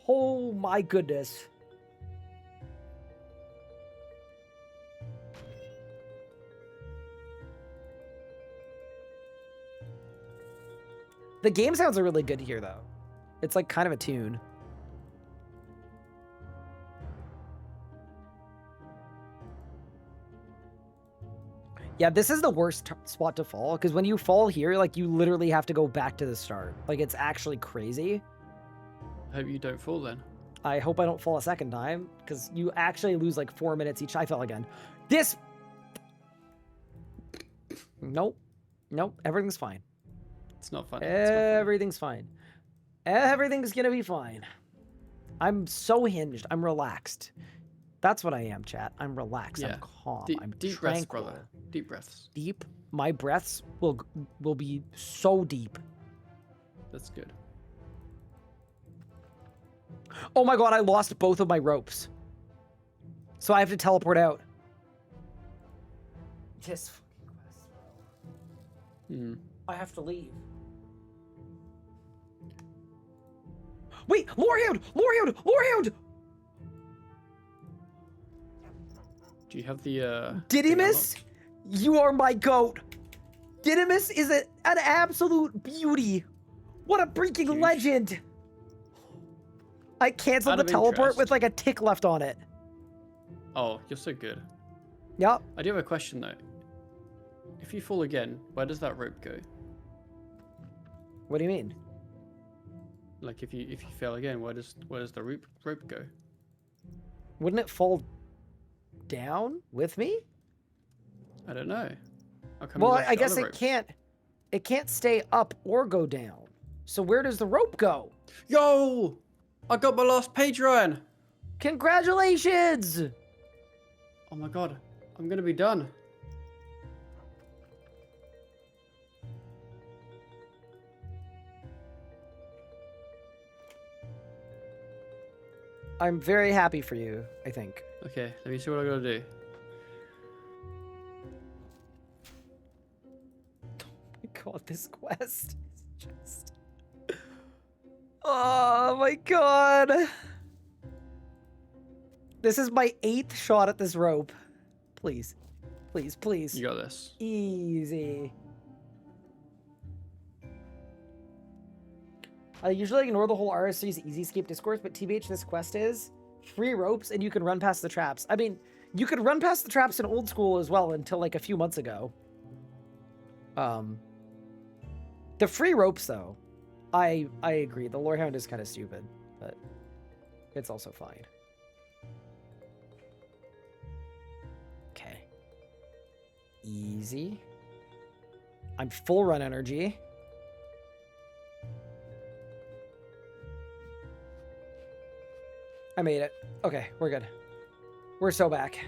A: Oh my goodness. The game sounds really good here, though. It's like kind of a tune. Yeah, this is the worst spot to fall, because when you fall here, like, you literally have to go back to the start. Like, it's actually crazy.
D: I hope you don't fall then.
A: I hope I don't fall a second time, because you actually lose, like, 4 minutes each. I fell again. This... Nope. Everything's fine.
D: It's not funny.
A: Everything's fine. Everything's gonna be fine. I'm so hinged. I'm relaxed. That's what I am, chat. I'm relaxed.
D: Yeah.
A: I'm calm. I'm
D: deep
A: tranquil.
D: breaths, brother. Deep breaths.
A: Deep. My breaths will be so deep.
D: That's good.
A: Oh my god, I lost both of my ropes. So I have to teleport out. This fucking quest. I have to leave. Wait, Lorehound!
D: Do you have the
A: Didymus, you are my goat. Didymus is an absolute beauty. What a freaking legend. I canceled the teleport with like a tick left on it.
D: Oh, you're so good.
A: Yep.
D: I do have a question though. If you fall again, where does that rope go?
A: What do you mean?
D: Like if you fail again, where does the rope go?
A: Wouldn't it fall down with me?
D: I don't know.
A: Well, I guess it can't. It can't stay up or go down. So where does the rope go?
D: Yo! I got my last page, Ryan!
A: Congratulations!
D: Oh my god. I'm gonna be done.
A: I'm very happy for you, I think.
D: Okay, let me see what I gotta do.
A: Oh my god, this quest is just... Oh my god. This is my 8th shot at this rope. Please. Please, please.
D: You got this.
A: Easy. I usually ignore the whole RSC's easy escape discourse, but TBH, this quest is free ropes and you can run past the traps. I mean, you could run past the traps in old school as well until like a few months ago. The free ropes though, I agree. The Lorehound is kind of stupid, but it's also fine. Okay. Easy. I'm full run energy. I made it. Okay, we're good. We're so back.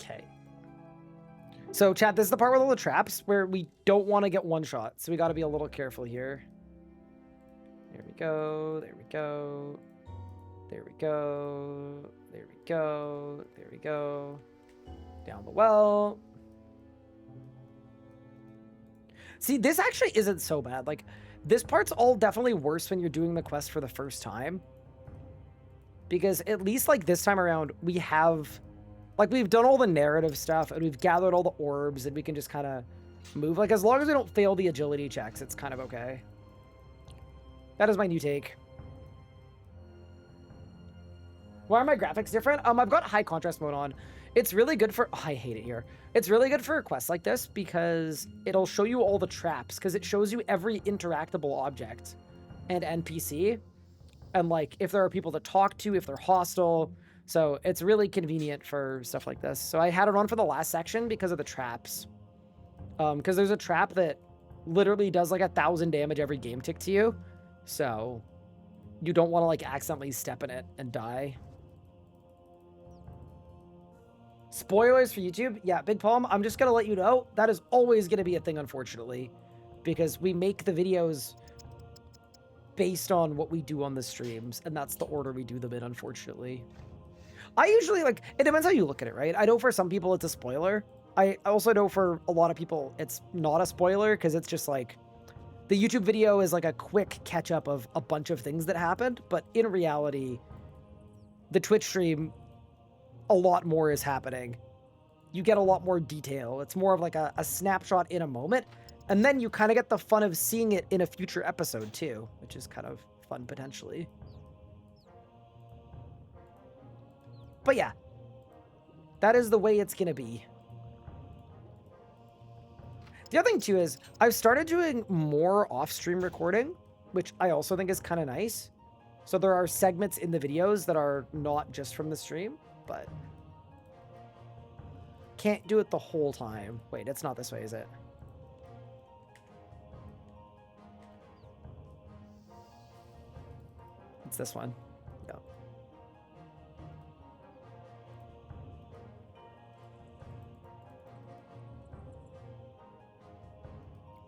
A: Okay. So, chat, this is the part with all the traps where we don't want to get one shot. So we got to be a little careful here. There we go. There we go. There we go. There we go. There we go. Down the well. See, this actually isn't so bad. Like, this part's all definitely worse when you're doing the quest for the first time. Because at least, like, this time around, we have... Like, we've done all the narrative stuff, and we've gathered all the orbs, and we can just kind of move. Like, as long as we don't fail the agility checks, it's kind of okay. That is my new take. Why are my graphics different? I've got high contrast mode on. It's really good for... Oh, I hate it here. It's really good for a quest like this, because it'll show you all the traps, because it shows you every interactable object and NPC. And, like, if there are people to talk to, if they're hostile... So it's really convenient for stuff like this. So I had it on for the last section because of the traps. Because there's a trap that literally does like 1,000 damage every game tick to you. So you don't want to like accidentally step in it and die. Spoilers for YouTube. Yeah, Big Palm, I'm just going to let you know that is always going to be a thing, unfortunately. Because we make the videos based on what we do on the streams. And that's the order we do them in, unfortunately. I usually, like, it depends how you look at it, right? I know for some people it's a spoiler. I also know for a lot of people it's not a spoiler because it's just like the YouTube video is like a quick catch up of a bunch of things that happened. But in reality, the Twitch stream, a lot more is happening. You get a lot more detail. It's more of like a snapshot in a moment. And then you kind of get the fun of seeing it in a future episode too, which is kind of fun potentially. But yeah, that is the way it's going to be. The other thing too is I've started doing more off-stream recording, which I also think is kind of nice. So there are segments in the videos that are not just from the stream, but can't do it the whole time. Wait, it's not this way, is it? It's this one. No.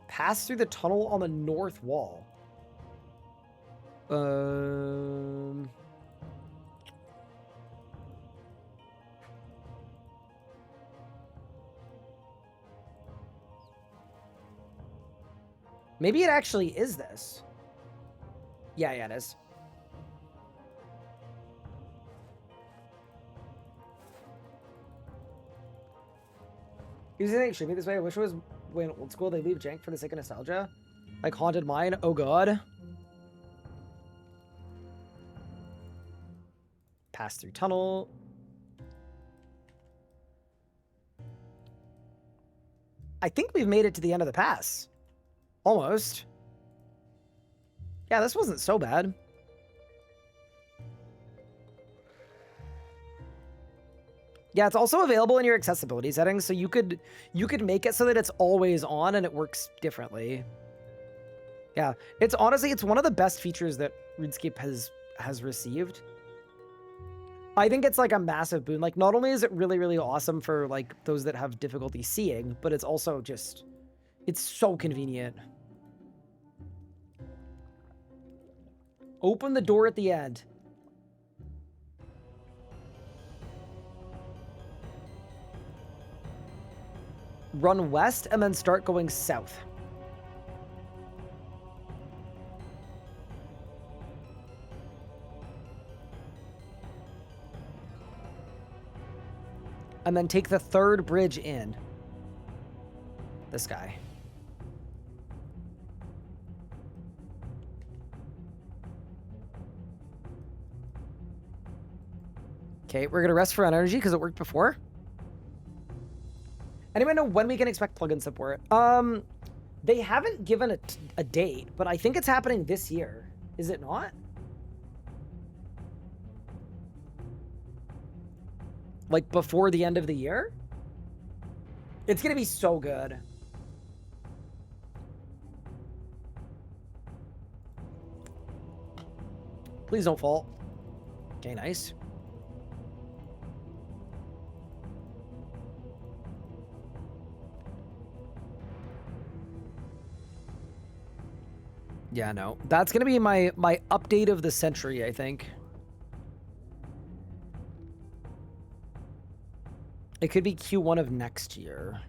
A: Pass through the tunnel on the north wall. Maybe it actually is this. Yeah, it is. Isn't it extremely this way? I wish it was when old school they leave jank for the sake of nostalgia. Like Haunted Mine. Oh god. Pass through tunnel. I think we've made it to the end of the pass. Almost. Yeah, this wasn't so bad. Yeah, it's also available in your accessibility settings, so you could make it so that it's always on and it works differently. Yeah, it's honestly, it's one of the best features that RuneScape has received. I think it's like a massive boon. Like, not only is it really, really awesome for like those that have difficulty seeing, but it's also just, it's so convenient. Open the door at the end. Run west and then start going south. And then take the third bridge in. This guy. Okay, we're gonna rest for energy because it worked before. Anyone know when we can expect plugin support? They haven't given a date, but I think it's happening this year. Is it not? Like before the end of the year? It's gonna be so good. Please don't fall. Okay, nice. Yeah, no. That's gonna be my update of the century, I think. It could be Q1 of next year.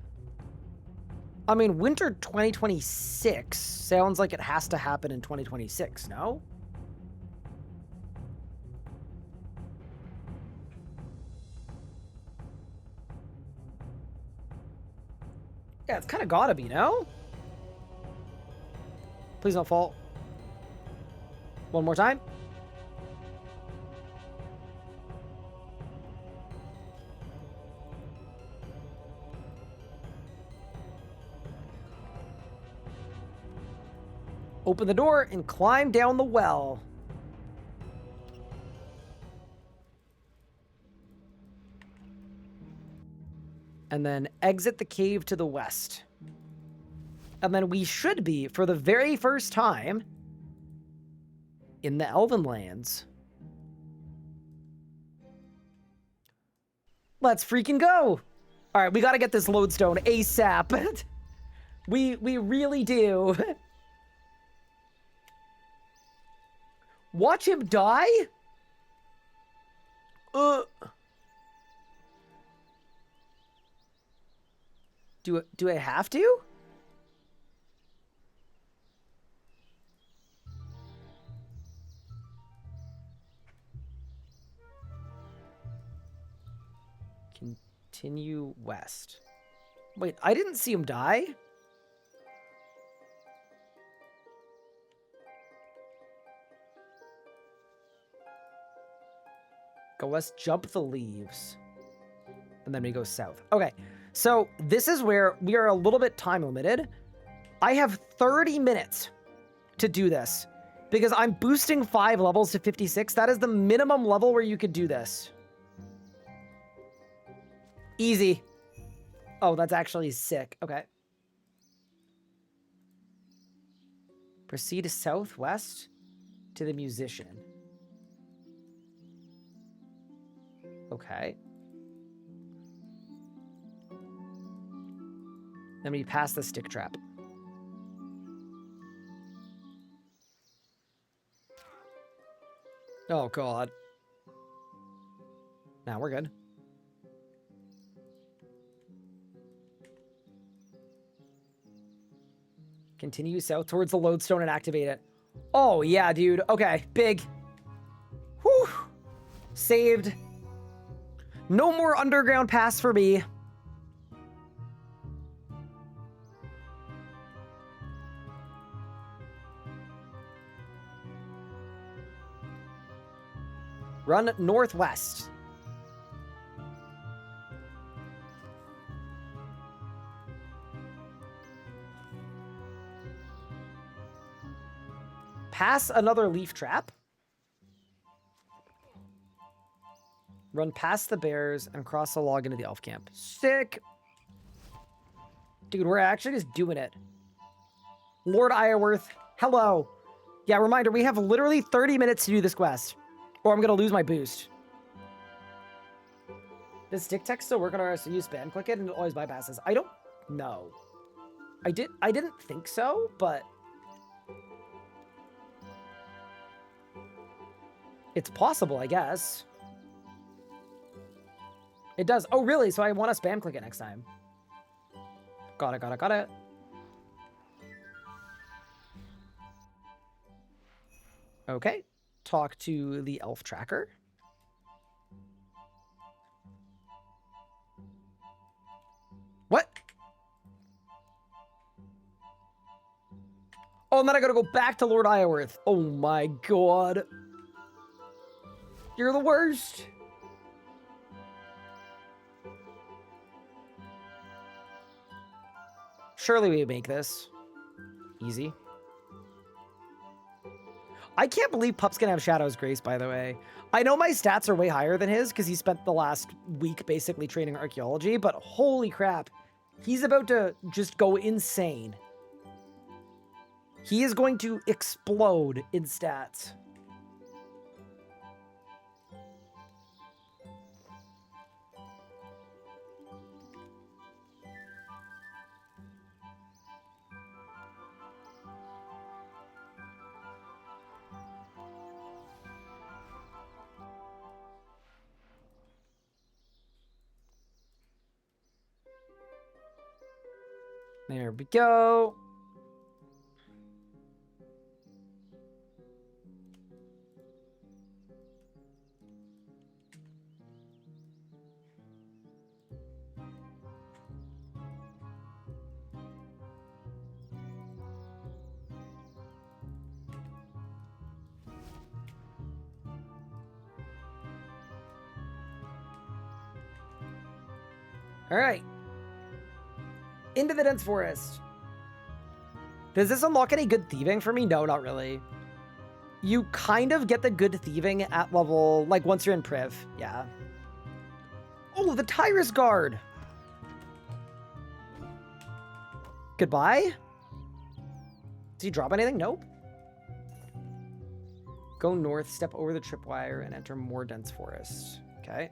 A: I mean, winter 2026 sounds like it has to happen in 2026, no? Yeah, it's kind of gotta be, no? Please don't fall. One more time. Open the door and climb down the well. And then exit the cave to the west. And then we should be, for the very first time, in the Elven Lands. Let's freaking go! All right, we gotta get this lodestone ASAP. we really do. Watch him die? Do I have to? Continue west. Wait, I didn't see him die? Go west, jump the leaves. And then we go south. Okay, so this is where we are a little bit time limited. I have 30 minutes to do this because I'm boosting 5 levels to 56. That is the minimum level where you could do this. Easy. Oh, that's actually sick. Okay. Proceed southwest to the musician. Okay. Then we pass the stick trap. Oh, God. Now we're good. Continue south towards the lodestone and activate it. Oh, yeah, dude. Okay, big. Whew. Saved. No more underground pass for me. Run northwest. Pass another leaf trap. Run past the bears and cross the log into the elf camp. Sick. Dude, we're actually just doing it. Lord Ironworth, hello. Yeah, reminder, we have literally 30 minutes to do this quest, or I'm going to lose my boost. Does stick text still work on RS? So you spam click it and it always bypasses? I don't know. I didn't think so, but it's possible, I guess. It does. Oh, really? So I want to spam click it next time. Got it. Okay. Talk to the elf tracker. What? Oh, and then I gotta go back to Lord Ironworth. Oh my God. You're the worst. Surely we make this. Easy. I can't believe Pup's gonna have Shadow's Grace, by the way. I know my stats are way higher than his because he spent the last week basically training archaeology, but holy crap. He's about to just go insane. He is going to explode in stats. There we go. All right. Into the dense forest. Does this unlock any good thieving for me? No, not really. You kind of get the good thieving at level, like once you're in Priv. Yeah. Oh, the Tyrus Guard. Goodbye. Does he drop anything? Nope. Go north, step over the tripwire, and enter more dense forest. Okay.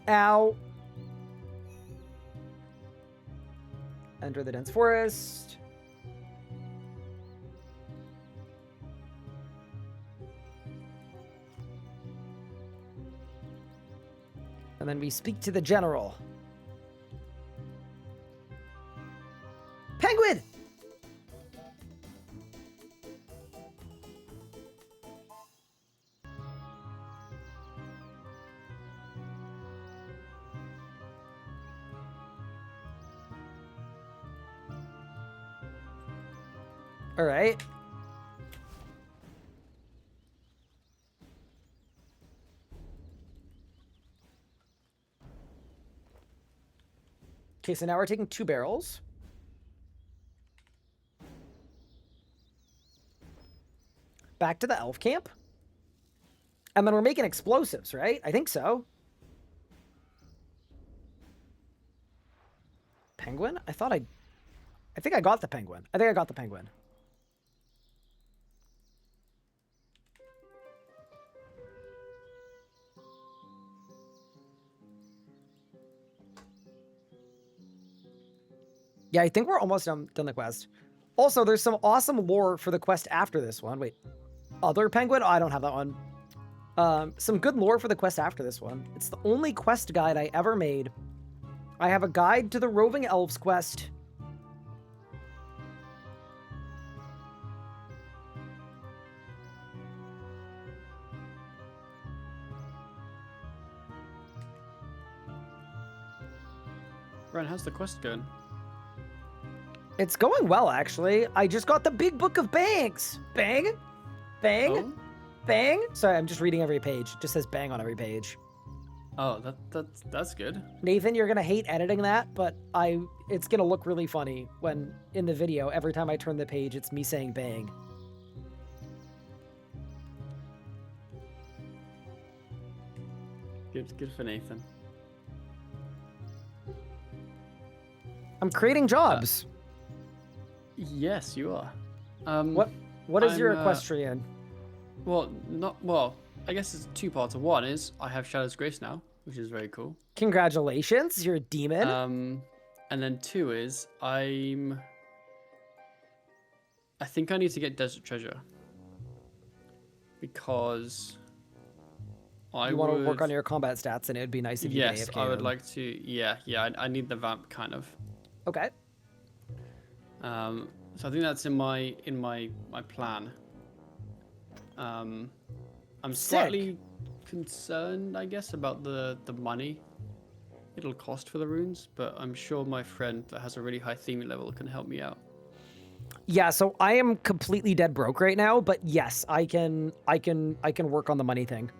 A: Ow. Enter the dense forest. And then we speak to the general. Penguin! All right. Okay, so now we're taking 2 barrels. Back to the elf camp. And then we're making explosives, right? I think so. Penguin? I think I got the penguin. I think I got the penguin. Yeah, I think we're almost done the quest. Also, there's some awesome lore for the quest after this one. Wait, other penguin? Oh, I don't have that one. Some good lore for the quest after this one. It's the only quest guide I ever made. I have a guide to the Roving Elves quest.
D: Ryan, how's the quest going?
A: It's going well, actually. I just got the big book of bangs. Bang, bang,
D: Oh?
A: bang. Sorry, I'm just reading every page. It just says bang on every page.
D: Oh, that's good.
A: Nathan, you're gonna hate editing that, but it's gonna look really funny when in the video, every time I turn the page, it's me saying bang.
D: Good for Nathan.
A: I'm creating jobs.
D: Yes, you are.
A: What is your
D: I'm,
A: equestrian?
D: Well, I guess it's 2 parts. One is I have Shadow's Grace now, which is very cool.
A: Congratulations, you're a demon.
D: And then 2 is I think I need to get Desert Treasure because
A: you want to work on your combat stats, and it would be nice if you could AFK
D: I would
A: them.
D: like to. Yeah. I need the vamp kind of.
A: Okay.
D: So I think that's in my plan. I'm slightly concerned, I guess, about the money it'll cost for the runes, but I'm sure my friend that has a really high theming level can help me out.
A: Yeah, so I am completely dead broke right now, but yes, I can work on the money thing.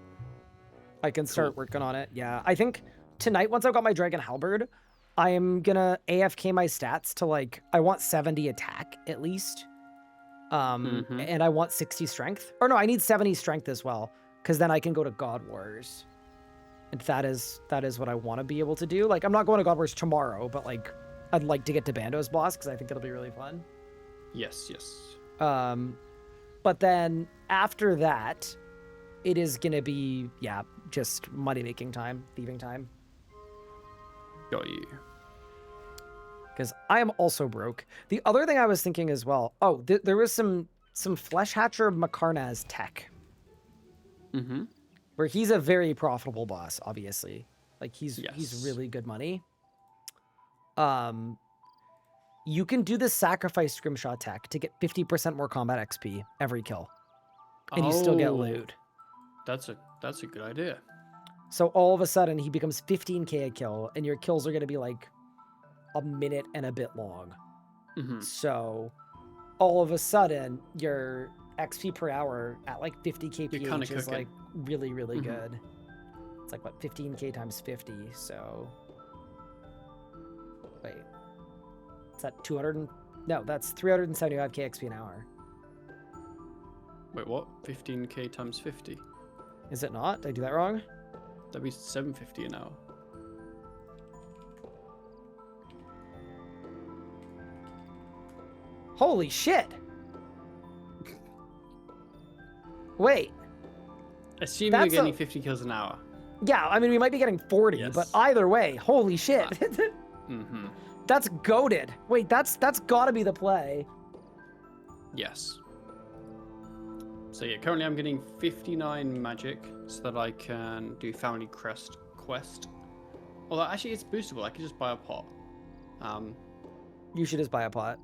A: I can start working on it. Yeah, I think tonight, once I've got my Dragon Halberd, I am gonna AFK my stats to like, I want 70 attack at least. And I want 60 strength. Or no, I need 70 strength as well, because then I can go to God Wars. And that is what I want to be able to do. Like, I'm not going to God Wars tomorrow, but like, I'd like to get to Bando's boss because I think it'll be really fun.
D: Yes.
A: But then after that, it is gonna be just money making time, thieving time.
D: Got you.
A: Because I am also broke. The other thing I was thinking as well. Oh, there was some Flesh Hatcher Makarnaz tech.
D: Mm-hmm.
A: Where he's a very profitable boss, obviously. Like he's really good money. You can do the sacrifice Scrimshaw tech to get 50% more combat XP every kill. And you still get loot.
D: That's a good idea.
A: So all of a sudden he becomes 15k a kill, and your kills are gonna be like a minute and a bit long.
D: Mm-hmm.
A: So all of a sudden your XP per hour at like 50k PH is like really, really good. It's like what, 15k times 50, so wait. Is that 200? No, that's 375k XP an hour.
D: Wait, what? 15k times 50?
A: Is it not? Did I do that wrong?
D: That'd be 750 an hour.
A: Holy shit! Wait.
D: Assuming
A: That's
D: you're getting 50 kills an hour.
A: Yeah, I mean, we might be getting 40, but either way, holy shit.
D: Mm-hmm.
A: That's goated. Wait, that's gotta be the play.
D: Yes. So yeah, currently I'm getting 59 magic so that I can do Family Crest quest. Although actually it's boostable, I can just buy a pot.
A: You should just buy a pot.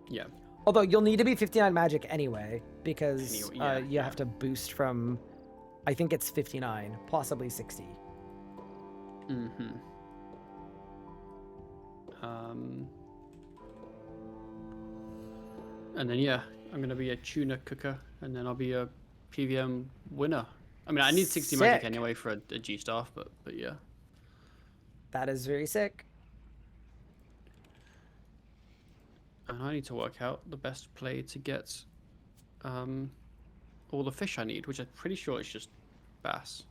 D: Yeah.
A: Although you'll need to be 59 magic anyway, because you have to boost from, I think it's 59, possibly 60.
D: Mm-hmm. And then I'm gonna be a tuna cooker, and then I'll be a PVM winner. I mean, I need 60 magic anyway for a G staff, but yeah.
A: That is very sick.
D: And I need to work out the best play to get all the fish I need, which I'm pretty sure is just bass.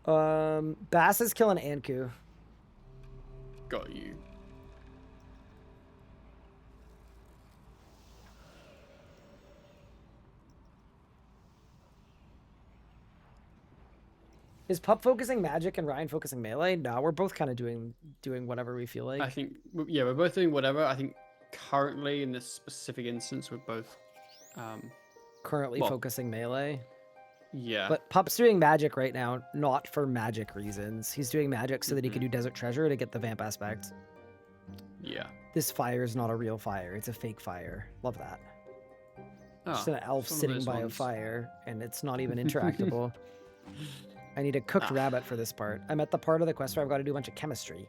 A: Bass is killing Anku.
D: Got you.
A: Is Pup focusing magic and Ryan focusing melee? No, we're both kind of doing whatever we feel like.
D: I think, we're both doing whatever. I think currently in this specific instance, we're both
A: currently focusing melee.
D: Yeah.
A: But Pup's doing magic right now, not for magic reasons. He's doing magic so that he can do Desert Treasure to get the vamp aspect.
D: Yeah.
A: This fire is not a real fire. It's a fake fire. Love that.
D: Oh,
A: just an elf sitting by a fire, and it's not even interactable. I need a cooked rabbit for this part. I'm at the part of the quest where I've got to do a bunch of chemistry.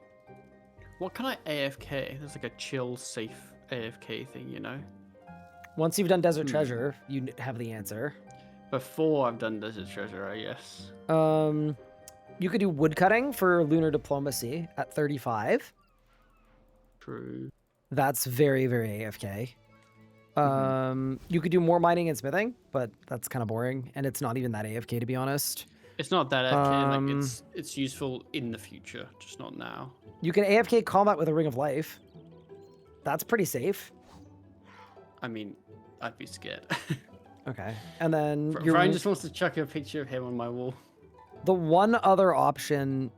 D: What can I AFK? There's like a chill, safe AFK thing, you know?
A: Once you've done Desert Treasure, you have the answer.
D: Before I've done Desert Treasure, I guess.
A: You could do woodcutting for Lunar Diplomacy at 35.
D: True.
A: That's very, very AFK. You could do more mining and smithing, but that's kind of boring, and it's not even that AFK, to be honest.
D: It's not that AFK, like it's useful in the future, just not now.
A: You can AFK combat with a Ring of Life. That's pretty safe.
D: I mean, I'd be scared.
A: Okay, and then
D: Brian just wants to chuck a picture of him on my wall.
A: The one other option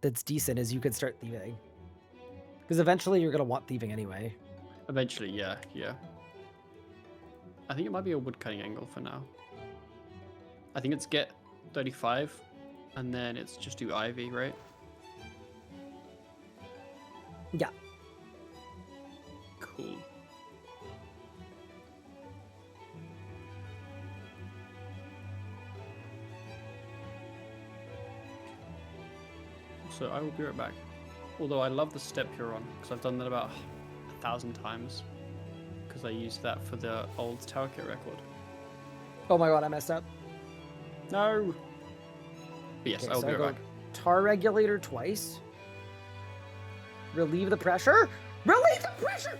A: that's decent is you could start thieving, because eventually you're gonna want thieving anyway.
D: Eventually, yeah. I think it might be a woodcutting angle for now. I think it's get 35, and then it's just do ivy, right?
A: Yeah.
D: Cool. So I will be right back. Although I love the step you're on, because I've done that about 1,000 times. Because I used that for the old Tower Kit record.
A: Oh my god, I messed up.
D: No! But yes,
A: Okay,
D: I will
A: so
D: be
A: I
D: right
A: go
D: back.
A: tar regulator twice. Relieve the pressure. Relieve the pressure!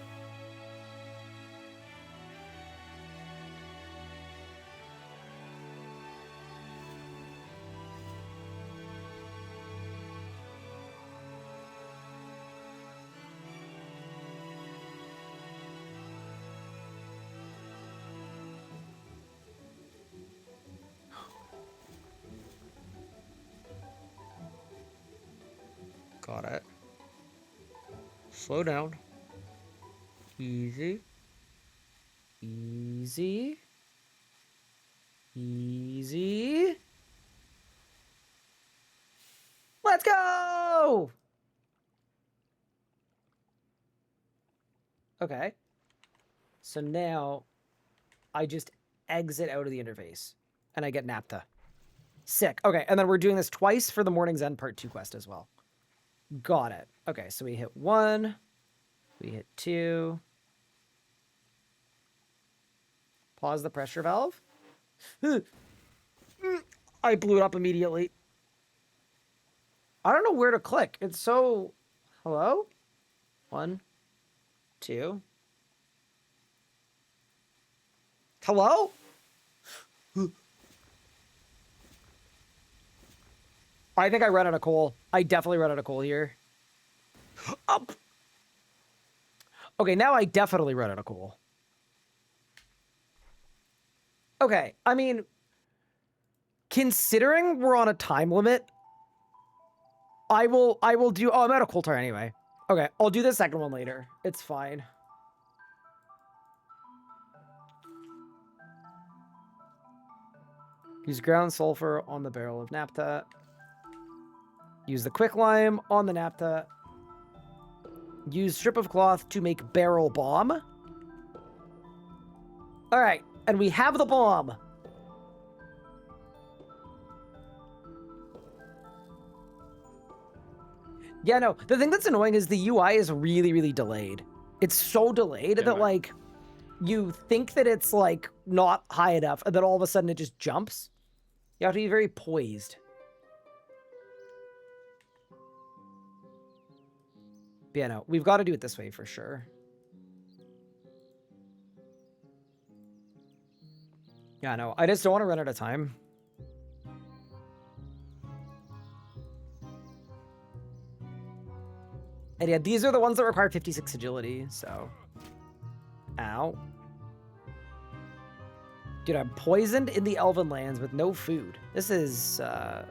A: Got it. Slow down. Easy. Easy. Easy. Let's go! Okay. So now I just exit out of the interface and I get Napta. Sick. Okay, and then we're doing this twice for the Morning's End Part 2 quest as well. Got it. Okay, so we hit 1. We hit 2. Pause the pressure valve. I blew it up immediately. I don't know where to click. It's so... Hello? 1, 2. Hello? I think I ran out of coal. I definitely ran out of coal here. Up. Okay, now I definitely ran out of coal. Okay, I mean, considering we're on a time limit, I will do... Oh, I'm out of coal tar anyway. Okay, I'll do the second one later. It's fine. Use ground sulfur on the barrel of naphtha. Use the quicklime on the naphtha. Use strip of cloth to make barrel bomb. All right, and we have the bomb. Yeah, no, the thing that's annoying is the UI is really, really delayed. It's so delayed that, like, you think that it's, like, not high enough, and then all of a sudden it just jumps. You have to be very poised. But yeah, no, we've got to do it this way for sure. Yeah, no, I just don't want to run out of time. And yeah, these are the ones that require 56 agility, so... Ow. Dude, I'm poisoned in the Elven lands with no food. This is, a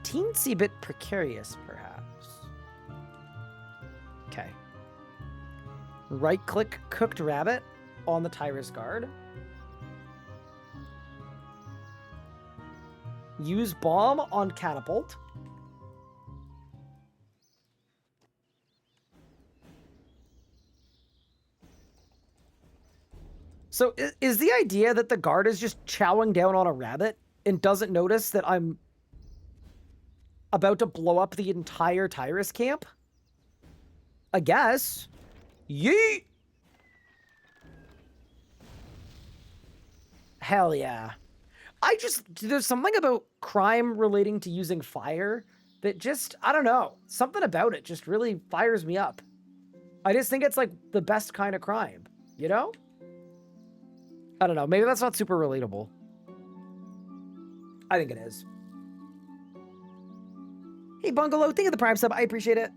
A: teensy bit precarious, perhaps. Okay. Right-click Cooked Rabbit on the Tyrus Guard. Use Bomb on Catapult. So is the idea that the guard is just chowing down on a rabbit and doesn't notice that I'm about to blow up the entire Tyrus camp? I guess. Yeet! Hell yeah. There's something about crime relating to using fire that just, I don't know, something about it just really fires me up. I just think it's like the best kind of crime, you know? I don't know. Maybe that's not super relatable. I think it is. Hey, Bungalow, think of the Prime sub. I appreciate it.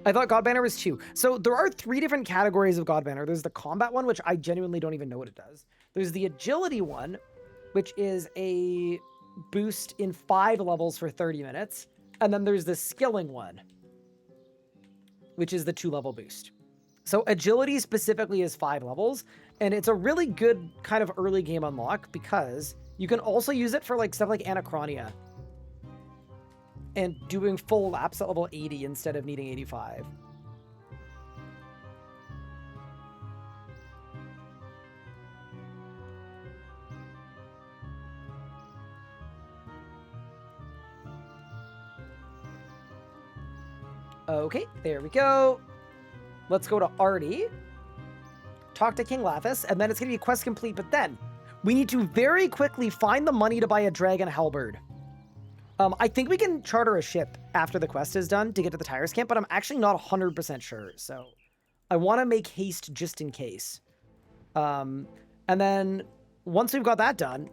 A: I thought God Banner was 2. So there are 3 different categories of God Banner. There's the combat one, which I genuinely don't even know what it does. There's the agility one, which is a boost in 5 levels for 30 minutes. And then there's the skilling one, which is the 2-level boost. So agility specifically is 5 levels, and it's a really good kind of early game unlock because you can also use it for like stuff like Anachronia and doing full laps at level 80 instead of needing 85. Okay, there we go. Let's go to Artie, talk to King Lathis, and then it's going to be quest complete, but then We need to very quickly find the money to buy a dragon halberd. I think we can charter a ship after the quest is done to get to the Tyrus camp, but I'm actually not 100% sure. So I want to make haste just in case. And then once we've got that done,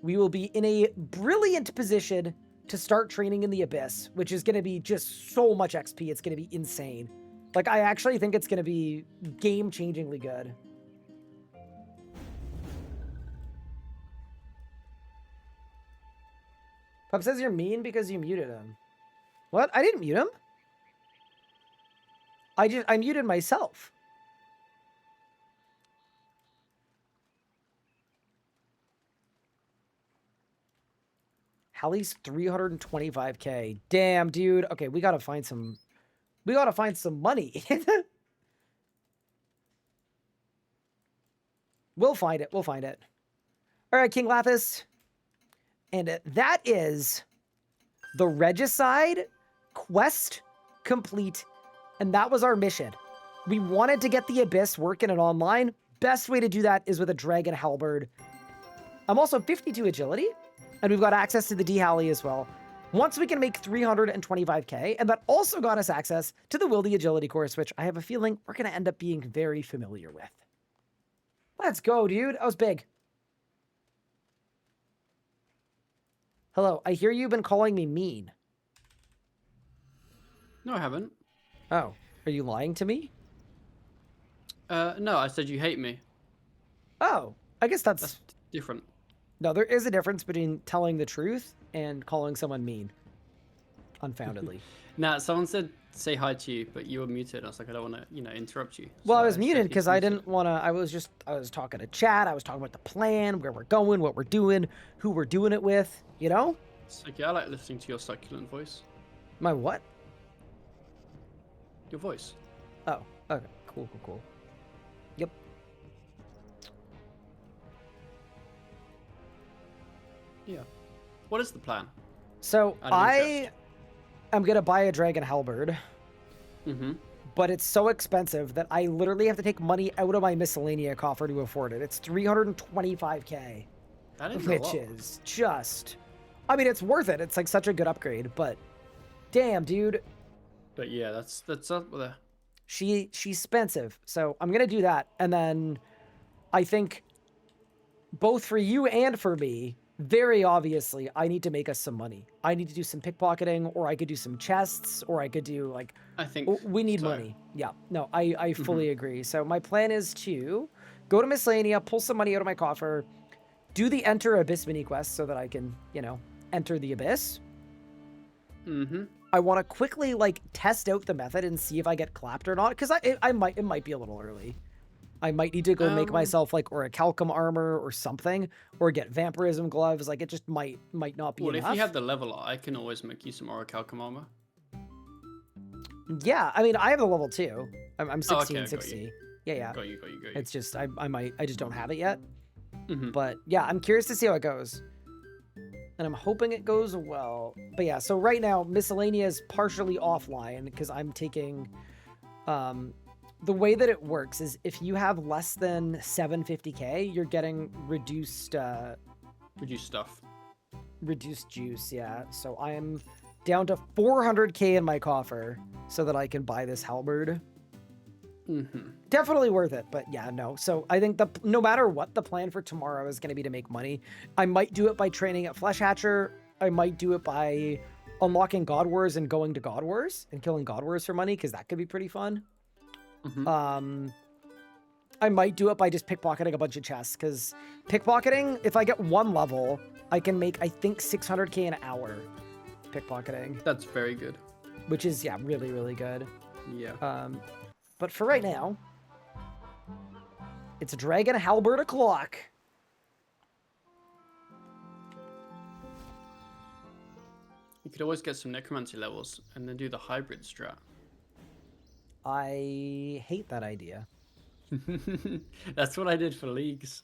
A: we will be in a brilliant position to start training in the Abyss, which is going to be just so much XP. It's going to be insane. Like, I actually think it's going to be game-changingly good. Pup says you're mean because you muted him. What? I didn't mute him. I muted myself. Hallie's 325k. Damn, dude. Okay, we gotta find some money. We'll find it. We'll find it. All right, King Lathis. And that is the Regicide quest complete. And that was our mission. We wanted to get the Abyss working and online. Best way to do that is with a Dragon Halberd. I'm also 52 agility. And we've got access to the D-Halley as well. Once we can make 325k, and that also got us access to the Will the Agility course, which I have a feeling we're going to end up being very familiar with. Let's go, dude. That was big. Hello, I hear you've been calling me mean.
D: No, I haven't.
A: Oh, are you lying to me?
D: No, I said you hate me.
A: Oh, I guess
D: That's different.
A: No, there is a difference between telling the truth and calling someone mean. Unfoundedly.
D: Nah, someone said say hi to you, but you were muted. I was like, I don't want to, interrupt you.
A: Well,
D: So
A: I was muted
D: said
A: because I didn't want to. I was talking to chat. I was talking about the plan, where we're going, what we're doing, who we're doing it with, you know?
D: It's like, yeah, I like listening to your succulent voice.
A: My what?
D: Your voice.
A: Oh, okay. Cool. Yep.
D: Yeah. What is the plan?
A: So
D: Out of
A: I
D: interest.
A: am going to buy a Dragon Halberd,
D: Mm-hmm.
A: but it's so expensive that I literally have to take money out of my miscellanea coffer to afford it. It's 325k,
D: That is a
A: which
D: lot.
A: is just... I mean, it's worth it. It's like such a good upgrade, but damn, dude.
D: But yeah, that's up there.
A: She's expensive. So I'm going to do that. And then I think both for you and for me, very obviously, I need to make us some money. I need to do some pickpocketing, or I could do some chests, or I could do like...
D: I think
A: We need
D: so.
A: money. Yeah, no, I fully agree. So my plan is to go to Miscellanea, pull some money out of my coffer, do the Enter Abyss mini quest so that I can, enter the Abyss.
D: Mm-hmm.
A: I want to quickly test out the method and see if I get clapped or not, because it might be a little early. I might need to go make myself orichalcum armor or something, or get vampirism gloves. It just might not be
D: Well,
A: enough.
D: if you have the level, I can always make you some orichalcum armor.
A: Yeah, I mean, I have the level 2. I'm 16,
D: Oh, okay, I got
A: 60.
D: you.
A: Yeah.
D: Got you.
A: It's just I just don't have it yet.
D: Mm-hmm.
A: But yeah, I'm curious to see how it goes. And I'm hoping it goes well. But yeah, so right now Miscellanea is partially offline because I'm taking the way that it works is if you have less than 750k, you're getting reduced
D: stuff.
A: reduced juice, yeah. So I am down to 400k in my coffer so that I can buy this halberd.
D: Mm-hmm.
A: Definitely worth it, but yeah, no. So I think no matter what, the plan for tomorrow is going to be to make money. I might do it by training at Flesh Hatcher. I might do it by unlocking God Wars and going to God Wars and killing God Wars for money, because that could be pretty fun.
D: Mm-hmm.
A: I might do it by just pickpocketing a bunch of chests, because pickpocketing, if I get one level, I can make, I think, 600k an hour pickpocketing,
D: That's very good.
A: which is, yeah, really, really good.
D: Yeah.
A: But for right now, it's a Dragon Halberd o'clock.
D: You could always get some necromancy levels and then do the hybrid strat.
A: I hate that idea.
D: That's what I did for leagues.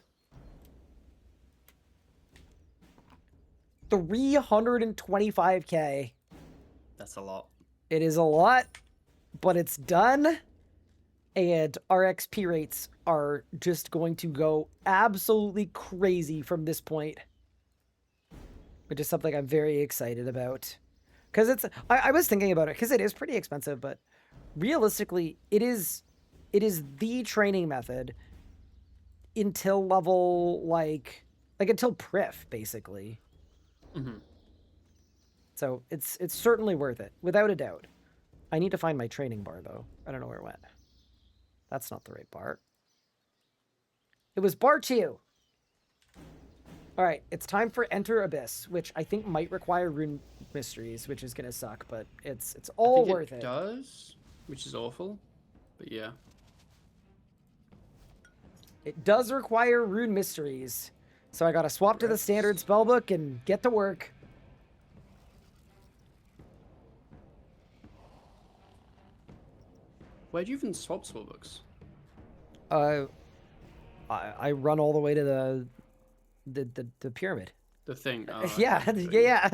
A: 325k.
D: That's a lot.
A: It is a lot, but it's done. and our XP rates are just going to go absolutely crazy from this point, which is something I'm very excited about. Because I was thinking about it, because it is pretty expensive, but realistically, it is the training method until level, like until Prif, basically.
D: Mm-hmm.
A: So it's certainly worth it, without a doubt. I need to find my training bar, though. I don't know where it went. That's not the right bar. It was bar 2. All right, it's time for Enter Abyss, which I think might require Rune Mysteries, which is gonna suck, but it's all worth it.
D: It does, which is awful, but yeah.
A: It does require Rune Mysteries, so I gotta swap to the standard spellbook and get to work.
D: Where do you even swap spellbooks?
A: I run all the way to the pyramid.
D: The thing. Oh,
A: Yeah,
D: okay,
A: yeah.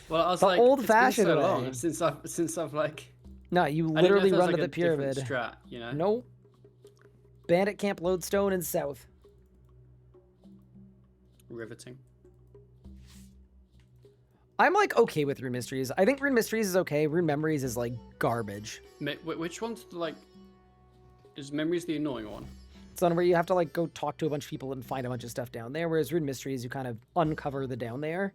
D: Well, I was
A: The
D: like,
A: old-fashioned
D: it's been so
A: way.
D: long since I've like.
A: No, you
D: I didn't know
A: literally
D: if there was,
A: run to
D: like,
A: the
D: a different
A: pyramid.
D: Strat, you know.
A: Nope. Bandit Camp Lodestone and south.
D: Riveting.
A: I'm like okay with Rune Mysteries. I think Rune Mysteries is okay. Rune Memories is like garbage.
D: Which one's like? Is Memories the annoying one?
A: It's one where you have to like go talk to a bunch of people and find a bunch of stuff down there. Whereas Rune Mysteries, you kind of uncover the down there.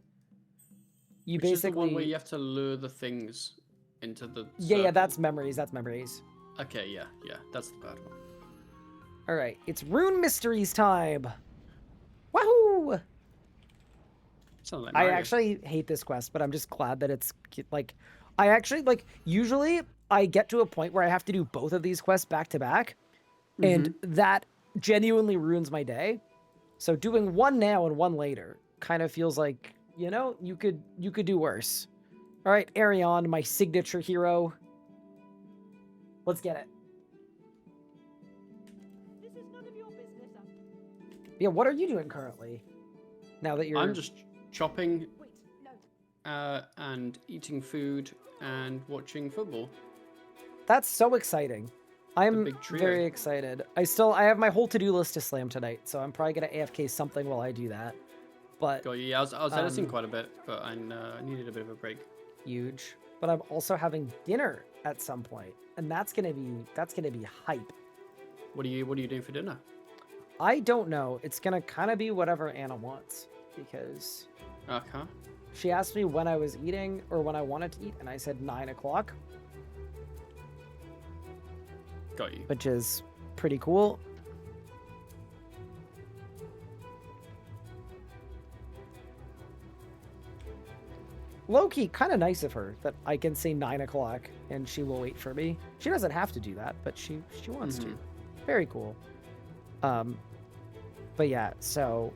A: You
D: Which
A: basically
D: is the one where you have to lure the things into the.
A: Yeah,
D: circle.
A: that's Memories. That's Memories.
D: Okay, yeah, that's the bad one.
A: All right, it's Rune Mysteries time. Wahoo!
D: Sounds like
A: I
D: Mario.
A: actually hate this quest, but I'm just glad that it's like, I actually like, usually I get to a point where I have to do both of these quests back to back, and that genuinely ruins my day. So doing one now and one later kind of feels like, you know, you could do worse. All right, Arion, my signature hero. Let's get it.
E: This is none of your business.
A: Yeah, what are you doing currently? Now that you're...
D: I'm just chopping
E: Wait, no.
D: and eating food and watching football.
A: That's so exciting. I'm
D: big trio.
A: very excited. I have my whole to-do list to slam tonight, so I'm probably gonna AFK something while I do that. But
D: Got you. Yeah, I was editing quite a bit, but I needed a bit of a break.
A: huge. But I'm also having dinner at some point, and that's gonna be hype.
D: What are you doing for dinner?
A: I don't know. It's gonna kind of be whatever Anna wants, because
D: Okay.
A: she asked me when I was eating or when I wanted to eat, and I said 9 o'clock,
D: Got you.
A: which is pretty cool. Low-key, kind of nice of her that I can say 9 o'clock and she will wait for me. She doesn't have to do that, but she wants to. Very cool. But yeah, so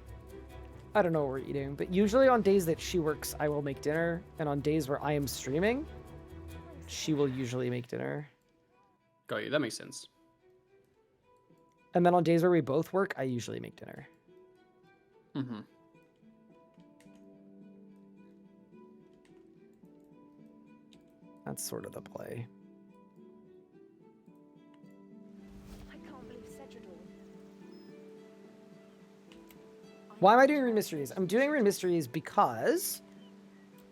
A: I don't know what we're eating, but usually on days that she works, I will make dinner, and on days where I am streaming, she will usually make dinner.
D: Got you. That makes sense.
A: And then on days where we both work, I usually make dinner.
D: Mm-hmm.
A: That's sort of the play.
E: I can't believe Cedrador.
A: Why am I doing Rune Mysteries? I'm doing Rune Mysteries because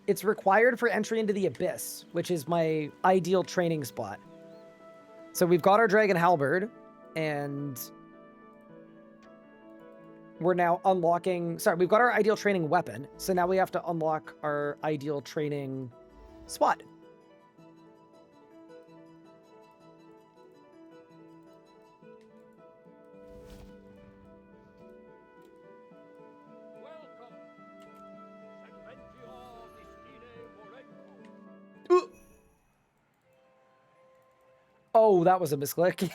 A: it's required for entry into the Abyss, which is my ideal training spot. So we've got our Dragon Halberd, and we're now unlocking... Sorry, we've got our ideal training weapon, so now we have to unlock our ideal training spot. Oh, that was a misclick.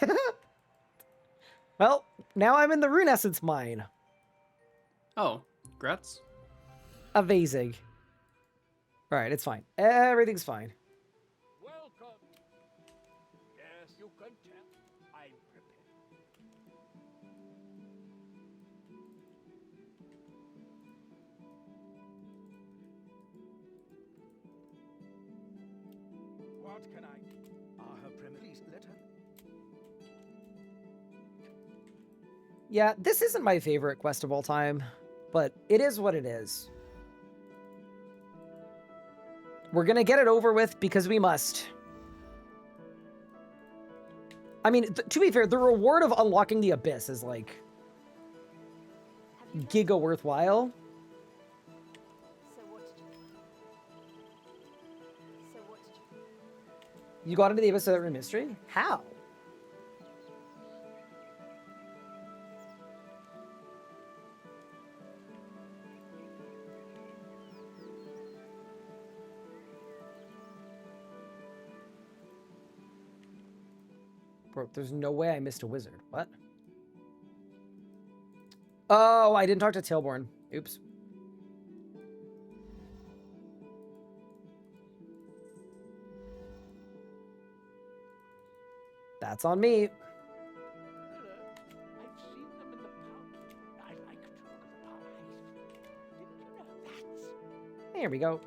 A: Well, now I'm in the Rune Essence mine.
D: Oh, grats.
A: Amazing. All right, it's fine. Everything's fine.
F: Welcome. Yes, you can tell. I'm prepared. What can I? Her Premier, please let her.
A: Yeah, this isn't my favorite quest of all time, but it is what it is. We're gonna get it over with because we must. I mean, to be fair, the reward of unlocking the Abyss is like
E: Have you
A: giga worthwhile.
E: So what did you So what did you
A: You got into the Abyss of Rune Mystery? How? Bro, there's no way I missed a wizard. What? Oh, I didn't talk to Tailborn. Oops. That's on me.
F: Hello. I've seen them in the pub. I like to look at the pub heist. Didn't you know that?
A: There we go.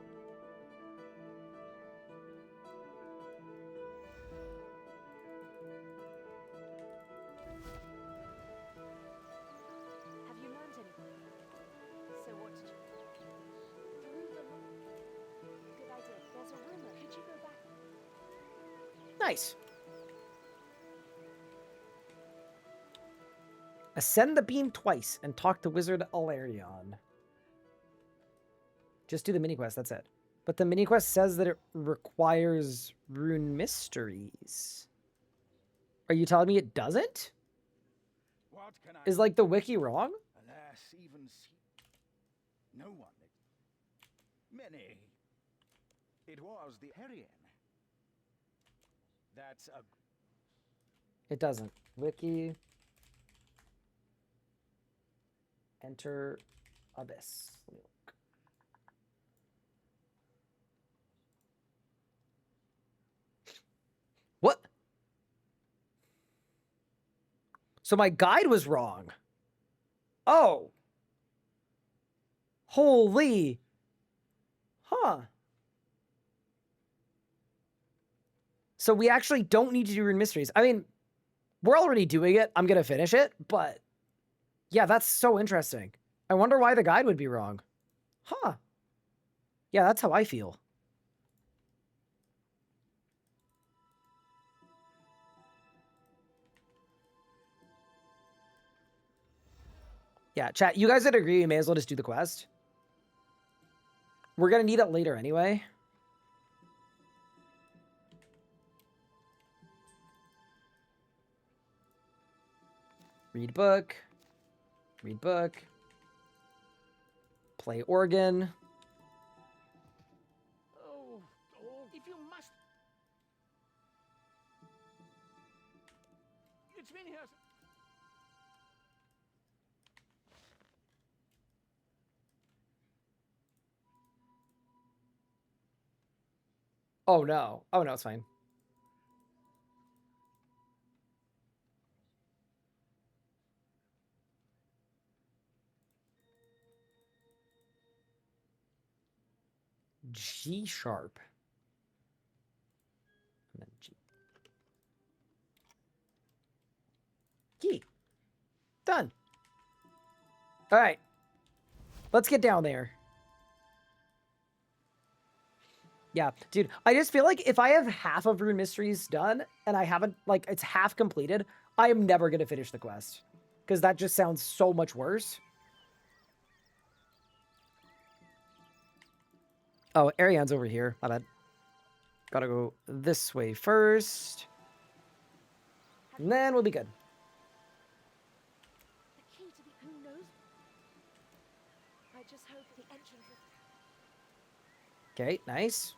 E: Have you learned anything? So what did you Through the Good idea. There's a rumor. Could you go back?
A: Nice. Ascend the beam twice and talk to Wizard Alarion. Just do the mini quest, that's it. But the mini quest says that it requires rune mysteries. Are you telling me it doesn't?
F: What can I
A: Is like the wiki wrong?
F: Alas, even see no one. Many. It was the Herian. That's a
A: It doesn't. Wiki. Enter Abyss. Let me look. What? So my guide was wrong. Oh. Holy. Huh. So we actually don't need to do rune mysteries. I mean, we're already doing it. I'm going to finish it, but yeah, that's so interesting. I wonder why the guide would be wrong. Huh. Yeah, that's how I feel. Yeah, chat, you guys would agree we may as well just do the quest? We're going to need it later anyway. Read book. Read book. Play organ.
F: oh, if you must. It's been here.
A: Oh no. Oh no, it's fine. G sharp. And then G. Key. Done. All right. Let's get down there. Yeah, dude, I just feel like if I have half of Rune Mysteries done and I haven't, like, it's half completed, I am never going to finish the quest. Because that just sounds so much worse. Oh, Ariane's over here. My bad. Gotta go this way first. And then we'll be good.
E: The key to the who knows? I just hope the entrance is
A: Okay, nice.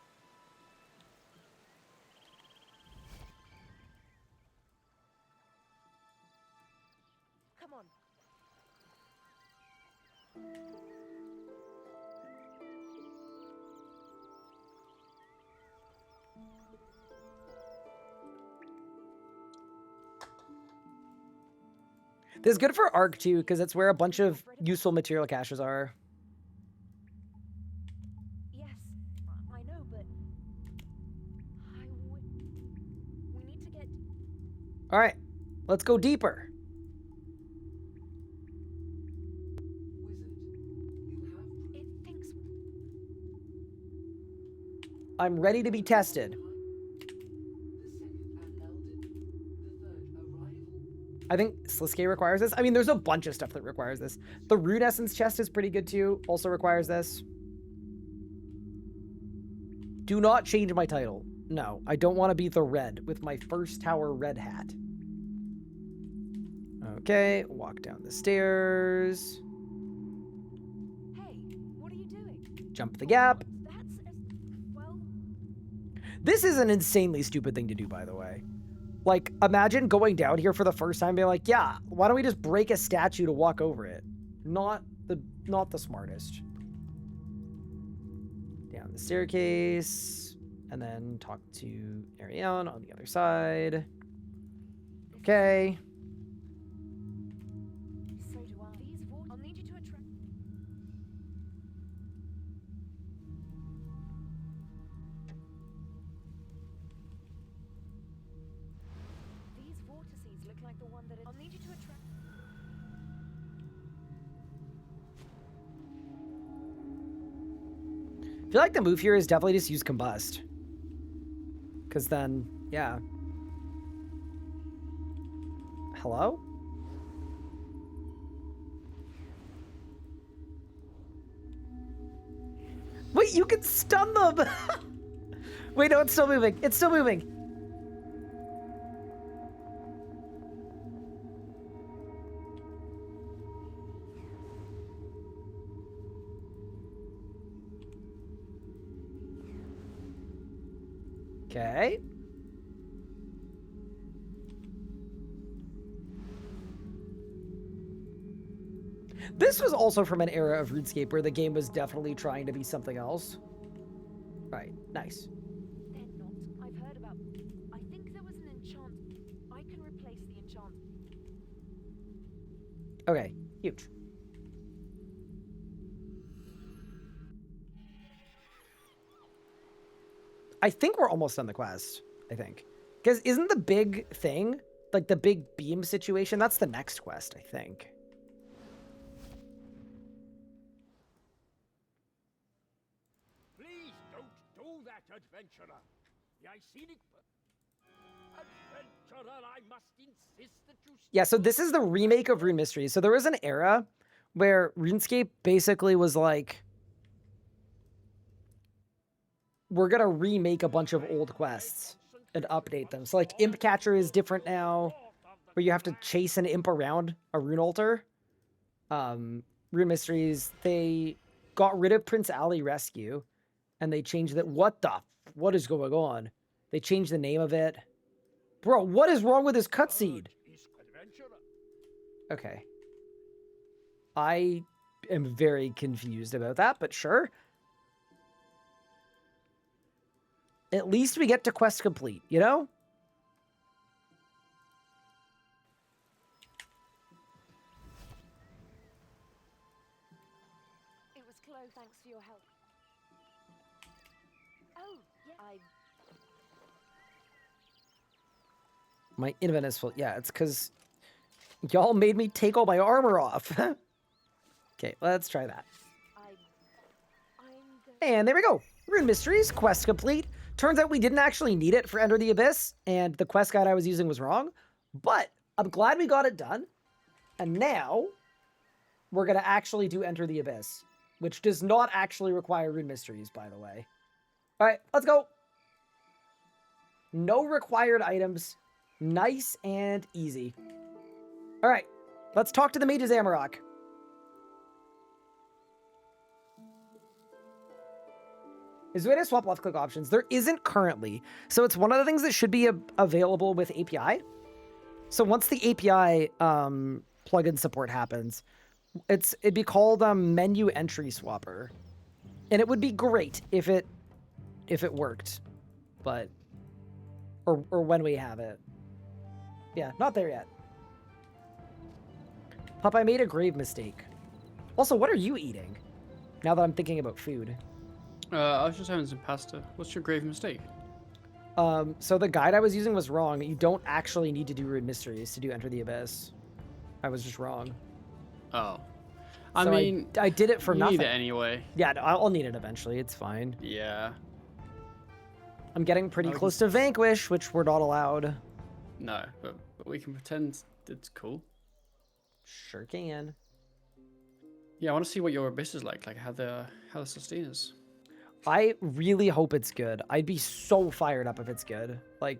E: Come on.
A: This is good for Arc too, because it's where a bunch of useful material caches are.
E: Yes, I know, but we need to get
A: All right, let's go deeper. I'm ready to be tested. I think Sliskay requires this. I mean, there's a bunch of stuff that requires this. The Rune Essence chest is pretty good too. Also requires this. Do not change my title. No, I don't want to be the red with my first tower red hat. Okay, walk down the stairs.
E: Hey, what are you doing?
A: Jump the gap.
E: Well,
A: This is an insanely stupid thing to do, by the way. Like, imagine going down here for the first time and being like, yeah, why don't we just break a statue to walk over it? Not the smartest. Down the staircase, and then talk to Ariane on the other side. Okay.
E: so do I. These I'll need you to attract. These vortices look like the one that I'll need you to attract.
A: I feel like the move here is definitely just use combust. Because then, yeah. Hello? Wait, you can stun them! Wait, no, it's still moving. It's still moving. Okay. This was also from an era of RuneScape where the game was definitely trying to be something else. Right, nice.
E: They're not. I've heard about. I think there was an enchant. I can replace the enchant.
A: Okay, huge. I think we're almost done the quest, I think. Because isn't the big thing, like the big beam situation, that's the next quest, I think.
F: Please don't do that, adventurer. The Icenic... Adventurer, I must insist that you...
A: Yeah, so this is the remake of Rune Mysteries. So there was an era where RuneScape basically was like, we're going to remake a bunch of old quests and update them. So like Imp Catcher is different now, where you have to chase an imp around a rune altar. Rune Mysteries, they got rid of Prince Ali Rescue and they changed that. What is going on? They changed the name of it. Bro, what is wrong with this cutscene? Okay. I am very confused about that, but sure. At least we get to quest complete, you know?
E: It was Chloe. Thanks for your help. Oh, yeah.
A: My inventory is full. Yeah, it's because y'all made me take all my armor off. Okay, let's try that. And there we go. Rune Mysteries, quest complete. Turns out we didn't actually need it for Enter the Abyss, and the quest guide I was using was wrong. But I'm glad we got it done. And now we're going to actually do Enter the Abyss, which does not actually require Rune Mysteries, by the way. All right, let's go. No required items. Nice and easy. All right, let's talk to the Mage of Zamorak. Is there a way to swap left-click options? There isn't currently. So it's one of the things that should be available with API. So once the API plugin support happens, it'd be called Menu Entry Swapper. And it would be great if it worked. But or when we have it. Yeah, not there yet. Pop, I made a grave mistake. Also, what are you eating? Now that I'm thinking about food.
D: I was just having some pasta. What's your grave mistake?
A: So the guide I was using was wrong. You don't actually need to do Rune Mysteries to do Enter the Abyss. I was just wrong.
D: Oh. I
A: So
D: mean,
A: I did it for
D: you
A: nothing.
D: need it anyway.
A: Yeah, no, I'll need it eventually. It's fine.
D: Yeah.
A: I'm getting pretty
D: Oh, we
A: close
D: can
A: to Vanquish, which we're not allowed.
D: No, but we can pretend it's cool.
A: Sure can.
D: Yeah, I want to see what your abyss is like how the sustain is.
A: I really hope it's good. I'd be so fired up if it's good. Like,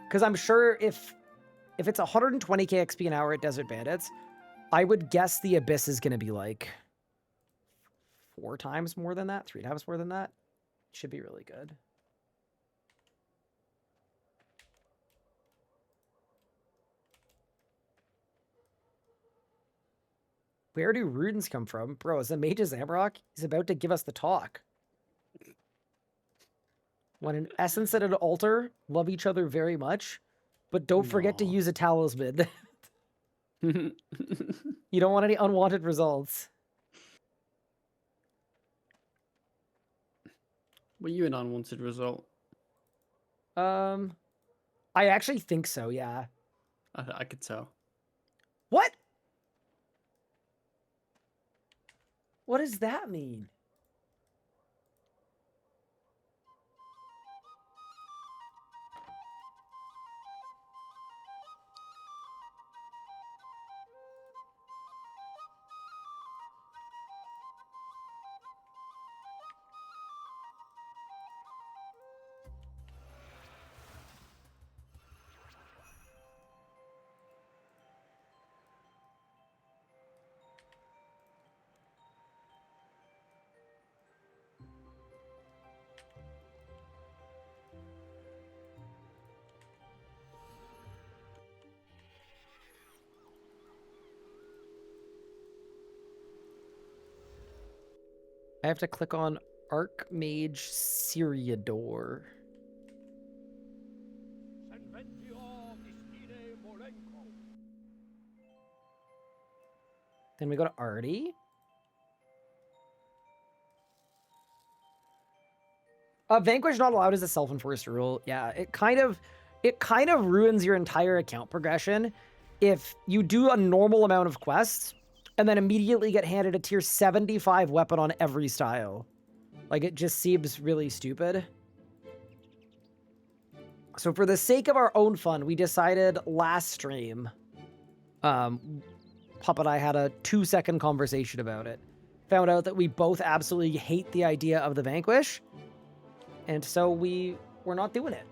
A: because I'm sure if it's 120k XP an hour at Desert Bandits, I would guess the Abyss is going to be like 4 times more than that, 3 times more than that. Should be really good. Where do runes come from? Bro, is the Mage's Amrock? He's about to give us the talk. When an essence and an altar love each other very much, but don't forget to
D: Aw.
A: use a talisman. You don't want any unwanted results.
D: Were you an unwanted result?
A: I actually think so, yeah.
D: I could tell.
A: What? What does that mean? I have to click on Archmage Syriador. Then we go to Artie. Vanquish not allowed is a self-enforced rule. Yeah, it kind of ruins your entire account progression if you do a normal amount of quests and then immediately get handed a tier 75 weapon on every style. Like, it just seems really stupid. So for the sake of our own fun, we decided last stream, Pup and I had a 2-second conversation about it. Found out that we both absolutely hate the idea of the Vanquish. And so we're not doing it.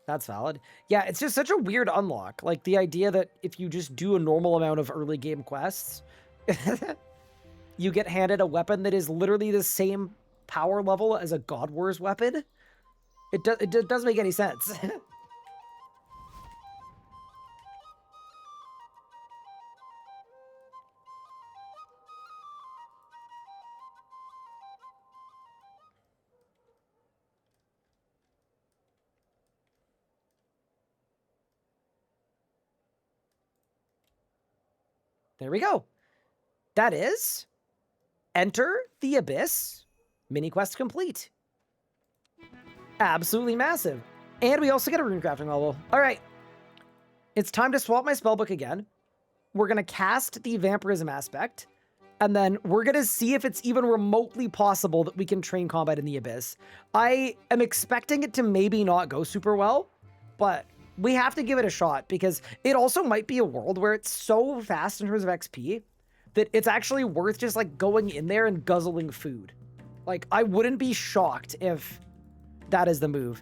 A: That's valid. Yeah, it's just such a weird unlock. Like, the idea that if you just do a normal amount of early game quests, you get handed a weapon that is literally the same power level as a God Wars weapon. It doesn't make any sense. There we go. That is Enter the Abyss. Mini quest complete. Absolutely massive. And we also get a rune crafting level. All right. It's time to swap my spellbook again. We're going to cast the vampirism aspect. And then we're going to see if it's even remotely possible that we can train combat in the Abyss. I am expecting it to maybe not go super well, but we have to give it a shot because it also might be a world where it's so fast in terms of XP that it's actually worth just like going in there and guzzling food. Like, I wouldn't be shocked if that is the move,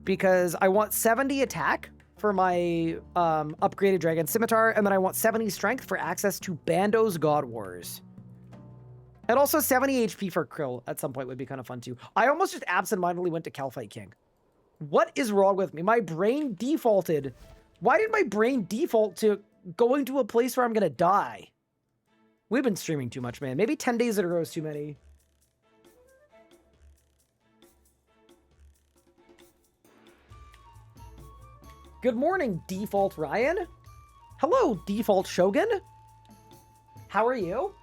A: because I want 70 attack for my upgraded dragon scimitar, and then I want 70 strength for access to Bando's God Wars. And also 70 HP for Krill at some point would be kind of fun too. I almost just absentmindedly went to Calphite King. What is wrong with me? My brain defaulted. Why did my brain default to going to a place where I'm gonna die? We've been streaming too much, man. Maybe 10 days in a row is too many. Good morning, Default Ryan. Hello, Default Shogun. How are you?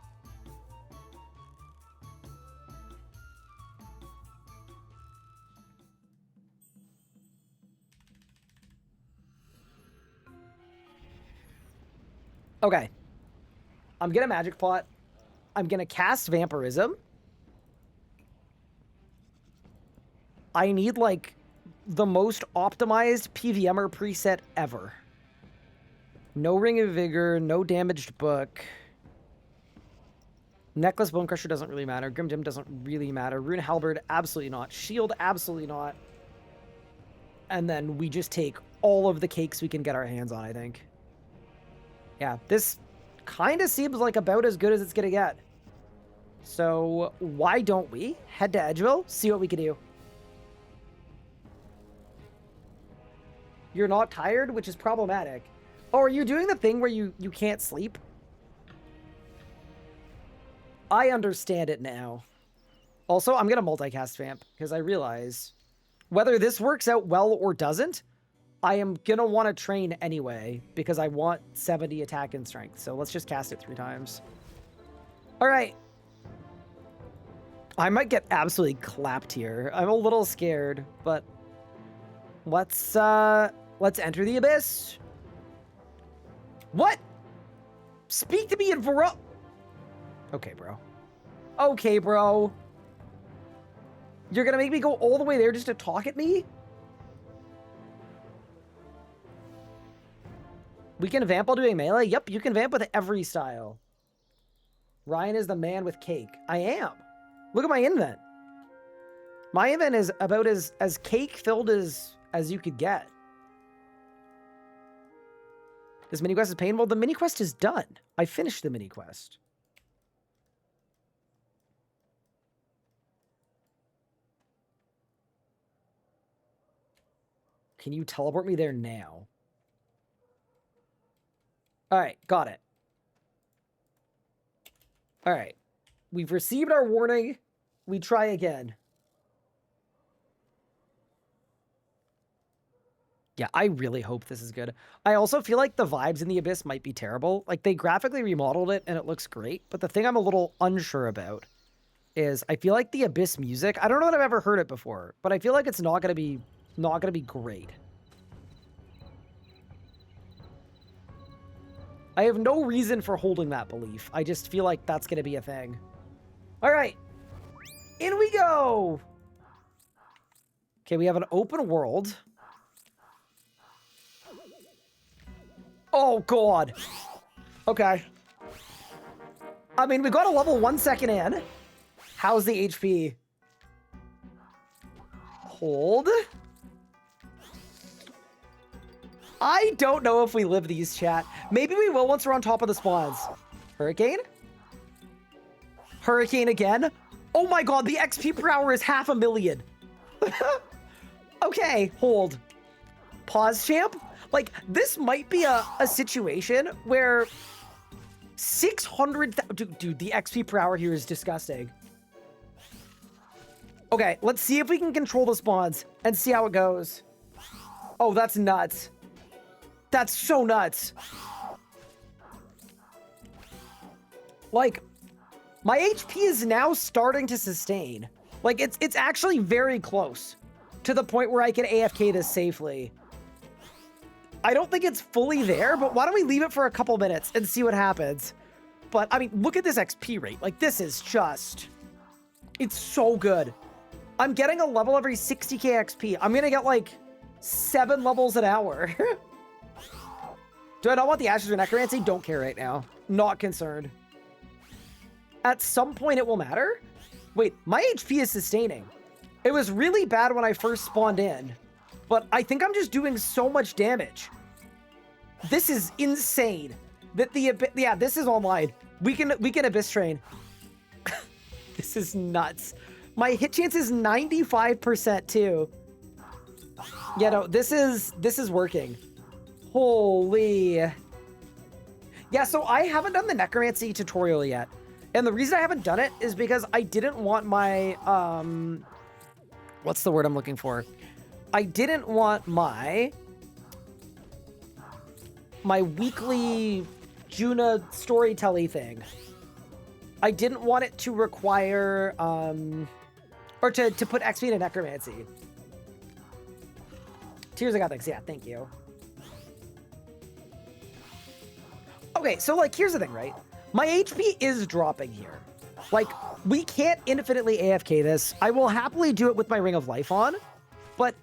A: Okay. I'm gonna magic pot. I'm gonna cast vampirism. I need like the most optimized PVMer preset ever. No Ring of Vigor, no damaged book. Necklace Bone Crusher doesn't really matter. Grim Dim doesn't really matter. Rune Halberd, absolutely not. Shield, absolutely not. And then we just take all of the cakes we can get our hands on, I think. Yeah, this kind of seems like about as good as it's gonna get. So why don't we head to Edgeville, see what we can do? You're not tired, which is problematic. Oh, are you doing the thing where you can't sleep? I understand it now. Also, I'm gonna multicast Vamp, because I realize whether this works out well or doesn't, I am gonna want to train anyway, because I want 70 attack and strength. So let's just cast it 3 times. All right. I might get absolutely clapped here. I'm a little scared, but let's enter the abyss. What? Speak to me in Vero. Okay, bro. Okay, bro. You're gonna make me go all the way there just to talk at me? We can vamp while doing melee? Yep, you can vamp with every style. Ryan is the man with cake. I am. Look at my invent. My invent is about as cake-filled as you could get. This mini quest is painful. The mini quest is done. I finished the mini quest. Can you teleport me there now? All right, got it. All right. We've received our warning. We try again. Yeah, I really hope this is good. I also feel like the vibes in the Abyss might be terrible. Like, they graphically remodeled it and it looks great, but the thing I'm a little unsure about is I feel like the Abyss music, I don't know that I've ever heard it before, but I feel like it's not gonna be great. I have no reason for holding that belief. I just feel like that's gonna be a thing. All right, in we go. Okay, we have an open world. Oh, God. Okay. I mean, we got a level 1 second in. How's the HP? Hold. I don't know if we live these, chat. Maybe we will once we're on top of the spawns. Hurricane? Hurricane again? Oh my God, the XP per hour is 500,000. Okay, hold. Pause, champ? Like, this might be a situation where 600... Dude, the XP per hour here is disgusting. Okay, let's see if we can control the spawns and see how it goes. Oh, that's nuts. That's so nuts. Like, my HP is now starting to sustain. Like, it's actually very close to the point where I can AFK this safely. I don't think it's fully there, but why don't we leave it for a couple minutes and see what happens? But, I mean, look at this XP rate. Like, this is just... It's so good. I'm getting a level every 60k XP. I'm gonna get, like, 7 levels an hour. Do I not want the Ashes of Necromancy? Don't care right now. Not concerned. At some point it will matter. Wait, my HP is sustaining. It was really bad when I first spawned in, but I think I'm just doing so much damage. This is insane. That yeah, this is online. We can Abyss train. This is nuts. My hit chance is 95% too. Yeah, no, this is working. Holy. Yeah, so I haven't done the Necromancy tutorial yet. And the reason I haven't done it is because I didn't want my, what's the word I'm looking for? I didn't want my weekly Juna storytelling thing. I didn't want it to require, or to put XP into Necromancy. Tears of Gothics, yeah, thank you. Okay, so like here's the thing, right? My HP is dropping here. Like, we can't infinitely AFK this. I will happily do it with my Ring of Life on, but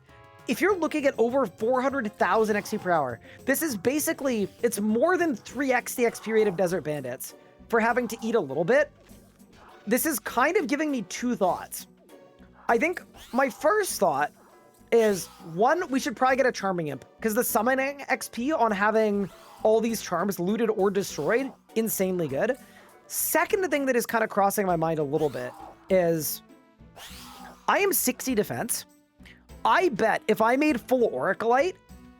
A: if you're looking at over 400,000 XP per hour, this is basically, it's more than 3x the XP rate of Desert Bandits for having to eat a little bit. This is kind of giving me two thoughts. I think my first thought is, one, we should probably get a Charming Imp, because the summoning XP on having all these charms looted or destroyed, insanely good. Second thing that is kind of crossing my mind a little bit is, I am 60 defense. I bet if I made full Auricalite,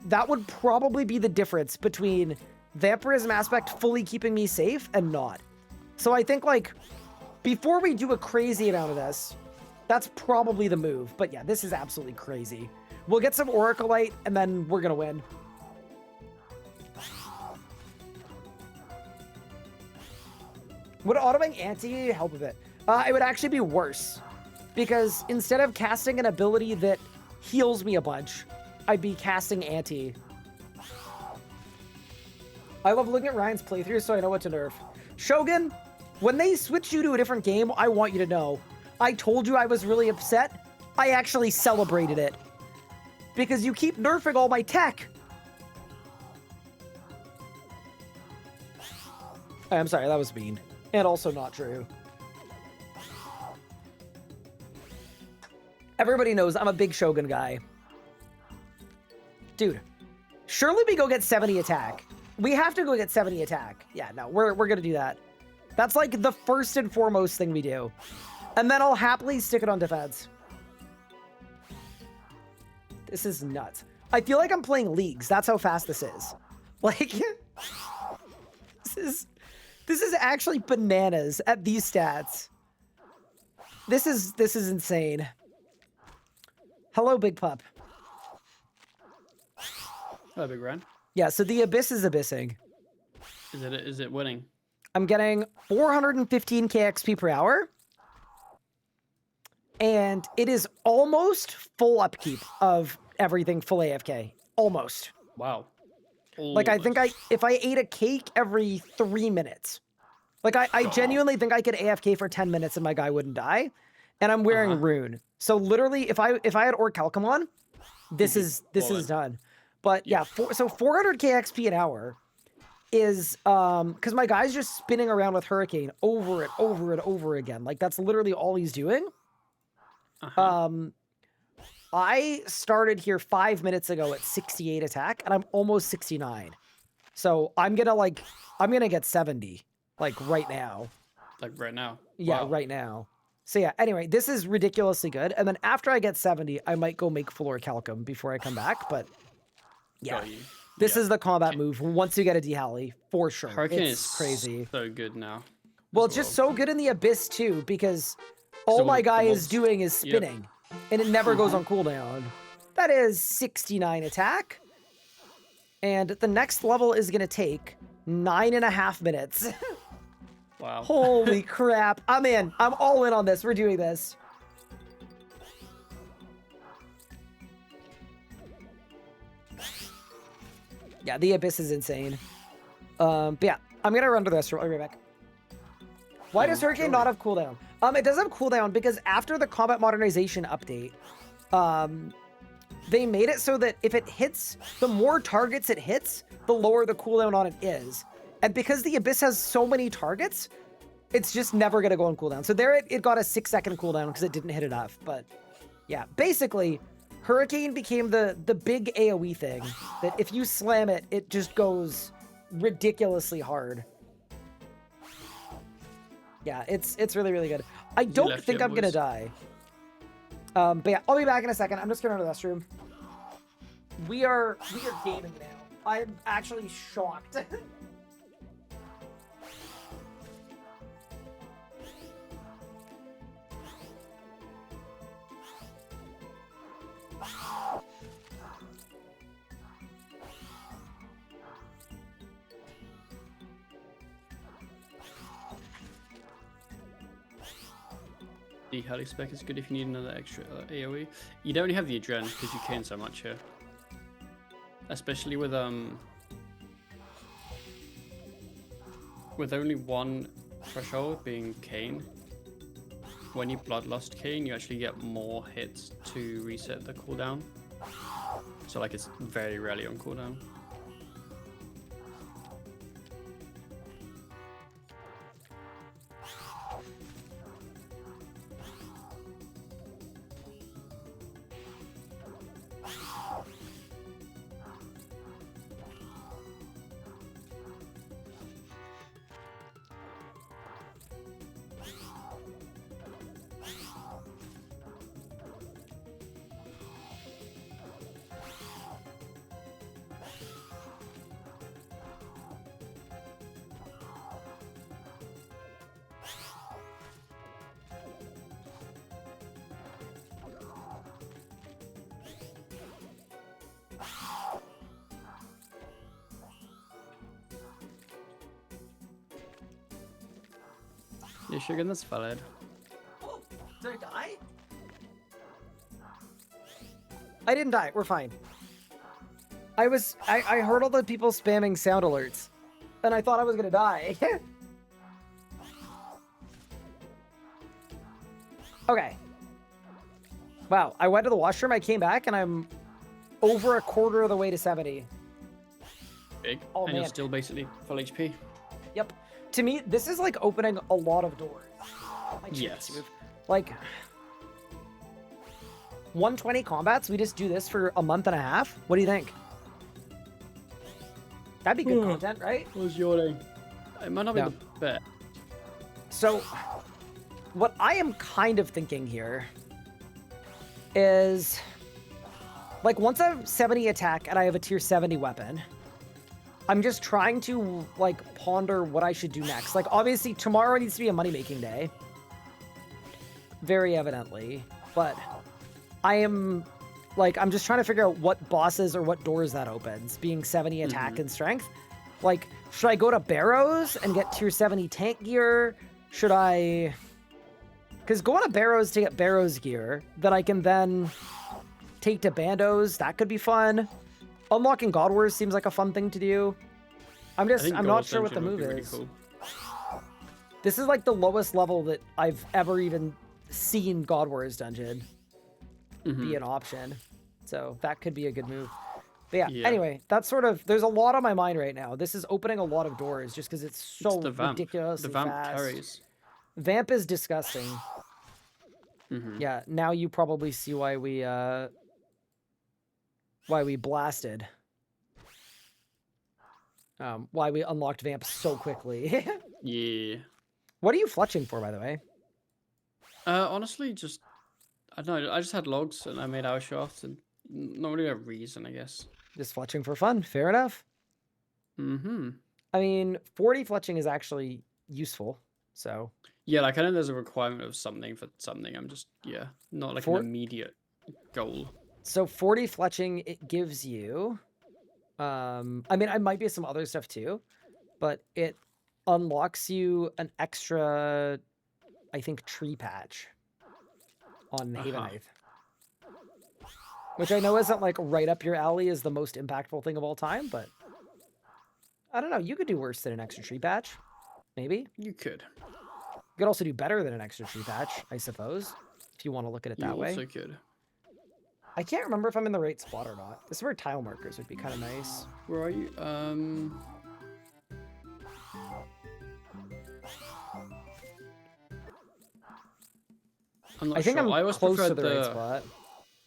A: that would probably be the difference between Vampirism Aspect fully keeping me safe and not. So I think, like, before we do a crazy amount of this, that's probably the move. But yeah, this is absolutely crazy. We'll get some Auricalite, and then we're going to win. Would autoing Anti help a bit? It would actually be worse. Because instead of casting an ability that heals me a bunch, I'd be casting Anti. I love looking at Ryan's playthrough, so I know what to nerf. Shogun, when they switch you to a different game, I want you to know, I told you I was really upset. I actually celebrated it. Because you keep nerfing all my tech. I'm sorry, that was mean. And also not true. Everybody knows I'm a big Shogun guy. Dude, surely we go get 70 attack. We have to go get 70 attack. Yeah, no, we're gonna do that. That's like the first and foremost thing we do. And then I'll happily stick it on defense. This is nuts. I feel like I'm playing leagues. That's how fast this is. Like, this is actually bananas at these stats. This is insane. Hello, Big Pup.
D: Hello, Big Ren.
A: Yeah, so the Abyss is abyssing.
D: Is it winning?
A: I'm getting 415k XP per hour. And it is almost full upkeep of everything full AFK. Almost.
D: Wow.
A: Like, I think if I ate a cake every 3 minutes. Like, I genuinely think I could AFK for 10 minutes and my guy wouldn't die. And I'm wearing Rune. So literally, if I had Orichalcum on, this is done. But yeah, so 400k XP an hour is, because my guy's just spinning around with Hurricane over and over and over again. Like, that's literally all he's doing. I started here 5 minutes ago at 68 attack, and I'm almost 69. So I'm gonna get 70, like right now.
D: Like right now?
A: Yeah,
D: Wow.
A: right now. So yeah, anyway, this is ridiculously good. And then after I get 70, I might go make full Orichalcum before I come back, but yeah.
D: Got you.
A: This
D: Yeah.
A: is the combat move once you get a Dehally, for sure.
D: Hurricane
A: It's
D: is
A: crazy.
D: so good now.
A: Well,
D: as
A: it's just so good in the Abyss too, because all
D: So
A: my
D: the
A: guy is
D: mobs-
A: doing is
D: Yep.
A: spinning, and it never goes on cooldown. That is 69 attack, and the next level is gonna take 9.5 minutes.
D: Wow.
A: Holy crap! I'm in. I'm all in on this. We're doing this. Yeah, the Abyss is insane. But yeah, I'm gonna run to this. I'll be right back. Why does Hurricane not have cooldown? It does have cooldown because after the combat modernization update, they made it so that if it hits, the more targets it hits, the lower the cooldown on it is. And because the Abyss has so many targets, it's just never gonna go on cooldown. So there it got a 6-second cooldown because it didn't hit enough. But yeah, basically, Hurricane became the big AoE thing that if you slam it, it just goes ridiculously hard. Yeah, it's really, really good. I don't
D: left
A: think
D: your
A: I'm gonna
D: voice.
A: die. But yeah, I'll be back in a second. I'm just going to the restroom. We are gaming now. I'm actually shocked.
D: The Heli spec is good if you need another extra AoE. You don't have the Adren because you can so much here. Especially with with only one threshold being Cane, when you Bloodlust Cane, you actually get more hits to reset the cooldown. So like it's very rarely on cooldown. Yeah, Sugar, that's valid.
A: Oh, did I die? I didn't die. We're fine. I heard all the people spamming sound alerts, and I thought I was gonna die. Okay. Wow, I went to the washroom, I came back, and I'm over a quarter of the way to 70.
D: Big.
A: Oh,
D: and you're
A: man.
D: still basically full HP.
A: Yep. To me, this is like opening a lot of doors. My chance
D: Yes.
A: move. Like 120 combats, we just do this for a month and a half? What do you think? That'd be good content, right?
D: What's your name? It might not be
A: No.
D: the best.
A: So, what I am kind of thinking here is, like, once I have 70 attack and I have a tier 70 weapon, I'm just trying to, like, ponder what I should do next. Like, obviously, tomorrow needs to be a money-making day. Very evidently. But I am, like, I'm just trying to figure out what bosses or what doors that opens, being 70 attack and strength. Like, should I go to Barrows and get tier 70 tank gear? Should I... Because going to Barrows to get Barrows gear, that I can then take to Bandos, that could be fun. Unlocking God Wars seems like a fun thing to do. I'm not
D: Gold
A: sure what the
D: Dungeon would
A: move
D: be really
A: is.
D: cool.
A: This is like the lowest level that I've ever even seen God Wars dungeon be an option. So that could be a good move. But yeah, anyway, that's sort of, there's a lot on my mind right now. This is opening a lot of doors just because it's so
D: It's the vamp.
A: ridiculous.
D: The vamp
A: fast.
D: carries.
A: Vamp is disgusting. Yeah, now you probably see why we blasted. Why we unlocked Vamp so quickly.
D: Yeah.
A: What are you fletching for, by the way?
D: Honestly, just I don't know. I just had logs and I made hour shafts and not really a reason, I guess.
A: Just fletching for fun. Fair enough.
D: Mm-hmm.
A: I mean, 40 fletching is actually useful. So
D: Yeah, like I know there's a requirement of something for something. I'm just not like an immediate goal.
A: So 40 fletching, it gives you, I mean, it might be some other stuff too, but it unlocks you an extra, I think, tree patch on Havenite. Which I know isn't like right up your alley as the most impactful thing of all time, but I don't know. You could do worse than an extra tree patch. Maybe.
D: You could.
A: You could also do better than an extra tree patch, I suppose, if you want to look at it that way.
D: You also could.
A: I can't remember if I'm in the right spot or not. This is where tile markers would be kind of nice.
D: Where are you? I'm not
A: I think
D: sure.
A: I'm
D: I always
A: close to
D: preferred
A: the right spot.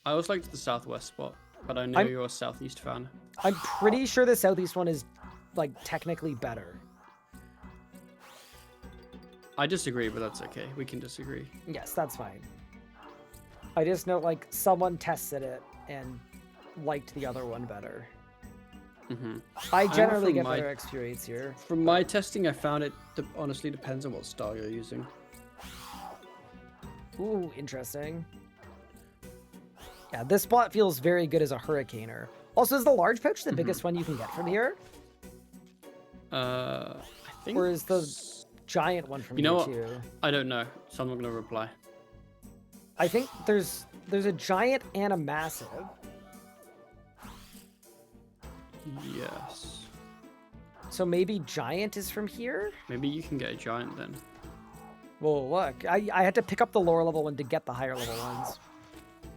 D: I always liked the southwest spot, but I know you're a southeast fan.
A: I'm pretty sure the southeast one is, like, technically better.
D: I disagree, but that's okay. We can disagree.
A: Yes, that's fine. I just know, like, someone tested it and liked the other one better. I generally get better XP rates here.
D: From my testing, I found it honestly depends on what style you're using.
A: Ooh, interesting. Yeah, this spot feels very good as a hurricaner. Also, is the large pouch the biggest one you can get from here?
D: I think.
A: Or is the giant one from
D: You know
A: here
D: what?
A: too?
D: I don't know, so I'm not gonna reply.
A: I think there's a giant and a massive.
D: Yes.
A: So maybe giant is from here?
D: Maybe you can get a giant then.
A: Well, look, I had to pick up the lower level one to get the higher level ones. But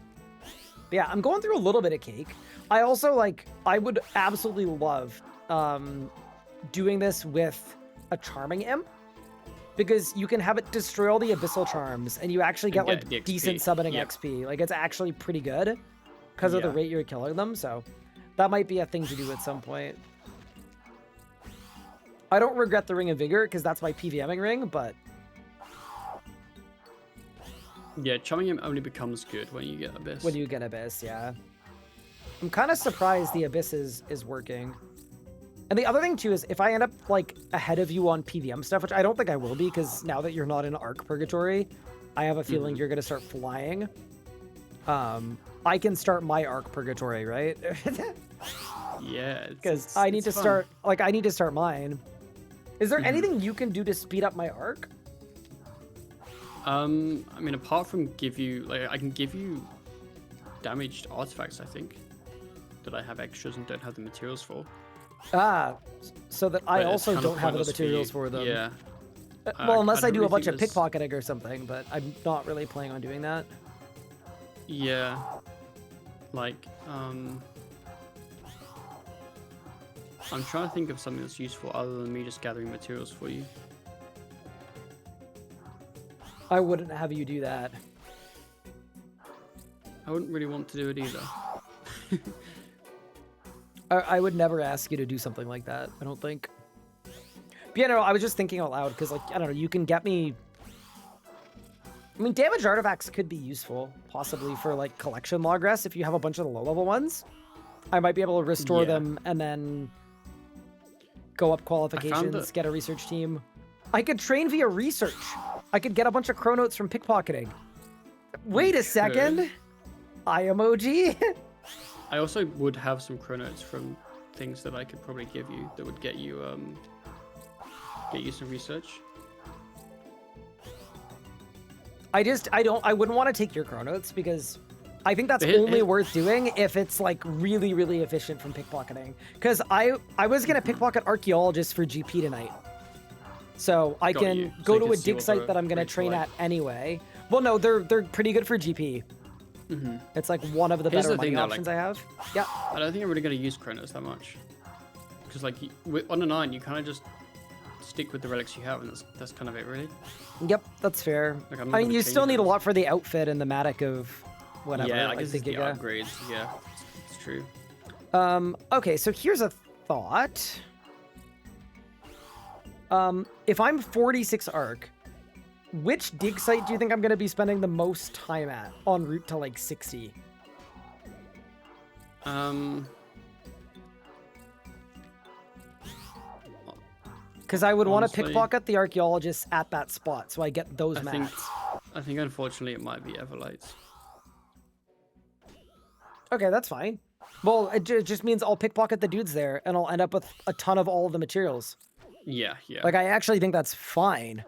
A: yeah, I'm going through a little bit of cake. I also, like, I would absolutely love doing this with a charming imp, because you can have it destroy all the abyssal charms, and you actually get,
D: get
A: like,
D: the XP.
A: decent summoning
D: Yep.
A: XP. Like, it's actually pretty good because of the
D: Yeah.
A: rate you're killing them, so that might be a thing to do at some point. I don't regret the Ring of Vigor, because that's my PVMing ring, but...
D: Yeah, charming him only becomes good when you get Abyss.
A: When you get Abyss, yeah. I'm kind of surprised the Abyss is working. And the other thing, too, is if I end up, like, ahead of you on PVM stuff, which I don't think I will be, because now that you're not in Arc Purgatory, I have a feeling you're going to start flying. I can start my Arc Purgatory, right?
D: Yeah,
A: Because I need to
D: fun.
A: start, like, I need to start mine. Is there anything you can do to speed up my Arc?
D: I mean, apart from give you, like, I can give you damaged artifacts, I think, that I have extras and don't have the materials for.
A: Ah, so that I
D: But it's
A: also
D: kind of
A: don't have the
D: pointless
A: materials
D: you.
A: for them.
D: Yeah.
A: Well, unless I
D: don't
A: do a
D: really
A: bunch of
D: think there's-
A: pickpocketing or something, but I'm not really planning on doing that.
D: Yeah. Like, I'm trying to think of something that's useful other than me just gathering materials for you.
A: I wouldn't have you do that.
D: I wouldn't really want to do it either.
A: I would never ask you to do something like that, I don't think. But yeah, no, I was just thinking out loud, because, like, I don't know, you can get me... I mean, damaged artifacts could be useful, possibly for, like, collection logress if you have a bunch of the low-level ones. I might be able to restore
D: Yeah.
A: them and then go up qualifications, get a research team. I could train via research. I could get a bunch of chronotes from pickpocketing. Wait a second. I-emoji?
D: I also would have some chronotes from things that I could probably give you that would get you some research.
A: I wouldn't want to take your chronotes, because I think that's
D: But here-
A: only
D: here-
A: worth doing if it's, like, really, really efficient from pickpocketing. Because I was going to pickpocket archaeologists for GP tonight. So I
D: Got
A: can
D: you. So
A: go
D: you
A: to
D: can
A: a
D: see
A: dig
D: what
A: site
D: the
A: that I'm going to
D: rates are
A: train
D: like.
A: at anyway. Well, no, they're pretty good for GP.
D: Mm-hmm.
A: It's, like, one of the
D: Here's
A: better
D: the thing,
A: money
D: though,
A: options
D: like-
A: I have. Yeah.
D: I don't think I'm really going to use chronos that much. Because, like, on a 9, you kind of just stick with the relics you have, and that's kind of it, really.
A: Yep, that's fair.
D: Like, I'm not
A: I mean,
D: gonna
A: you
D: change
A: still need a
D: those.
A: lot for the outfit and the matic of whatever.
D: Yeah, I
A: like
D: guess
A: the
D: it's the
A: Giga.
D: upgrades. Yeah, it's true.
A: Okay, so here's a thought. If I'm 46 arc, which dig site do you think I'm going to be spending the most time at en route to, like, 60? Because I would want to
D: Honestly-
A: pickpocket the archaeologists at that spot, so I get those
D: I think,
A: mats.
D: I think unfortunately it might be Everlights.
A: Okay, that's fine. Well, it just means I'll pickpocket the dudes there, and I'll end up with a ton of all of the materials.
D: Yeah, yeah.
A: Like, I actually think that's fine.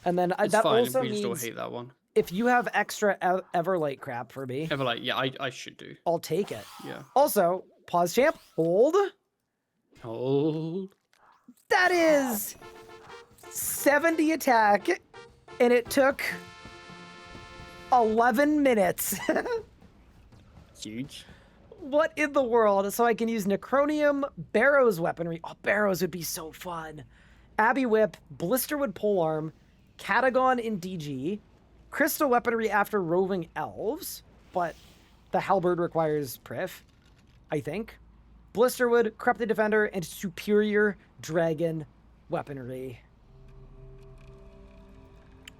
A: And then
D: it's
A: that
D: fine.
A: also
D: We just all
A: means
D: hate that one.
A: if you have extra Everlight crap for me,
D: Everlight, yeah, I should do.
A: I'll take it.
D: Yeah.
A: Also, pause champ, hold.
D: Hold.
A: That is 70 attack, and it took 11 minutes.
D: Huge.
A: What in the world? So I can use Necronium, Barrows weaponry. Oh, Barrows would be so fun. Abbey Whip, Blisterwood Polearm, Catagon in DG, Crystal weaponry after Roving Elves, but the halberd requires Priff, I think. Blisterwood, Corrupted Defender, and Superior Dragon weaponry.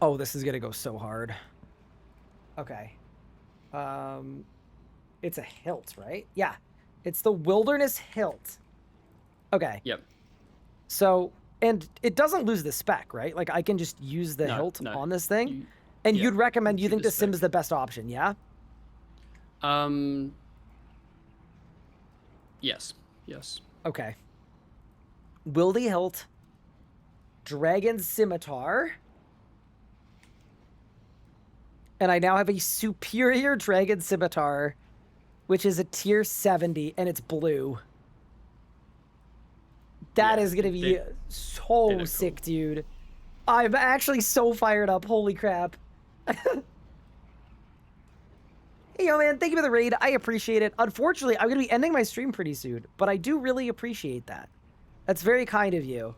A: Oh, this is gonna go so hard. Okay. It's a hilt, right? Yeah. It's the Wilderness Hilt. Okay.
D: Yep.
A: So, and it doesn't lose the spec, right? Like, I can just use the
D: No,
A: hilt
D: no.
A: on this thing.
D: You-
A: And
D: yeah,
A: you'd recommend, you
D: keep
A: think
D: the
A: the sim
D: spec.
A: is the best option, yeah?
D: Yes. Yes.
A: Okay. Wildy Hilt, Dragon Scimitar, and I now have a Superior Dragon Scimitar, which is a tier 70, and it's blue. That
D: Yeah,
A: is gonna
D: they-
A: be
D: they
A: so
D: look
A: sick,
D: cool.
A: dude. I'm actually so fired up. Holy crap. Hey, yo, man, thank you for the raid. I appreciate it. Unfortunately, I'm going to be ending my stream pretty soon, but I do really appreciate that. That's very kind of you.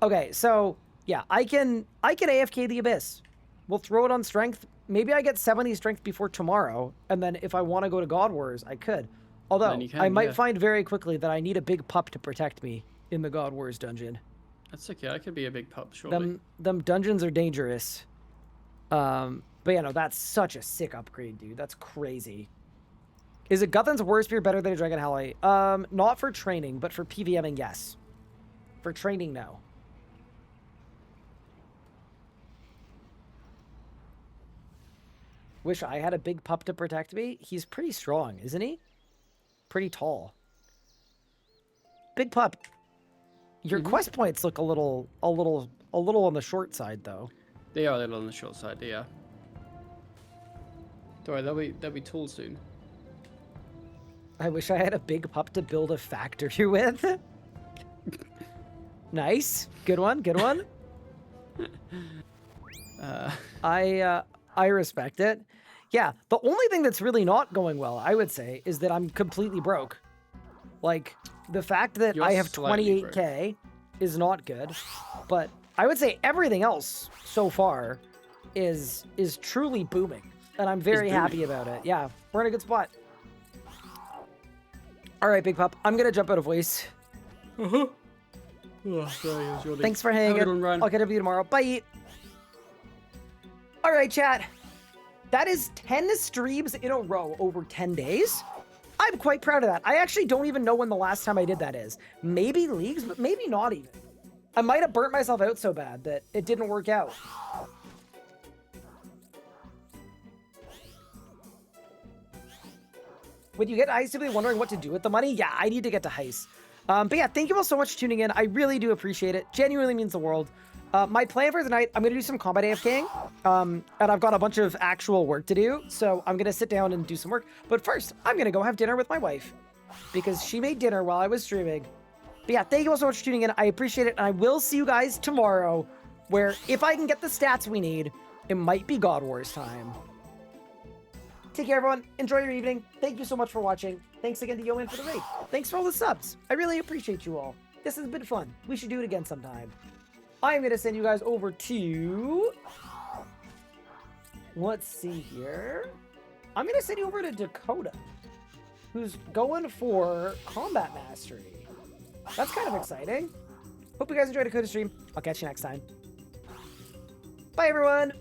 A: Okay, so, yeah, I can AFK the Abyss. We'll throw it on strength. Maybe I get 70 strength before tomorrow, and then if I want to go to God Wars, I could. Although,
D: Then you can,
A: I might
D: yeah.
A: find very quickly that I need a big pup to protect me in the God Wars dungeon.
D: That's okay. I could be a big pup, surely.
A: Them dungeons are dangerous. But yeah, no, that's such a sick upgrade, dude. That's crazy. Is it Guthan's War Spear better than a Dragon Halley? Not for training, but for PVMing, yes. For training, no. Wish I had a big pup to protect me. He's pretty strong, isn't he? Pretty tall. Big pup. Your quest points look a little on the short side, though.
D: They are a little on the short side, yeah. Don't worry, they'll be tall soon.
A: I wish I had a big pup to build a factory with. Nice. Good one. Good one. I respect it. Yeah, the only thing that's really not going well, I would say, is that I'm completely broke. Like, the fact that
D: You're
A: I have
D: slightly
A: 28k is not good, but I would say everything else so far is truly booming, and I'm very happy about it. Yeah, we're in a good spot. All right, big pup, I'm gonna jump out of voice.
D: Oh, sorry, it was your
A: Thanks for
D: Have a
A: hanging.
D: good one, Ryan.
A: I'll catch up with you tomorrow. Bye. All right, chat. That is 10 streams in a row over 10 days. I'm quite proud of that. I actually don't even know when the last time I did that is. Maybe leagues, but maybe not even. I might have burnt myself out so bad that it didn't work out. When you get Heist, you'll be wondering what to do with the money. Yeah, I need to get to Heist. But yeah, thank you all so much for tuning in. I really do appreciate it. Genuinely means the world. My plan for tonight, I'm going to do some combat AFKing. And I've got a bunch of actual work to do. So I'm going to sit down and do some work. But first, I'm going to go have dinner with my wife. Because she made dinner while I was streaming. But yeah, thank you all so much for tuning in. I appreciate it. And I will see you guys tomorrow. Where if I can get the stats we need, it might be God Wars time. Take care, everyone. Enjoy your evening. Thank you so much for watching. Thanks again to Yoan for the raid. Thanks for all the subs. I really appreciate you all. This has been fun. We should do it again sometime. I'm going to send you guys over to... Let's see here. I'm going to send you over to Dakota, who's going for Combat Mastery. That's kind of exciting. Hope you guys enjoyed Dakota's stream. I'll catch you next time. Bye, everyone.